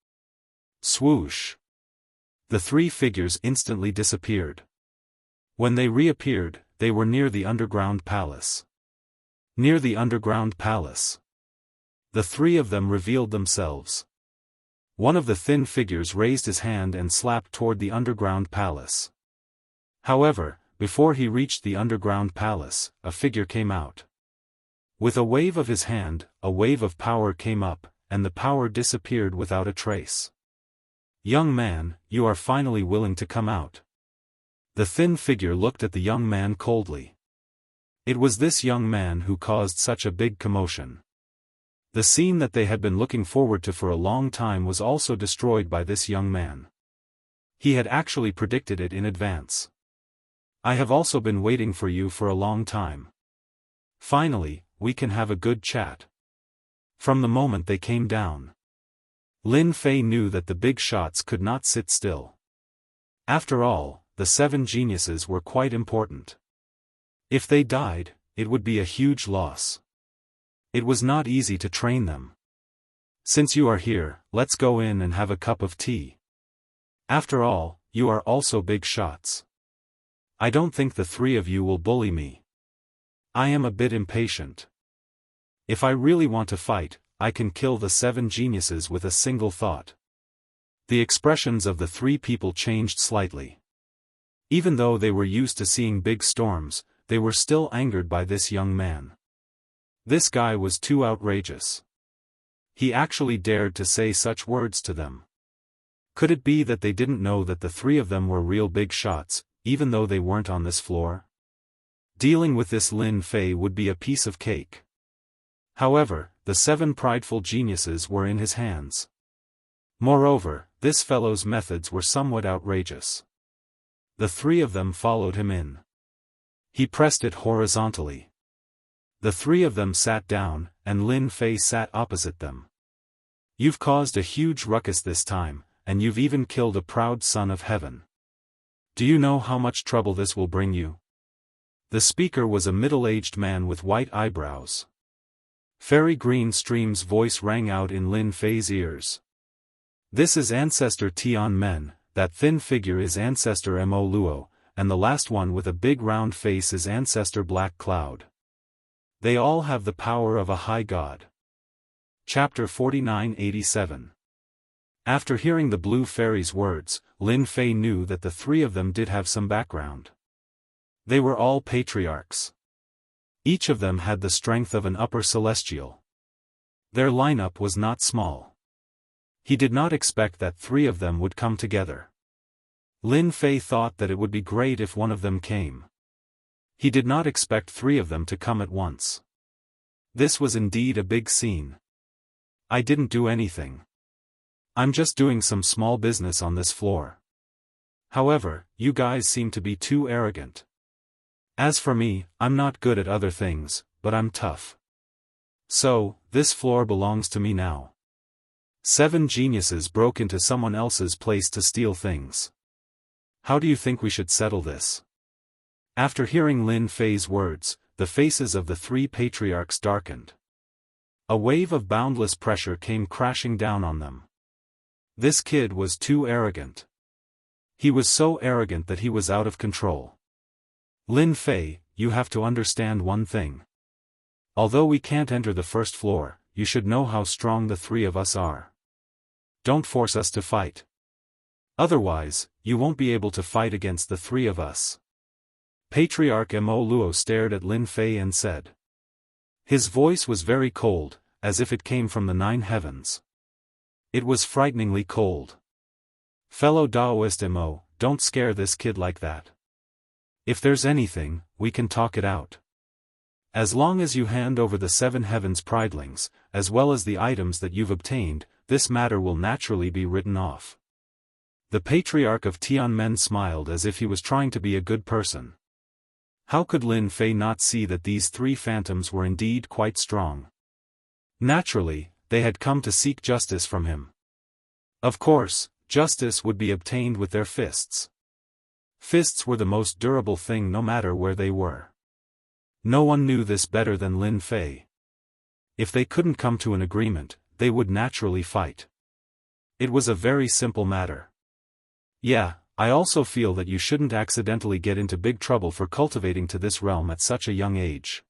Swoosh! The 3 figures instantly disappeared. When they reappeared, they were near the underground palace. Near the underground palace. The 3 of them revealed themselves. One of the thin figures raised his hand and slapped toward the underground palace. However, before he reached the underground palace, a figure came out. With a wave of his hand, a wave of power came up, and the power disappeared without a trace. Young man, you are finally willing to come out. The thin figure looked at the young man coldly. It was this young man who caused such a big commotion. The scene that they had been looking forward to for a long time was also destroyed by this young man. He had actually predicted it in advance. I have also been waiting for you for a long time. Finally, we can have a good chat. From the moment they came down, Lin Fei knew that the big shots could not sit still. After all, the 7 geniuses were quite important. If they died, it would be a huge loss. It was not easy to train them. Since you are here, let's go in and have a cup of tea. After all, you are also big shots. I don't think the 3 of you will bully me. I am a bit impatient. If I really want to fight, I can kill the 7 geniuses with a single thought. The expressions of the 3 people changed slightly. Even though they were used to seeing big storms, they were still angered by this young man. This guy was too outrageous. He actually dared to say such words to them. Could it be that they didn't know that the 3 of them were real big shots, even though they weren't on this floor? Dealing with this Lin Fei would be a piece of cake. However, the 7 prideful geniuses were in his hands. Moreover, this fellow's methods were somewhat outrageous. The 3 of them followed him in. He pressed it horizontally. The 3 of them sat down, and Lin Fei sat opposite them. You've caused a huge ruckus this time, and you've even killed a proud son of heaven. Do you know how much trouble this will bring you? The speaker was a middle-aged man with white eyebrows. Fairy Green Stream's voice rang out in Lin Fei's ears. This is Ancestor Tian Men, that thin figure is Ancestor Mo Luo, and the last one with a big round face is Ancestor Black Cloud. They all have the power of a high god. Chapter 4987. After hearing the Blue Fairy's words, Lin Fei knew that the 3 of them did have some background. They were all patriarchs. Each of them had the strength of an upper celestial. Their lineup was not small. He did not expect that 3 of them would come together. Lin Fei thought that it would be great if one of them came. He did not expect 3 of them to come at once. This was indeed a big scene. I didn't do anything. I'm just doing some small business on this floor. However, you guys seem to be too arrogant. As for me, I'm not good at other things, but I'm tough. So, this floor belongs to me now. 7 geniuses broke into someone else's place to steal things. How do you think we should settle this? After hearing Lin Fei's words, the faces of the 3 patriarchs darkened. A wave of boundless pressure came crashing down on them. This kid was too arrogant. He was so arrogant that he was out of control. Lin Fei, you have to understand one thing. Although we can't enter the first floor, you should know how strong the 3 of us are. Don't force us to fight. Otherwise, you won't be able to fight against the 3 of us. Patriarch Mo Luo stared at Lin Fei and said. His voice was very cold, as if it came from the 9 heavens. It was frighteningly cold. Fellow Daoist Mo, don't scare this kid like that. If there's anything, we can talk it out. As long as you hand over the 7 heavens pridelings, as well as the items that you've obtained, this matter will naturally be written off. The Patriarch of Tianmen smiled as if he was trying to be a good person. How could Lin Fei not see that these 3 phantoms were indeed quite strong? Naturally, they had come to seek justice from him. Of course, justice would be obtained with their fists. Fists were the most durable thing no matter where they were. No one knew this better than Lin Fei. If they couldn't come to an agreement, they would naturally fight. It was a very simple matter. Yeah, I also feel that you shouldn't accidentally get into big trouble for cultivating to this realm at such a young age.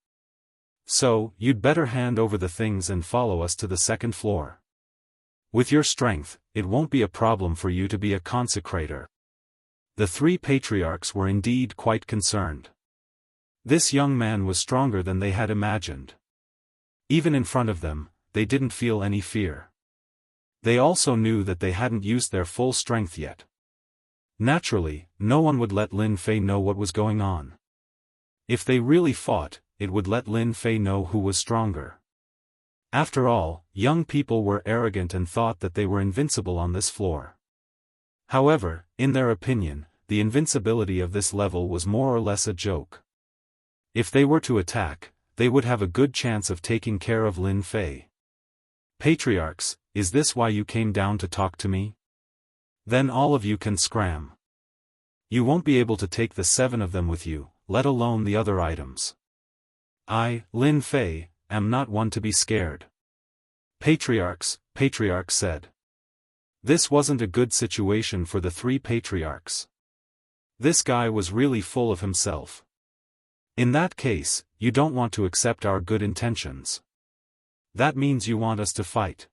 So, you'd better hand over the things and follow us to the 2nd floor. With your strength, it won't be a problem for you to be a consecrator. The 3 patriarchs were indeed quite concerned. This young man was stronger than they had imagined. Even in front of them, they didn't feel any fear. They also knew that they hadn't used their full strength yet. Naturally, no one would let Lin Fei know what was going on. If they really fought, it would let Lin Fei know who was stronger. After all, young people were arrogant and thought that they were invincible on this floor. However, in their opinion, the invincibility of this level was more or less a joke. If they were to attack, they would have a good chance of taking care of Lin Fei. Patriarchs, is this why you came down to talk to me? Then all of you can scram. You won't be able to take the 7 of them with you, let alone the other items. I, Lin Fei, am not one to be scared. Patriarchs, said. This wasn't a good situation for the 3 patriarchs. This guy was really full of himself. In that case, you don't want to accept our good intentions. That means you want us to fight.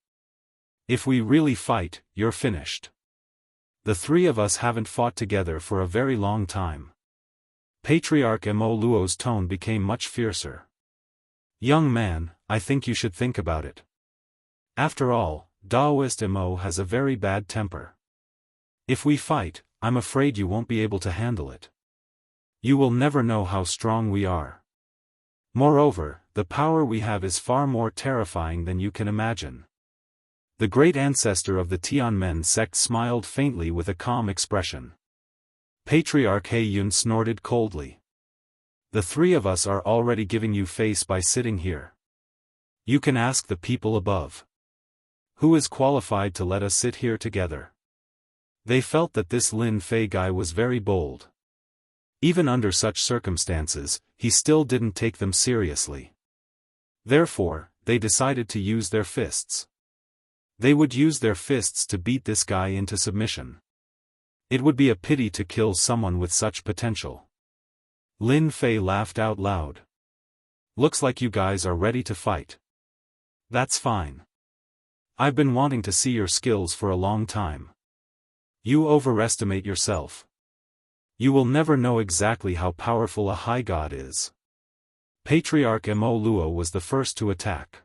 If we really fight, you're finished. The 3 of us haven't fought together for a very long time. Patriarch Mo Luo's tone became much fiercer. Young man, I think you should think about it. After all, Daoist Mo has a very bad temper. If we fight, I'm afraid you won't be able to handle it. You will never know how strong we are. Moreover, the power we have is far more terrifying than you can imagine. The great ancestor of the Tianmen sect smiled faintly with a calm expression. Patriarch He Yun snorted coldly. The 3 of us are already giving you face by sitting here. You can ask the people above. Who is qualified to let us sit here together? They felt that this Lin Fei guy was very bold. Even under such circumstances, he still didn't take them seriously. Therefore, they decided to use their fists. They would use their fists to beat this guy into submission. It would be a pity to kill someone with such potential. Lin Fei laughed out loud. Looks like you guys are ready to fight. That's fine. I've been wanting to see your skills for a long time. You overestimate yourself. You will never know exactly how powerful a high god is. Patriarch Mo Luo was the first to attack.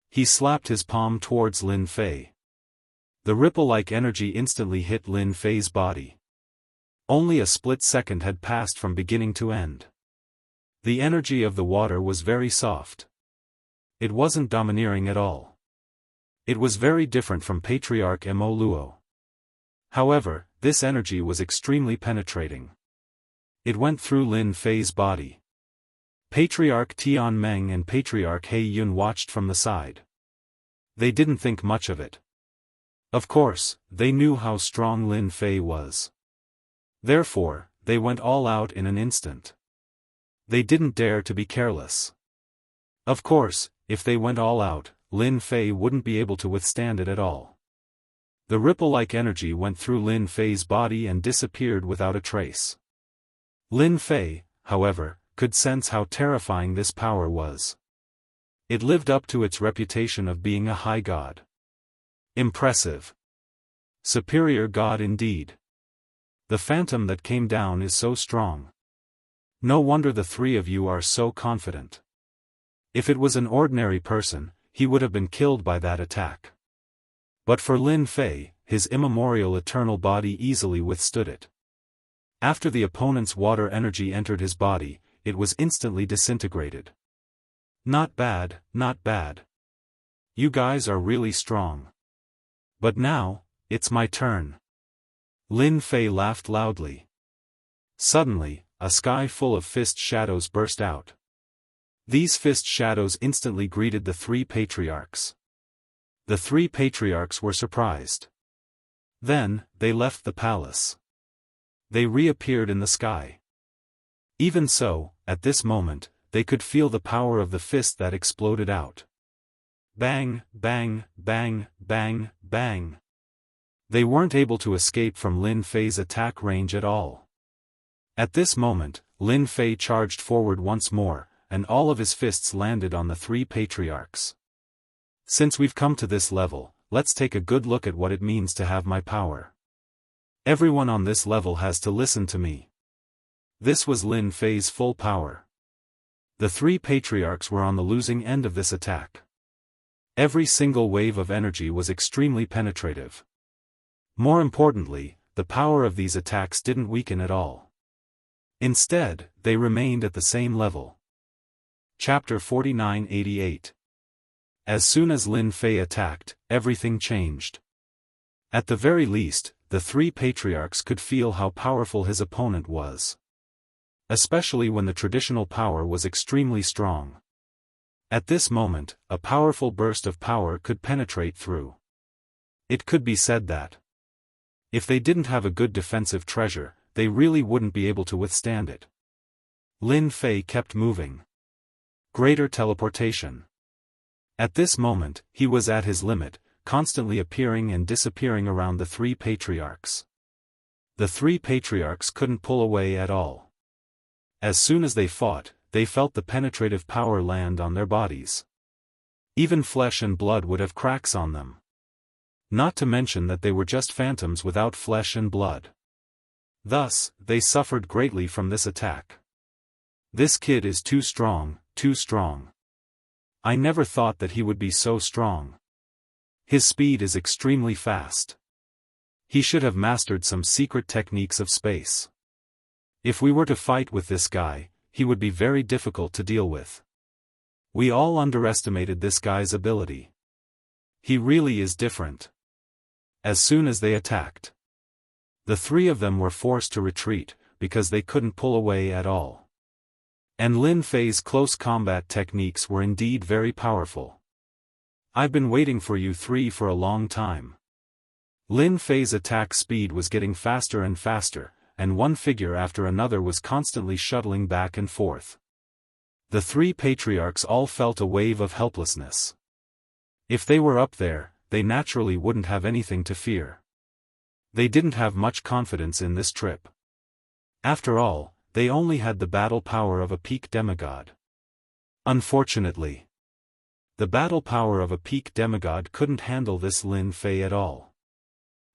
He slapped his palm towards Lin Fei. The ripple-like energy instantly hit Lin Fei's body. Only a split second had passed from beginning to end. The energy of the water was very soft. It wasn't domineering at all. It was very different from Patriarch Mo Luo. However, this energy was extremely penetrating. It went through Lin Fei's body. Patriarch Tian Meng and Patriarch He Yun watched from the side. They didn't think much of it. Of course, they knew how strong Lin Fei was. Therefore, they went all out in an instant. They didn't dare to be careless. Of course, if they went all out, Lin Fei wouldn't be able to withstand it at all. The ripple-like energy went through Lin Fei's body and disappeared without a trace. Lin Fei, however, could sense how terrifying this power was. It lived up to its reputation of being a high god. Impressive. Superior god indeed. The phantom that came down is so strong. No wonder the 3 of you are so confident. If it was an ordinary person, he would have been killed by that attack. But for Lin Fei, his immemorial eternal body easily withstood it. After the opponent's water energy entered his body, it was instantly disintegrated. Not bad, not bad. You guys are really strong. But now, it's my turn. Lin Fei laughed loudly. Suddenly, a sky full of fist shadows burst out. These fist shadows instantly greeted the 3 patriarchs. The 3 patriarchs were surprised. Then, they left the palace. They reappeared in the sky. Even so, at this moment, they could feel the power of the fist that exploded out. Bang, bang, bang, bang, bang. They weren't able to escape from Lin Fei's attack range at all. At this moment, Lin Fei charged forward once more, and all of his fists landed on the 3 patriarchs. Since we've come to this level, let's take a good look at what it means to have my power. Everyone on this level has to listen to me. This was Lin Fei's full power. The 3 patriarchs were on the losing end of this attack. Every single wave of energy was extremely penetrative. More importantly, the power of these attacks didn't weaken at all. Instead, they remained at the same level. Chapter 4988. As soon as Lin Fei attacked, everything changed. At the very least, the 3 patriarchs could feel how powerful his opponent was. Especially when the traditional power was extremely strong. At this moment, a powerful burst of power could penetrate through. It could be said that if they didn't have a good defensive treasure, they really wouldn't be able to withstand it. Lin Fei kept moving. Greater teleportation. At this moment, he was at his limit, constantly appearing and disappearing around the three patriarchs. The three patriarchs couldn't pull away at all. As soon as they fought, they felt the penetrative power land on their bodies. Even flesh and blood would have cracks on them. Not to mention that they were just phantoms without flesh and blood. Thus, they suffered greatly from this attack. This kid is too strong, too strong. I never thought that he would be so strong. His speed is extremely fast. He should have mastered some secret techniques of space. If we were to fight with this guy, he would be very difficult to deal with. We all underestimated this guy's ability. He really is different. As soon as they attacked, the three of them were forced to retreat, because they couldn't pull away at all. And Lin Fei's close combat techniques were indeed very powerful. I've been waiting for you three for a long time. Lin Fei's attack speed was getting faster and faster, and one figure after another was constantly shuttling back and forth. The three patriarchs all felt a wave of helplessness. If they were up there, they naturally wouldn't have anything to fear. They didn't have much confidence in this trip. After all, they only had the battle power of a peak demigod. Unfortunately, the battle power of a peak demigod couldn't handle this Lin Fei at all.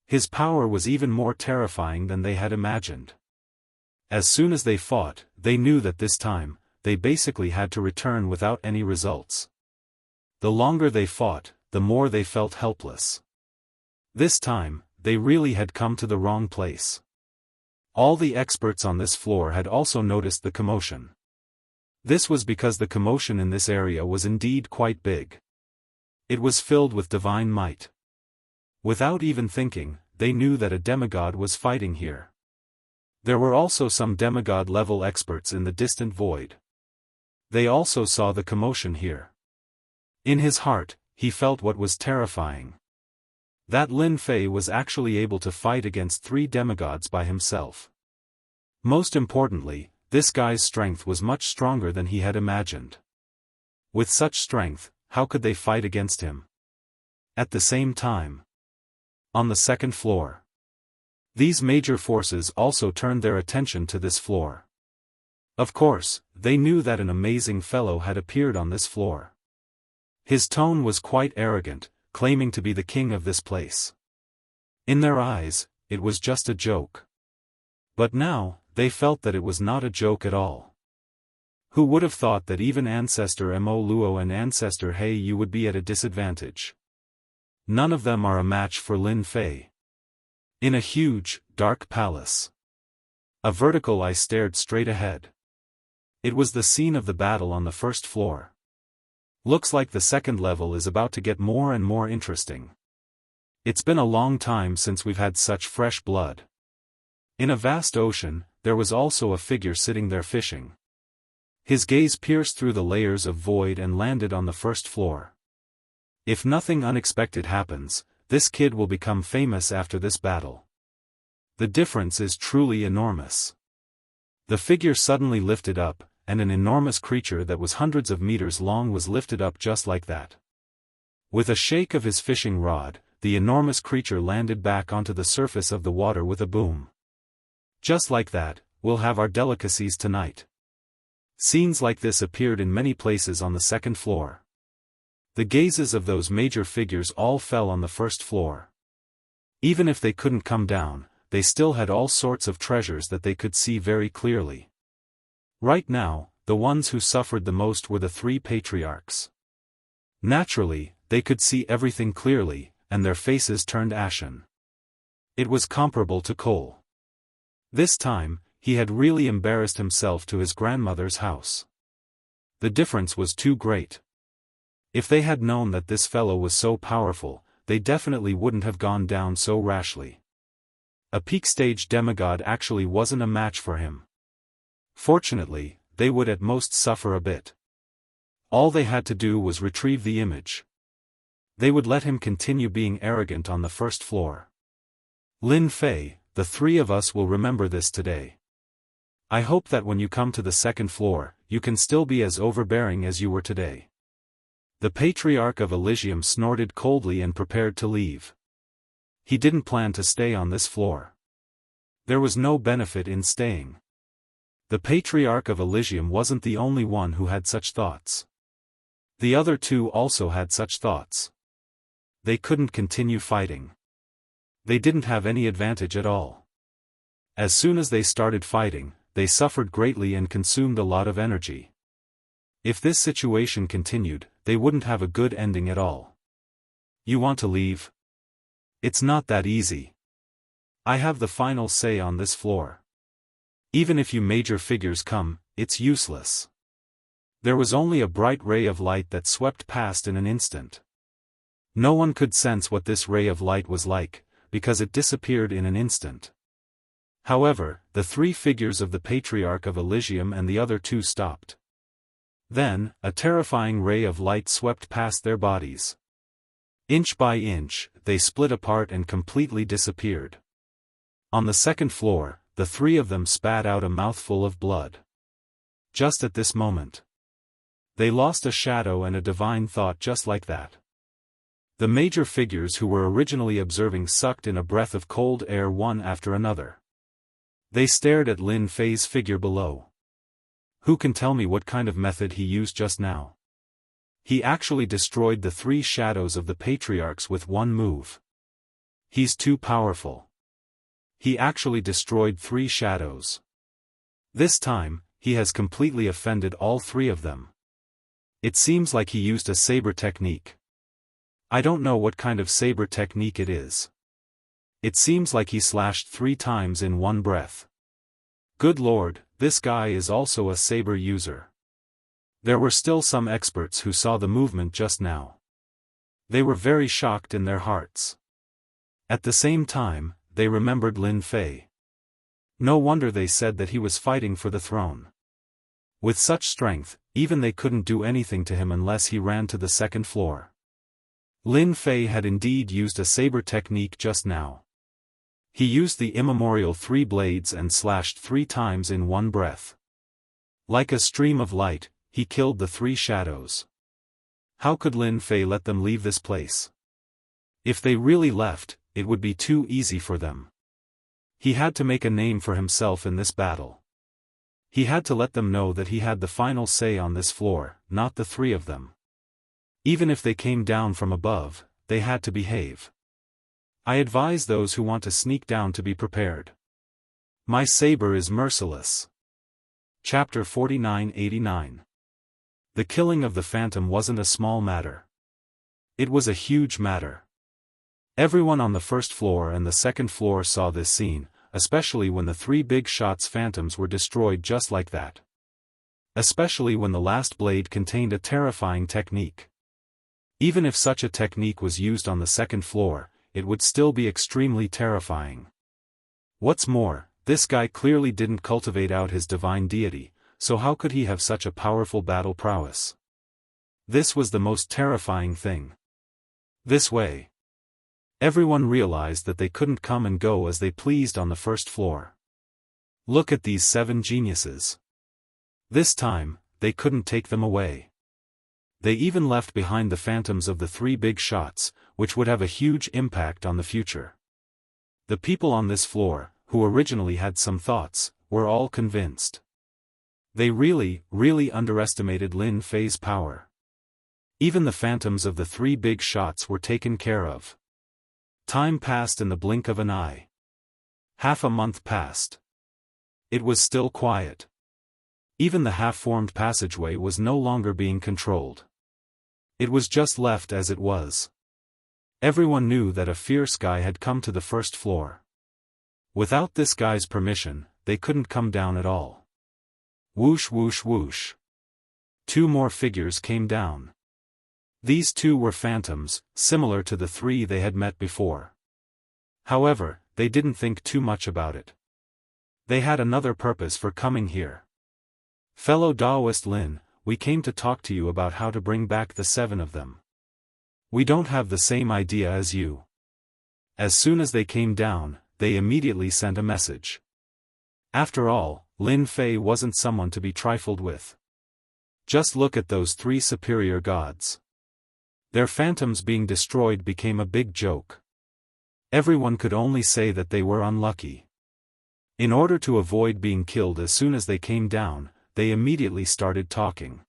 His power was even more terrifying than they had imagined. As soon as they fought, they knew that this time, they basically had to return without any results. The longer they fought, the more they felt helpless. This time, they really had come to the wrong place. All the experts on this floor had also noticed the commotion. This was because the commotion in this area was indeed quite big. It was filled with divine might. Without even thinking, they knew that a demigod was fighting here. There were also some demigod-level experts in the distant void. They also saw the commotion here. In his heart, he felt what was terrifying. That Lin Fei was actually able to fight against three demigods by himself. Most importantly, this guy's strength was much stronger than he had imagined. With such strength, how could they fight against him? At the same time, on the second floor, these major forces also turned their attention to this floor. Of course, they knew that an amazing fellow had appeared on this floor. His tone was quite arrogant, claiming to be the king of this place. In their eyes, it was just a joke. But now, they felt that it was not a joke at all. Who would have thought that even Ancestor Mo Luo and Ancestor He Yu would be at a disadvantage? None of them are a match for Lin Fei. In a huge, dark palace. A vertical eye stared straight ahead. It was the scene of the battle on the first floor. Looks like the second level is about to get more and more interesting. It's been a long time since we've had such fresh blood. In a vast ocean, there was also a figure sitting there fishing. His gaze pierced through the layers of void and landed on the first floor. If nothing unexpected happens, this kid will become famous after this battle. The difference is truly enormous. The figure suddenly lifted up, and an enormous creature that was hundreds of meters long was lifted up just like that. With a shake of his fishing rod, the enormous creature landed back onto the surface of the water with a boom. Just like that, we'll have our delicacies tonight. Scenes like this appeared in many places on the second floor. The gazes of those major figures all fell on the first floor. Even if they couldn't come down, they still had all sorts of treasures that they could see very clearly. Right now, the ones who suffered the most were the three patriarchs. Naturally, they could see everything clearly, and their faces turned ashen. It was comparable to Cole. This time, he had really embarrassed himself to his grandmother's house. The difference was too great. If they had known that this fellow was so powerful, they definitely wouldn't have gone down so rashly. A peak stage demigod actually wasn't a match for him. Fortunately, they would at most suffer a bit. All they had to do was retrieve the image. They would let him continue being arrogant on the first floor. Lin Fei, the three of us will remember this today. I hope that when you come to the second floor, you can still be as overbearing as you were today. The Patriarch of Elysium snorted coldly and prepared to leave. He didn't plan to stay on this floor. There was no benefit in staying. The Patriarch of Elysium wasn't the only one who had such thoughts. The other two also had such thoughts. They couldn't continue fighting. They didn't have any advantage at all. As soon as they started fighting, they suffered greatly and consumed a lot of energy. If this situation continued, they wouldn't have a good ending at all. You want to leave? It's not that easy. I have the final say on this floor. Even if you major figures come, it's useless. There was only a bright ray of light that swept past in an instant. No one could sense what this ray of light was like, because it disappeared in an instant. However, the three figures of the Patriarch of Elysium and the other two stopped. Then, a terrifying ray of light swept past their bodies. Inch by inch, they split apart and completely disappeared. On the second floor, the three of them spat out a mouthful of blood. Just at this moment, they lost a shadow and a divine thought just like that. The major figures who were originally observing sucked in a breath of cold air one after another. They stared at Lin Fei's figure below. Who can tell me what kind of method he used just now? He actually destroyed the three shadows of the patriarchs with one move. He's too powerful. He actually destroyed three shadows. This time, he has completely offended all three of them. It seems like he used a saber technique. I don't know what kind of saber technique it is. It seems like he slashed 3 times in one breath. Good lord, this guy is also a saber user. There were still some experts who saw the movement just now. They were very shocked in their hearts. At the same time, they remembered Lin Fei. No wonder they said that he was fighting for the throne. With such strength, even they couldn't do anything to him unless he ran to the second floor. Lin Fei had indeed used a saber technique just now. He used the immemorial 3 blades and slashed 3 times in one breath. Like a stream of light, he killed the 3 shadows. How could Lin Fei let them leave this place? If they really left, it would be too easy for them. He had to make a name for himself in this battle. He had to let them know that he had the final say on this floor, not the 3 of them. Even if they came down from above, they had to behave. I advise those who want to sneak down to be prepared. My saber is merciless. Chapter 4989. The killing of the Phantom wasn't a small matter. It was a huge matter. Everyone on the first floor and the second floor saw this scene, especially when the 3 big shots phantoms were destroyed just like that. Especially when the last blade contained a terrifying technique. Even if such a technique was used on the second floor, it would still be extremely terrifying. What's more, this guy clearly didn't cultivate out his divine deity, so how could he have such a powerful battle prowess? This was the most terrifying thing. This way, everyone realized that they couldn't come and go as they pleased on the first floor. Look at these 7 geniuses. This time, they couldn't take them away. They even left behind the phantoms of the 3 big shots, which would have a huge impact on the future. The people on this floor, who originally had some thoughts, were all convinced. They really underestimated Lin Fei's power. Even the phantoms of the 3 big shots were taken care of. Time passed in the blink of an eye. Half a month passed. It was still quiet. Even the half-formed passageway was no longer being controlled. It was just left as it was. Everyone knew that a fierce guy had come to the first floor. Without this guy's permission, they couldn't come down at all. Whoosh whoosh whoosh. 2 more figures came down. These 2 were phantoms, similar to the 3 they had met before. However, they didn't think too much about it. They had another purpose for coming here. Fellow Daoist Lin, we came to talk to you about how to bring back the 7 of them. We don't have the same idea as you. As soon as they came down, they immediately sent a message. After all, Lin Fei wasn't someone to be trifled with. Just look at those 3 superior gods. Their phantoms being destroyed became a big joke. Everyone could only say that they were unlucky. In order to avoid being killed as soon as they came down, they immediately started talking.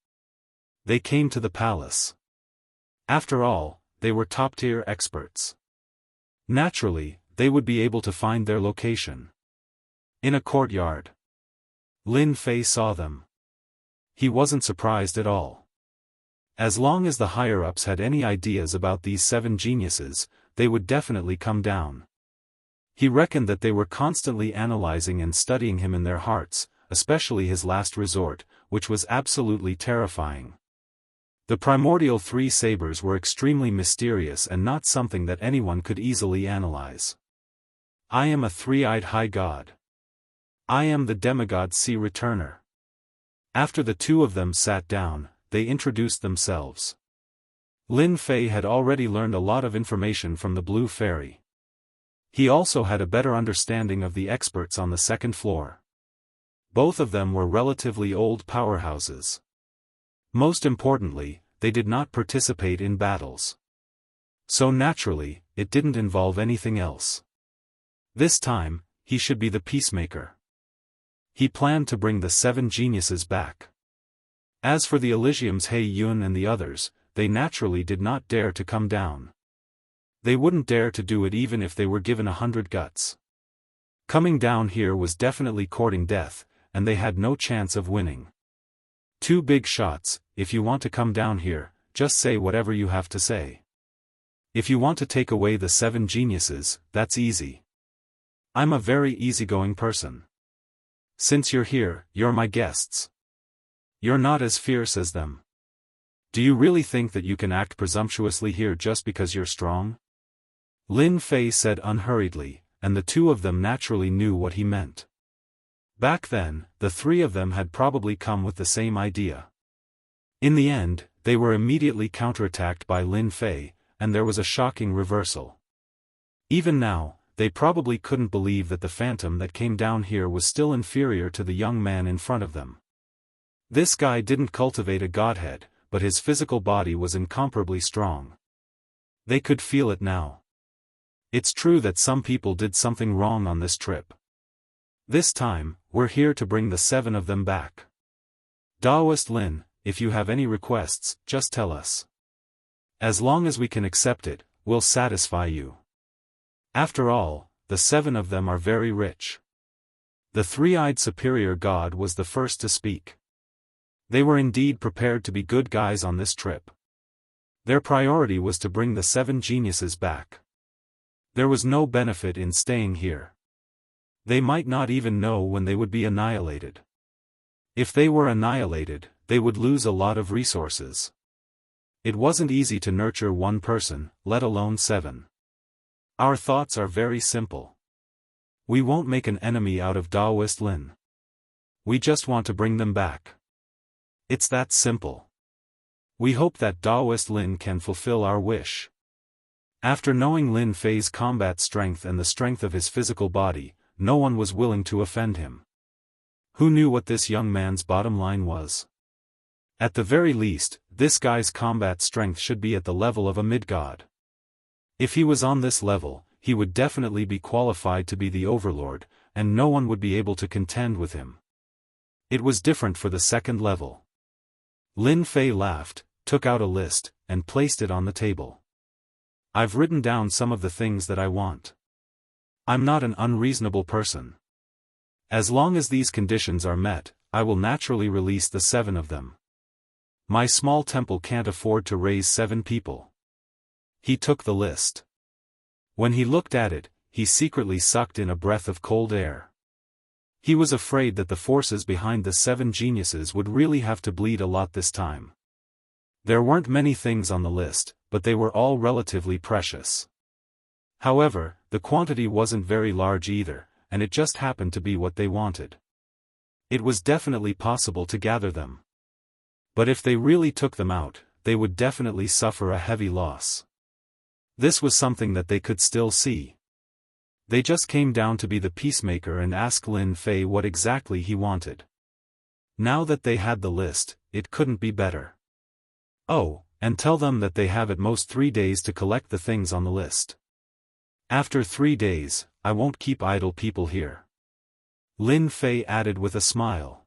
They came to the palace. After all, they were top-tier experts. Naturally, they would be able to find their location. In a courtyard. Lin Fei saw them. He wasn't surprised at all. As long as the higher-ups had any ideas about these 7 geniuses, they would definitely come down. He reckoned that they were constantly analyzing and studying him in their hearts, especially his last resort, which was absolutely terrifying. The primordial 3 sabers were extremely mysterious and not something that anyone could easily analyze. I am a 3-eyed high god. I am the demigod sea returner. After the 2 of them sat down, they introduced themselves. Lin Fei had already learned a lot of information from the Blue Fairy. He also had a better understanding of the experts on the 2nd floor. Both of them were relatively old powerhouses. Most importantly, they did not participate in battles. So naturally, it didn't involve anything else. This time, he should be the peacemaker. He planned to bring the 7 geniuses back. As for the Elysium's He Yun and the others, they naturally did not dare to come down. They wouldn't dare to do it even if they were given 100 guts. Coming down here was definitely courting death, and they had no chance of winning. 2 big shots. If you want to come down here, just say whatever you have to say. If you want to take away the 7 geniuses, that's easy. I'm a very easygoing person. Since you're here, you're my guests. You're not as fierce as them. Do you really think that you can act presumptuously here just because you're strong? Lin Fei said unhurriedly, and the 2 of them naturally knew what he meant. Back then, the 3 of them had probably come with the same idea. In the end, they were immediately counterattacked by Lin Fei, and there was a shocking reversal. Even now, they probably couldn't believe that the phantom that came down here was still inferior to the young man in front of them. This guy didn't cultivate a godhead, but his physical body was incomparably strong. They could feel it now. It's true that some people did something wrong on this trip. This time, we're here to bring the 7 of them back. Daoist Lin, if you have any requests, just tell us. As long as we can accept it, we'll satisfy you. After all, the 7 of them are very rich. The 3-eyed superior god was the first to speak. They were indeed prepared to be good guys on this trip. Their priority was to bring the 7 geniuses back. There was no benefit in staying here. They might not even know when they would be annihilated. If they were annihilated, they would lose a lot of resources. It wasn't easy to nurture 1 person, let alone 7. Our thoughts are very simple. We won't make an enemy out of Daoist Lin. We just want to bring them back. It's that simple. We hope that Daoist Lin can fulfill our wish. After knowing Lin Fei's combat strength and the strength of his physical body, no one was willing to offend him. Who knew what this young man's bottom line was? At the very least, this guy's combat strength should be at the level of a mid-god. If he was on this level, he would definitely be qualified to be the overlord, and no one would be able to contend with him. It was different for the 2nd level. Lin Fei laughed, took out a list, and placed it on the table. I've written down some of the things that I want. I'm not an unreasonable person. As long as these conditions are met, I will naturally release the 7 of them. My small temple can't afford to raise 7 people. He took the list. When he looked at it, he secretly sucked in a breath of cold air. He was afraid that the forces behind the 7 geniuses would really have to bleed a lot this time. There weren't many things on the list, but they were all relatively precious. However, the quantity wasn't very large either, and it just happened to be what they wanted. It was definitely possible to gather them. But if they really took them out, they would definitely suffer a heavy loss. This was something that they could still see. They just came down to be the peacemaker and ask Lin Fei what exactly he wanted. Now that they had the list, it couldn't be better. Oh, and tell them that they have at most 3 days to collect the things on the list. After 3 days, I won't keep idle people here. Lin Fei added with a smile.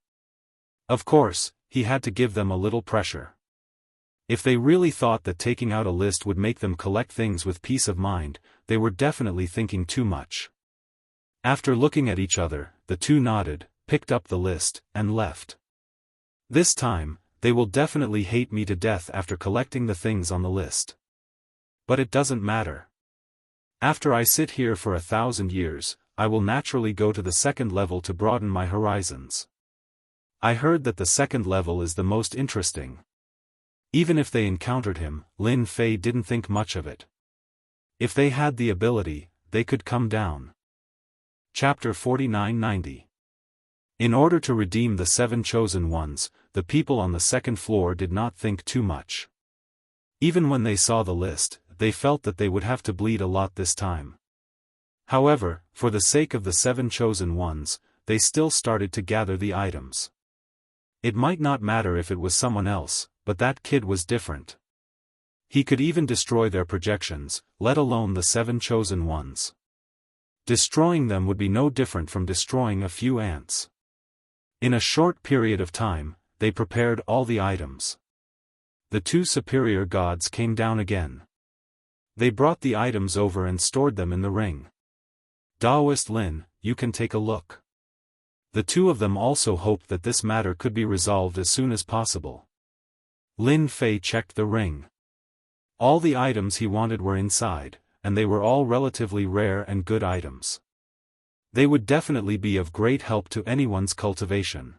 Of course, he had to give them a little pressure. If they really thought that taking out a list would make them collect things with peace of mind, they were definitely thinking too much. After looking at each other, the two nodded, picked up the list, and left. This time, they will definitely hate me to death after collecting the things on the list. But it doesn't matter. After I sit here for 1,000 years, I will naturally go to the second level to broaden my horizons. I heard that the second level is the most interesting. Even if they encountered him, Lin Fei didn't think much of it. If they had the ability, they could come down. Chapter 49-90. In order to redeem the 7 chosen ones, the people on the second floor did not think too much. Even when they saw the list, they felt that they would have to bleed a lot this time. However, for the sake of the 7 chosen ones, they still started to gather the items. It might not matter if it was someone else, but that kid was different. He could even destroy their projections, let alone the 7 chosen ones. Destroying them would be no different from destroying a few ants. In a short period of time, they prepared all the items. The 2 superior gods came down again. They brought the items over and stored them in the ring. Daoist Lin, you can take a look. The 2 of them also hoped that this matter could be resolved as soon as possible. Lin Fei checked the ring. All the items he wanted were inside, and they were all relatively rare and good items. They would definitely be of great help to anyone's cultivation.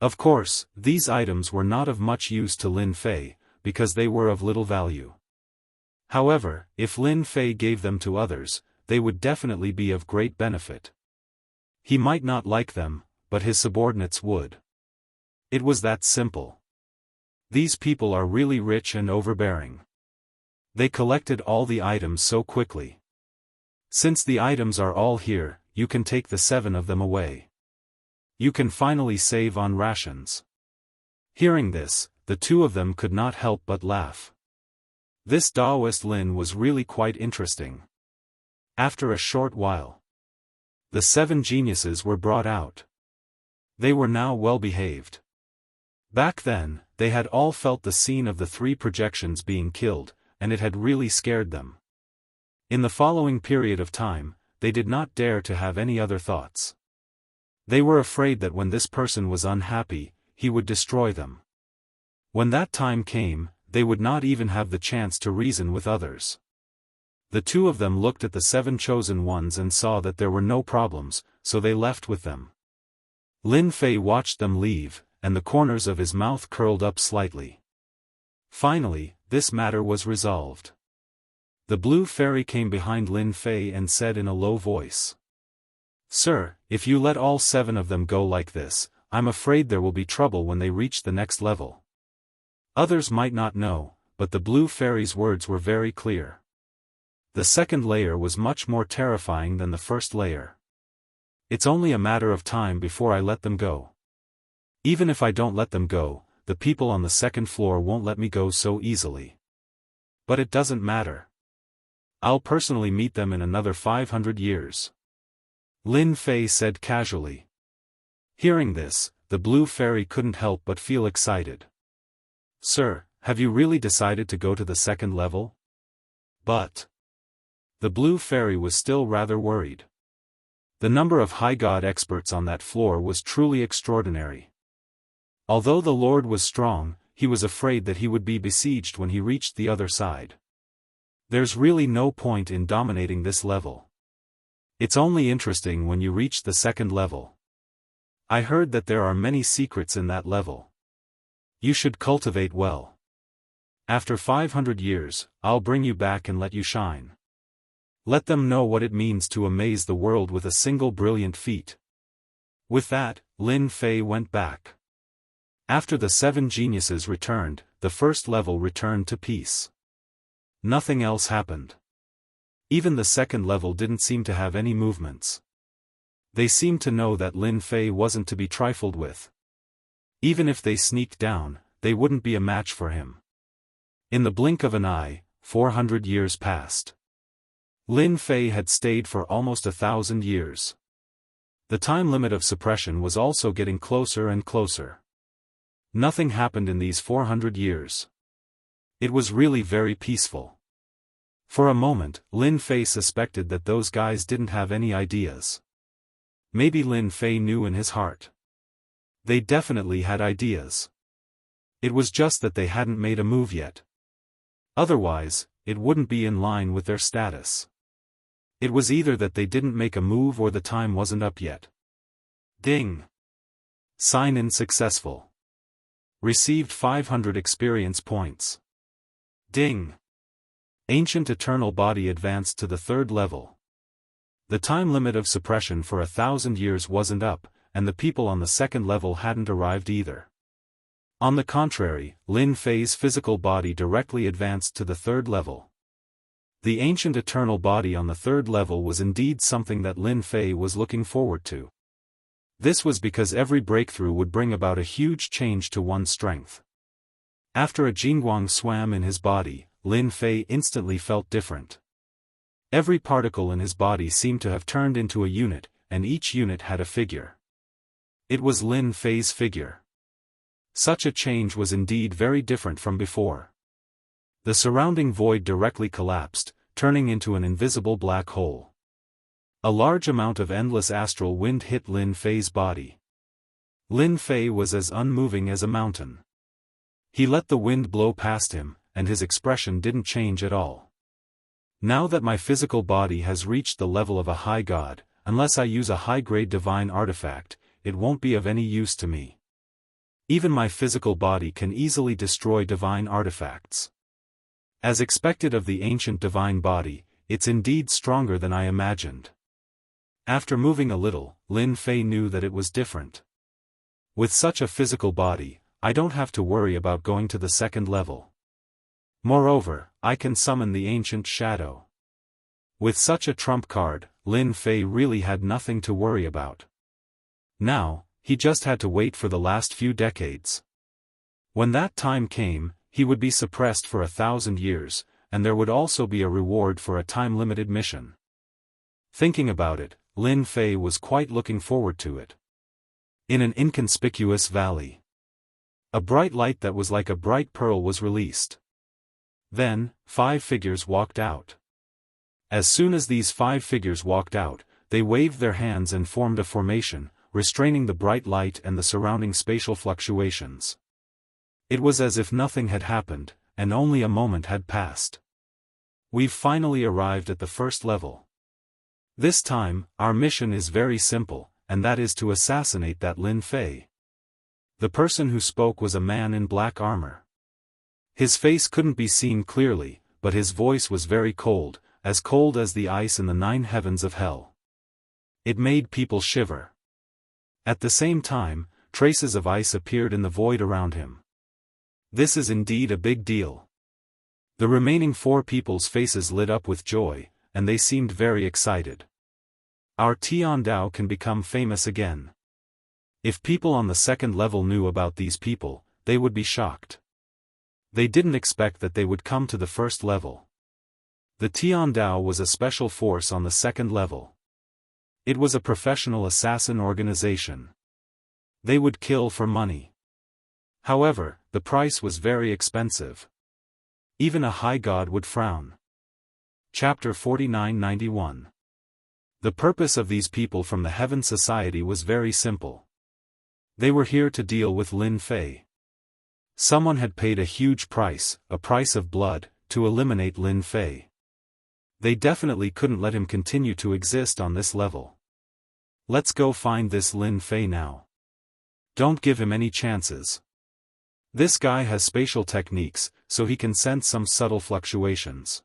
Of course, these items were not of much use to Lin Fei, because they were of little value. However, if Lin Fei gave them to others, they would definitely be of great benefit. He might not like them, but his subordinates would. It was that simple. These people are really rich and overbearing. They collected all the items so quickly. Since the items are all here, you can take the 7 of them away. You can finally save on rations. Hearing this, the 2 of them could not help but laugh. This Daoist Lin was really quite interesting. After a short while, the 7 geniuses were brought out. They were now well behaved. Back then, they had all felt the scene of the 3 projections being killed, and it had really scared them. In the following period of time, they did not dare to have any other thoughts. They were afraid that when this person was unhappy, he would destroy them. When that time came, they would not even have the chance to reason with others. The 2 of them looked at the 7 chosen ones and saw that there were no problems, so they left with them. Lin Fei watched them leave, and the corners of his mouth curled up slightly. Finally, this matter was resolved. The blue fairy came behind Lin Fei and said in a low voice, "Sir, if you let all 7 of them go like this, I'm afraid there will be trouble when they reach the next level." Others might not know, but the blue fairy's words were very clear. The second layer was much more terrifying than the first layer. It's only a matter of time before I let them go. Even if I don't let them go, the people on the second floor won't let me go so easily. But it doesn't matter. I'll personally meet them in another 500 years. Lin Fei said casually. Hearing this, the blue fairy couldn't help but feel excited. "Sir, have you really decided to go to the second level?" But the blue fairy was still rather worried. The number of high god experts on that floor was truly extraordinary. Although the Lord was strong, he was afraid that he would be besieged when he reached the other side. There's really no point in dominating this level. It's only interesting when you reach the second level. I heard that there are many secrets in that level. You should cultivate well. After 500 years, I'll bring you back and let you shine. Let them know what it means to amaze the world with a single brilliant feat. With that, Lin Fei went back. After the 7 geniuses returned, the first level returned to peace. Nothing else happened. Even the second level didn't seem to have any movements. They seemed to know that Lin Fei wasn't to be trifled with. Even if they sneaked down, they wouldn't be a match for him. In the blink of an eye, 400 years passed. Lin Fei had stayed for almost 1,000 years. The time limit of suppression was also getting closer and closer. Nothing happened in these 400 years. It was really very peaceful. For a moment, Lin Fei suspected that those guys didn't have any ideas. Maybe Lin Fei knew in his heart. They definitely had ideas. It was just that they hadn't made a move yet. Otherwise, it wouldn't be in line with their status. It was either that they didn't make a move or the time wasn't up yet. Ding! Sign-in successful. Received 500 experience points. Ding! Ancient Eternal Body advanced to the 3rd level. The time limit of suppression for 1,000 years wasn't up, and the people on the 2nd level hadn't arrived either. On the contrary, Lin Fei's physical body directly advanced to the 3rd level. The ancient eternal body on the 3rd level was indeed something that Lin Fei was looking forward to. This was because every breakthrough would bring about a huge change to one's strength. After a jingguang swam in his body, Lin Fei instantly felt different. Every particle in his body seemed to have turned into a unit, and each unit had a figure. It was Lin Fei's figure. Such a change was indeed very different from before. The surrounding void directly collapsed, turning into an invisible black hole. A large amount of endless astral wind hit Lin Fei's body. Lin Fei was as unmoving as a mountain. He let the wind blow past him, and his expression didn't change at all. Now that my physical body has reached the level of a high god, unless I use a high-grade divine artifact, it won't be of any use to me. Even my physical body can easily destroy divine artifacts. As expected of the ancient divine body, it's indeed stronger than I imagined. After moving a little, Lin Fei knew that it was different. With such a physical body, I don't have to worry about going to the 2nd level. Moreover, I can summon the ancient shadow. With such a trump card, Lin Fei really had nothing to worry about. Now, he just had to wait for the last few decades. When that time came, he would be suppressed for 1,000 years, and there would also be a reward for a time-limited mission. Thinking about it, Lin Fei was quite looking forward to it. In an inconspicuous valley, a bright light that was like a bright pearl was released. Then, 5 figures walked out. As soon as these 5 figures walked out, they waved their hands and formed a formation, restraining the bright light and the surrounding spatial fluctuations. It was as if nothing had happened, and only a moment had passed. We've finally arrived at the 1st level. This time, our mission is very simple, and that is to assassinate that Lin Fei. The person who spoke was a man in black armor. His face couldn't be seen clearly, but his voice was very cold as the ice in the 9 heavens of hell. It made people shiver. At the same time, traces of ice appeared in the void around him. This is indeed a big deal. The remaining 4 people's faces lit up with joy, and they seemed very excited. Our Tiandao can become famous again. If people on the 2nd level knew about these people, they would be shocked. They didn't expect that they would come to the 1st level. The Tiandao was a special force on the 2nd level. It was a professional assassin organization. They would kill for money. However, the price was very expensive. Even a high god would frown. Chapter 4991. The purpose of these people from the Heaven Society was very simple. They were here to deal with Lin Fei. Someone had paid a huge price, a price of blood, to eliminate Lin Fei. They definitely couldn't let him continue to exist on this level. Let's go find this Lin Fei now. Don't give him any chances. This guy has spatial techniques, so he can sense some subtle fluctuations.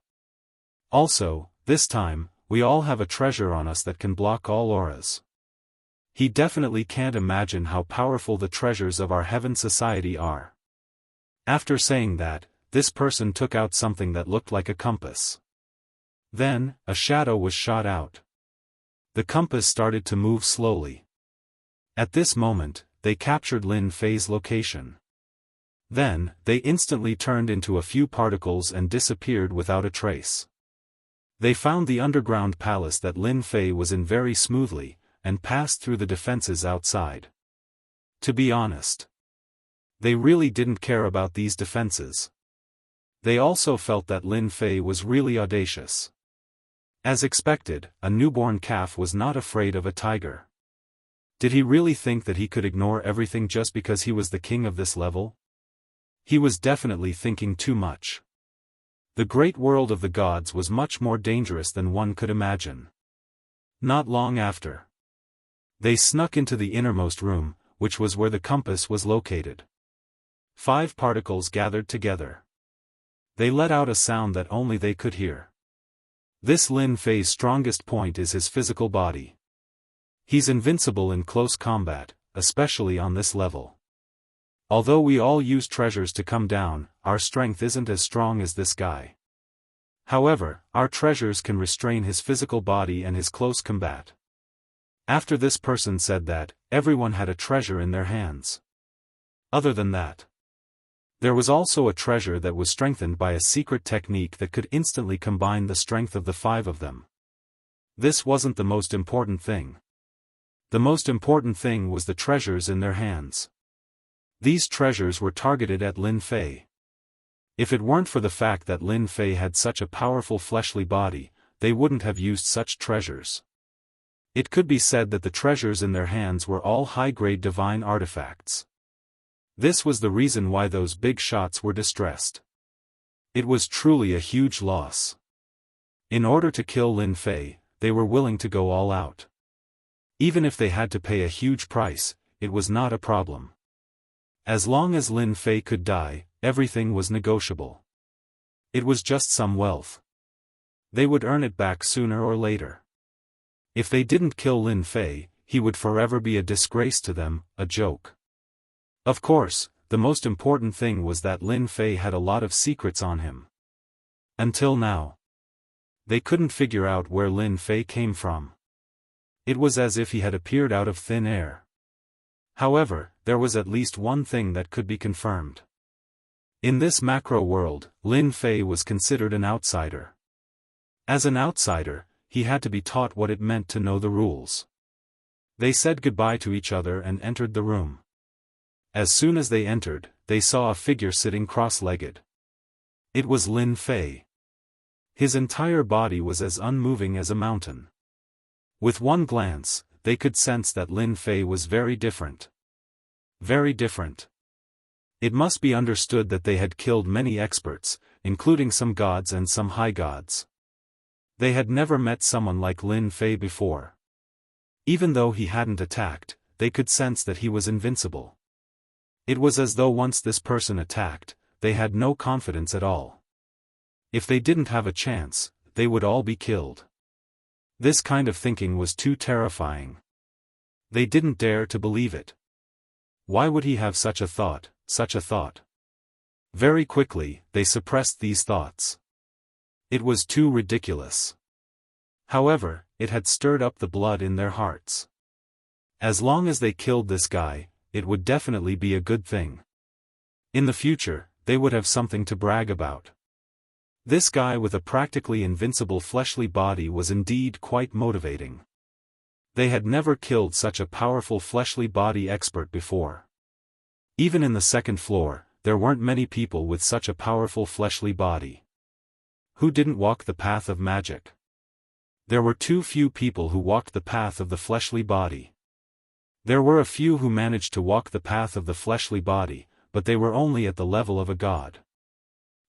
Also, this time, we all have a treasure on us that can block all auras. He definitely can't imagine how powerful the treasures of our heaven society are. After saying that, this person took out something that looked like a compass. Then, a shadow was shot out. The compass started to move slowly. At this moment, they captured Lin Fei's location. Then, they instantly turned into a few particles and disappeared without a trace. They found the underground palace that Lin Fei was in very smoothly, and passed through the defenses outside. To be honest, they really didn't care about these defenses. They also felt that Lin Fei was really audacious. As expected, a newborn calf was not afraid of a tiger. Did he really think that he could ignore everything just because he was the king of this level? He was definitely thinking too much. The great world of the gods was much more dangerous than one could imagine. Not long after, they snuck into the innermost room, which was where the compass was located. 5 particles gathered together. They let out a sound that only they could hear. This Lin Fei's strongest point is his physical body. He's invincible in close combat, especially on this level. Although we all use treasures to come down, our strength isn't as strong as this guy. However, our treasures can restrain his physical body and his close combat. After this person said that, everyone had a treasure in their hands. Other than that, there was also a treasure that was strengthened by a secret technique that could instantly combine the strength of the 5 of them. This wasn't the most important thing. The most important thing was the treasures in their hands. These treasures were targeted at Lin Fei. If it weren't for the fact that Lin Fei had such a powerful fleshly body, they wouldn't have used such treasures. It could be said that the treasures in their hands were all high-grade divine artifacts. This was the reason why those big shots were distressed. It was truly a huge loss. In order to kill Lin Fei, they were willing to go all out. Even if they had to pay a huge price, it was not a problem. As long as Lin Fei could die, everything was negotiable. It was just some wealth. They would earn it back sooner or later. If they didn't kill Lin Fei, he would forever be a disgrace to them, a joke. Of course, the most important thing was that Lin Fei had a lot of secrets on him. Until now, they couldn't figure out where Lin Fei came from. It was as if he had appeared out of thin air. However, there was at least one thing that could be confirmed. In this macro world, Lin Fei was considered an outsider. As an outsider, he had to be taught what it meant to know the rules. They said goodbye to each other and entered the room. As soon as they entered, they saw a figure sitting cross-legged. It was Lin Fei. His entire body was as unmoving as a mountain. With one glance, they could sense that Lin Fei was very different. Very different. It must be understood that they had killed many experts, including some gods and some high gods. They had never met someone like Lin Fei before. Even though he hadn't attacked, they could sense that he was invincible. It was as though once this person attacked, they had no confidence at all. If they didn't have a chance, they would all be killed. This kind of thinking was too terrifying. They didn't dare to believe it. Why would he have such a thought, such a thought? Very quickly, they suppressed these thoughts. It was too ridiculous. However, it had stirred up the blood in their hearts. As long as they killed this guy, it would definitely be a good thing. In the future, they would have something to brag about. This guy with a practically invincible fleshly body was indeed quite motivating. They had never killed such a powerful fleshly body expert before. Even in the second floor, there weren't many people with such a powerful fleshly body. Who didn't walk the path of magic? There were too few people who walked the path of the fleshly body. There were a few who managed to walk the path of the fleshly body, but they were only at the level of a god.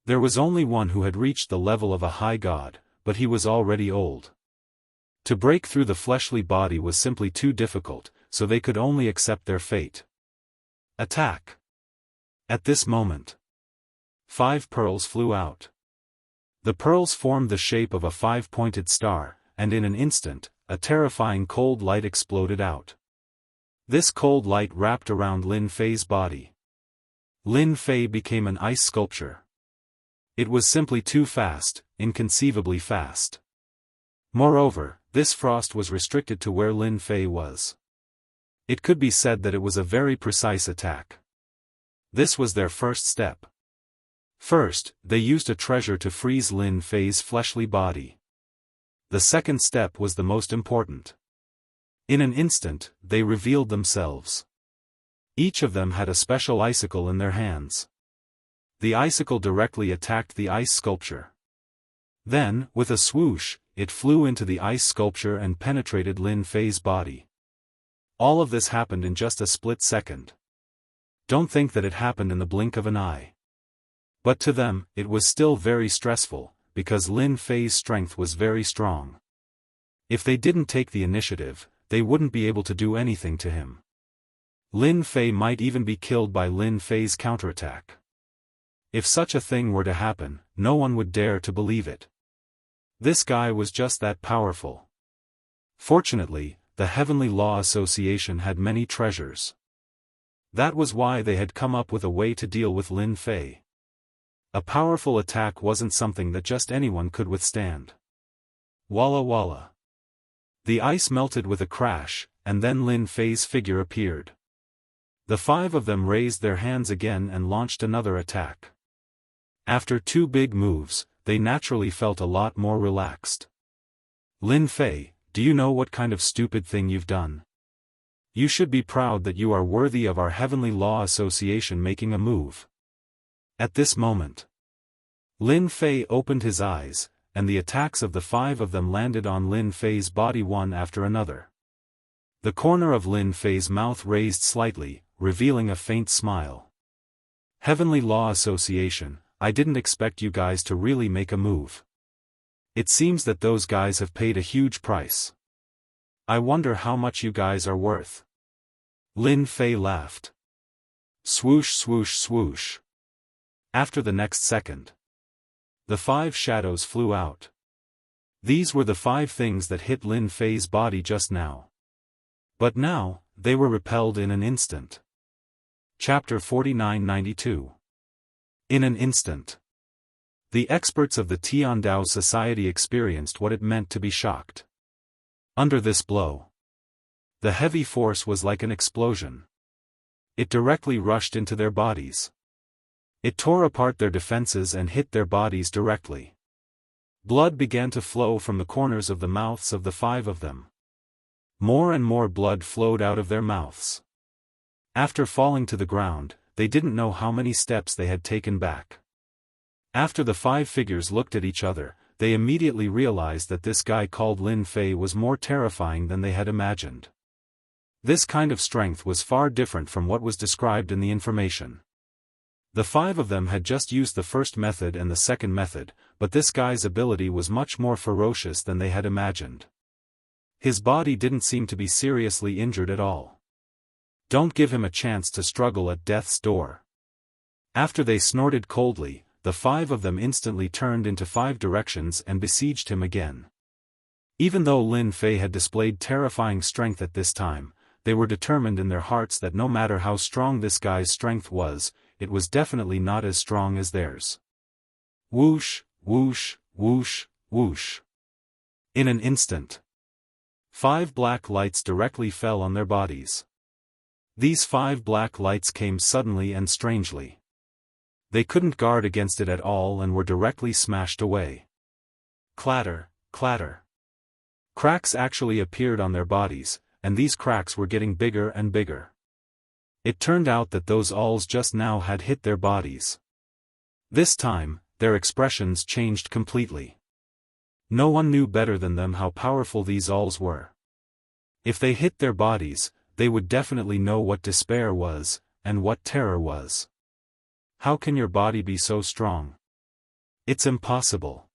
There was only one who had reached the level of a high god, but he was already old. To break through the fleshly body was simply too difficult, so they could only accept their fate. Attack! At this moment, 5 pearls flew out. The pearls formed the shape of a 5-pointed star, and in an instant, a terrifying cold light exploded out. This cold light wrapped around Lin Fei's body. Lin Fei became an ice sculpture. It was simply too fast, inconceivably fast. Moreover, this frost was restricted to where Lin Fei was. It could be said that it was a very precise attack. This was their first step. First, they used a treasure to freeze Lin Fei's fleshly body. The second step was the most important. In an instant, they revealed themselves. Each of them had a special icicle in their hands. The icicle directly attacked the ice sculpture. Then, with a swoosh, it flew into the ice sculpture and penetrated Lin Fei's body. All of this happened in just a split second. Don't think that it happened in the blink of an eye. But to them, it was still very stressful, because Lin Fei's strength was very strong. If they didn't take the initiative, they wouldn't be able to do anything to him. Lin Fei might even be killed by Lin Fei's counterattack. If such a thing were to happen, no one would dare to believe it. This guy was just that powerful. Fortunately, the Heavenly Law Association had many treasures. That was why they had come up with a way to deal with Lin Fei. A powerful attack wasn't something that just anyone could withstand. Walla walla. The ice melted with a crash, and then Lin Fei's figure appeared. The five of them raised their hands again and launched another attack. After two big moves, they naturally felt a lot more relaxed. Lin Fei, do you know what kind of stupid thing you've done? You should be proud that you are worthy of our Heavenly Law Association making a move. At this moment, Lin Fei opened his eyes, and the attacks of the five of them landed on Lin Fei's body one after another. The corner of Lin Fei's mouth raised slightly, revealing a faint smile. Heavenly Law Association, I didn't expect you guys to really make a move. It seems that those guys have paid a huge price. I wonder how much you guys are worth. Lin Fei laughed. Swoosh swoosh swoosh. After the next second, the five shadows flew out. These were the five things that hit Lin Fei's body just now. But now, they were repelled in an instant. Chapter 4992. In an instant. The experts of the Tiandao Society experienced what it meant to be shocked. Under this blow, the heavy force was like an explosion. It directly rushed into their bodies. It tore apart their defenses and hit their bodies directly. Blood began to flow from the corners of the mouths of the five of them. More and more blood flowed out of their mouths. After falling to the ground, they didn't know how many steps they had taken back. After the five figures looked at each other, they immediately realized that this guy called Lin Fei was more terrifying than they had imagined. This kind of strength was far different from what was described in the information. The five of them had just used the first method and the second method, but this guy's ability was much more ferocious than they had imagined. His body didn't seem to be seriously injured at all. Don't give him a chance to struggle at death's door. After they snorted coldly, the five of them instantly turned into five directions and besieged him again. Even though Lin Fei had displayed terrifying strength at this time, they were determined in their hearts that no matter how strong this guy's strength was, it was definitely not as strong as theirs. Whoosh, whoosh, whoosh, whoosh. In an instant, 5 black lights directly fell on their bodies. These 5 black lights came suddenly and strangely. They couldn't guard against it at all and were directly smashed away. Clatter, clatter. Cracks actually appeared on their bodies, and these cracks were getting bigger and bigger. It turned out that those alls just now had hit their bodies. This time, their expressions changed completely. No one knew better than them how powerful these alls were. If they hit their bodies, they would definitely know what despair was, and what terror was. How can your body be so strong? It's impossible.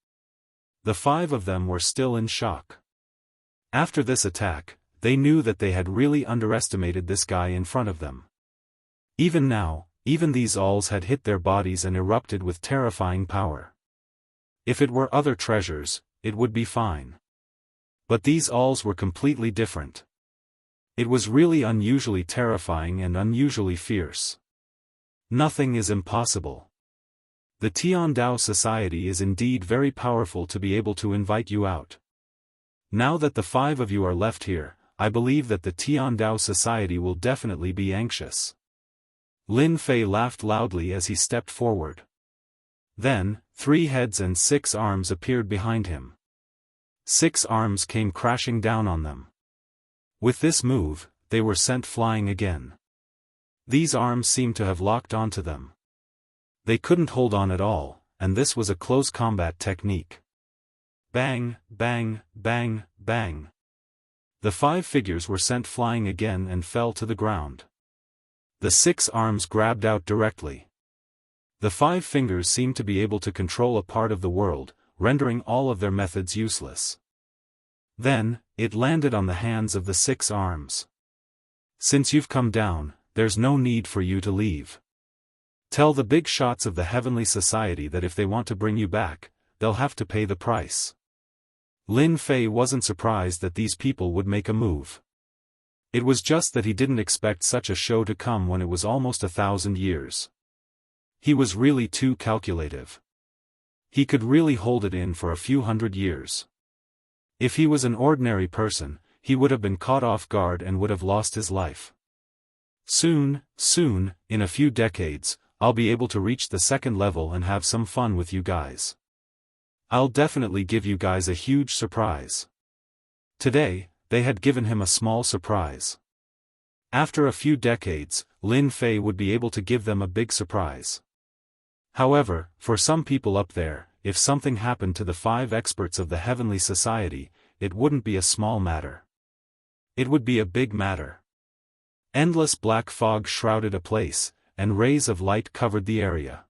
The 5 of them were still in shock. After this attack, they knew that they had really underestimated this guy in front of them. Even now, even these alls had hit their bodies and erupted with terrifying power. If it were other treasures, it would be fine. But these alls were completely different. It was really unusually terrifying and unusually fierce. Nothing is impossible. The Tiandao Society is indeed very powerful to be able to invite you out. Now that the 5 of you are left here, I believe that the Tiandao Society will definitely be anxious. Lin Fei laughed loudly as he stepped forward. Then, 3 heads and 6 arms appeared behind him. 6 arms came crashing down on them. With this move, they were sent flying again. These arms seemed to have locked onto them. They couldn't hold on at all, and this was a close combat technique. Bang, bang, bang, bang. The 5 figures were sent flying again and fell to the ground. The 6 arms grabbed out directly. The 5 fingers seemed to be able to control a part of the world, rendering all of their methods useless. Then, it landed on the hands of the 6 arms. Since you've come down, there's no need for you to leave. Tell the big shots of the Heavenly Society that if they want to bring you back, they'll have to pay the price. Lin Fei wasn't surprised that these people would make a move. It was just that he didn't expect such a show to come when it was almost 1,000 years. He was really too calculative. He could really hold it in for a few hundred years. If he was an ordinary person, he would have been caught off guard and would have lost his life. Soon, in a few decades, I'll be able to reach the 2nd level and have some fun with you guys. I'll definitely give you guys a huge surprise. Today, they had given him a small surprise. After a few decades, Lin Fei would be able to give them a big surprise. However, for some people up there, if something happened to the 5 experts of the Heavenly Society, it wouldn't be a small matter. It would be a big matter. Endless black fog shrouded a place, and rays of light covered the area.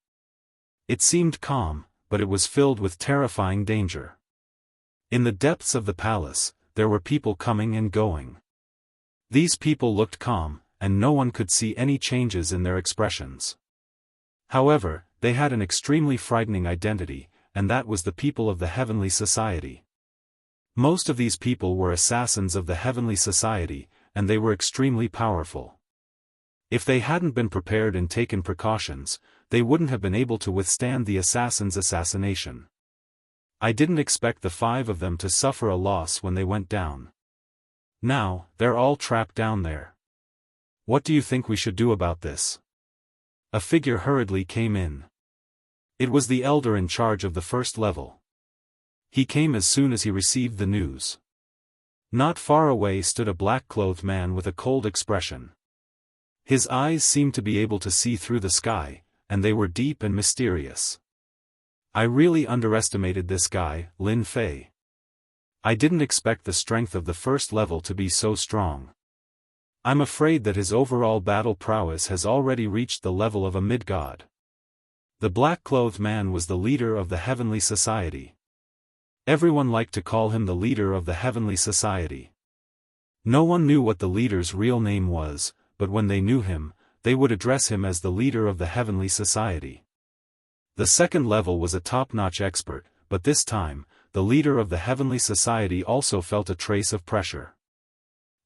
It seemed calm, but it was filled with terrifying danger. In the depths of the palace, there were people coming and going. These people looked calm, and no one could see any changes in their expressions. However, they had an extremely frightening identity, and that was the people of the Heavenly Society. Most of these people were assassins of the Heavenly Society, and they were extremely powerful. If they hadn't been prepared and taken precautions, they wouldn't have been able to withstand the assassin's assassination. I didn't expect the 5 of them to suffer a loss when they went down. Now, they're all trapped down there. What do you think we should do about this? A figure hurriedly came in. It was the elder in charge of the 1st level. He came as soon as he received the news. Not far away stood a black-clothed man with a cold expression. His eyes seemed to be able to see through the sky, and they were deep and mysterious. I really underestimated this guy, Lin Fei. I didn't expect the strength of the 1st level to be so strong. I'm afraid that his overall battle prowess has already reached the level of a mid-god. The black-clothed man was the leader of the Heavenly Society. Everyone liked to call him the leader of the Heavenly Society. No one knew what the leader's real name was, but when they knew him, they would address him as the leader of the Heavenly Society. The 2nd level was a top-notch expert, but this time, the leader of the Heavenly Society also felt a trace of pressure.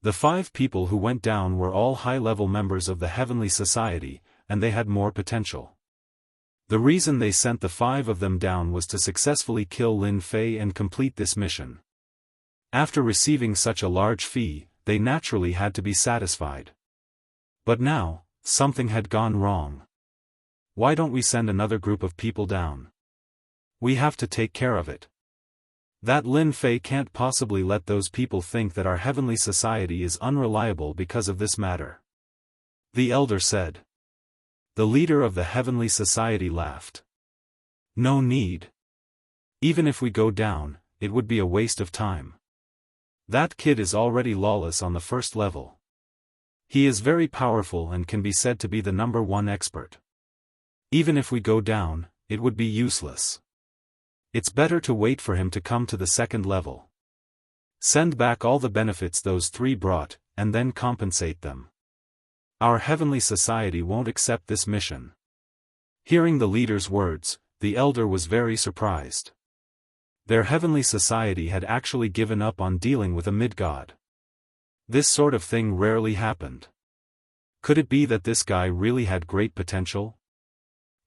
The 5 people who went down were all high-level members of the Heavenly Society, and they had more potential. The reason they sent the 5 of them down was to successfully kill Lin Fei and complete this mission. After receiving such a large fee, they naturally had to be satisfied. But now, something had gone wrong. Why don't we send another group of people down? We have to take care of it. That Lin Fei can't possibly let those people think that our Heavenly Society is unreliable because of this matter. The elder said. The leader of the Heavenly Society laughed. No need. Even if we go down, it would be a waste of time. That kid is already lawless on the 1st level. He is very powerful and can be said to be the #1 expert. Even if we go down, it would be useless. It's better to wait for him to come to the 2nd level. Send back all the benefits those 3 brought, and then compensate them. Our Heavenly Society won't accept this mission. Hearing the leader's words, the elder was very surprised. Their Heavenly Society had actually given up on dealing with a mid-god. This sort of thing rarely happened. Could it be that this guy really had great potential?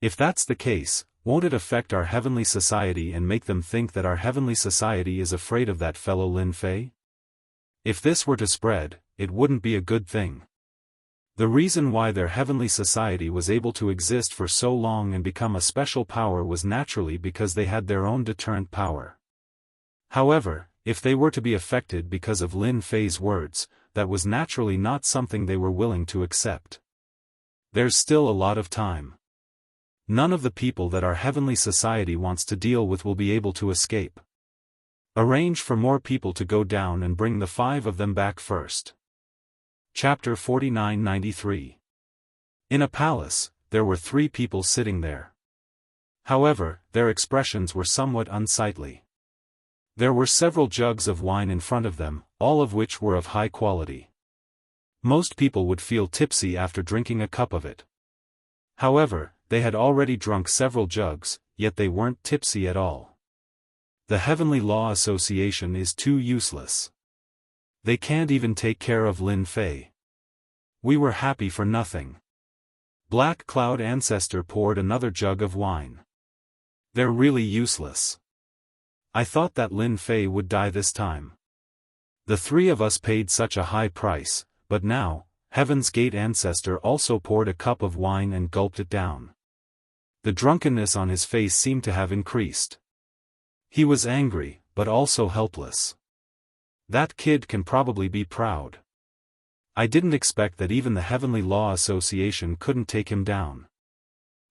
If that's the case, won't it affect our heavenly society and make them think that our heavenly society is afraid of that fellow Lin Fei? If this were to spread, it wouldn't be a good thing. The reason why their heavenly society was able to exist for so long and become a special power was naturally because they had their own deterrent power. However, if they were to be affected because of Lin Fei's words, that was naturally not something they were willing to accept. There's still a lot of time. None of the people that our heavenly society wants to deal with will be able to escape. Arrange for more people to go down and bring the 5 of them back first. Chapter 4993. In a palace, there were 3 people sitting there. However, their expressions were somewhat unsightly. There were several jugs of wine in front of them, all of which were of high quality. Most people would feel tipsy after drinking a cup of it. However, they had already drunk several jugs, yet they weren't tipsy at all. The Heavenly Law Association is too useless. They can't even take care of Lin Fei. We were happy for nothing. Black Cloud Ancestor poured another jug of wine. They're really useless. I thought that Lin Fei would die this time. The 3 of us paid such a high price, but now, Heaven's Gate Ancestor also poured a cup of wine and gulped it down. The drunkenness on his face seemed to have increased. He was angry, but also helpless. That kid can probably be proud. I didn't expect that even the Heavenly Law Association couldn't take him down.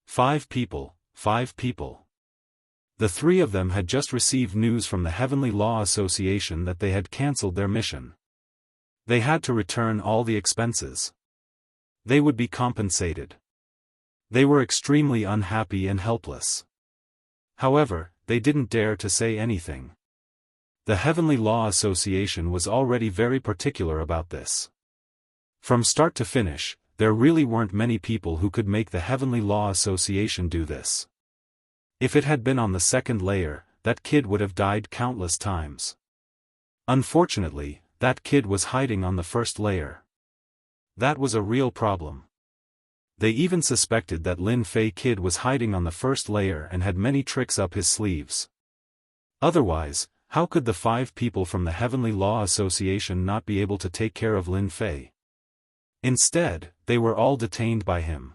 5 people, 5 people. The 3 of them had just received news from the Heavenly Law Association that they had cancelled their mission. They had to return all the expenses. They would be compensated. They were extremely unhappy and helpless. However, they didn't dare to say anything. The Heavenly Law Association was already very particular about this. From start to finish, there really weren't many people who could make the Heavenly Law Association do this. If it had been on the 2nd layer, that kid would have died countless times. Unfortunately, that kid was hiding on the 1st layer. That was a real problem. They even suspected that Lin Fei kid was hiding on the 1st layer and had many tricks up his sleeves. Otherwise, how could the 5 people from the Heavenly Law Association not be able to take care of Lin Fei? Instead, they were all detained by him.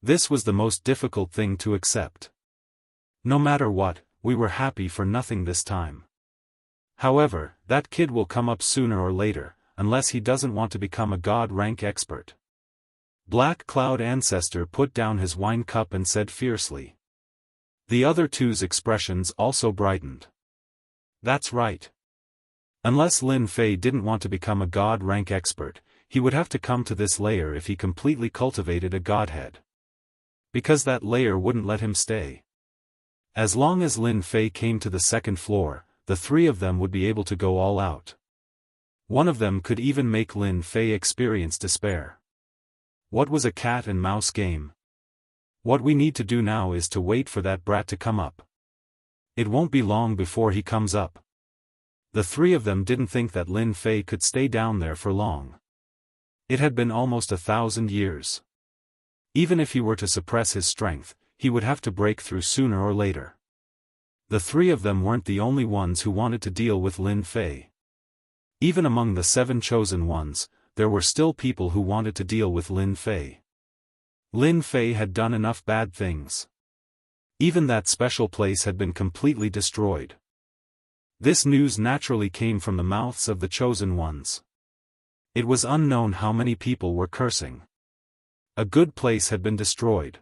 This was the most difficult thing to accept. No matter what, we were happy for nothing this time. However, that kid will come up sooner or later, unless he doesn't want to become a god rank expert. Black Cloud Ancestor put down his wine cup and said fiercely. The other 2's expressions also brightened. That's right. Unless Lin Fei didn't want to become a god rank expert, he would have to come to this layer if he completely cultivated a godhead. Because that layer wouldn't let him stay. As long as Lin Fei came to the 2nd floor, the 3 of them would be able to go all out. One of them could even make Lin Fei experience despair. What was a cat and mouse game? What we need to do now is to wait for that brat to come up. It won't be long before he comes up. The 3 of them didn't think that Lin Fei could stay down there for long. It had been almost 1,000 years. Even if he were to suppress his strength, he would have to break through sooner or later. The 3 of them weren't the only ones who wanted to deal with Lin Fei. Even among the 7 chosen ones, there were still people who wanted to deal with Lin Fei. Lin Fei had done enough bad things. Even that special place had been completely destroyed. This news naturally came from the mouths of the chosen ones. It was unknown how many people were cursing. A good place had been destroyed.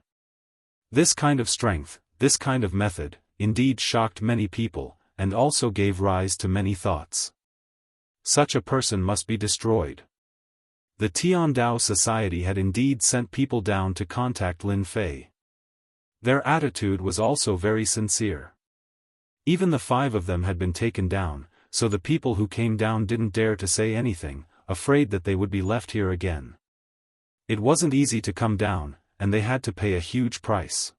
This kind of strength, this kind of method, indeed shocked many people, and also gave rise to many thoughts. Such a person must be destroyed. The Tiandao Society had indeed sent people down to contact Lin Fei. Their attitude was also very sincere. Even the 5 of them had been taken down, so the people who came down didn't dare to say anything, afraid that they would be left here again. It wasn't easy to come down, and they had to pay a huge price.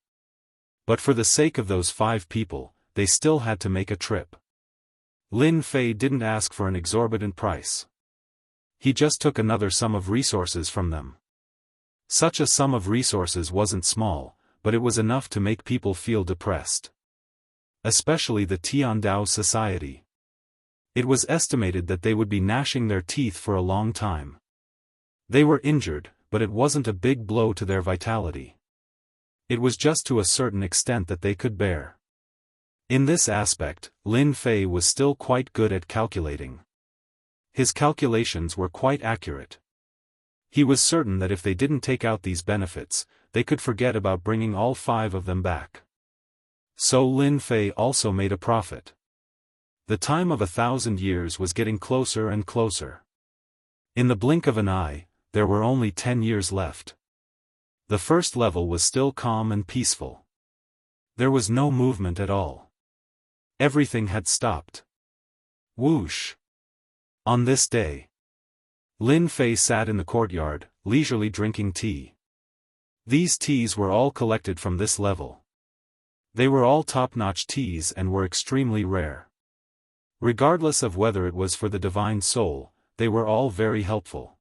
But for the sake of those 5 people, they still had to make a trip. Lin Fei didn't ask for an exorbitant price. He just took another sum of resources from them. Such a sum of resources wasn't small, but it was enough to make people feel depressed. Especially the Tiandao society. It was estimated that they would be gnashing their teeth for a long time. They were injured, but it wasn't a big blow to their vitality. It was just to a certain extent that they could bear. In this aspect, Lin Fei was still quite good at calculating. His calculations were quite accurate. He was certain that if they didn't take out these benefits, they could forget about bringing all 5 of them back. So Lin Fei also made a profit. The time of 1,000 years was getting closer and closer. In the blink of an eye, there were only 10 years left. The first level was still calm and peaceful. There was no movement at all. Everything had stopped. Whoosh! On this day, Lin Fei sat in the courtyard, leisurely drinking tea. These teas were all collected from this level. They were all top-notch teas and were extremely rare. Regardless of whether it was for the divine soul, they were all very helpful.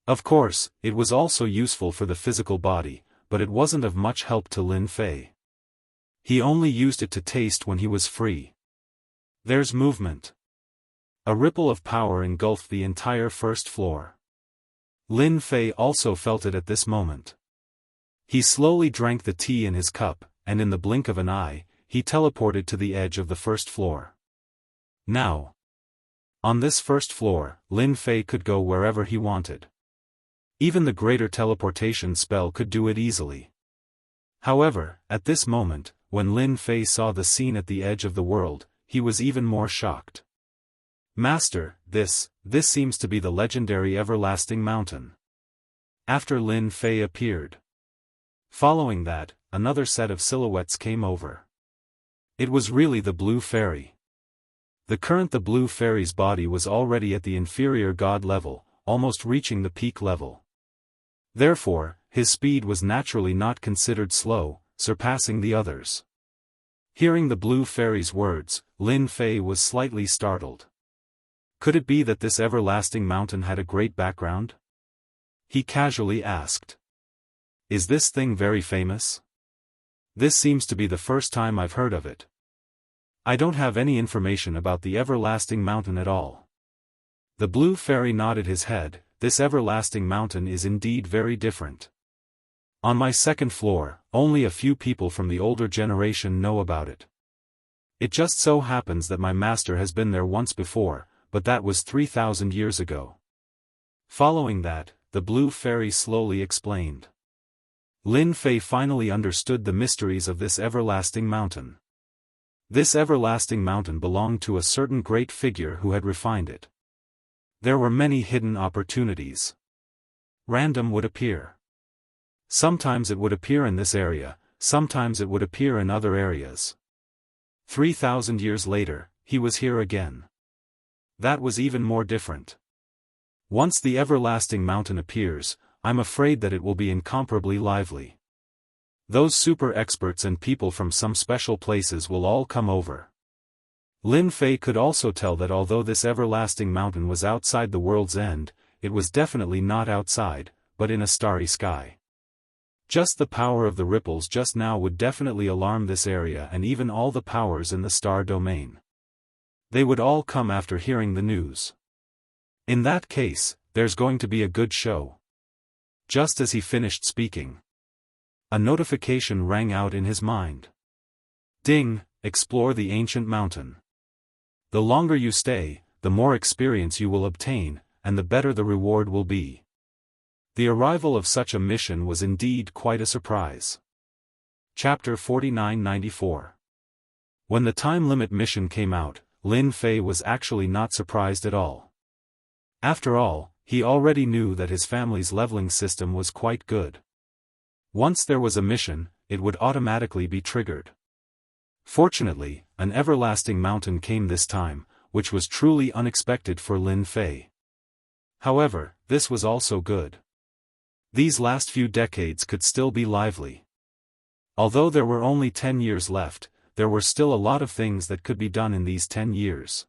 Of course, it was also useful for the physical body, but it wasn't of much help to Lin Fei. He only used it to taste when he was free. There's movement. A ripple of power engulfed the entire first floor. Lin Fei also felt it at this moment. He slowly drank the tea in his cup, and in the blink of an eye, he teleported to the edge of the first floor. Now, on this first floor, Lin Fei could go wherever he wanted. Even the greater teleportation spell could do it easily. However, at this moment, when Lin Fei saw the scene at the edge of the world, he was even more shocked. Master, this seems to be the legendary Everlasting Mountain. After Lin Fei appeared. Following that, another set of silhouettes came over. It was really the Blue Fairy. The Blue Fairy's body was already at the inferior god level, almost reaching the peak level. Therefore, his speed was naturally not considered slow, surpassing the others. Hearing the Blue Fairy's words, Lin Fei was slightly startled. Could it be that this everlasting mountain had a great background? He casually asked. Is this thing very famous? This seems to be the first time I've heard of it. I don't have any information about the everlasting mountain at all. The Blue Fairy nodded his head. This everlasting mountain is indeed very different. On my second floor, only a few people from the older generation know about it. It just so happens that my master has been there once before, but that was 3,000 years ago. Following that, the Blue Fairy slowly explained. Lin Fei finally understood the mysteries of this everlasting mountain. This everlasting mountain belonged to a certain great figure who had refined it. There were many hidden opportunities. Random would appear. Sometimes it would appear in this area, sometimes it would appear in other areas. 3,000 years later, he was here again. That was even more different. Once the everlasting mountain appears, I'm afraid that it will be incomparably lively. Those super experts and people from some special places will all come over. Lin Fei could also tell that although this everlasting mountain was outside the world's end, it was definitely not outside, but in a starry sky. Just the power of the ripples just now would definitely alarm this area and even all the powers in the star domain. They would all come after hearing the news. In that case, there's going to be a good show. Just as he finished speaking, a notification rang out in his mind. Ding, explore the ancient mountain. The longer you stay, the more experience you will obtain, and the better the reward will be. The arrival of such a mission was indeed quite a surprise. Chapter 4994. When the time limit mission came out, Lin Fei was actually not surprised at all. After all, he already knew that his family's leveling system was quite good. Once there was a mission, it would automatically be triggered. Fortunately, an everlasting mountain came this time, which was truly unexpected for Lin Fei. However, this was also good. These last few decades could still be lively. Although there were only 10 years left, there were still a lot of things that could be done in these 10 years.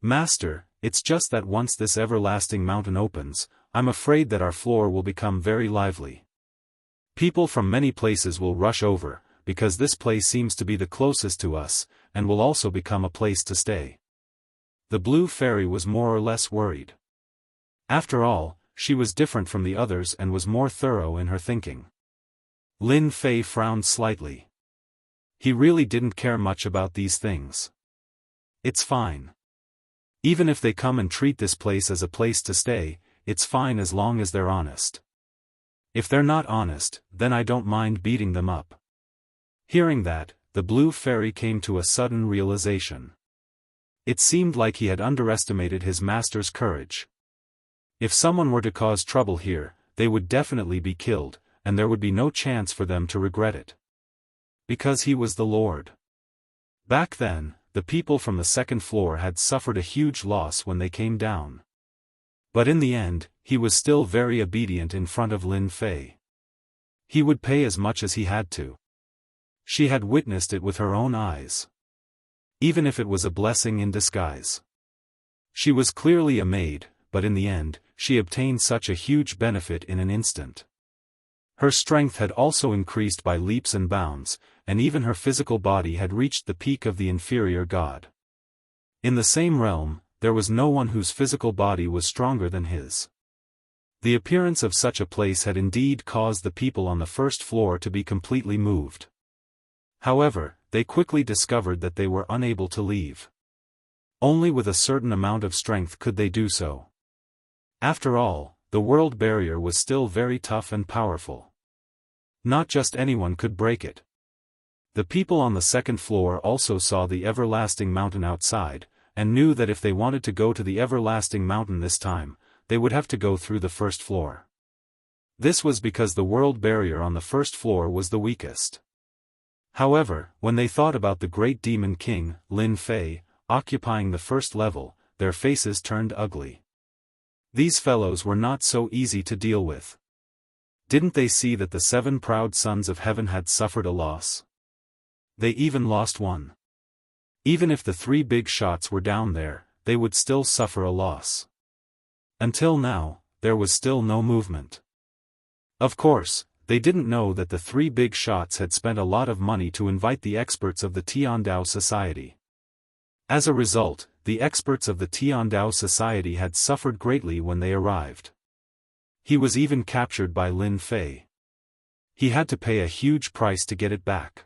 Master, it's just that once this everlasting mountain opens, I'm afraid that our floor will become very lively. People from many places will rush over, because this place seems to be the closest to us, and will also become a place to stay." The blue fairy was more or less worried. After all, she was different from the others and was more thorough in her thinking. Lin Fei frowned slightly. He really didn't care much about these things. "It's fine. Even if they come and treat this place as a place to stay, it's fine as long as they're honest. If they're not honest, then I don't mind beating them up." Hearing that, the blue fairy came to a sudden realization. It seemed like he had underestimated his master's courage. If someone were to cause trouble here, they would definitely be killed, and there would be no chance for them to regret it. Because he was the Lord. Back then, the people from the second floor had suffered a huge loss when they came down. But in the end, he was still very obedient in front of Lin Fei. He would pay as much as he had to. She had witnessed it with her own eyes. Even if it was a blessing in disguise. She was clearly a maid, but in the end, she obtained such a huge benefit in an instant. Her strength had also increased by leaps and bounds, and even her physical body had reached the peak of the inferior god. In the same realm, there was no one whose physical body was stronger than his. The appearance of such a place had indeed caused the people on the first floor to be completely moved. However, they quickly discovered that they were unable to leave. Only with a certain amount of strength could they do so. After all, the world barrier was still very tough and powerful. Not just anyone could break it. The people on the second floor also saw the everlasting mountain outside, and knew that if they wanted to go to the everlasting mountain this time, they would have to go through the first floor. This was because the world barrier on the first floor was the weakest. However, when they thought about the great demon king, Lin Fei, occupying the first level, their faces turned ugly. These fellows were not so easy to deal with. Didn't they see that the 7 proud sons of heaven had suffered a loss? They even lost one. Even if the 3 big shots were down there, they would still suffer a loss. Until now, there was still no movement. Of course, they didn't know that the 3 big shots had spent a lot of money to invite the experts of the Tiandao Society. As a result, the experts of the Tiandao Society had suffered greatly when they arrived. He was even captured by Lin Fei. He had to pay a huge price to get it back.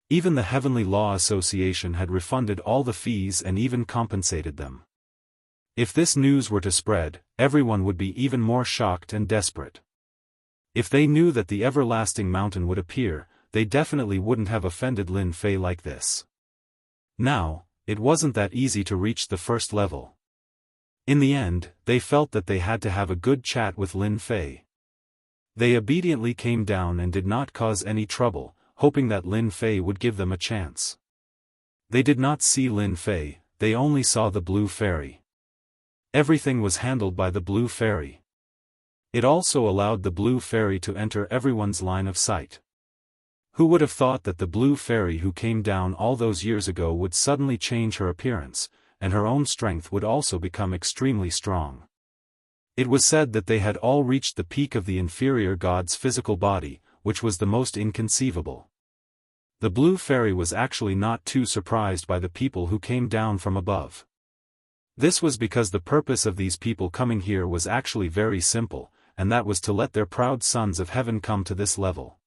Even the Heavenly Law Association had refunded all the fees and even compensated them. If this news were to spread, everyone would be even more shocked and desperate. If they knew that the everlasting mountain would appear, they definitely wouldn't have offended Lin Fei like this. Now, it wasn't that easy to reach the first level. In the end, they felt that they had to have a good chat with Lin Fei. They obediently came down and did not cause any trouble, hoping that Lin Fei would give them a chance. They did not see Lin Fei, they only saw the blue fairy. Everything was handled by the blue fairy. It also allowed the blue fairy to enter everyone's line of sight. Who would have thought that the blue fairy who came down all those years ago would suddenly change her appearance, and her own strength would also become extremely strong. It was said that they had all reached the peak of the inferior god's physical body, which was the most inconceivable. The blue fairy was actually not too surprised by the people who came down from above. This was because the purpose of these people coming here was actually very simple, and that was to let their proud sons of heaven come to this level.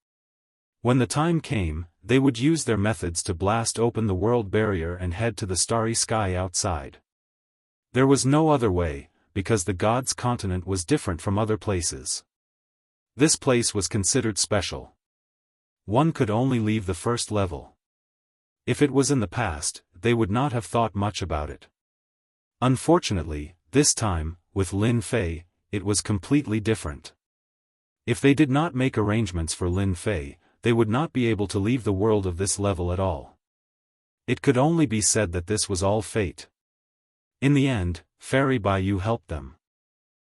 When the time came, they would use their methods to blast open the world barrier and head to the starry sky outside. There was no other way, because the god's continent was different from other places. This place was considered special. One could only leave the first level. If it was in the past, they would not have thought much about it. Unfortunately, this time, with Lin Fei, it was completely different. If they did not make arrangements for Lin Fei, they would not be able to leave the world of this level at all. It could only be said that this was all fate. In the end, Fairy Baiyu helped them.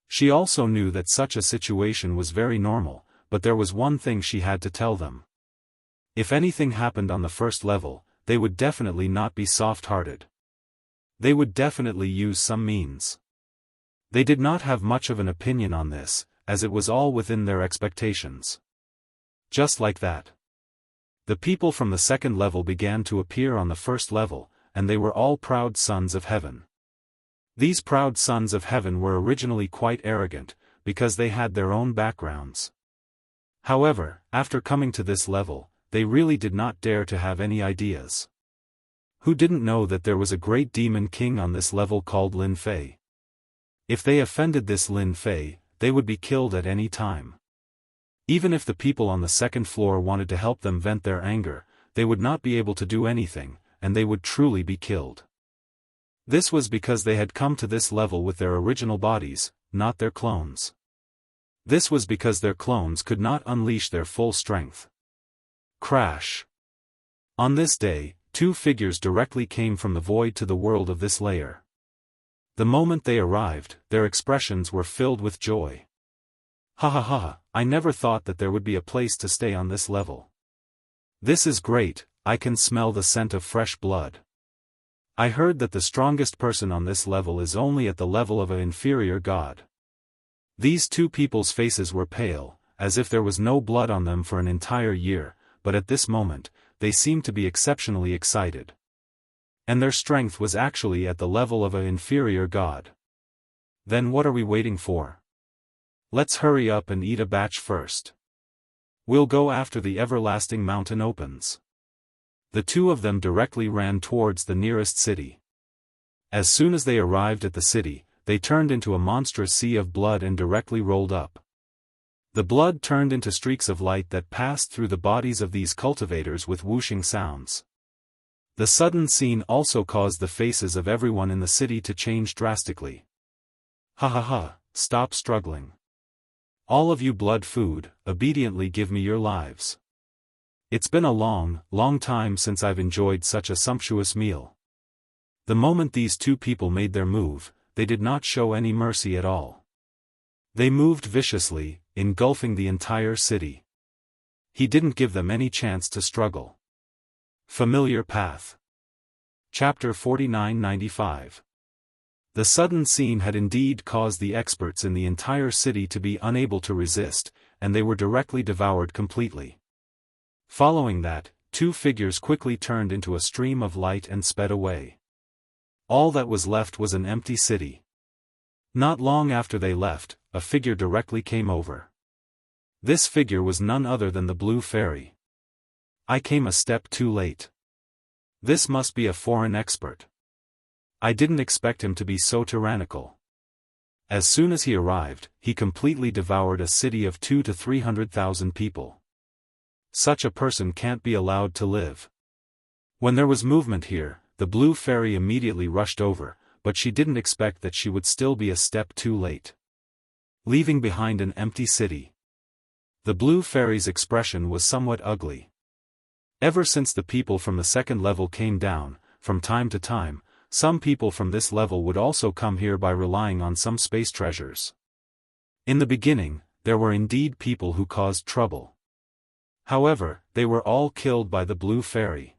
She also knew that such a situation was very normal, but there was one thing she had to tell them. If anything happened on the first level, they would definitely not be soft-hearted. They would definitely use some means. They did not have much of an opinion on this, as it was all within their expectations. Just like that. The people from the second level began to appear on the first level, and they were all proud sons of heaven. These proud sons of heaven were originally quite arrogant, because they had their own backgrounds. However, after coming to this level, they really did not dare to have any ideas. Who didn't know that there was a great demon king on this level called Lin Fei? If they offended this Lin Fei, they would be killed at any time. Even if the people on the second floor wanted to help them vent their anger, they would not be able to do anything, and they would truly be killed. This was because they had come to this level with their original bodies, not their clones. This was because their clones could not unleash their full strength. Crash. On this day, two figures directly came from the void to the world of this layer. The moment they arrived, their expressions were filled with joy. Ha ha ha, I never thought that there would be a place to stay on this level. This is great, I can smell the scent of fresh blood. I heard that the strongest person on this level is only at the level of an inferior god. These two people's faces were pale, as if there was no blood on them for an entire year, but at this moment, they seemed to be exceptionally excited. And their strength was actually at the level of an inferior god. Then what are we waiting for? Let's hurry up and eat a batch first. We'll go after the everlasting mountain opens. The two of them directly ran towards the nearest city. As soon as they arrived at the city, they turned into a monstrous sea of blood and directly rolled up. The blood turned into streaks of light that passed through the bodies of these cultivators with whooshing sounds. The sudden scene also caused the faces of everyone in the city to change drastically. Ha ha ha, stop struggling. All of you blood food, obediently give me your lives. It's been a long, long time since I've enjoyed such a sumptuous meal. The moment these two people made their move, they did not show any mercy at all. They moved viciously, engulfing the entire city. He didn't give them any chance to struggle. Familiar path. Chapter 4995. The sudden scene had indeed caused the experts in the entire city to be unable to resist, and they were directly devoured completely. Following that, two figures quickly turned into a stream of light and sped away. All that was left was an empty city. Not long after they left, a figure directly came over. This figure was none other than the Blue Fairy. I came a step too late. This must be a foreign expert. I didn't expect him to be so tyrannical. As soon as he arrived, he completely devoured a city of 200,000 to 300,000 people. Such a person can't be allowed to live. When there was movement here, the Blue Fairy immediately rushed over, but she didn't expect that she would still be a step too late. Leaving behind an empty city. The Blue Fairy's expression was somewhat ugly. Ever since the people from the second level came down, from time to time, some people from this level would also come here by relying on some space treasures. In the beginning, there were indeed people who caused trouble. However, they were all killed by the Blue Fairy.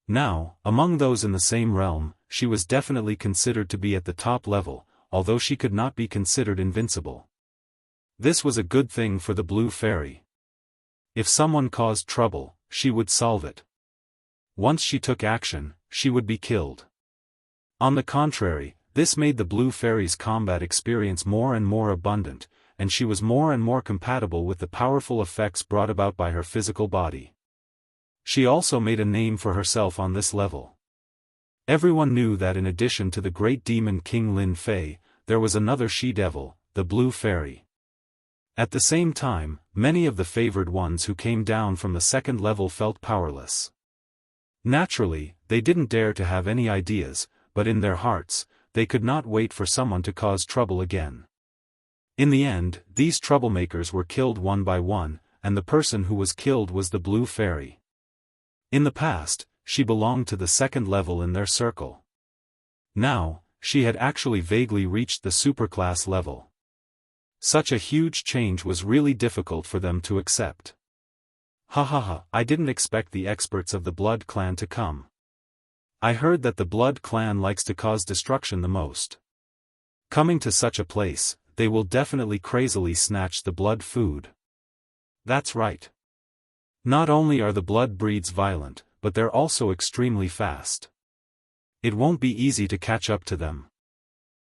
Now, among those in the same realm, she was definitely considered to be at the top level, although she could not be considered invincible. This was a good thing for the Blue Fairy. If someone caused trouble, she would solve it. Once she took action, she would be killed. On the contrary, this made the Blue Fairy's combat experience more and more abundant, and she was more and more compatible with the powerful effects brought about by her physical body. She also made a name for herself on this level. Everyone knew that in addition to the great demon King Lin Fei, there was another she-devil, the Blue Fairy. At the same time, many of the favored ones who came down from the second level felt powerless. Naturally, they didn't dare to have any ideas, but in their hearts, they could not wait for someone to cause trouble again. In the end, these troublemakers were killed one by one, and the person who was killed was the Blue Fairy. In the past, she belonged to the second level in their circle. Now, she had actually vaguely reached the superclass level. Such a huge change was really difficult for them to accept. Ha ha ha, I didn't expect the experts of the Blood Clan to come. I heard that the Blood clan likes to cause destruction the most. Coming to such a place, they will definitely crazily snatch the Blood food. That's right. Not only are the Blood breeds violent, but they're also extremely fast. It won't be easy to catch up to them.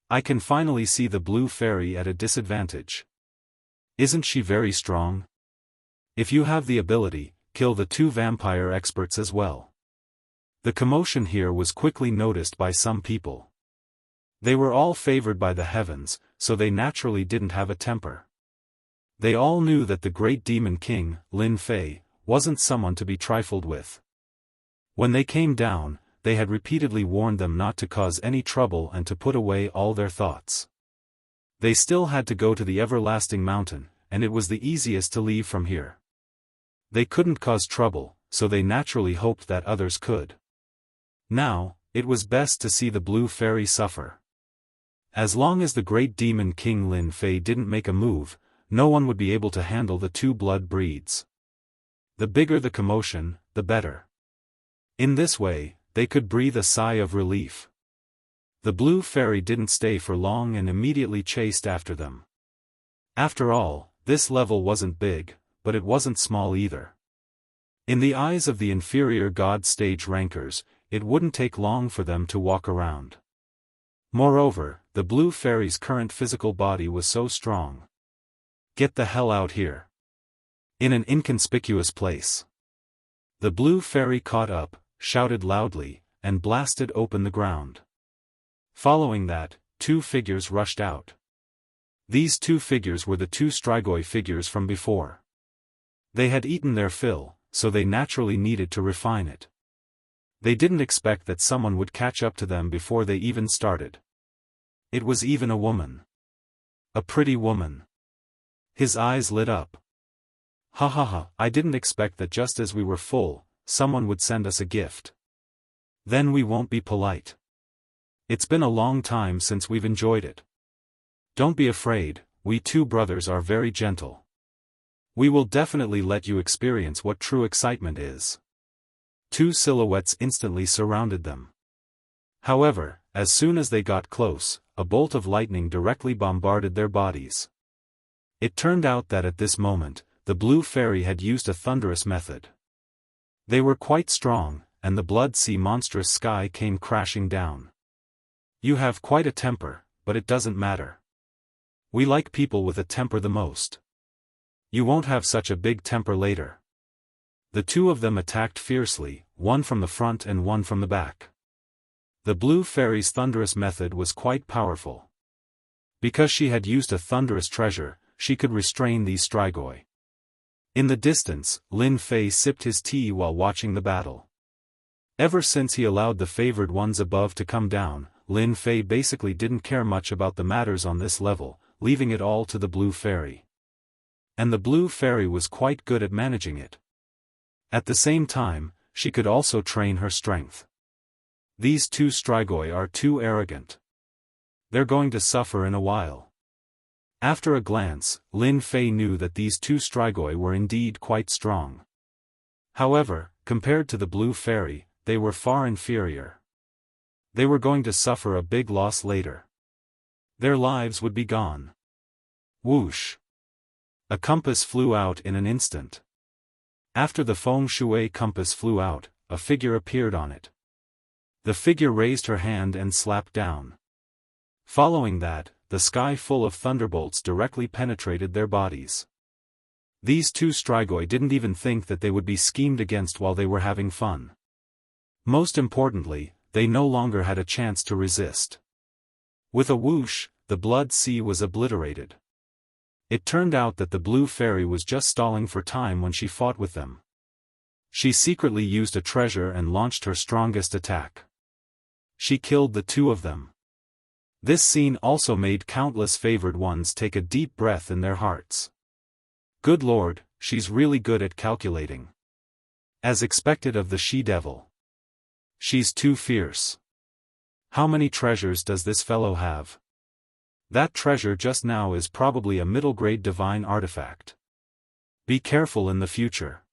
I can finally see the Blue Fairy at a disadvantage. Isn't she very strong? If you have the ability, kill the 2 vampire experts as well. The commotion here was quickly noticed by some people. They were all favored by the heavens, so they naturally didn't have a temper. They all knew that the great demon king, Lin Fei, wasn't someone to be trifled with. When they came down, they had repeatedly warned them not to cause any trouble and to put away all their thoughts. They still had to go to the everlasting mountain, and it was the easiest to leave from here. They couldn't cause trouble, so they naturally hoped that others could. Now, it was best to see the Blue Fairy suffer. As long as the great demon king Lin Fei didn't make a move, no one would be able to handle the 2 blood breeds. The bigger the commotion, the better. In this way, they could breathe a sigh of relief. The Blue Fairy didn't stay for long and immediately chased after them. After all, this level wasn't big, but it wasn't small either. In the eyes of the inferior god stage rankers, it wouldn't take long for them to walk around. Moreover, the Blue Fairy's current physical body was so strong. Get the hell out here. In an inconspicuous place. The Blue Fairy caught up, shouted loudly, and blasted open the ground. Following that, 2 figures rushed out. These 2 figures were the 2 Strigoi figures from before. They had eaten their fill, so they naturally needed to refine it. They didn't expect that someone would catch up to them before they even started. It was even a woman. A pretty woman. His eyes lit up. Ha ha ha, I didn't expect that just as we were full, someone would send us a gift. Then we won't be polite. It's been a long time since we've enjoyed it. Don't be afraid, we 2 brothers are very gentle. We will definitely let you experience what true excitement is. 2 silhouettes instantly surrounded them. However, as soon as they got close, a bolt of lightning directly bombarded their bodies. It turned out that at this moment, the Blue Fairy had used a thunderous method. They were quite strong, and the blood sea monstrous sky came crashing down. You have quite a temper, but it doesn't matter. We like people with a temper the most. You won't have such a big temper later. The 2 of them attacked fiercely, one from the front and one from the back. The Blue Fairy's thunderous method was quite powerful. Because she had used a thunderous treasure, she could restrain these Strigoi. In the distance, Lin Fei sipped his tea while watching the battle. Ever since he allowed the favored ones above to come down, Lin Fei basically didn't care much about the matters on this level, leaving it all to the Blue Fairy. And the Blue Fairy was quite good at managing it. At the same time, she could also train her strength. These 2 Strigoi are too arrogant. They're going to suffer in a while. After a glance, Lin Fei knew that these 2 Strigoi were indeed quite strong. However, compared to the Blue Fairy, they were far inferior. They were going to suffer a big loss later. Their lives would be gone. Whoosh! A compass flew out in an instant. After the feng shui compass flew out, a figure appeared on it. The figure raised her hand and slapped down. Following that, the sky full of thunderbolts directly penetrated their bodies. These 2 Strigoi didn't even think that they would be schemed against while they were having fun. Most importantly, they no longer had a chance to resist. With a whoosh, the blood sea was obliterated. It turned out that the Blue Fairy was just stalling for time when she fought with them. She secretly used a treasure and launched her strongest attack. She killed the 2 of them. This scene also made countless favored ones take a deep breath in their hearts. Good lord, she's really good at calculating. As expected of the she-devil. She's too fierce. How many treasures does this fellow have? That treasure just now is probably a middle-grade divine artifact. Be careful in the future.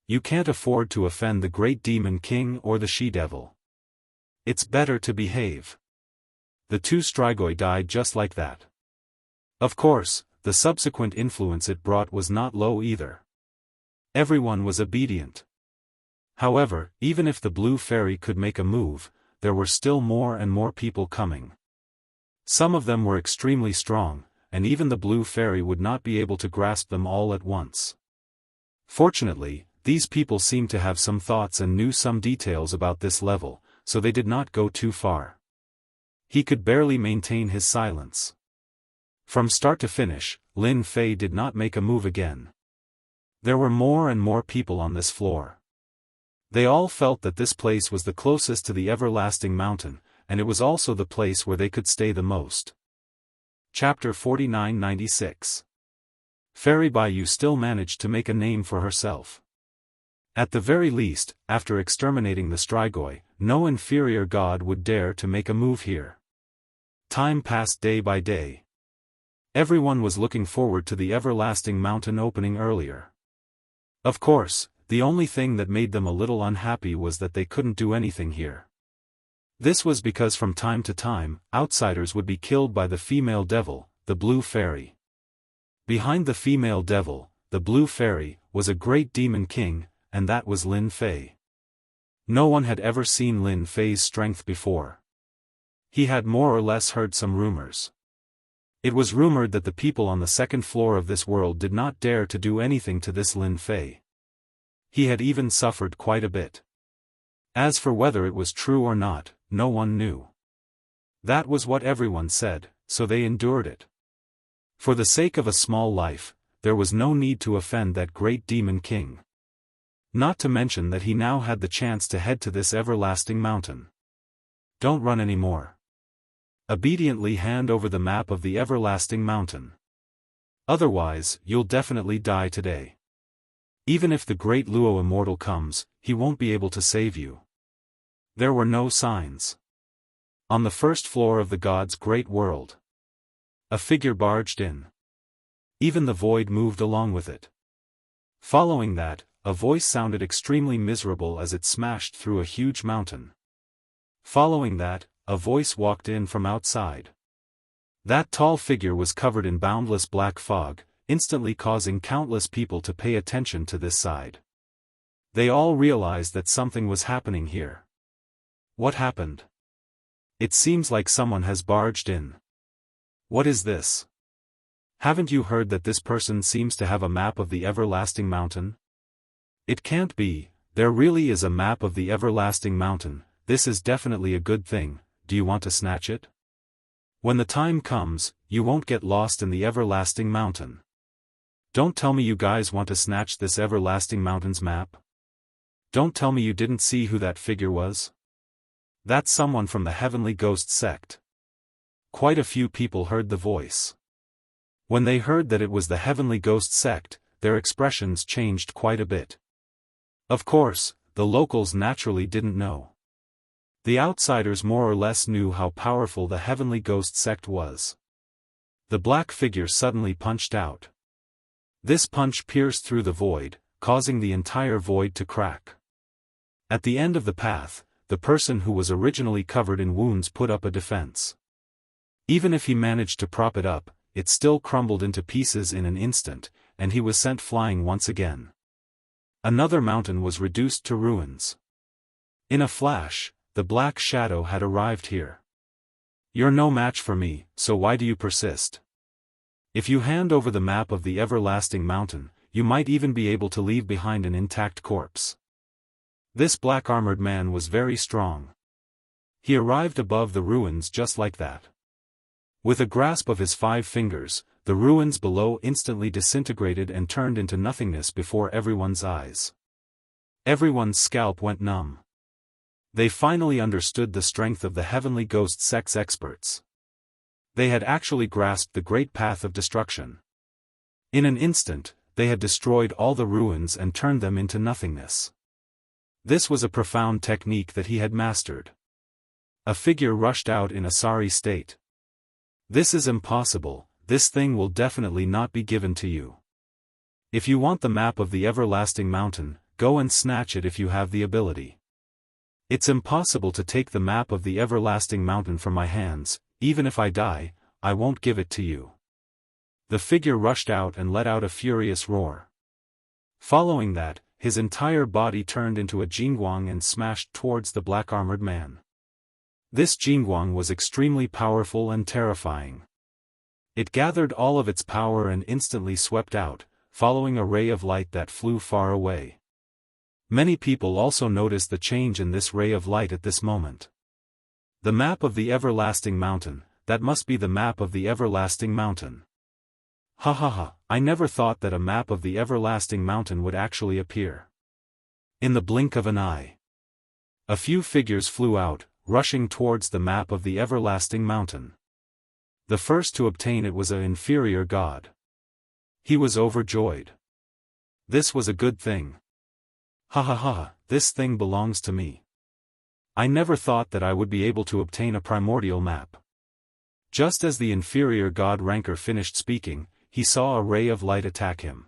You can't afford to offend the great demon king or the she-devil. It's better to behave. The two Strigoi died just like that. Of course, the subsequent influence it brought was not low either. Everyone was obedient. However, even if the blue fairy could make a move, there were still more and more people coming. Some of them were extremely strong, and even the blue fairy would not be able to grasp them all at once. Fortunately, these people seemed to have some thoughts and knew some details about this level, so they did not go too far. He could barely maintain his silence. From start to finish, Lin Fei did not make a move again. There were more and more people on this floor. They all felt that this place was the closest to the everlasting mountain, and it was also the place where they could stay the most. Chapter 4996. Fairy Baiyu still managed to make a name for herself. At the very least, after exterminating the Strigoi, no inferior god would dare to make a move here. Time passed day by day. Everyone was looking forward to the everlasting mountain opening earlier. Of course, the only thing that made them a little unhappy was that they couldn't do anything here. This was because from time to time, outsiders would be killed by the female devil, the blue fairy. Behind the female devil, the blue fairy, was a great demon king, and that was Lin Fei. No one had ever seen Lin Fei's strength before. He had more or less heard some rumors. It was rumored that the people on the second floor of this world did not dare to do anything to this Lin Fei. He had even suffered quite a bit. As for whether it was true or not, no one knew. That was what everyone said, so they endured it. For the sake of a small life, there was no need to offend that great demon king. Not to mention that he now had the chance to head to this everlasting mountain. Don't run anymore. Obediently hand over the map of the everlasting mountain. Otherwise, you'll definitely die today. Even if the great Luo Immortal comes, he won't be able to save you. There were no signs. On the first floor of the god's great world, a figure barged in. Even the void moved along with it. Following that, a voice sounded extremely miserable as it smashed through a huge mountain. Following that, a voice walked in from outside. That tall figure was covered in boundless black fog, instantly causing countless people to pay attention to this side. They all realized that something was happening here. What happened? It seems like someone has barged in. What is this? Haven't you heard that this person seems to have a map of the everlasting mountain? It can't be, there really is a map of the everlasting mountain. This is definitely a good thing. Do you want to snatch it? When the time comes, you won't get lost in the everlasting mountain. Don't tell me you guys want to snatch this everlasting mountain's map. Don't tell me you didn't see who that figure was. That's someone from the Heavenly Ghost sect. Quite a few people heard the voice. When they heard that it was the Heavenly Ghost sect, their expressions changed quite a bit. Of course, the locals naturally didn't know. The outsiders more or less knew how powerful the Heavenly Ghost sect was. The black figure suddenly punched out. This punch pierced through the void, causing the entire void to crack. At the end of the path, the person who was originally covered in wounds put up a defense. Even if he managed to prop it up, it still crumbled into pieces in an instant, and he was sent flying once again. Another mountain was reduced to ruins. In a flash, the black shadow had arrived here. You're no match for me, so why do you persist? If you hand over the map of the everlasting mountain, you might even be able to leave behind an intact corpse. This black-armored man was very strong. He arrived above the ruins just like that. With a grasp of his 5 fingers, the ruins below instantly disintegrated and turned into nothingness before everyone's eyes. Everyone's scalp went numb. They finally understood the strength of the Heavenly Ghost sect's experts. They had actually grasped the great path of destruction. In an instant, they had destroyed all the ruins and turned them into nothingness. This was a profound technique that he had mastered. A figure rushed out in a sorry state. This is impossible, this thing will definitely not be given to you. If you want the map of the everlasting mountain, go and snatch it if you have the ability. It's impossible to take the map of the everlasting mountain from my hands. Even if I die, I won't give it to you. The figure rushed out and let out a furious roar. Following that, his entire body turned into a jingguang and smashed towards the black-armored man. This jingguang was extremely powerful and terrifying. It gathered all of its power and instantly swept out, following a ray of light that flew far away. Many people also noticed the change in this ray of light at this moment. The map of the everlasting mountain, that must be the map of the everlasting mountain. Ha ha ha, I never thought that a map of the everlasting mountain would actually appear. In the blink of an eye. A few figures flew out, rushing towards the map of the everlasting mountain. The first to obtain it was an inferior god. He was overjoyed. This was a good thing. Ha ha ha, this thing belongs to me. I never thought that I would be able to obtain a primordial map. Just as the inferior god ranker finished speaking, he saw a ray of light attack him.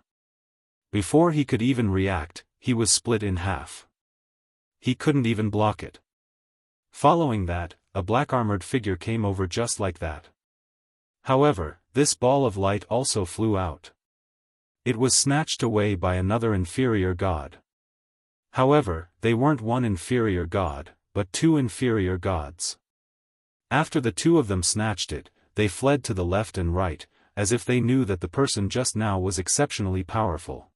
Before he could even react, he was split in half. He couldn't even block it. Following that, a black-armored figure came over just like that. However, this ball of light also flew out. It was snatched away by another inferior god. However, they weren't one inferior god, but two inferior gods. After the two of them snatched it, they fled to the left and right, as if they knew that the person just now was exceptionally powerful.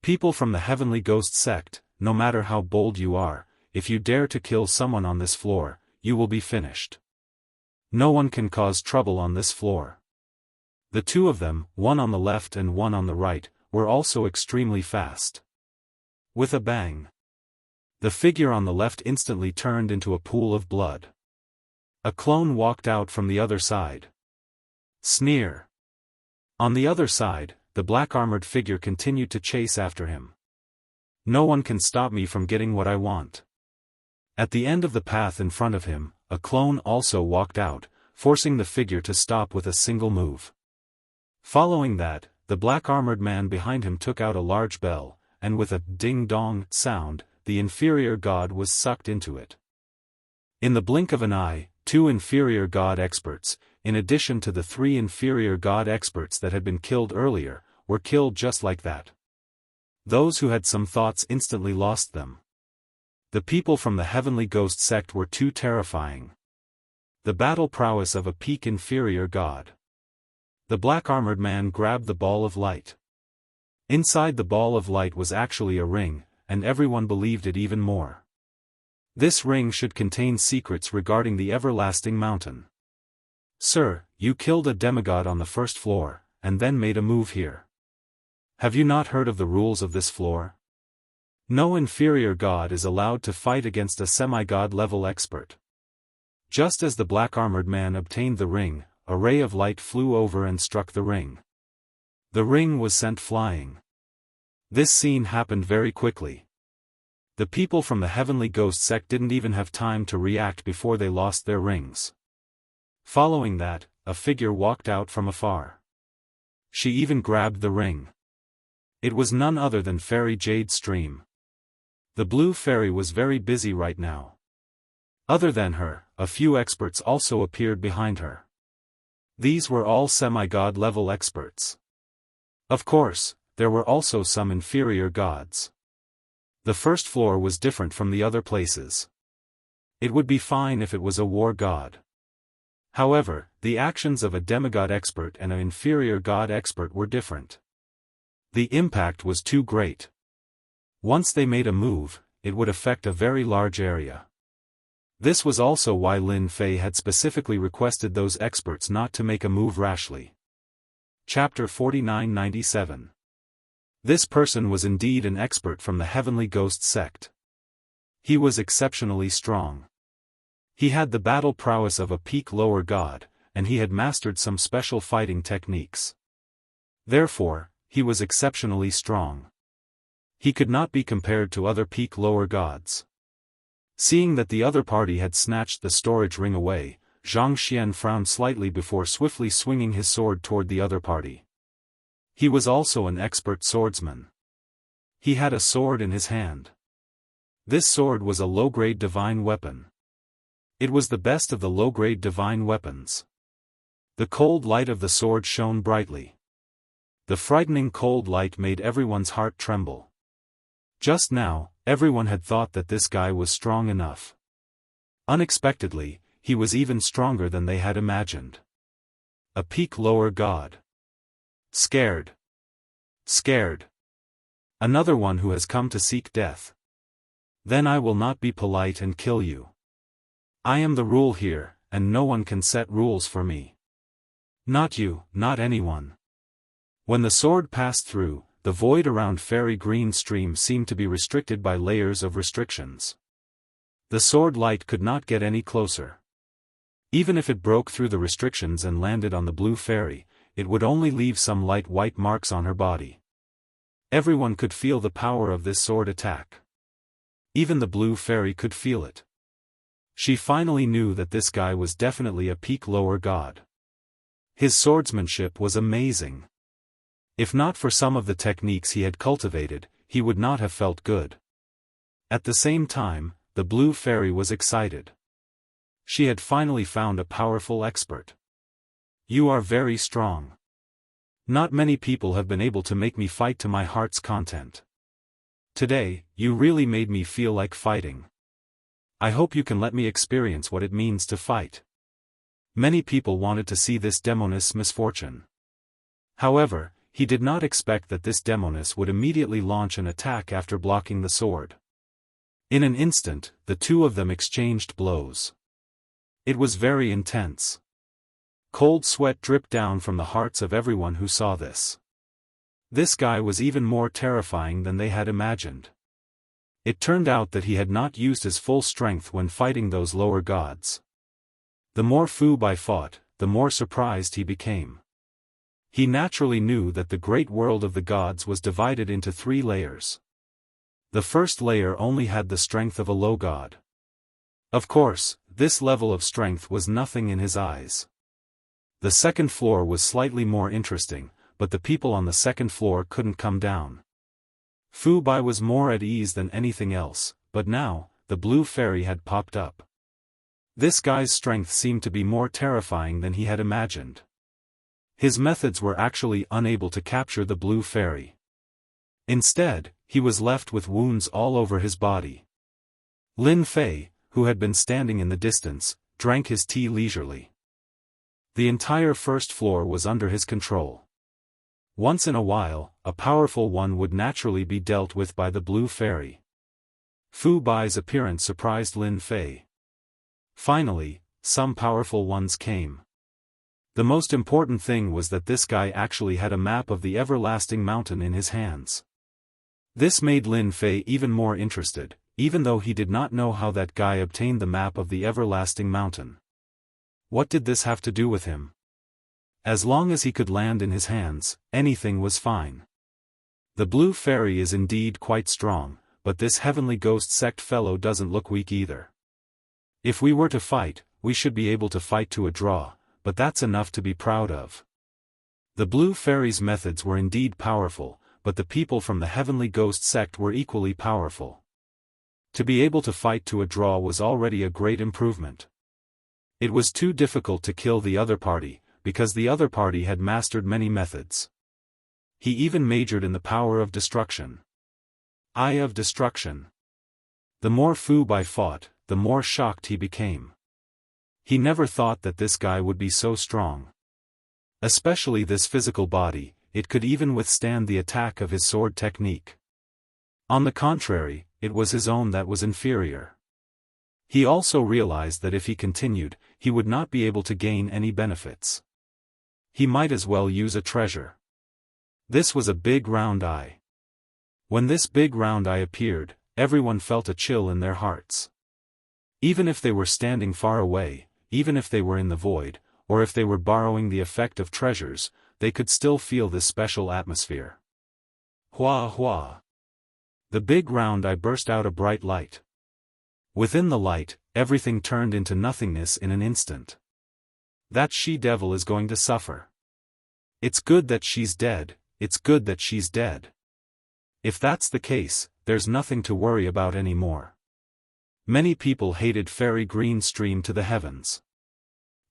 People from the Heavenly Ghost sect, no matter how bold you are, if you dare to kill someone on this floor, you will be finished. No one can cause trouble on this floor. The two of them, one on the left and one on the right, were also extremely fast. With a bang, the figure on the left instantly turned into a pool of blood. A clone walked out from the other side. Sneer. On the other side, the black-armored figure continued to chase after him. No one can stop me from getting what I want. At the end of the path in front of him, a clone also walked out, forcing the figure to stop with a single move. Following that, the black-armored man behind him took out a large bell, and with a ding-dong sound, the inferior god was sucked into it. In the blink of an eye, two inferior god experts, in addition to the three inferior god experts that had been killed earlier, were killed just like that. Those who had some thoughts instantly lost them. The people from the Heavenly Ghost sect were too terrifying. The battle prowess of a peak inferior god. The black-armored man grabbed the ball of light. Inside the ball of light was actually a ring, and everyone believed it even more. This ring should contain secrets regarding the everlasting mountain. Sir, you killed a demigod on the first floor, and then made a move here. Have you not heard of the rules of this floor? No inferior god is allowed to fight against a semi-god level expert. Just as the black-armored man obtained the ring, a ray of light flew over and struck the ring. The ring was sent flying. This scene happened very quickly. The people from the Heavenly Ghost sect didn't even have time to react before they lost their rings. Following that, a figure walked out from afar. She even grabbed the ring. It was none other than Fairy Jade Stream. The blue fairy was very busy right now. Other than her, a few experts also appeared behind her. These were all semi-god level experts. Of course, there were also some inferior gods. The first floor was different from the other places. It would be fine if it was a war god. However, the actions of a demigod expert and an inferior god expert were different. The impact was too great. Once they made a move, it would affect a very large area. This was also why Lin Fei had specifically requested those experts not to make a move rashly. Chapter 4997. This person was indeed an expert from the Heavenly Ghost sect. He was exceptionally strong. He had the battle prowess of a peak lower god, and he had mastered some special fighting techniques. Therefore, he was exceptionally strong. He could not be compared to other peak lower gods. Seeing that the other party had snatched the storage ring away, Zhang Xian frowned slightly before swiftly swinging his sword toward the other party. He was also an expert swordsman. He had a sword in his hand. This sword was a low-grade divine weapon. It was the best of the low-grade divine weapons. The cold light of the sword shone brightly. The frightening cold light made everyone's heart tremble. Just now, everyone had thought that this guy was strong enough. Unexpectedly, he was even stronger than they had imagined. A peak lower god. Scared. Scared. Another one who has come to seek death. Then I will not be polite and kill you. I am the rule here, and no one can set rules for me. Not you, not anyone. When the sword passed through, the void around Fairy Green Stream seemed to be restricted by layers of restrictions. The sword light could not get any closer. Even if it broke through the restrictions and landed on the blue fairy, it would only leave some light white marks on her body. Everyone could feel the power of this sword attack. Even the blue fairy could feel it. She finally knew that this guy was definitely a peak lower god. His swordsmanship was amazing. If not for some of the techniques he had cultivated, he would not have felt good. At the same time, the blue fairy was excited. She had finally found a powerful expert. You are very strong. Not many people have been able to make me fight to my heart's content. Today, you really made me feel like fighting. I hope you can let me experience what it means to fight. Many people wanted to see this demoness misfortune. However, he did not expect that this demoness would immediately launch an attack after blocking the sword. In an instant, the two of them exchanged blows. It was very intense. Cold sweat dripped down from the hearts of everyone who saw this. This guy was even more terrifying than they had imagined. It turned out that he had not used his full strength when fighting those lower gods. The more Fu Bai fought, the more surprised he became. He naturally knew that the great world of the gods was divided into 3 layers. The first layer only had the strength of a low god. Of course, this level of strength was nothing in his eyes. The second floor was slightly more interesting, but the people on the second floor couldn't come down. Fu Bai was more at ease than anything else, but now, the blue fairy had popped up. This guy's strength seemed to be more terrifying than he had imagined. His methods were actually unable to capture the blue fairy. Instead, he was left with wounds all over his body. Lin Fei, who had been standing in the distance, drank his tea leisurely. The entire first floor was under his control. Once in a while, a powerful one would naturally be dealt with by the blue fairy. Fu Bai's appearance surprised Lin Fei. Finally, some powerful ones came. The most important thing was that this guy actually had a map of the everlasting mountain in his hands. This made Lin Fei even more interested, even though he did not know how that guy obtained the map of the everlasting mountain. What did this have to do with him? As long as he could land in his hands, anything was fine. The blue fairy is indeed quite strong, but this heavenly ghost sect fellow doesn't look weak either. If we were to fight, we should be able to fight to a draw, but that's enough to be proud of. The blue fairy's methods were indeed powerful, but the people from the heavenly ghost sect were equally powerful. To be able to fight to a draw was already a great improvement. It was too difficult to kill the other party, because the other party had mastered many methods. He even majored in the power of destruction. Eye of destruction. The more Fu Bai fought, the more shocked he became. He never thought that this guy would be so strong. Especially this physical body, it could even withstand the attack of his sword technique. On the contrary, it was his own that was inferior. He also realized that if he continued, he would not be able to gain any benefits. He might as well use a treasure. This was a big round eye. When this big round eye appeared, everyone felt a chill in their hearts. Even if they were standing far away, even if they were in the void, or if they were borrowing the effect of treasures, they could still feel this special atmosphere. Hua hua. The big round eye burst out a bright light. Within the light, everything turned into nothingness in an instant. That she-devil is going to suffer. It's good that she's dead, it's good that she's dead. If that's the case, there's nothing to worry about anymore. Many people hated fairy green stream to the heavens.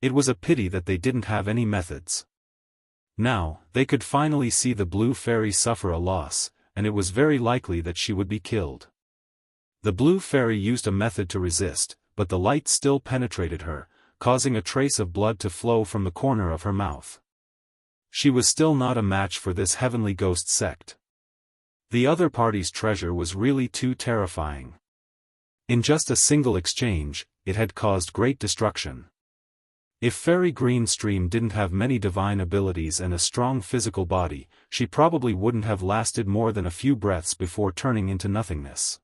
It was a pity that they didn't have any methods. Now, they could finally see the blue fairy suffer a loss, and it was very likely that she would be killed. The blue fairy used a method to resist, but the light still penetrated her, causing a trace of blood to flow from the corner of her mouth. She was still not a match for this heavenly ghost sect. The other party's treasure was really too terrifying. In just a single exchange, it had caused great destruction. If Fairy Green Stream didn't have many divine abilities and a strong physical body, she probably wouldn't have lasted more than a few breaths before turning into nothingness.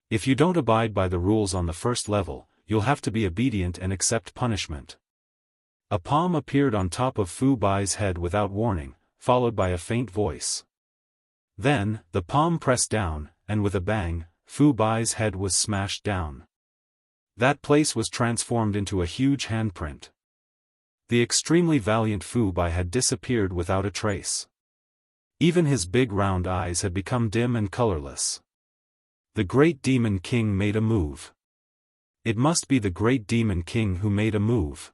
If you don't abide by the rules on the first level, you'll have to be obedient and accept punishment. A palm appeared on top of Fu Bai's head without warning, followed by a faint voice. Then, the palm pressed down, and with a bang, Fu Bai's head was smashed down. That place was transformed into a huge handprint. The extremely valiant Fu Bai had disappeared without a trace. Even his big round eyes had become dim and colorless. The Great Demon King made a move. It must be the Great Demon King who made a move.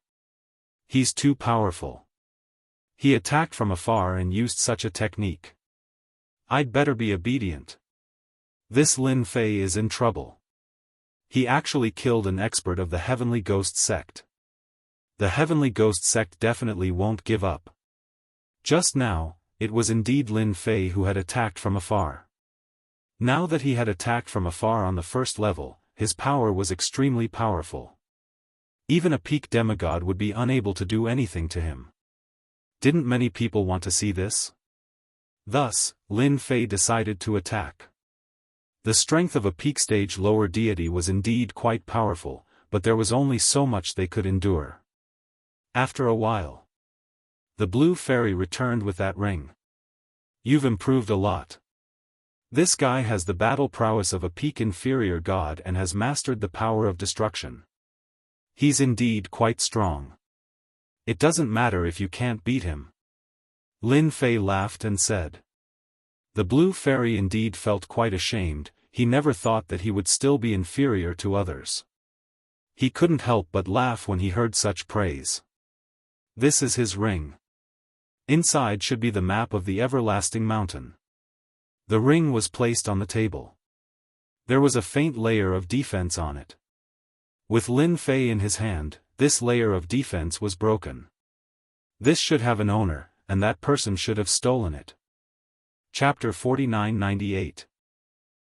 He's too powerful. He attacked from afar and used such a technique. I'd better be obedient. This Lin Fei is in trouble. He actually killed an expert of the Heavenly Ghost Sect. The Heavenly Ghost Sect definitely won't give up. Just now, it was indeed Lin Fei who had attacked from afar. Now that he had attacked from afar on the first level, his power was extremely powerful. Even a peak demigod would be unable to do anything to him. Didn't many people want to see this? Thus, Lin Fei decided to attack. The strength of a peak stage lower deity was indeed quite powerful, but there was only so much they could endure. After a while, the blue fairy returned with that ring. You've improved a lot. This guy has the battle prowess of a peak inferior god and has mastered the power of destruction. He's indeed quite strong. It doesn't matter if you can't beat him. Lin Fei laughed and said. The blue fairy indeed felt quite ashamed. He never thought that he would still be inferior to others. He couldn't help but laugh when he heard such praise. This is his ring. Inside should be the map of the everlasting mountain. The ring was placed on the table. There was a faint layer of defense on it. With Lin Fei in his hand, this layer of defense was broken. This should have an owner, and that person should have stolen it. Chapter 49-98.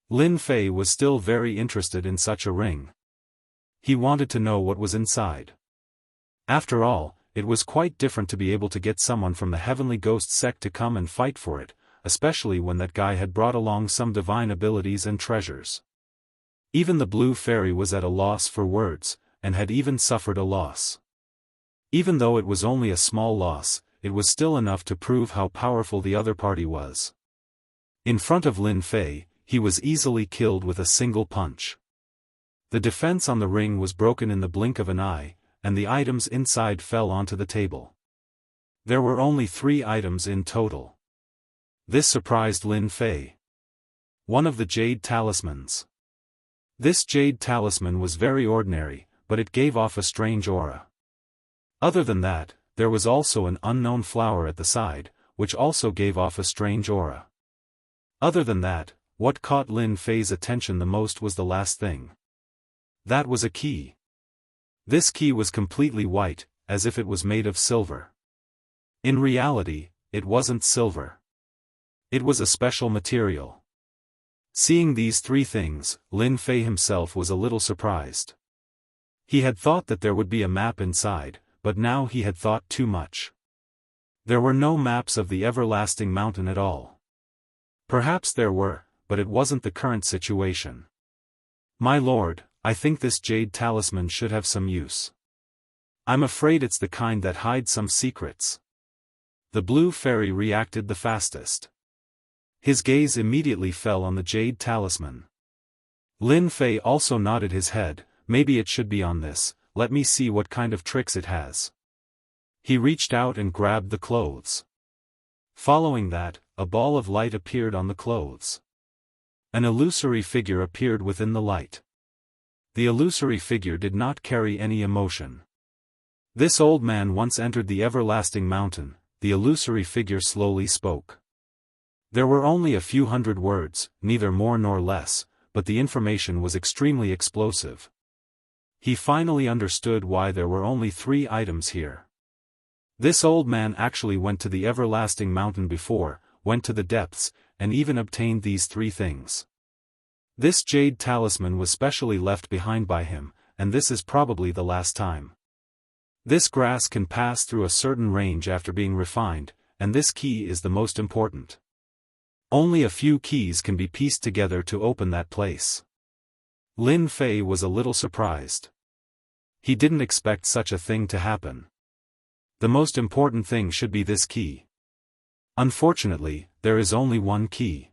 Lin Fei was still very interested in such a ring. He wanted to know what was inside. After all, it was quite different to be able to get someone from the Heavenly Ghost Sect to come and fight for it, especially when that guy had brought along some divine abilities and treasures. Even the blue fairy was at a loss for words, and had even suffered a loss. Even though it was only a small loss, it was still enough to prove how powerful the other party was. In front of Lin Fei, he was easily killed with a single punch. The defense on the ring was broken in the blink of an eye, and the items inside fell onto the table. There were only 3 items in total. This surprised Lin Fei. One of the jade talismans. This jade talisman was very ordinary, but it gave off a strange aura. Other than that, there was also an unknown flower at the side, which also gave off a strange aura. Other than that, what caught Lin Fei's attention the most was the last thing. That was a key. This key was completely white, as if it was made of silver. In reality, it wasn't silver. It was a special material. Seeing these 3 things, Lin Fei himself was a little surprised. He had thought that there would be a map inside, but now he had thought too much. There were no maps of the everlasting mountain at all. Perhaps there were, but it wasn't the current situation. My lord, I think this jade talisman should have some use. I'm afraid it's the kind that hides some secrets. The blue fairy reacted the fastest. His gaze immediately fell on the jade talisman. Lin Fei also nodded his head. Maybe it should be on this, let me see what kind of tricks it has. He reached out and grabbed the clothes. Following that, a ball of light appeared on the clothes. An illusory figure appeared within the light. The illusory figure did not carry any emotion. This old man once entered the everlasting mountain, the illusory figure slowly spoke. There were only a few hundred words, neither more nor less, but the information was extremely explosive. He finally understood why there were only 3 items here. This old man actually went to the everlasting mountain before, went to the depths, and even obtained these 3 things. This jade talisman was specially left behind by him, and this is probably the last time. This grass can pass through a certain range after being refined, and this key is the most important. Only a few keys can be pieced together to open that place. Lin Fei was a little surprised. He didn't expect such a thing to happen. The most important thing should be this key. Unfortunately, there is only one key.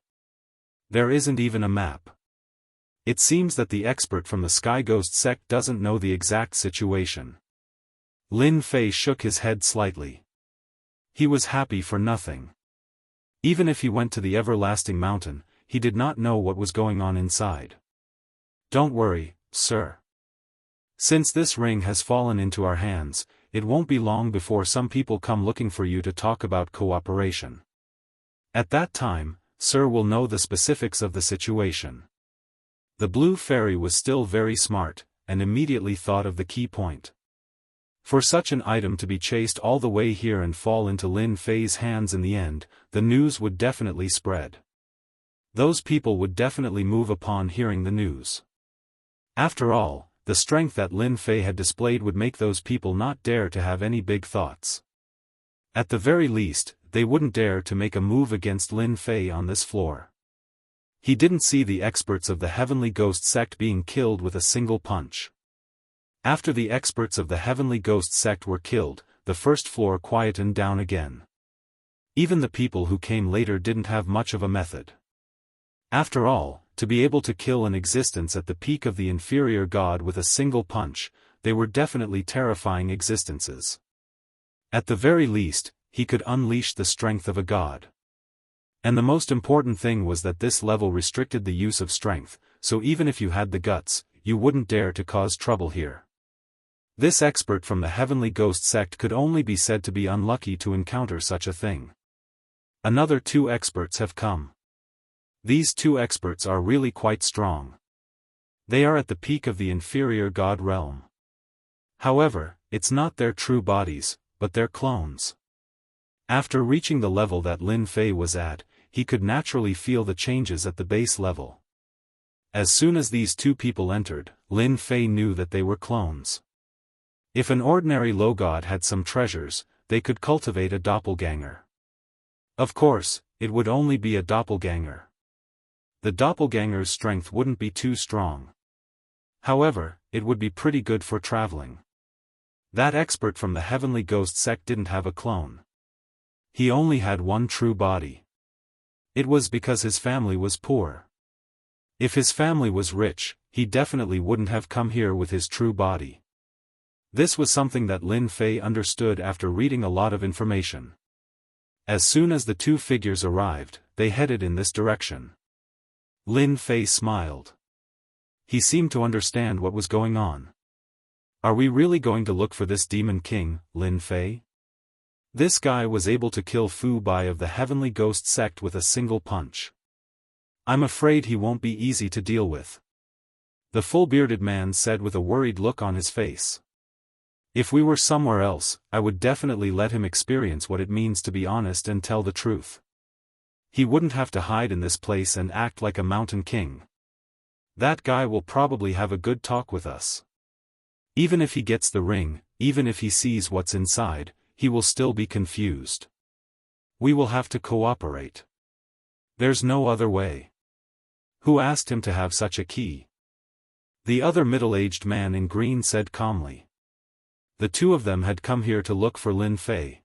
There isn't even a map. It seems that the expert from the Sky Ghost sect doesn't know the exact situation. Lin Fei shook his head slightly. He was happy for nothing. Even if he went to the everlasting mountain, he did not know what was going on inside. Don't worry, sir. Since this ring has fallen into our hands, it won't be long before some people come looking for you to talk about cooperation. At that time, sir will know the specifics of the situation. The blue fairy was still very smart, and immediately thought of the key point. For such an item to be chased all the way here and fall into Lin Fei's hands in the end, the news would definitely spread. Those people would definitely move upon hearing the news. After all, the strength that Lin Fei had displayed would make those people not dare to have any big thoughts. At the very least, they wouldn't dare to make a move against Lin Fei on this floor. He didn't see the experts of the Heavenly Ghost sect being killed with a single punch. After the experts of the Heavenly Ghost sect were killed, the first floor quietened down again. Even the people who came later didn't have much of a method. After all, to be able to kill an existence at the peak of the inferior god with a single punch, they were definitely terrifying existences. At the very least, he could unleash the strength of a god. And the most important thing was that this level restricted the use of strength, so even if you had the guts, you wouldn't dare to cause trouble here. This expert from the Heavenly Ghost sect could only be said to be unlucky to encounter such a thing. Another 2 experts have come. These 2 experts are really quite strong. They are at the peak of the inferior god realm. However, it's not their true bodies, but their clones. After reaching the level that Lin Fei was at, he could naturally feel the changes at the base level. As soon as these 2 people entered, Lin Fei knew that they were clones. If an ordinary low god had some treasures, they could cultivate a doppelganger. Of course, it would only be a doppelganger. The doppelganger's strength wouldn't be too strong. However, it would be pretty good for traveling. That expert from the Heavenly Ghost sect didn't have a clone. He only had one true body. It was because his family was poor. If his family was rich, he definitely wouldn't have come here with his true body. This was something that Lin Fei understood after reading a lot of information. As soon as the 2 figures arrived, they headed in this direction. Lin Fei smiled. He seemed to understand what was going on. Are we really going to look for this demon king, Lin Fei? This guy was able to kill Fu Bai of the Heavenly Ghost sect with a single punch. I'm afraid he won't be easy to deal with. The full-bearded man said with a worried look on his face. If we were somewhere else, I would definitely let him experience what it means to be honest and tell the truth. He wouldn't have to hide in this place and act like a mountain king. That guy will probably have a good talk with us. Even if he gets the ring, even if he sees what's inside, he will still be confused. We will have to cooperate. There's no other way. Who asked him to have such a key? The other middle-aged man in green said calmly. The 2 of them had come here to look for Lin Fei.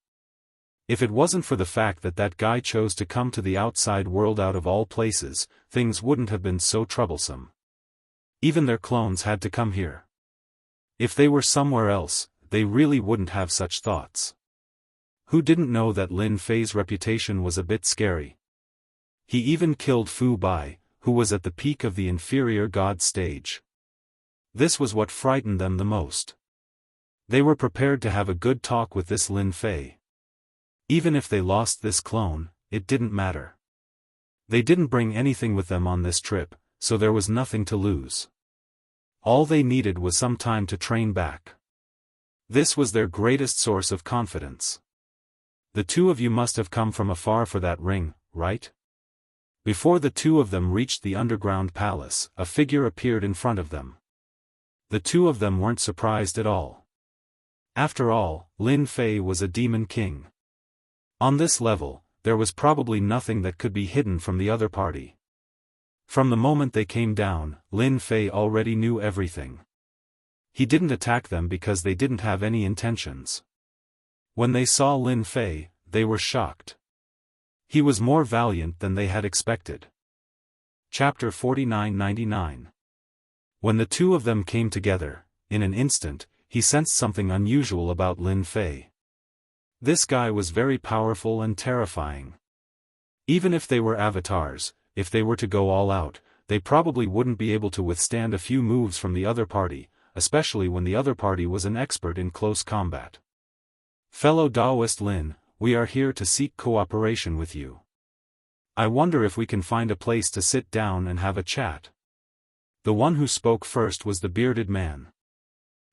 If it wasn't for the fact that that guy chose to come to the outside world out of all places, things wouldn't have been so troublesome. Even their clones had to come here. If they were somewhere else, they really wouldn't have such thoughts. Who didn't know that Lin Fei's reputation was a bit scary? He even killed Fu Bai, who was at the peak of the inferior god stage. This was what frightened them the most. They were prepared to have a good talk with this Lin Fei. Even if they lost this clone, it didn't matter. They didn't bring anything with them on this trip, so there was nothing to lose. All they needed was some time to train back. This was their greatest source of confidence. The two of you must have come from afar for that ring, right? Before the two of them reached the underground palace, a figure appeared in front of them. The two of them weren't surprised at all. After all, Lin Fei was a demon king. On this level, there was probably nothing that could be hidden from the other party. From the moment they came down, Lin Fei already knew everything. He didn't attack them because they didn't have any intentions. When they saw Lin Fei, they were shocked. He was more valiant than they had expected. Chapter 49-99. When the two of them came together, in an instant, he sensed something unusual about Lin Fei. This guy was very powerful and terrifying. Even if they were avatars, if they were to go all out, they probably wouldn't be able to withstand a few moves from the other party, especially when the other party was an expert in close combat. Fellow Daoist Lin, we are here to seek cooperation with you. I wonder if we can find a place to sit down and have a chat. The one who spoke first was the bearded man.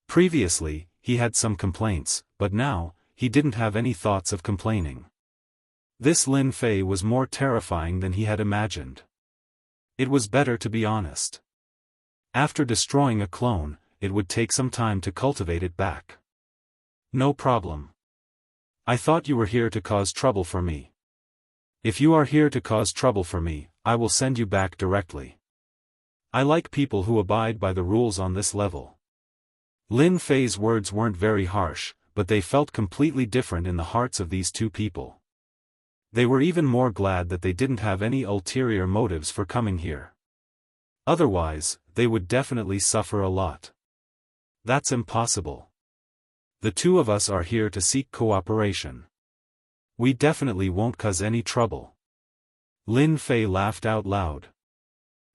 Previously, he had some complaints, but now, he didn't have any thoughts of complaining. This Lin Fei was more terrifying than he had imagined. It was better to be honest. After destroying a clone, it would take some time to cultivate it back. No problem. I thought you were here to cause trouble for me. If you are here to cause trouble for me, I will send you back directly. I like people who abide by the rules on this level. Lin Fei's words weren't very harsh, but they felt completely different in the hearts of these two people. They were even more glad that they didn't have any ulterior motives for coming here. Otherwise, they would definitely suffer a lot. That's impossible. The two of us are here to seek cooperation. We definitely won't cause any trouble. Lin Fei laughed out loud.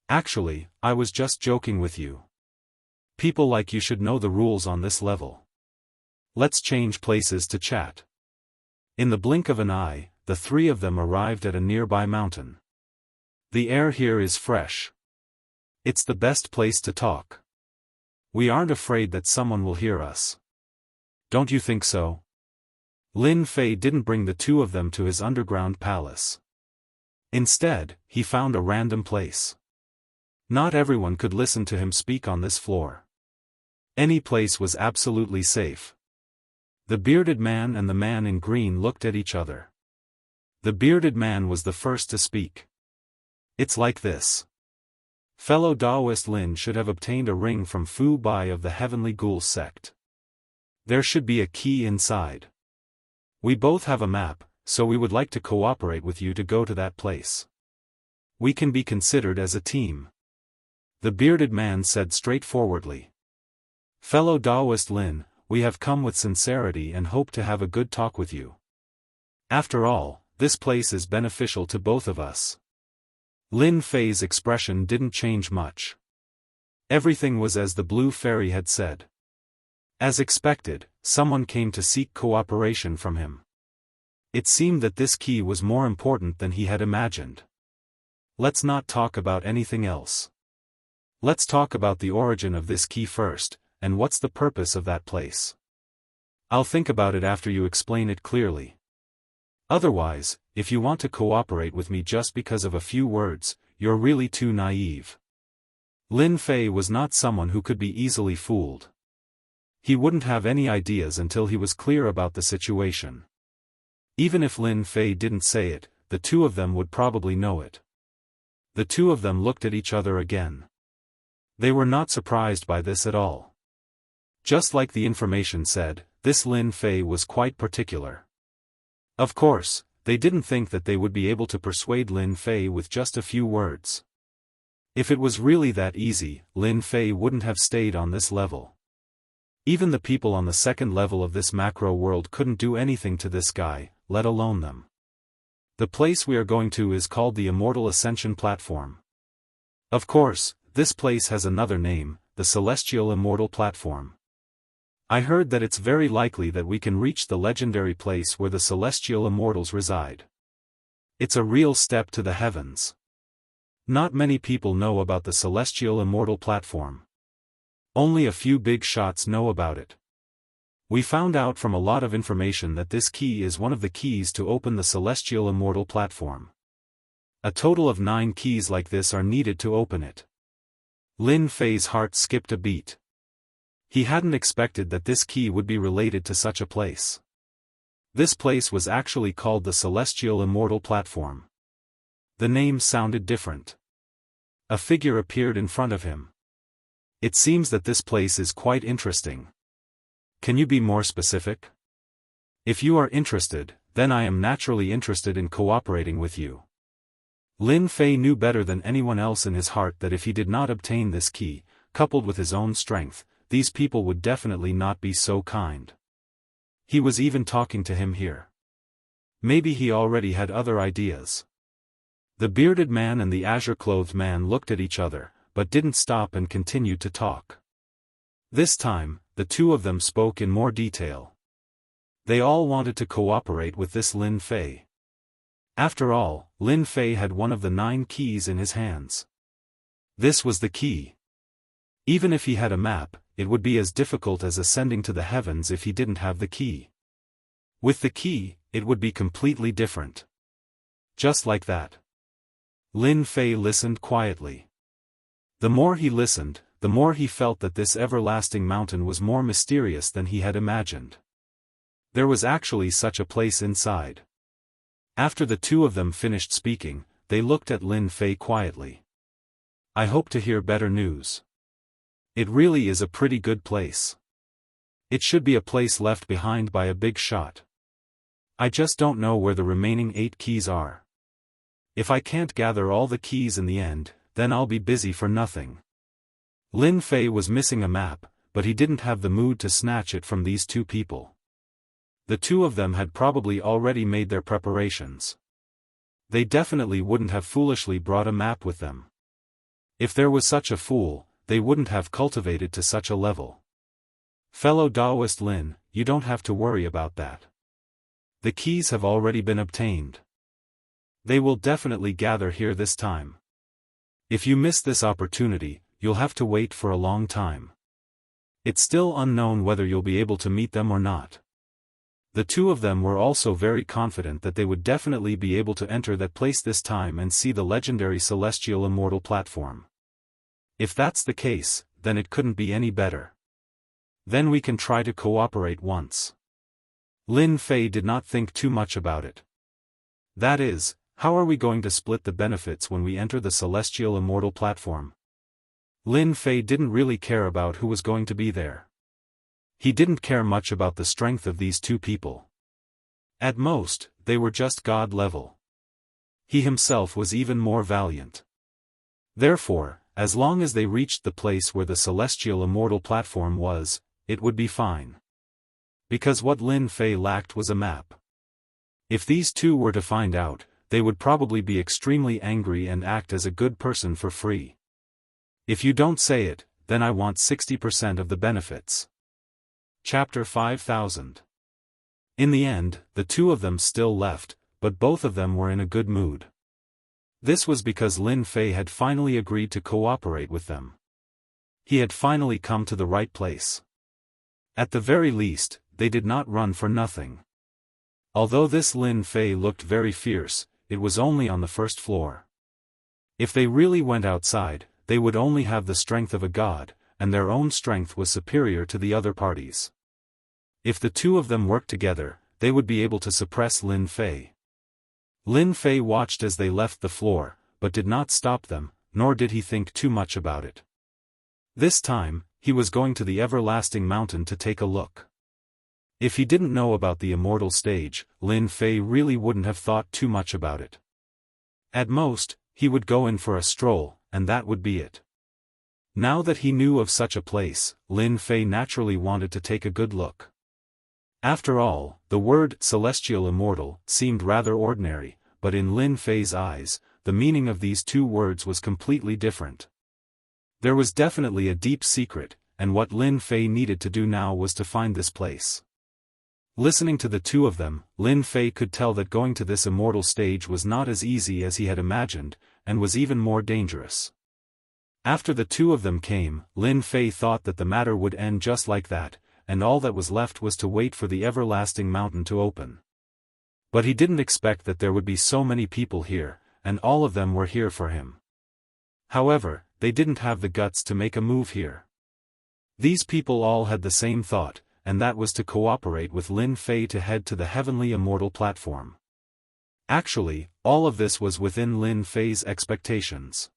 Actually, I was just joking with you. People like you should know the rules on this level. Let's change places to chat. In the blink of an eye, the three of them arrived at a nearby mountain. The air here is fresh. It's the best place to talk. We aren't afraid that someone will hear us. Don't you think so? Lin Fei didn't bring the two of them to his underground palace. Instead, he found a random place. Not everyone could listen to him speak on this floor. Any place was absolutely safe. The bearded man and the man in green looked at each other. The bearded man was the first to speak. It's like this. Fellow Daoist Lin should have obtained a ring from Fu Bai of the Heavenly Ghoul sect. There should be a key inside. We both have a map, so we would like to cooperate with you to go to that place. We can be considered as a team. The bearded man said straightforwardly. Fellow Daoist Lin, we have come with sincerity and hope to have a good talk with you. After all, this place is beneficial to both of us. Lin Fei's expression didn't change much. Everything was as the blue fairy had said. As expected, someone came to seek cooperation from him. It seemed that this key was more important than he had imagined. Let's not talk about anything else. Let's talk about the origin of this key first, and what's the purpose of that place. I'll think about it after you explain it clearly. Otherwise, if you want to cooperate with me just because of a few words, you're really too naive. Lin Fei was not someone who could be easily fooled. He wouldn't have any ideas until he was clear about the situation. Even if Lin Fei didn't say it, the two of them would probably know it. The two of them looked at each other again. They were not surprised by this at all. Just like the information said, this Lin Fei was quite particular. Of course, they didn't think that they would be able to persuade Lin Fei with just a few words. If it was really that easy, Lin Fei wouldn't have stayed on this level. Even the people on the second level of this macro world couldn't do anything to this guy, let alone them. The place we are going to is called the Immortal Ascension Platform. Of course, this place has another name, the celestial immortal platform. I heard that it's very likely that we can reach the legendary place where the celestial immortals reside. It's a real step to the heavens. Not many people know about the celestial immortal platform. Only a few big shots know about it. We found out from a lot of information that this key is one of the keys to open the celestial immortal platform. A total of 9 keys like this are needed to open it. Lin Fei's heart skipped a beat. He hadn't expected that this key would be related to such a place. This place was actually called the Celestial Immortal Platform. The name sounded different. A figure appeared in front of him. It seems that this place is quite interesting. Can you be more specific? If you are interested, then I am naturally interested in cooperating with you. Lin Fei knew better than anyone else in his heart that if he did not obtain this key, coupled with his own strength, these people would definitely not be so kind. He was even talking to him here. Maybe he already had other ideas. The bearded man and the azure-clothed man looked at each other, but didn't stop and continued to talk. This time, the two of them spoke in more detail. They all wanted to cooperate with this Lin Fei. After all, Lin Fei had one of the 9 keys in his hands. This was the key. Even if he had a map, it would be as difficult as ascending to the heavens if he didn't have the key. With the key, it would be completely different. Just like that. Lin Fei listened quietly. The more he listened, the more he felt that this everlasting mountain was more mysterious than he had imagined. There was actually such a place inside. After the two of them finished speaking, they looked at Lin Fei quietly. I hope to hear better news. It really is a pretty good place. It should be a place left behind by a big shot. I just don't know where the remaining 8 keys are. If I can't gather all the keys in the end, then I'll be busy for nothing. Lin Fei was missing a map, but he didn't have the mood to snatch it from these two people. The two of them had probably already made their preparations. They definitely wouldn't have foolishly brought a map with them. If there was such a fool, they wouldn't have cultivated to such a level. Fellow Daoist Lin, you don't have to worry about that. The keys have already been obtained. They will definitely gather here this time. If you miss this opportunity, you'll have to wait for a long time. It's still unknown whether you'll be able to meet them or not. The two of them were also very confident that they would definitely be able to enter that place this time and see the legendary celestial immortal platform. If that's the case, then it couldn't be any better. Then we can try to cooperate once. Lin Fei did not think too much about it. That is, how are we going to split the benefits when we enter the celestial immortal platform? Lin Fei didn't really care about who was going to be there. He didn't care much about the strength of these two people. At most, they were just God level. He himself was even more valiant. Therefore, as long as they reached the place where the celestial immortal platform was, it would be fine. Because what Lin Fei lacked was a map. If these two were to find out, they would probably be extremely angry and act as a good person for free. If you don't say it, then I want 60% of the benefits. Chapter 5000. In the end, the two of them still left, but both of them were in a good mood. This was because Lin Fei had finally agreed to cooperate with them. He had finally come to the right place. At the very least, they did not run for nothing. Although this Lin Fei looked very fierce, it was only on the first floor. If they really went outside, they would only have the strength of a god, and their own strength was superior to the other parties. If the two of them worked together, they would be able to suppress Lin Fei. Lin Fei watched as they left the floor, but did not stop them, nor did he think too much about it. This time, he was going to the everlasting mountain to take a look. If he didn't know about the immortal stage, Lin Fei really wouldn't have thought too much about it. At most, he would go in for a stroll, and that would be it. Now that he knew of such a place, Lin Fei naturally wanted to take a good look. After all, the word celestial immortal seemed rather ordinary, but in Lin Fei's eyes, the meaning of these two words was completely different. There was definitely a deep secret, and what Lin Fei needed to do now was to find this place. Listening to the two of them, Lin Fei could tell that going to this immortal stage was not as easy as he had imagined, and was even more dangerous. After the two of them came, Lin Fei thought that the matter would end just like that, and all that was left was to wait for the everlasting mountain to open. But he didn't expect that there would be so many people here, and all of them were here for him. However, they didn't have the guts to make a move here. These people all had the same thought, and that was to cooperate with Lin Fei to head to the heavenly immortal platform. Actually, all of this was within Lin Fei's expectations.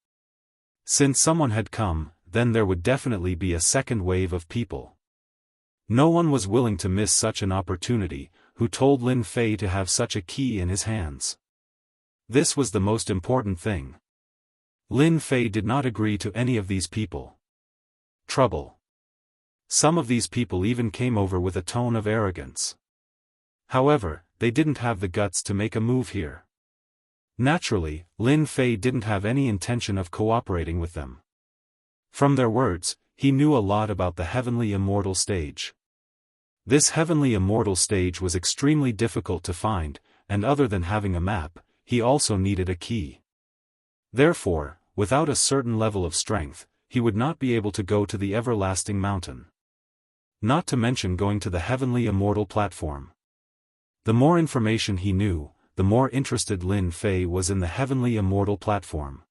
Since someone had come, then there would definitely be a second wave of people. No one was willing to miss such an opportunity, who told Lin Fei to have such a key in his hands. This was the most important thing. Lin Fei did not agree to any of these people. Trouble. Some of these people even came over with a tone of arrogance. However, they didn't have the guts to make a move here. Naturally, Lin Fei didn't have any intention of cooperating with them. From their words, he knew a lot about the heavenly immortal stage. This heavenly immortal stage was extremely difficult to find, and other than having a map, he also needed a key. Therefore, without a certain level of strength, he would not be able to go to the everlasting mountain. Not to mention going to the heavenly immortal platform. The more information he knew, the more interested Lin Fei was in the heavenly immortal platform.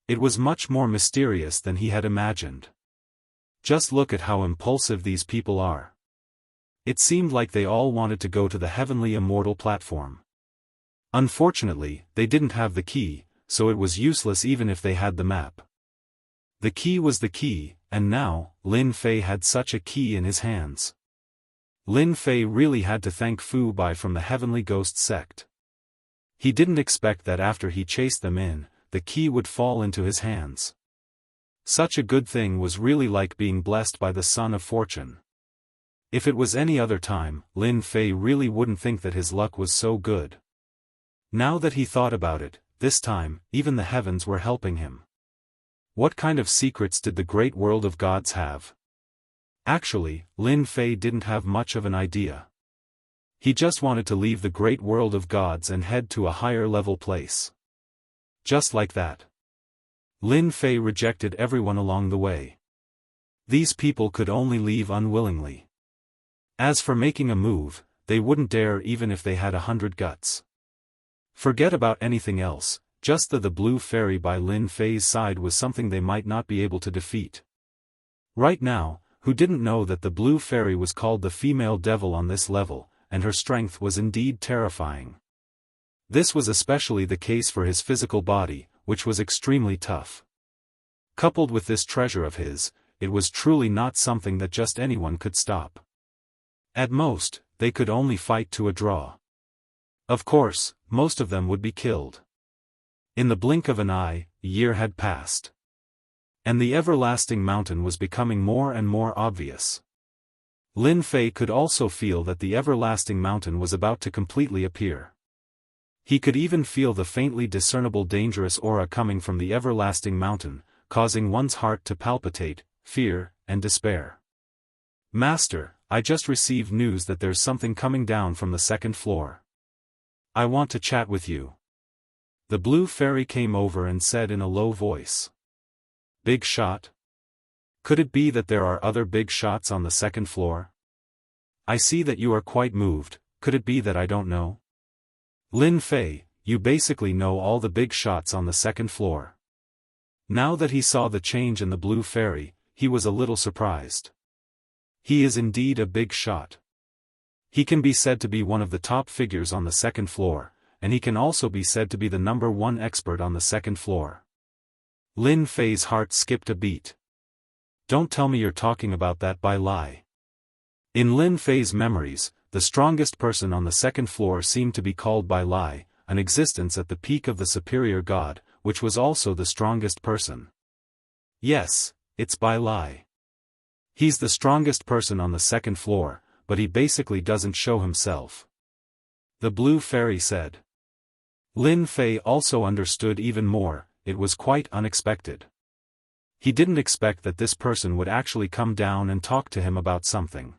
It was much more mysterious than he had imagined. Just look at how impulsive these people are. It seemed like they all wanted to go to the heavenly immortal platform. Unfortunately, they didn't have the key, so it was useless even if they had the map. The key was the key, and now, Lin Fei had such a key in his hands. Lin Fei really had to thank Fu Bai from the Heavenly Ghost sect. He didn't expect that after he chased them in, the key would fall into his hands. Such a good thing was really like being blessed by the Son of Fortune. If it was any other time, Lin Fei really wouldn't think that his luck was so good. Now that he thought about it, this time, even the heavens were helping him. What kind of secrets did the great world of gods have? Actually, Lin Fei didn't have much of an idea. He just wanted to leave the great world of gods and head to a higher level place. Just like that. Lin Fei rejected everyone along the way. These people could only leave unwillingly. As for making a move, they wouldn't dare even if they had 100 guts. Forget about anything else, just the blue fairy by Lin Fei's side was something they might not be able to defeat. Right now, who didn't know that the blue fairy was called the female devil on this level, and her strength was indeed terrifying. This was especially the case for his physical body, which was extremely tough. Coupled with this treasure of his, it was truly not something that just anyone could stop. At most, they could only fight to a draw. Of course, most of them would be killed. In the blink of an eye, a year had passed. And the everlasting mountain was becoming more and more obvious. Lin Fei could also feel that the everlasting mountain was about to completely appear. He could even feel the faintly discernible dangerous aura coming from the everlasting mountain, causing one's heart to palpitate, fear, and despair. Master, I just received news that there's something coming down from the second floor. I want to chat with you. The blue fairy came over and said in a low voice. Big shot? Could it be that there are other big shots on the second floor? I see that you are quite moved, could it be that I don't know? Lin Fei, you basically know all the big shots on the second floor. Now that he saw the change in the blue fairy, he was a little surprised. He is indeed a big shot. He can be said to be one of the top figures on the second floor, and he can also be said to be the #1 expert on the second floor. Lin Fei's heart skipped a beat. Don't tell me you're talking about that Bai Lai. In Lin Fei's memories, the strongest person on the second floor seemed to be called Bai Lai, an existence at the peak of the superior god, which was also the strongest person. Yes, it's Bai Lai. He's the strongest person on the second floor, but he basically doesn't show himself. The blue fairy said. Lin Fei also understood even more, it was quite unexpected. He didn't expect that this person would actually come down and talk to him about something.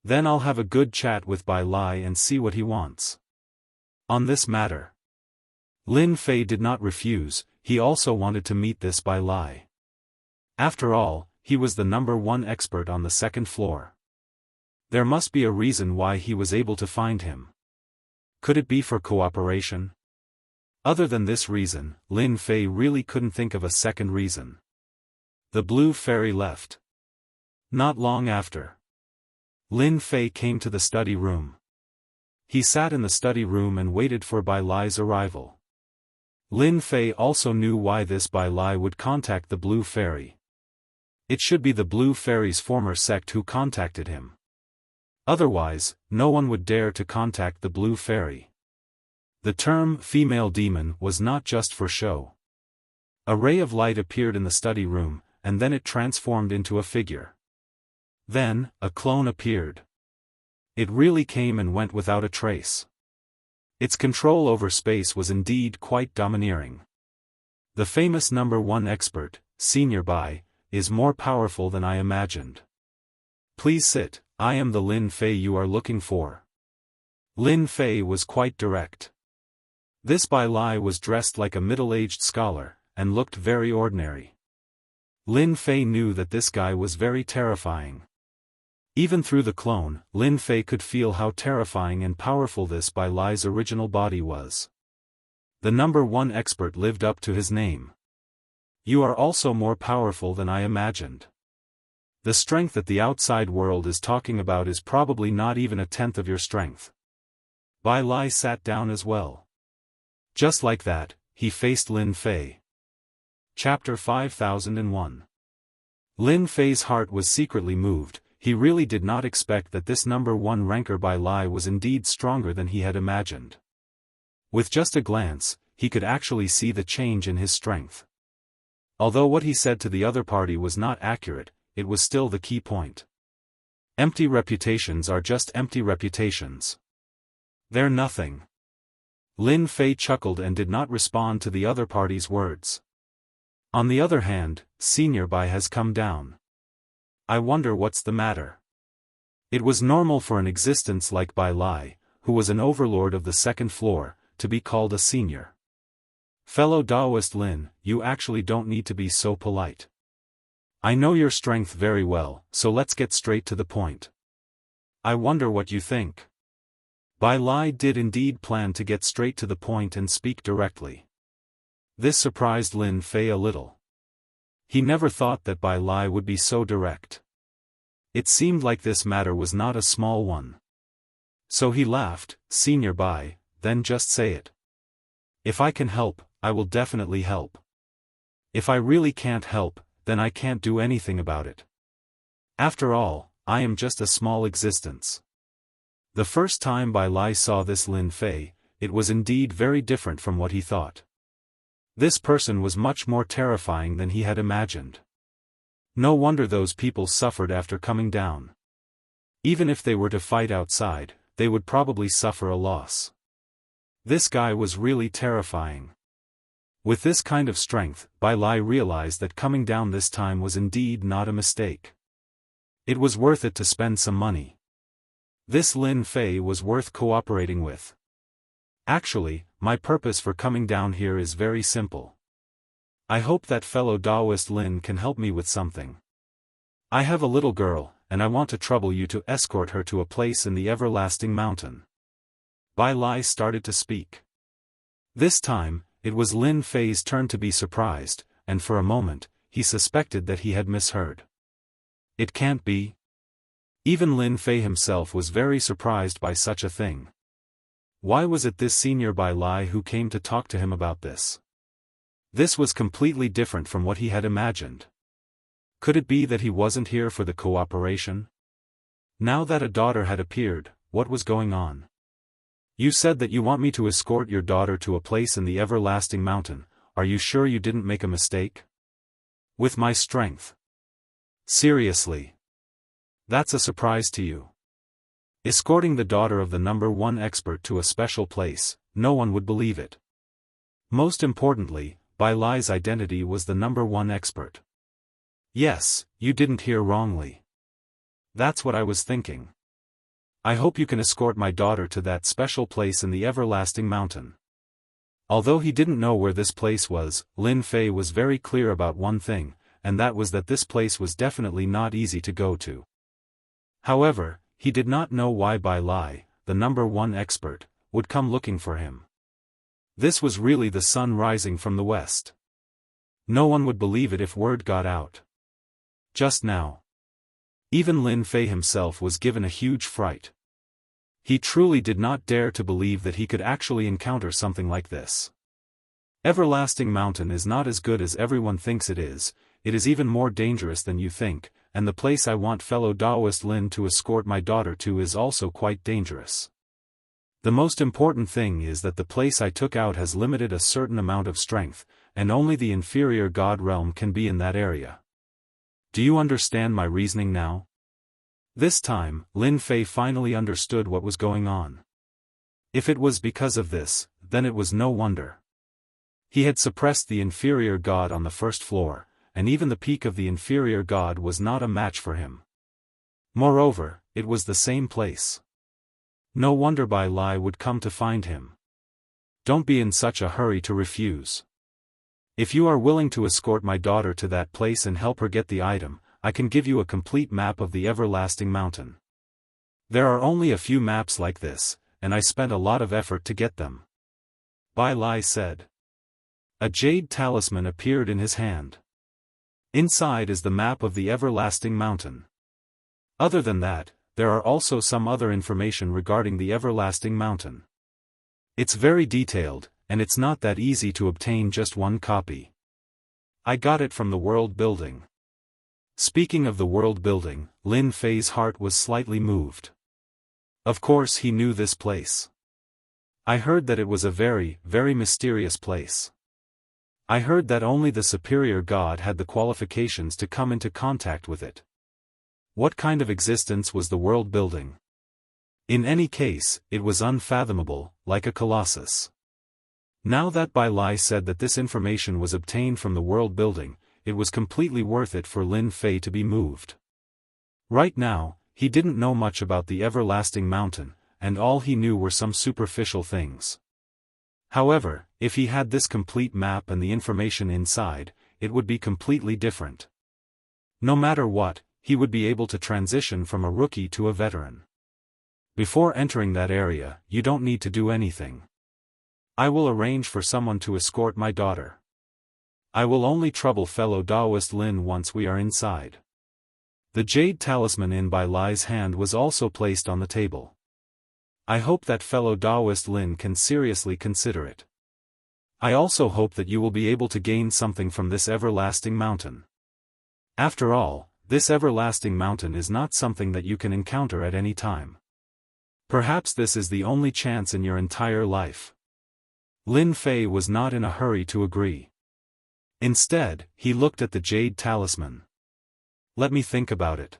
Then I'll have a good chat with Bai Lai and see what he wants. On this matter. Lin Fei did not refuse, he also wanted to meet this Bai Lai. After all, he was the #1 expert on the second floor. There must be a reason why he was able to find him. Could it be for cooperation? Other than this reason, Lin Fei really couldn't think of a second reason. The blue fairy left. Not long after. Lin Fei came to the study room. He sat in the study room and waited for Bai Lai's arrival. Lin Fei also knew why this Bai Lai would contact the blue fairy. It should be the blue fairy's former sect who contacted him. Otherwise, no one would dare to contact the blue fairy. The term female demon was not just for show. A ray of light appeared in the study room, and then it transformed into a figure. Then, a clone appeared. It really came and went without a trace. Its control over space was indeed quite domineering. The famous #1 expert, Senior Bai, is more powerful than I imagined. Please sit, I am the Lin Fei you are looking for. Lin Fei was quite direct. This Bai Lai was dressed like a middle-aged scholar, and looked very ordinary. Lin Fei knew that this guy was very terrifying. Even through the clone, Lin Fei could feel how terrifying and powerful this Bai Lai's original body was. The #1 expert lived up to his name. You are also more powerful than I imagined. The strength that the outside world is talking about is probably not even a tenth of your strength. Bai Lai sat down as well. Just like that, he faced Lin Fei. Chapter 5001. Lin Fei's heart was secretly moved. He really did not expect that this #1 ranker Bai Lai was indeed stronger than he had imagined. With just a glance, he could actually see the change in his strength. Although what he said to the other party was not accurate, it was still the key point. Empty reputations are just empty reputations. They're nothing. Lin Fei chuckled and did not respond to the other party's words. On the other hand, Senior Bai has come down. I wonder what's the matter. It was normal for an existence like Bai Lai, who was an overlord of the second floor, to be called a senior. Fellow Daoist Lin, you actually don't need to be so polite. I know your strength very well, so let's get straight to the point. I wonder what you think. Bai Lai did indeed plan to get straight to the point and speak directly. This surprised Lin Fei a little. He never thought that Bai Lai would be so direct. It seemed like this matter was not a small one. So he laughed, Senior Bai, then just say it. If I can help, I will definitely help. If I really can't help, then I can't do anything about it. After all, I am just a small existence. The first time Bai Lai saw this Lin Fei, it was indeed very different from what he thought. This person was much more terrifying than he had imagined. No wonder those people suffered after coming down. Even if they were to fight outside, they would probably suffer a loss. This guy was really terrifying. With this kind of strength, Bai Lai realized that coming down this time was indeed not a mistake. It was worth it to spend some money. This Lin Fei was worth cooperating with. Actually, my purpose for coming down here is very simple. I hope that fellow Daoist Lin can help me with something. I have a little girl, and I want to trouble you to escort her to a place in the everlasting mountain. Bai Lai started to speak. This time, it was Lin Fei's turn to be surprised, and for a moment, he suspected that he had misheard. It can't be. Even Lin Fei himself was very surprised by such a thing. Why was it this senior Bai Lai who came to talk to him about this? This was completely different from what he had imagined. Could it be that he wasn't here for the cooperation? Now that a daughter had appeared, what was going on? You said that you want me to escort your daughter to a place in the everlasting mountain. Are you sure you didn't make a mistake? With my strength. Seriously. That's a surprise to you. Escorting the daughter of the #1 expert to a special place, no one would believe it. Most importantly, Bai Lai's identity was the #1 expert. Yes, you didn't hear wrongly. That's what I was thinking. I hope you can escort my daughter to that special place in the everlasting mountain. Although he didn't know where this place was, Lin Fei was very clear about one thing, and that was that this place was definitely not easy to go to. However, he did not know why Bai Lai, the #1 expert, would come looking for him. This was really the sun rising from the west. No one would believe it if word got out. Just now. Even Lin Fei himself was given a huge fright. He truly did not dare to believe that he could actually encounter something like this. Everlasting Mountain is not as good as everyone thinks it is even more dangerous than you think, and the place I want fellow Daoist Lin to escort my daughter to is also quite dangerous. The most important thing is that the place I took out has limited a certain amount of strength, and only the inferior god realm can be in that area. Do you understand my reasoning now? This time, Lin Fei finally understood what was going on. If it was because of this, then it was no wonder. He had suppressed the inferior god on the first floor, and even the peak of the inferior god was not a match for him. Moreover, it was the same place. No wonder Bai Lai would come to find him. Don't be in such a hurry to refuse. If you are willing to escort my daughter to that place and help her get the item, I can give you a complete map of the everlasting mountain. There are only a few maps like this, and I spent a lot of effort to get them. Bai Lai said. A jade talisman appeared in his hand. Inside is the map of the everlasting mountain. Other than that, there are also some other information regarding the everlasting mountain. It's very detailed, and it's not that easy to obtain just one copy. I got it from the world building. Speaking of the world building, Lin Fei's heart was slightly moved. Of course he knew this place. I heard that it was a very, very mysterious place. I heard that only the superior god had the qualifications to come into contact with it. What kind of existence was the world building? In any case, it was unfathomable, like a colossus. Now that Bai Lai said that this information was obtained from the world building, it was completely worth it for Lin Fei to be moved. Right now, he didn't know much about the everlasting mountain, and all he knew were some superficial things. However, if he had this complete map and the information inside, it would be completely different. No matter what, he would be able to transition from a rookie to a veteran. Before entering that area, you don't need to do anything. I will arrange for someone to escort my daughter. I will only trouble fellow Daoist Lin once we are inside. The jade talisman in Bai Lai's hand was also placed on the table. I hope that fellow Daoist Lin can seriously consider it. I also hope that you will be able to gain something from this everlasting mountain. After all, this everlasting mountain is not something that you can encounter at any time. Perhaps this is the only chance in your entire life. Lin Fei was not in a hurry to agree. Instead, he looked at the jade talisman. Let me think about it.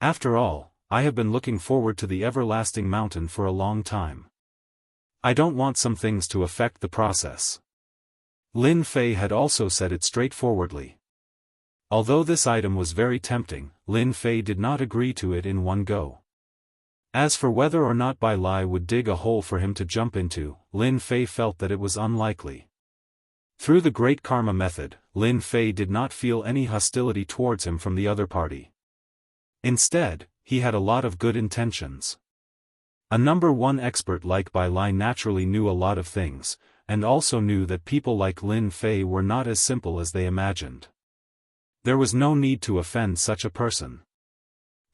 After all, I have been looking forward to the everlasting mountain for a long time. I don't want some things to affect the process. Lin Fei had also said it straightforwardly. Although this item was very tempting, Lin Fei did not agree to it in one go. As for whether or not Bai Lai would dig a hole for him to jump into, Lin Fei felt that it was unlikely. Through the Great Karma method, Lin Fei did not feel any hostility towards him from the other party. Instead, he had a lot of good intentions. A #1 expert like Bai Lai naturally knew a lot of things, and also knew that people like Lin Fei were not as simple as they imagined. There was no need to offend such a person.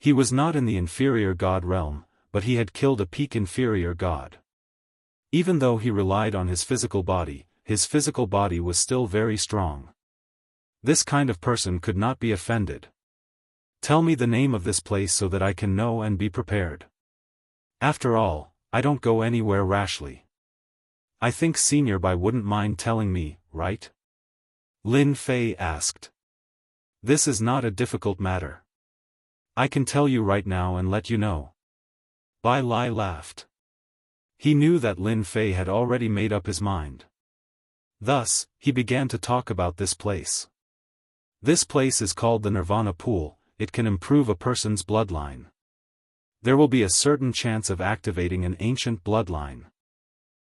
He was not in the inferior god realm, but he had killed a peak inferior god. Even though he relied on his physical body was still very strong. This kind of person could not be offended. Tell me the name of this place so that I can know and be prepared. After all, I don't go anywhere rashly. I think Senior Bai wouldn't mind telling me, right? Lin Fei asked. This is not a difficult matter. I can tell you right now and let you know. Bai Lai laughed. He knew that Lin Fei had already made up his mind. Thus, he began to talk about this place. This place is called the Nirvana Pool. It can improve a person's bloodline. There will be a certain chance of activating an ancient bloodline.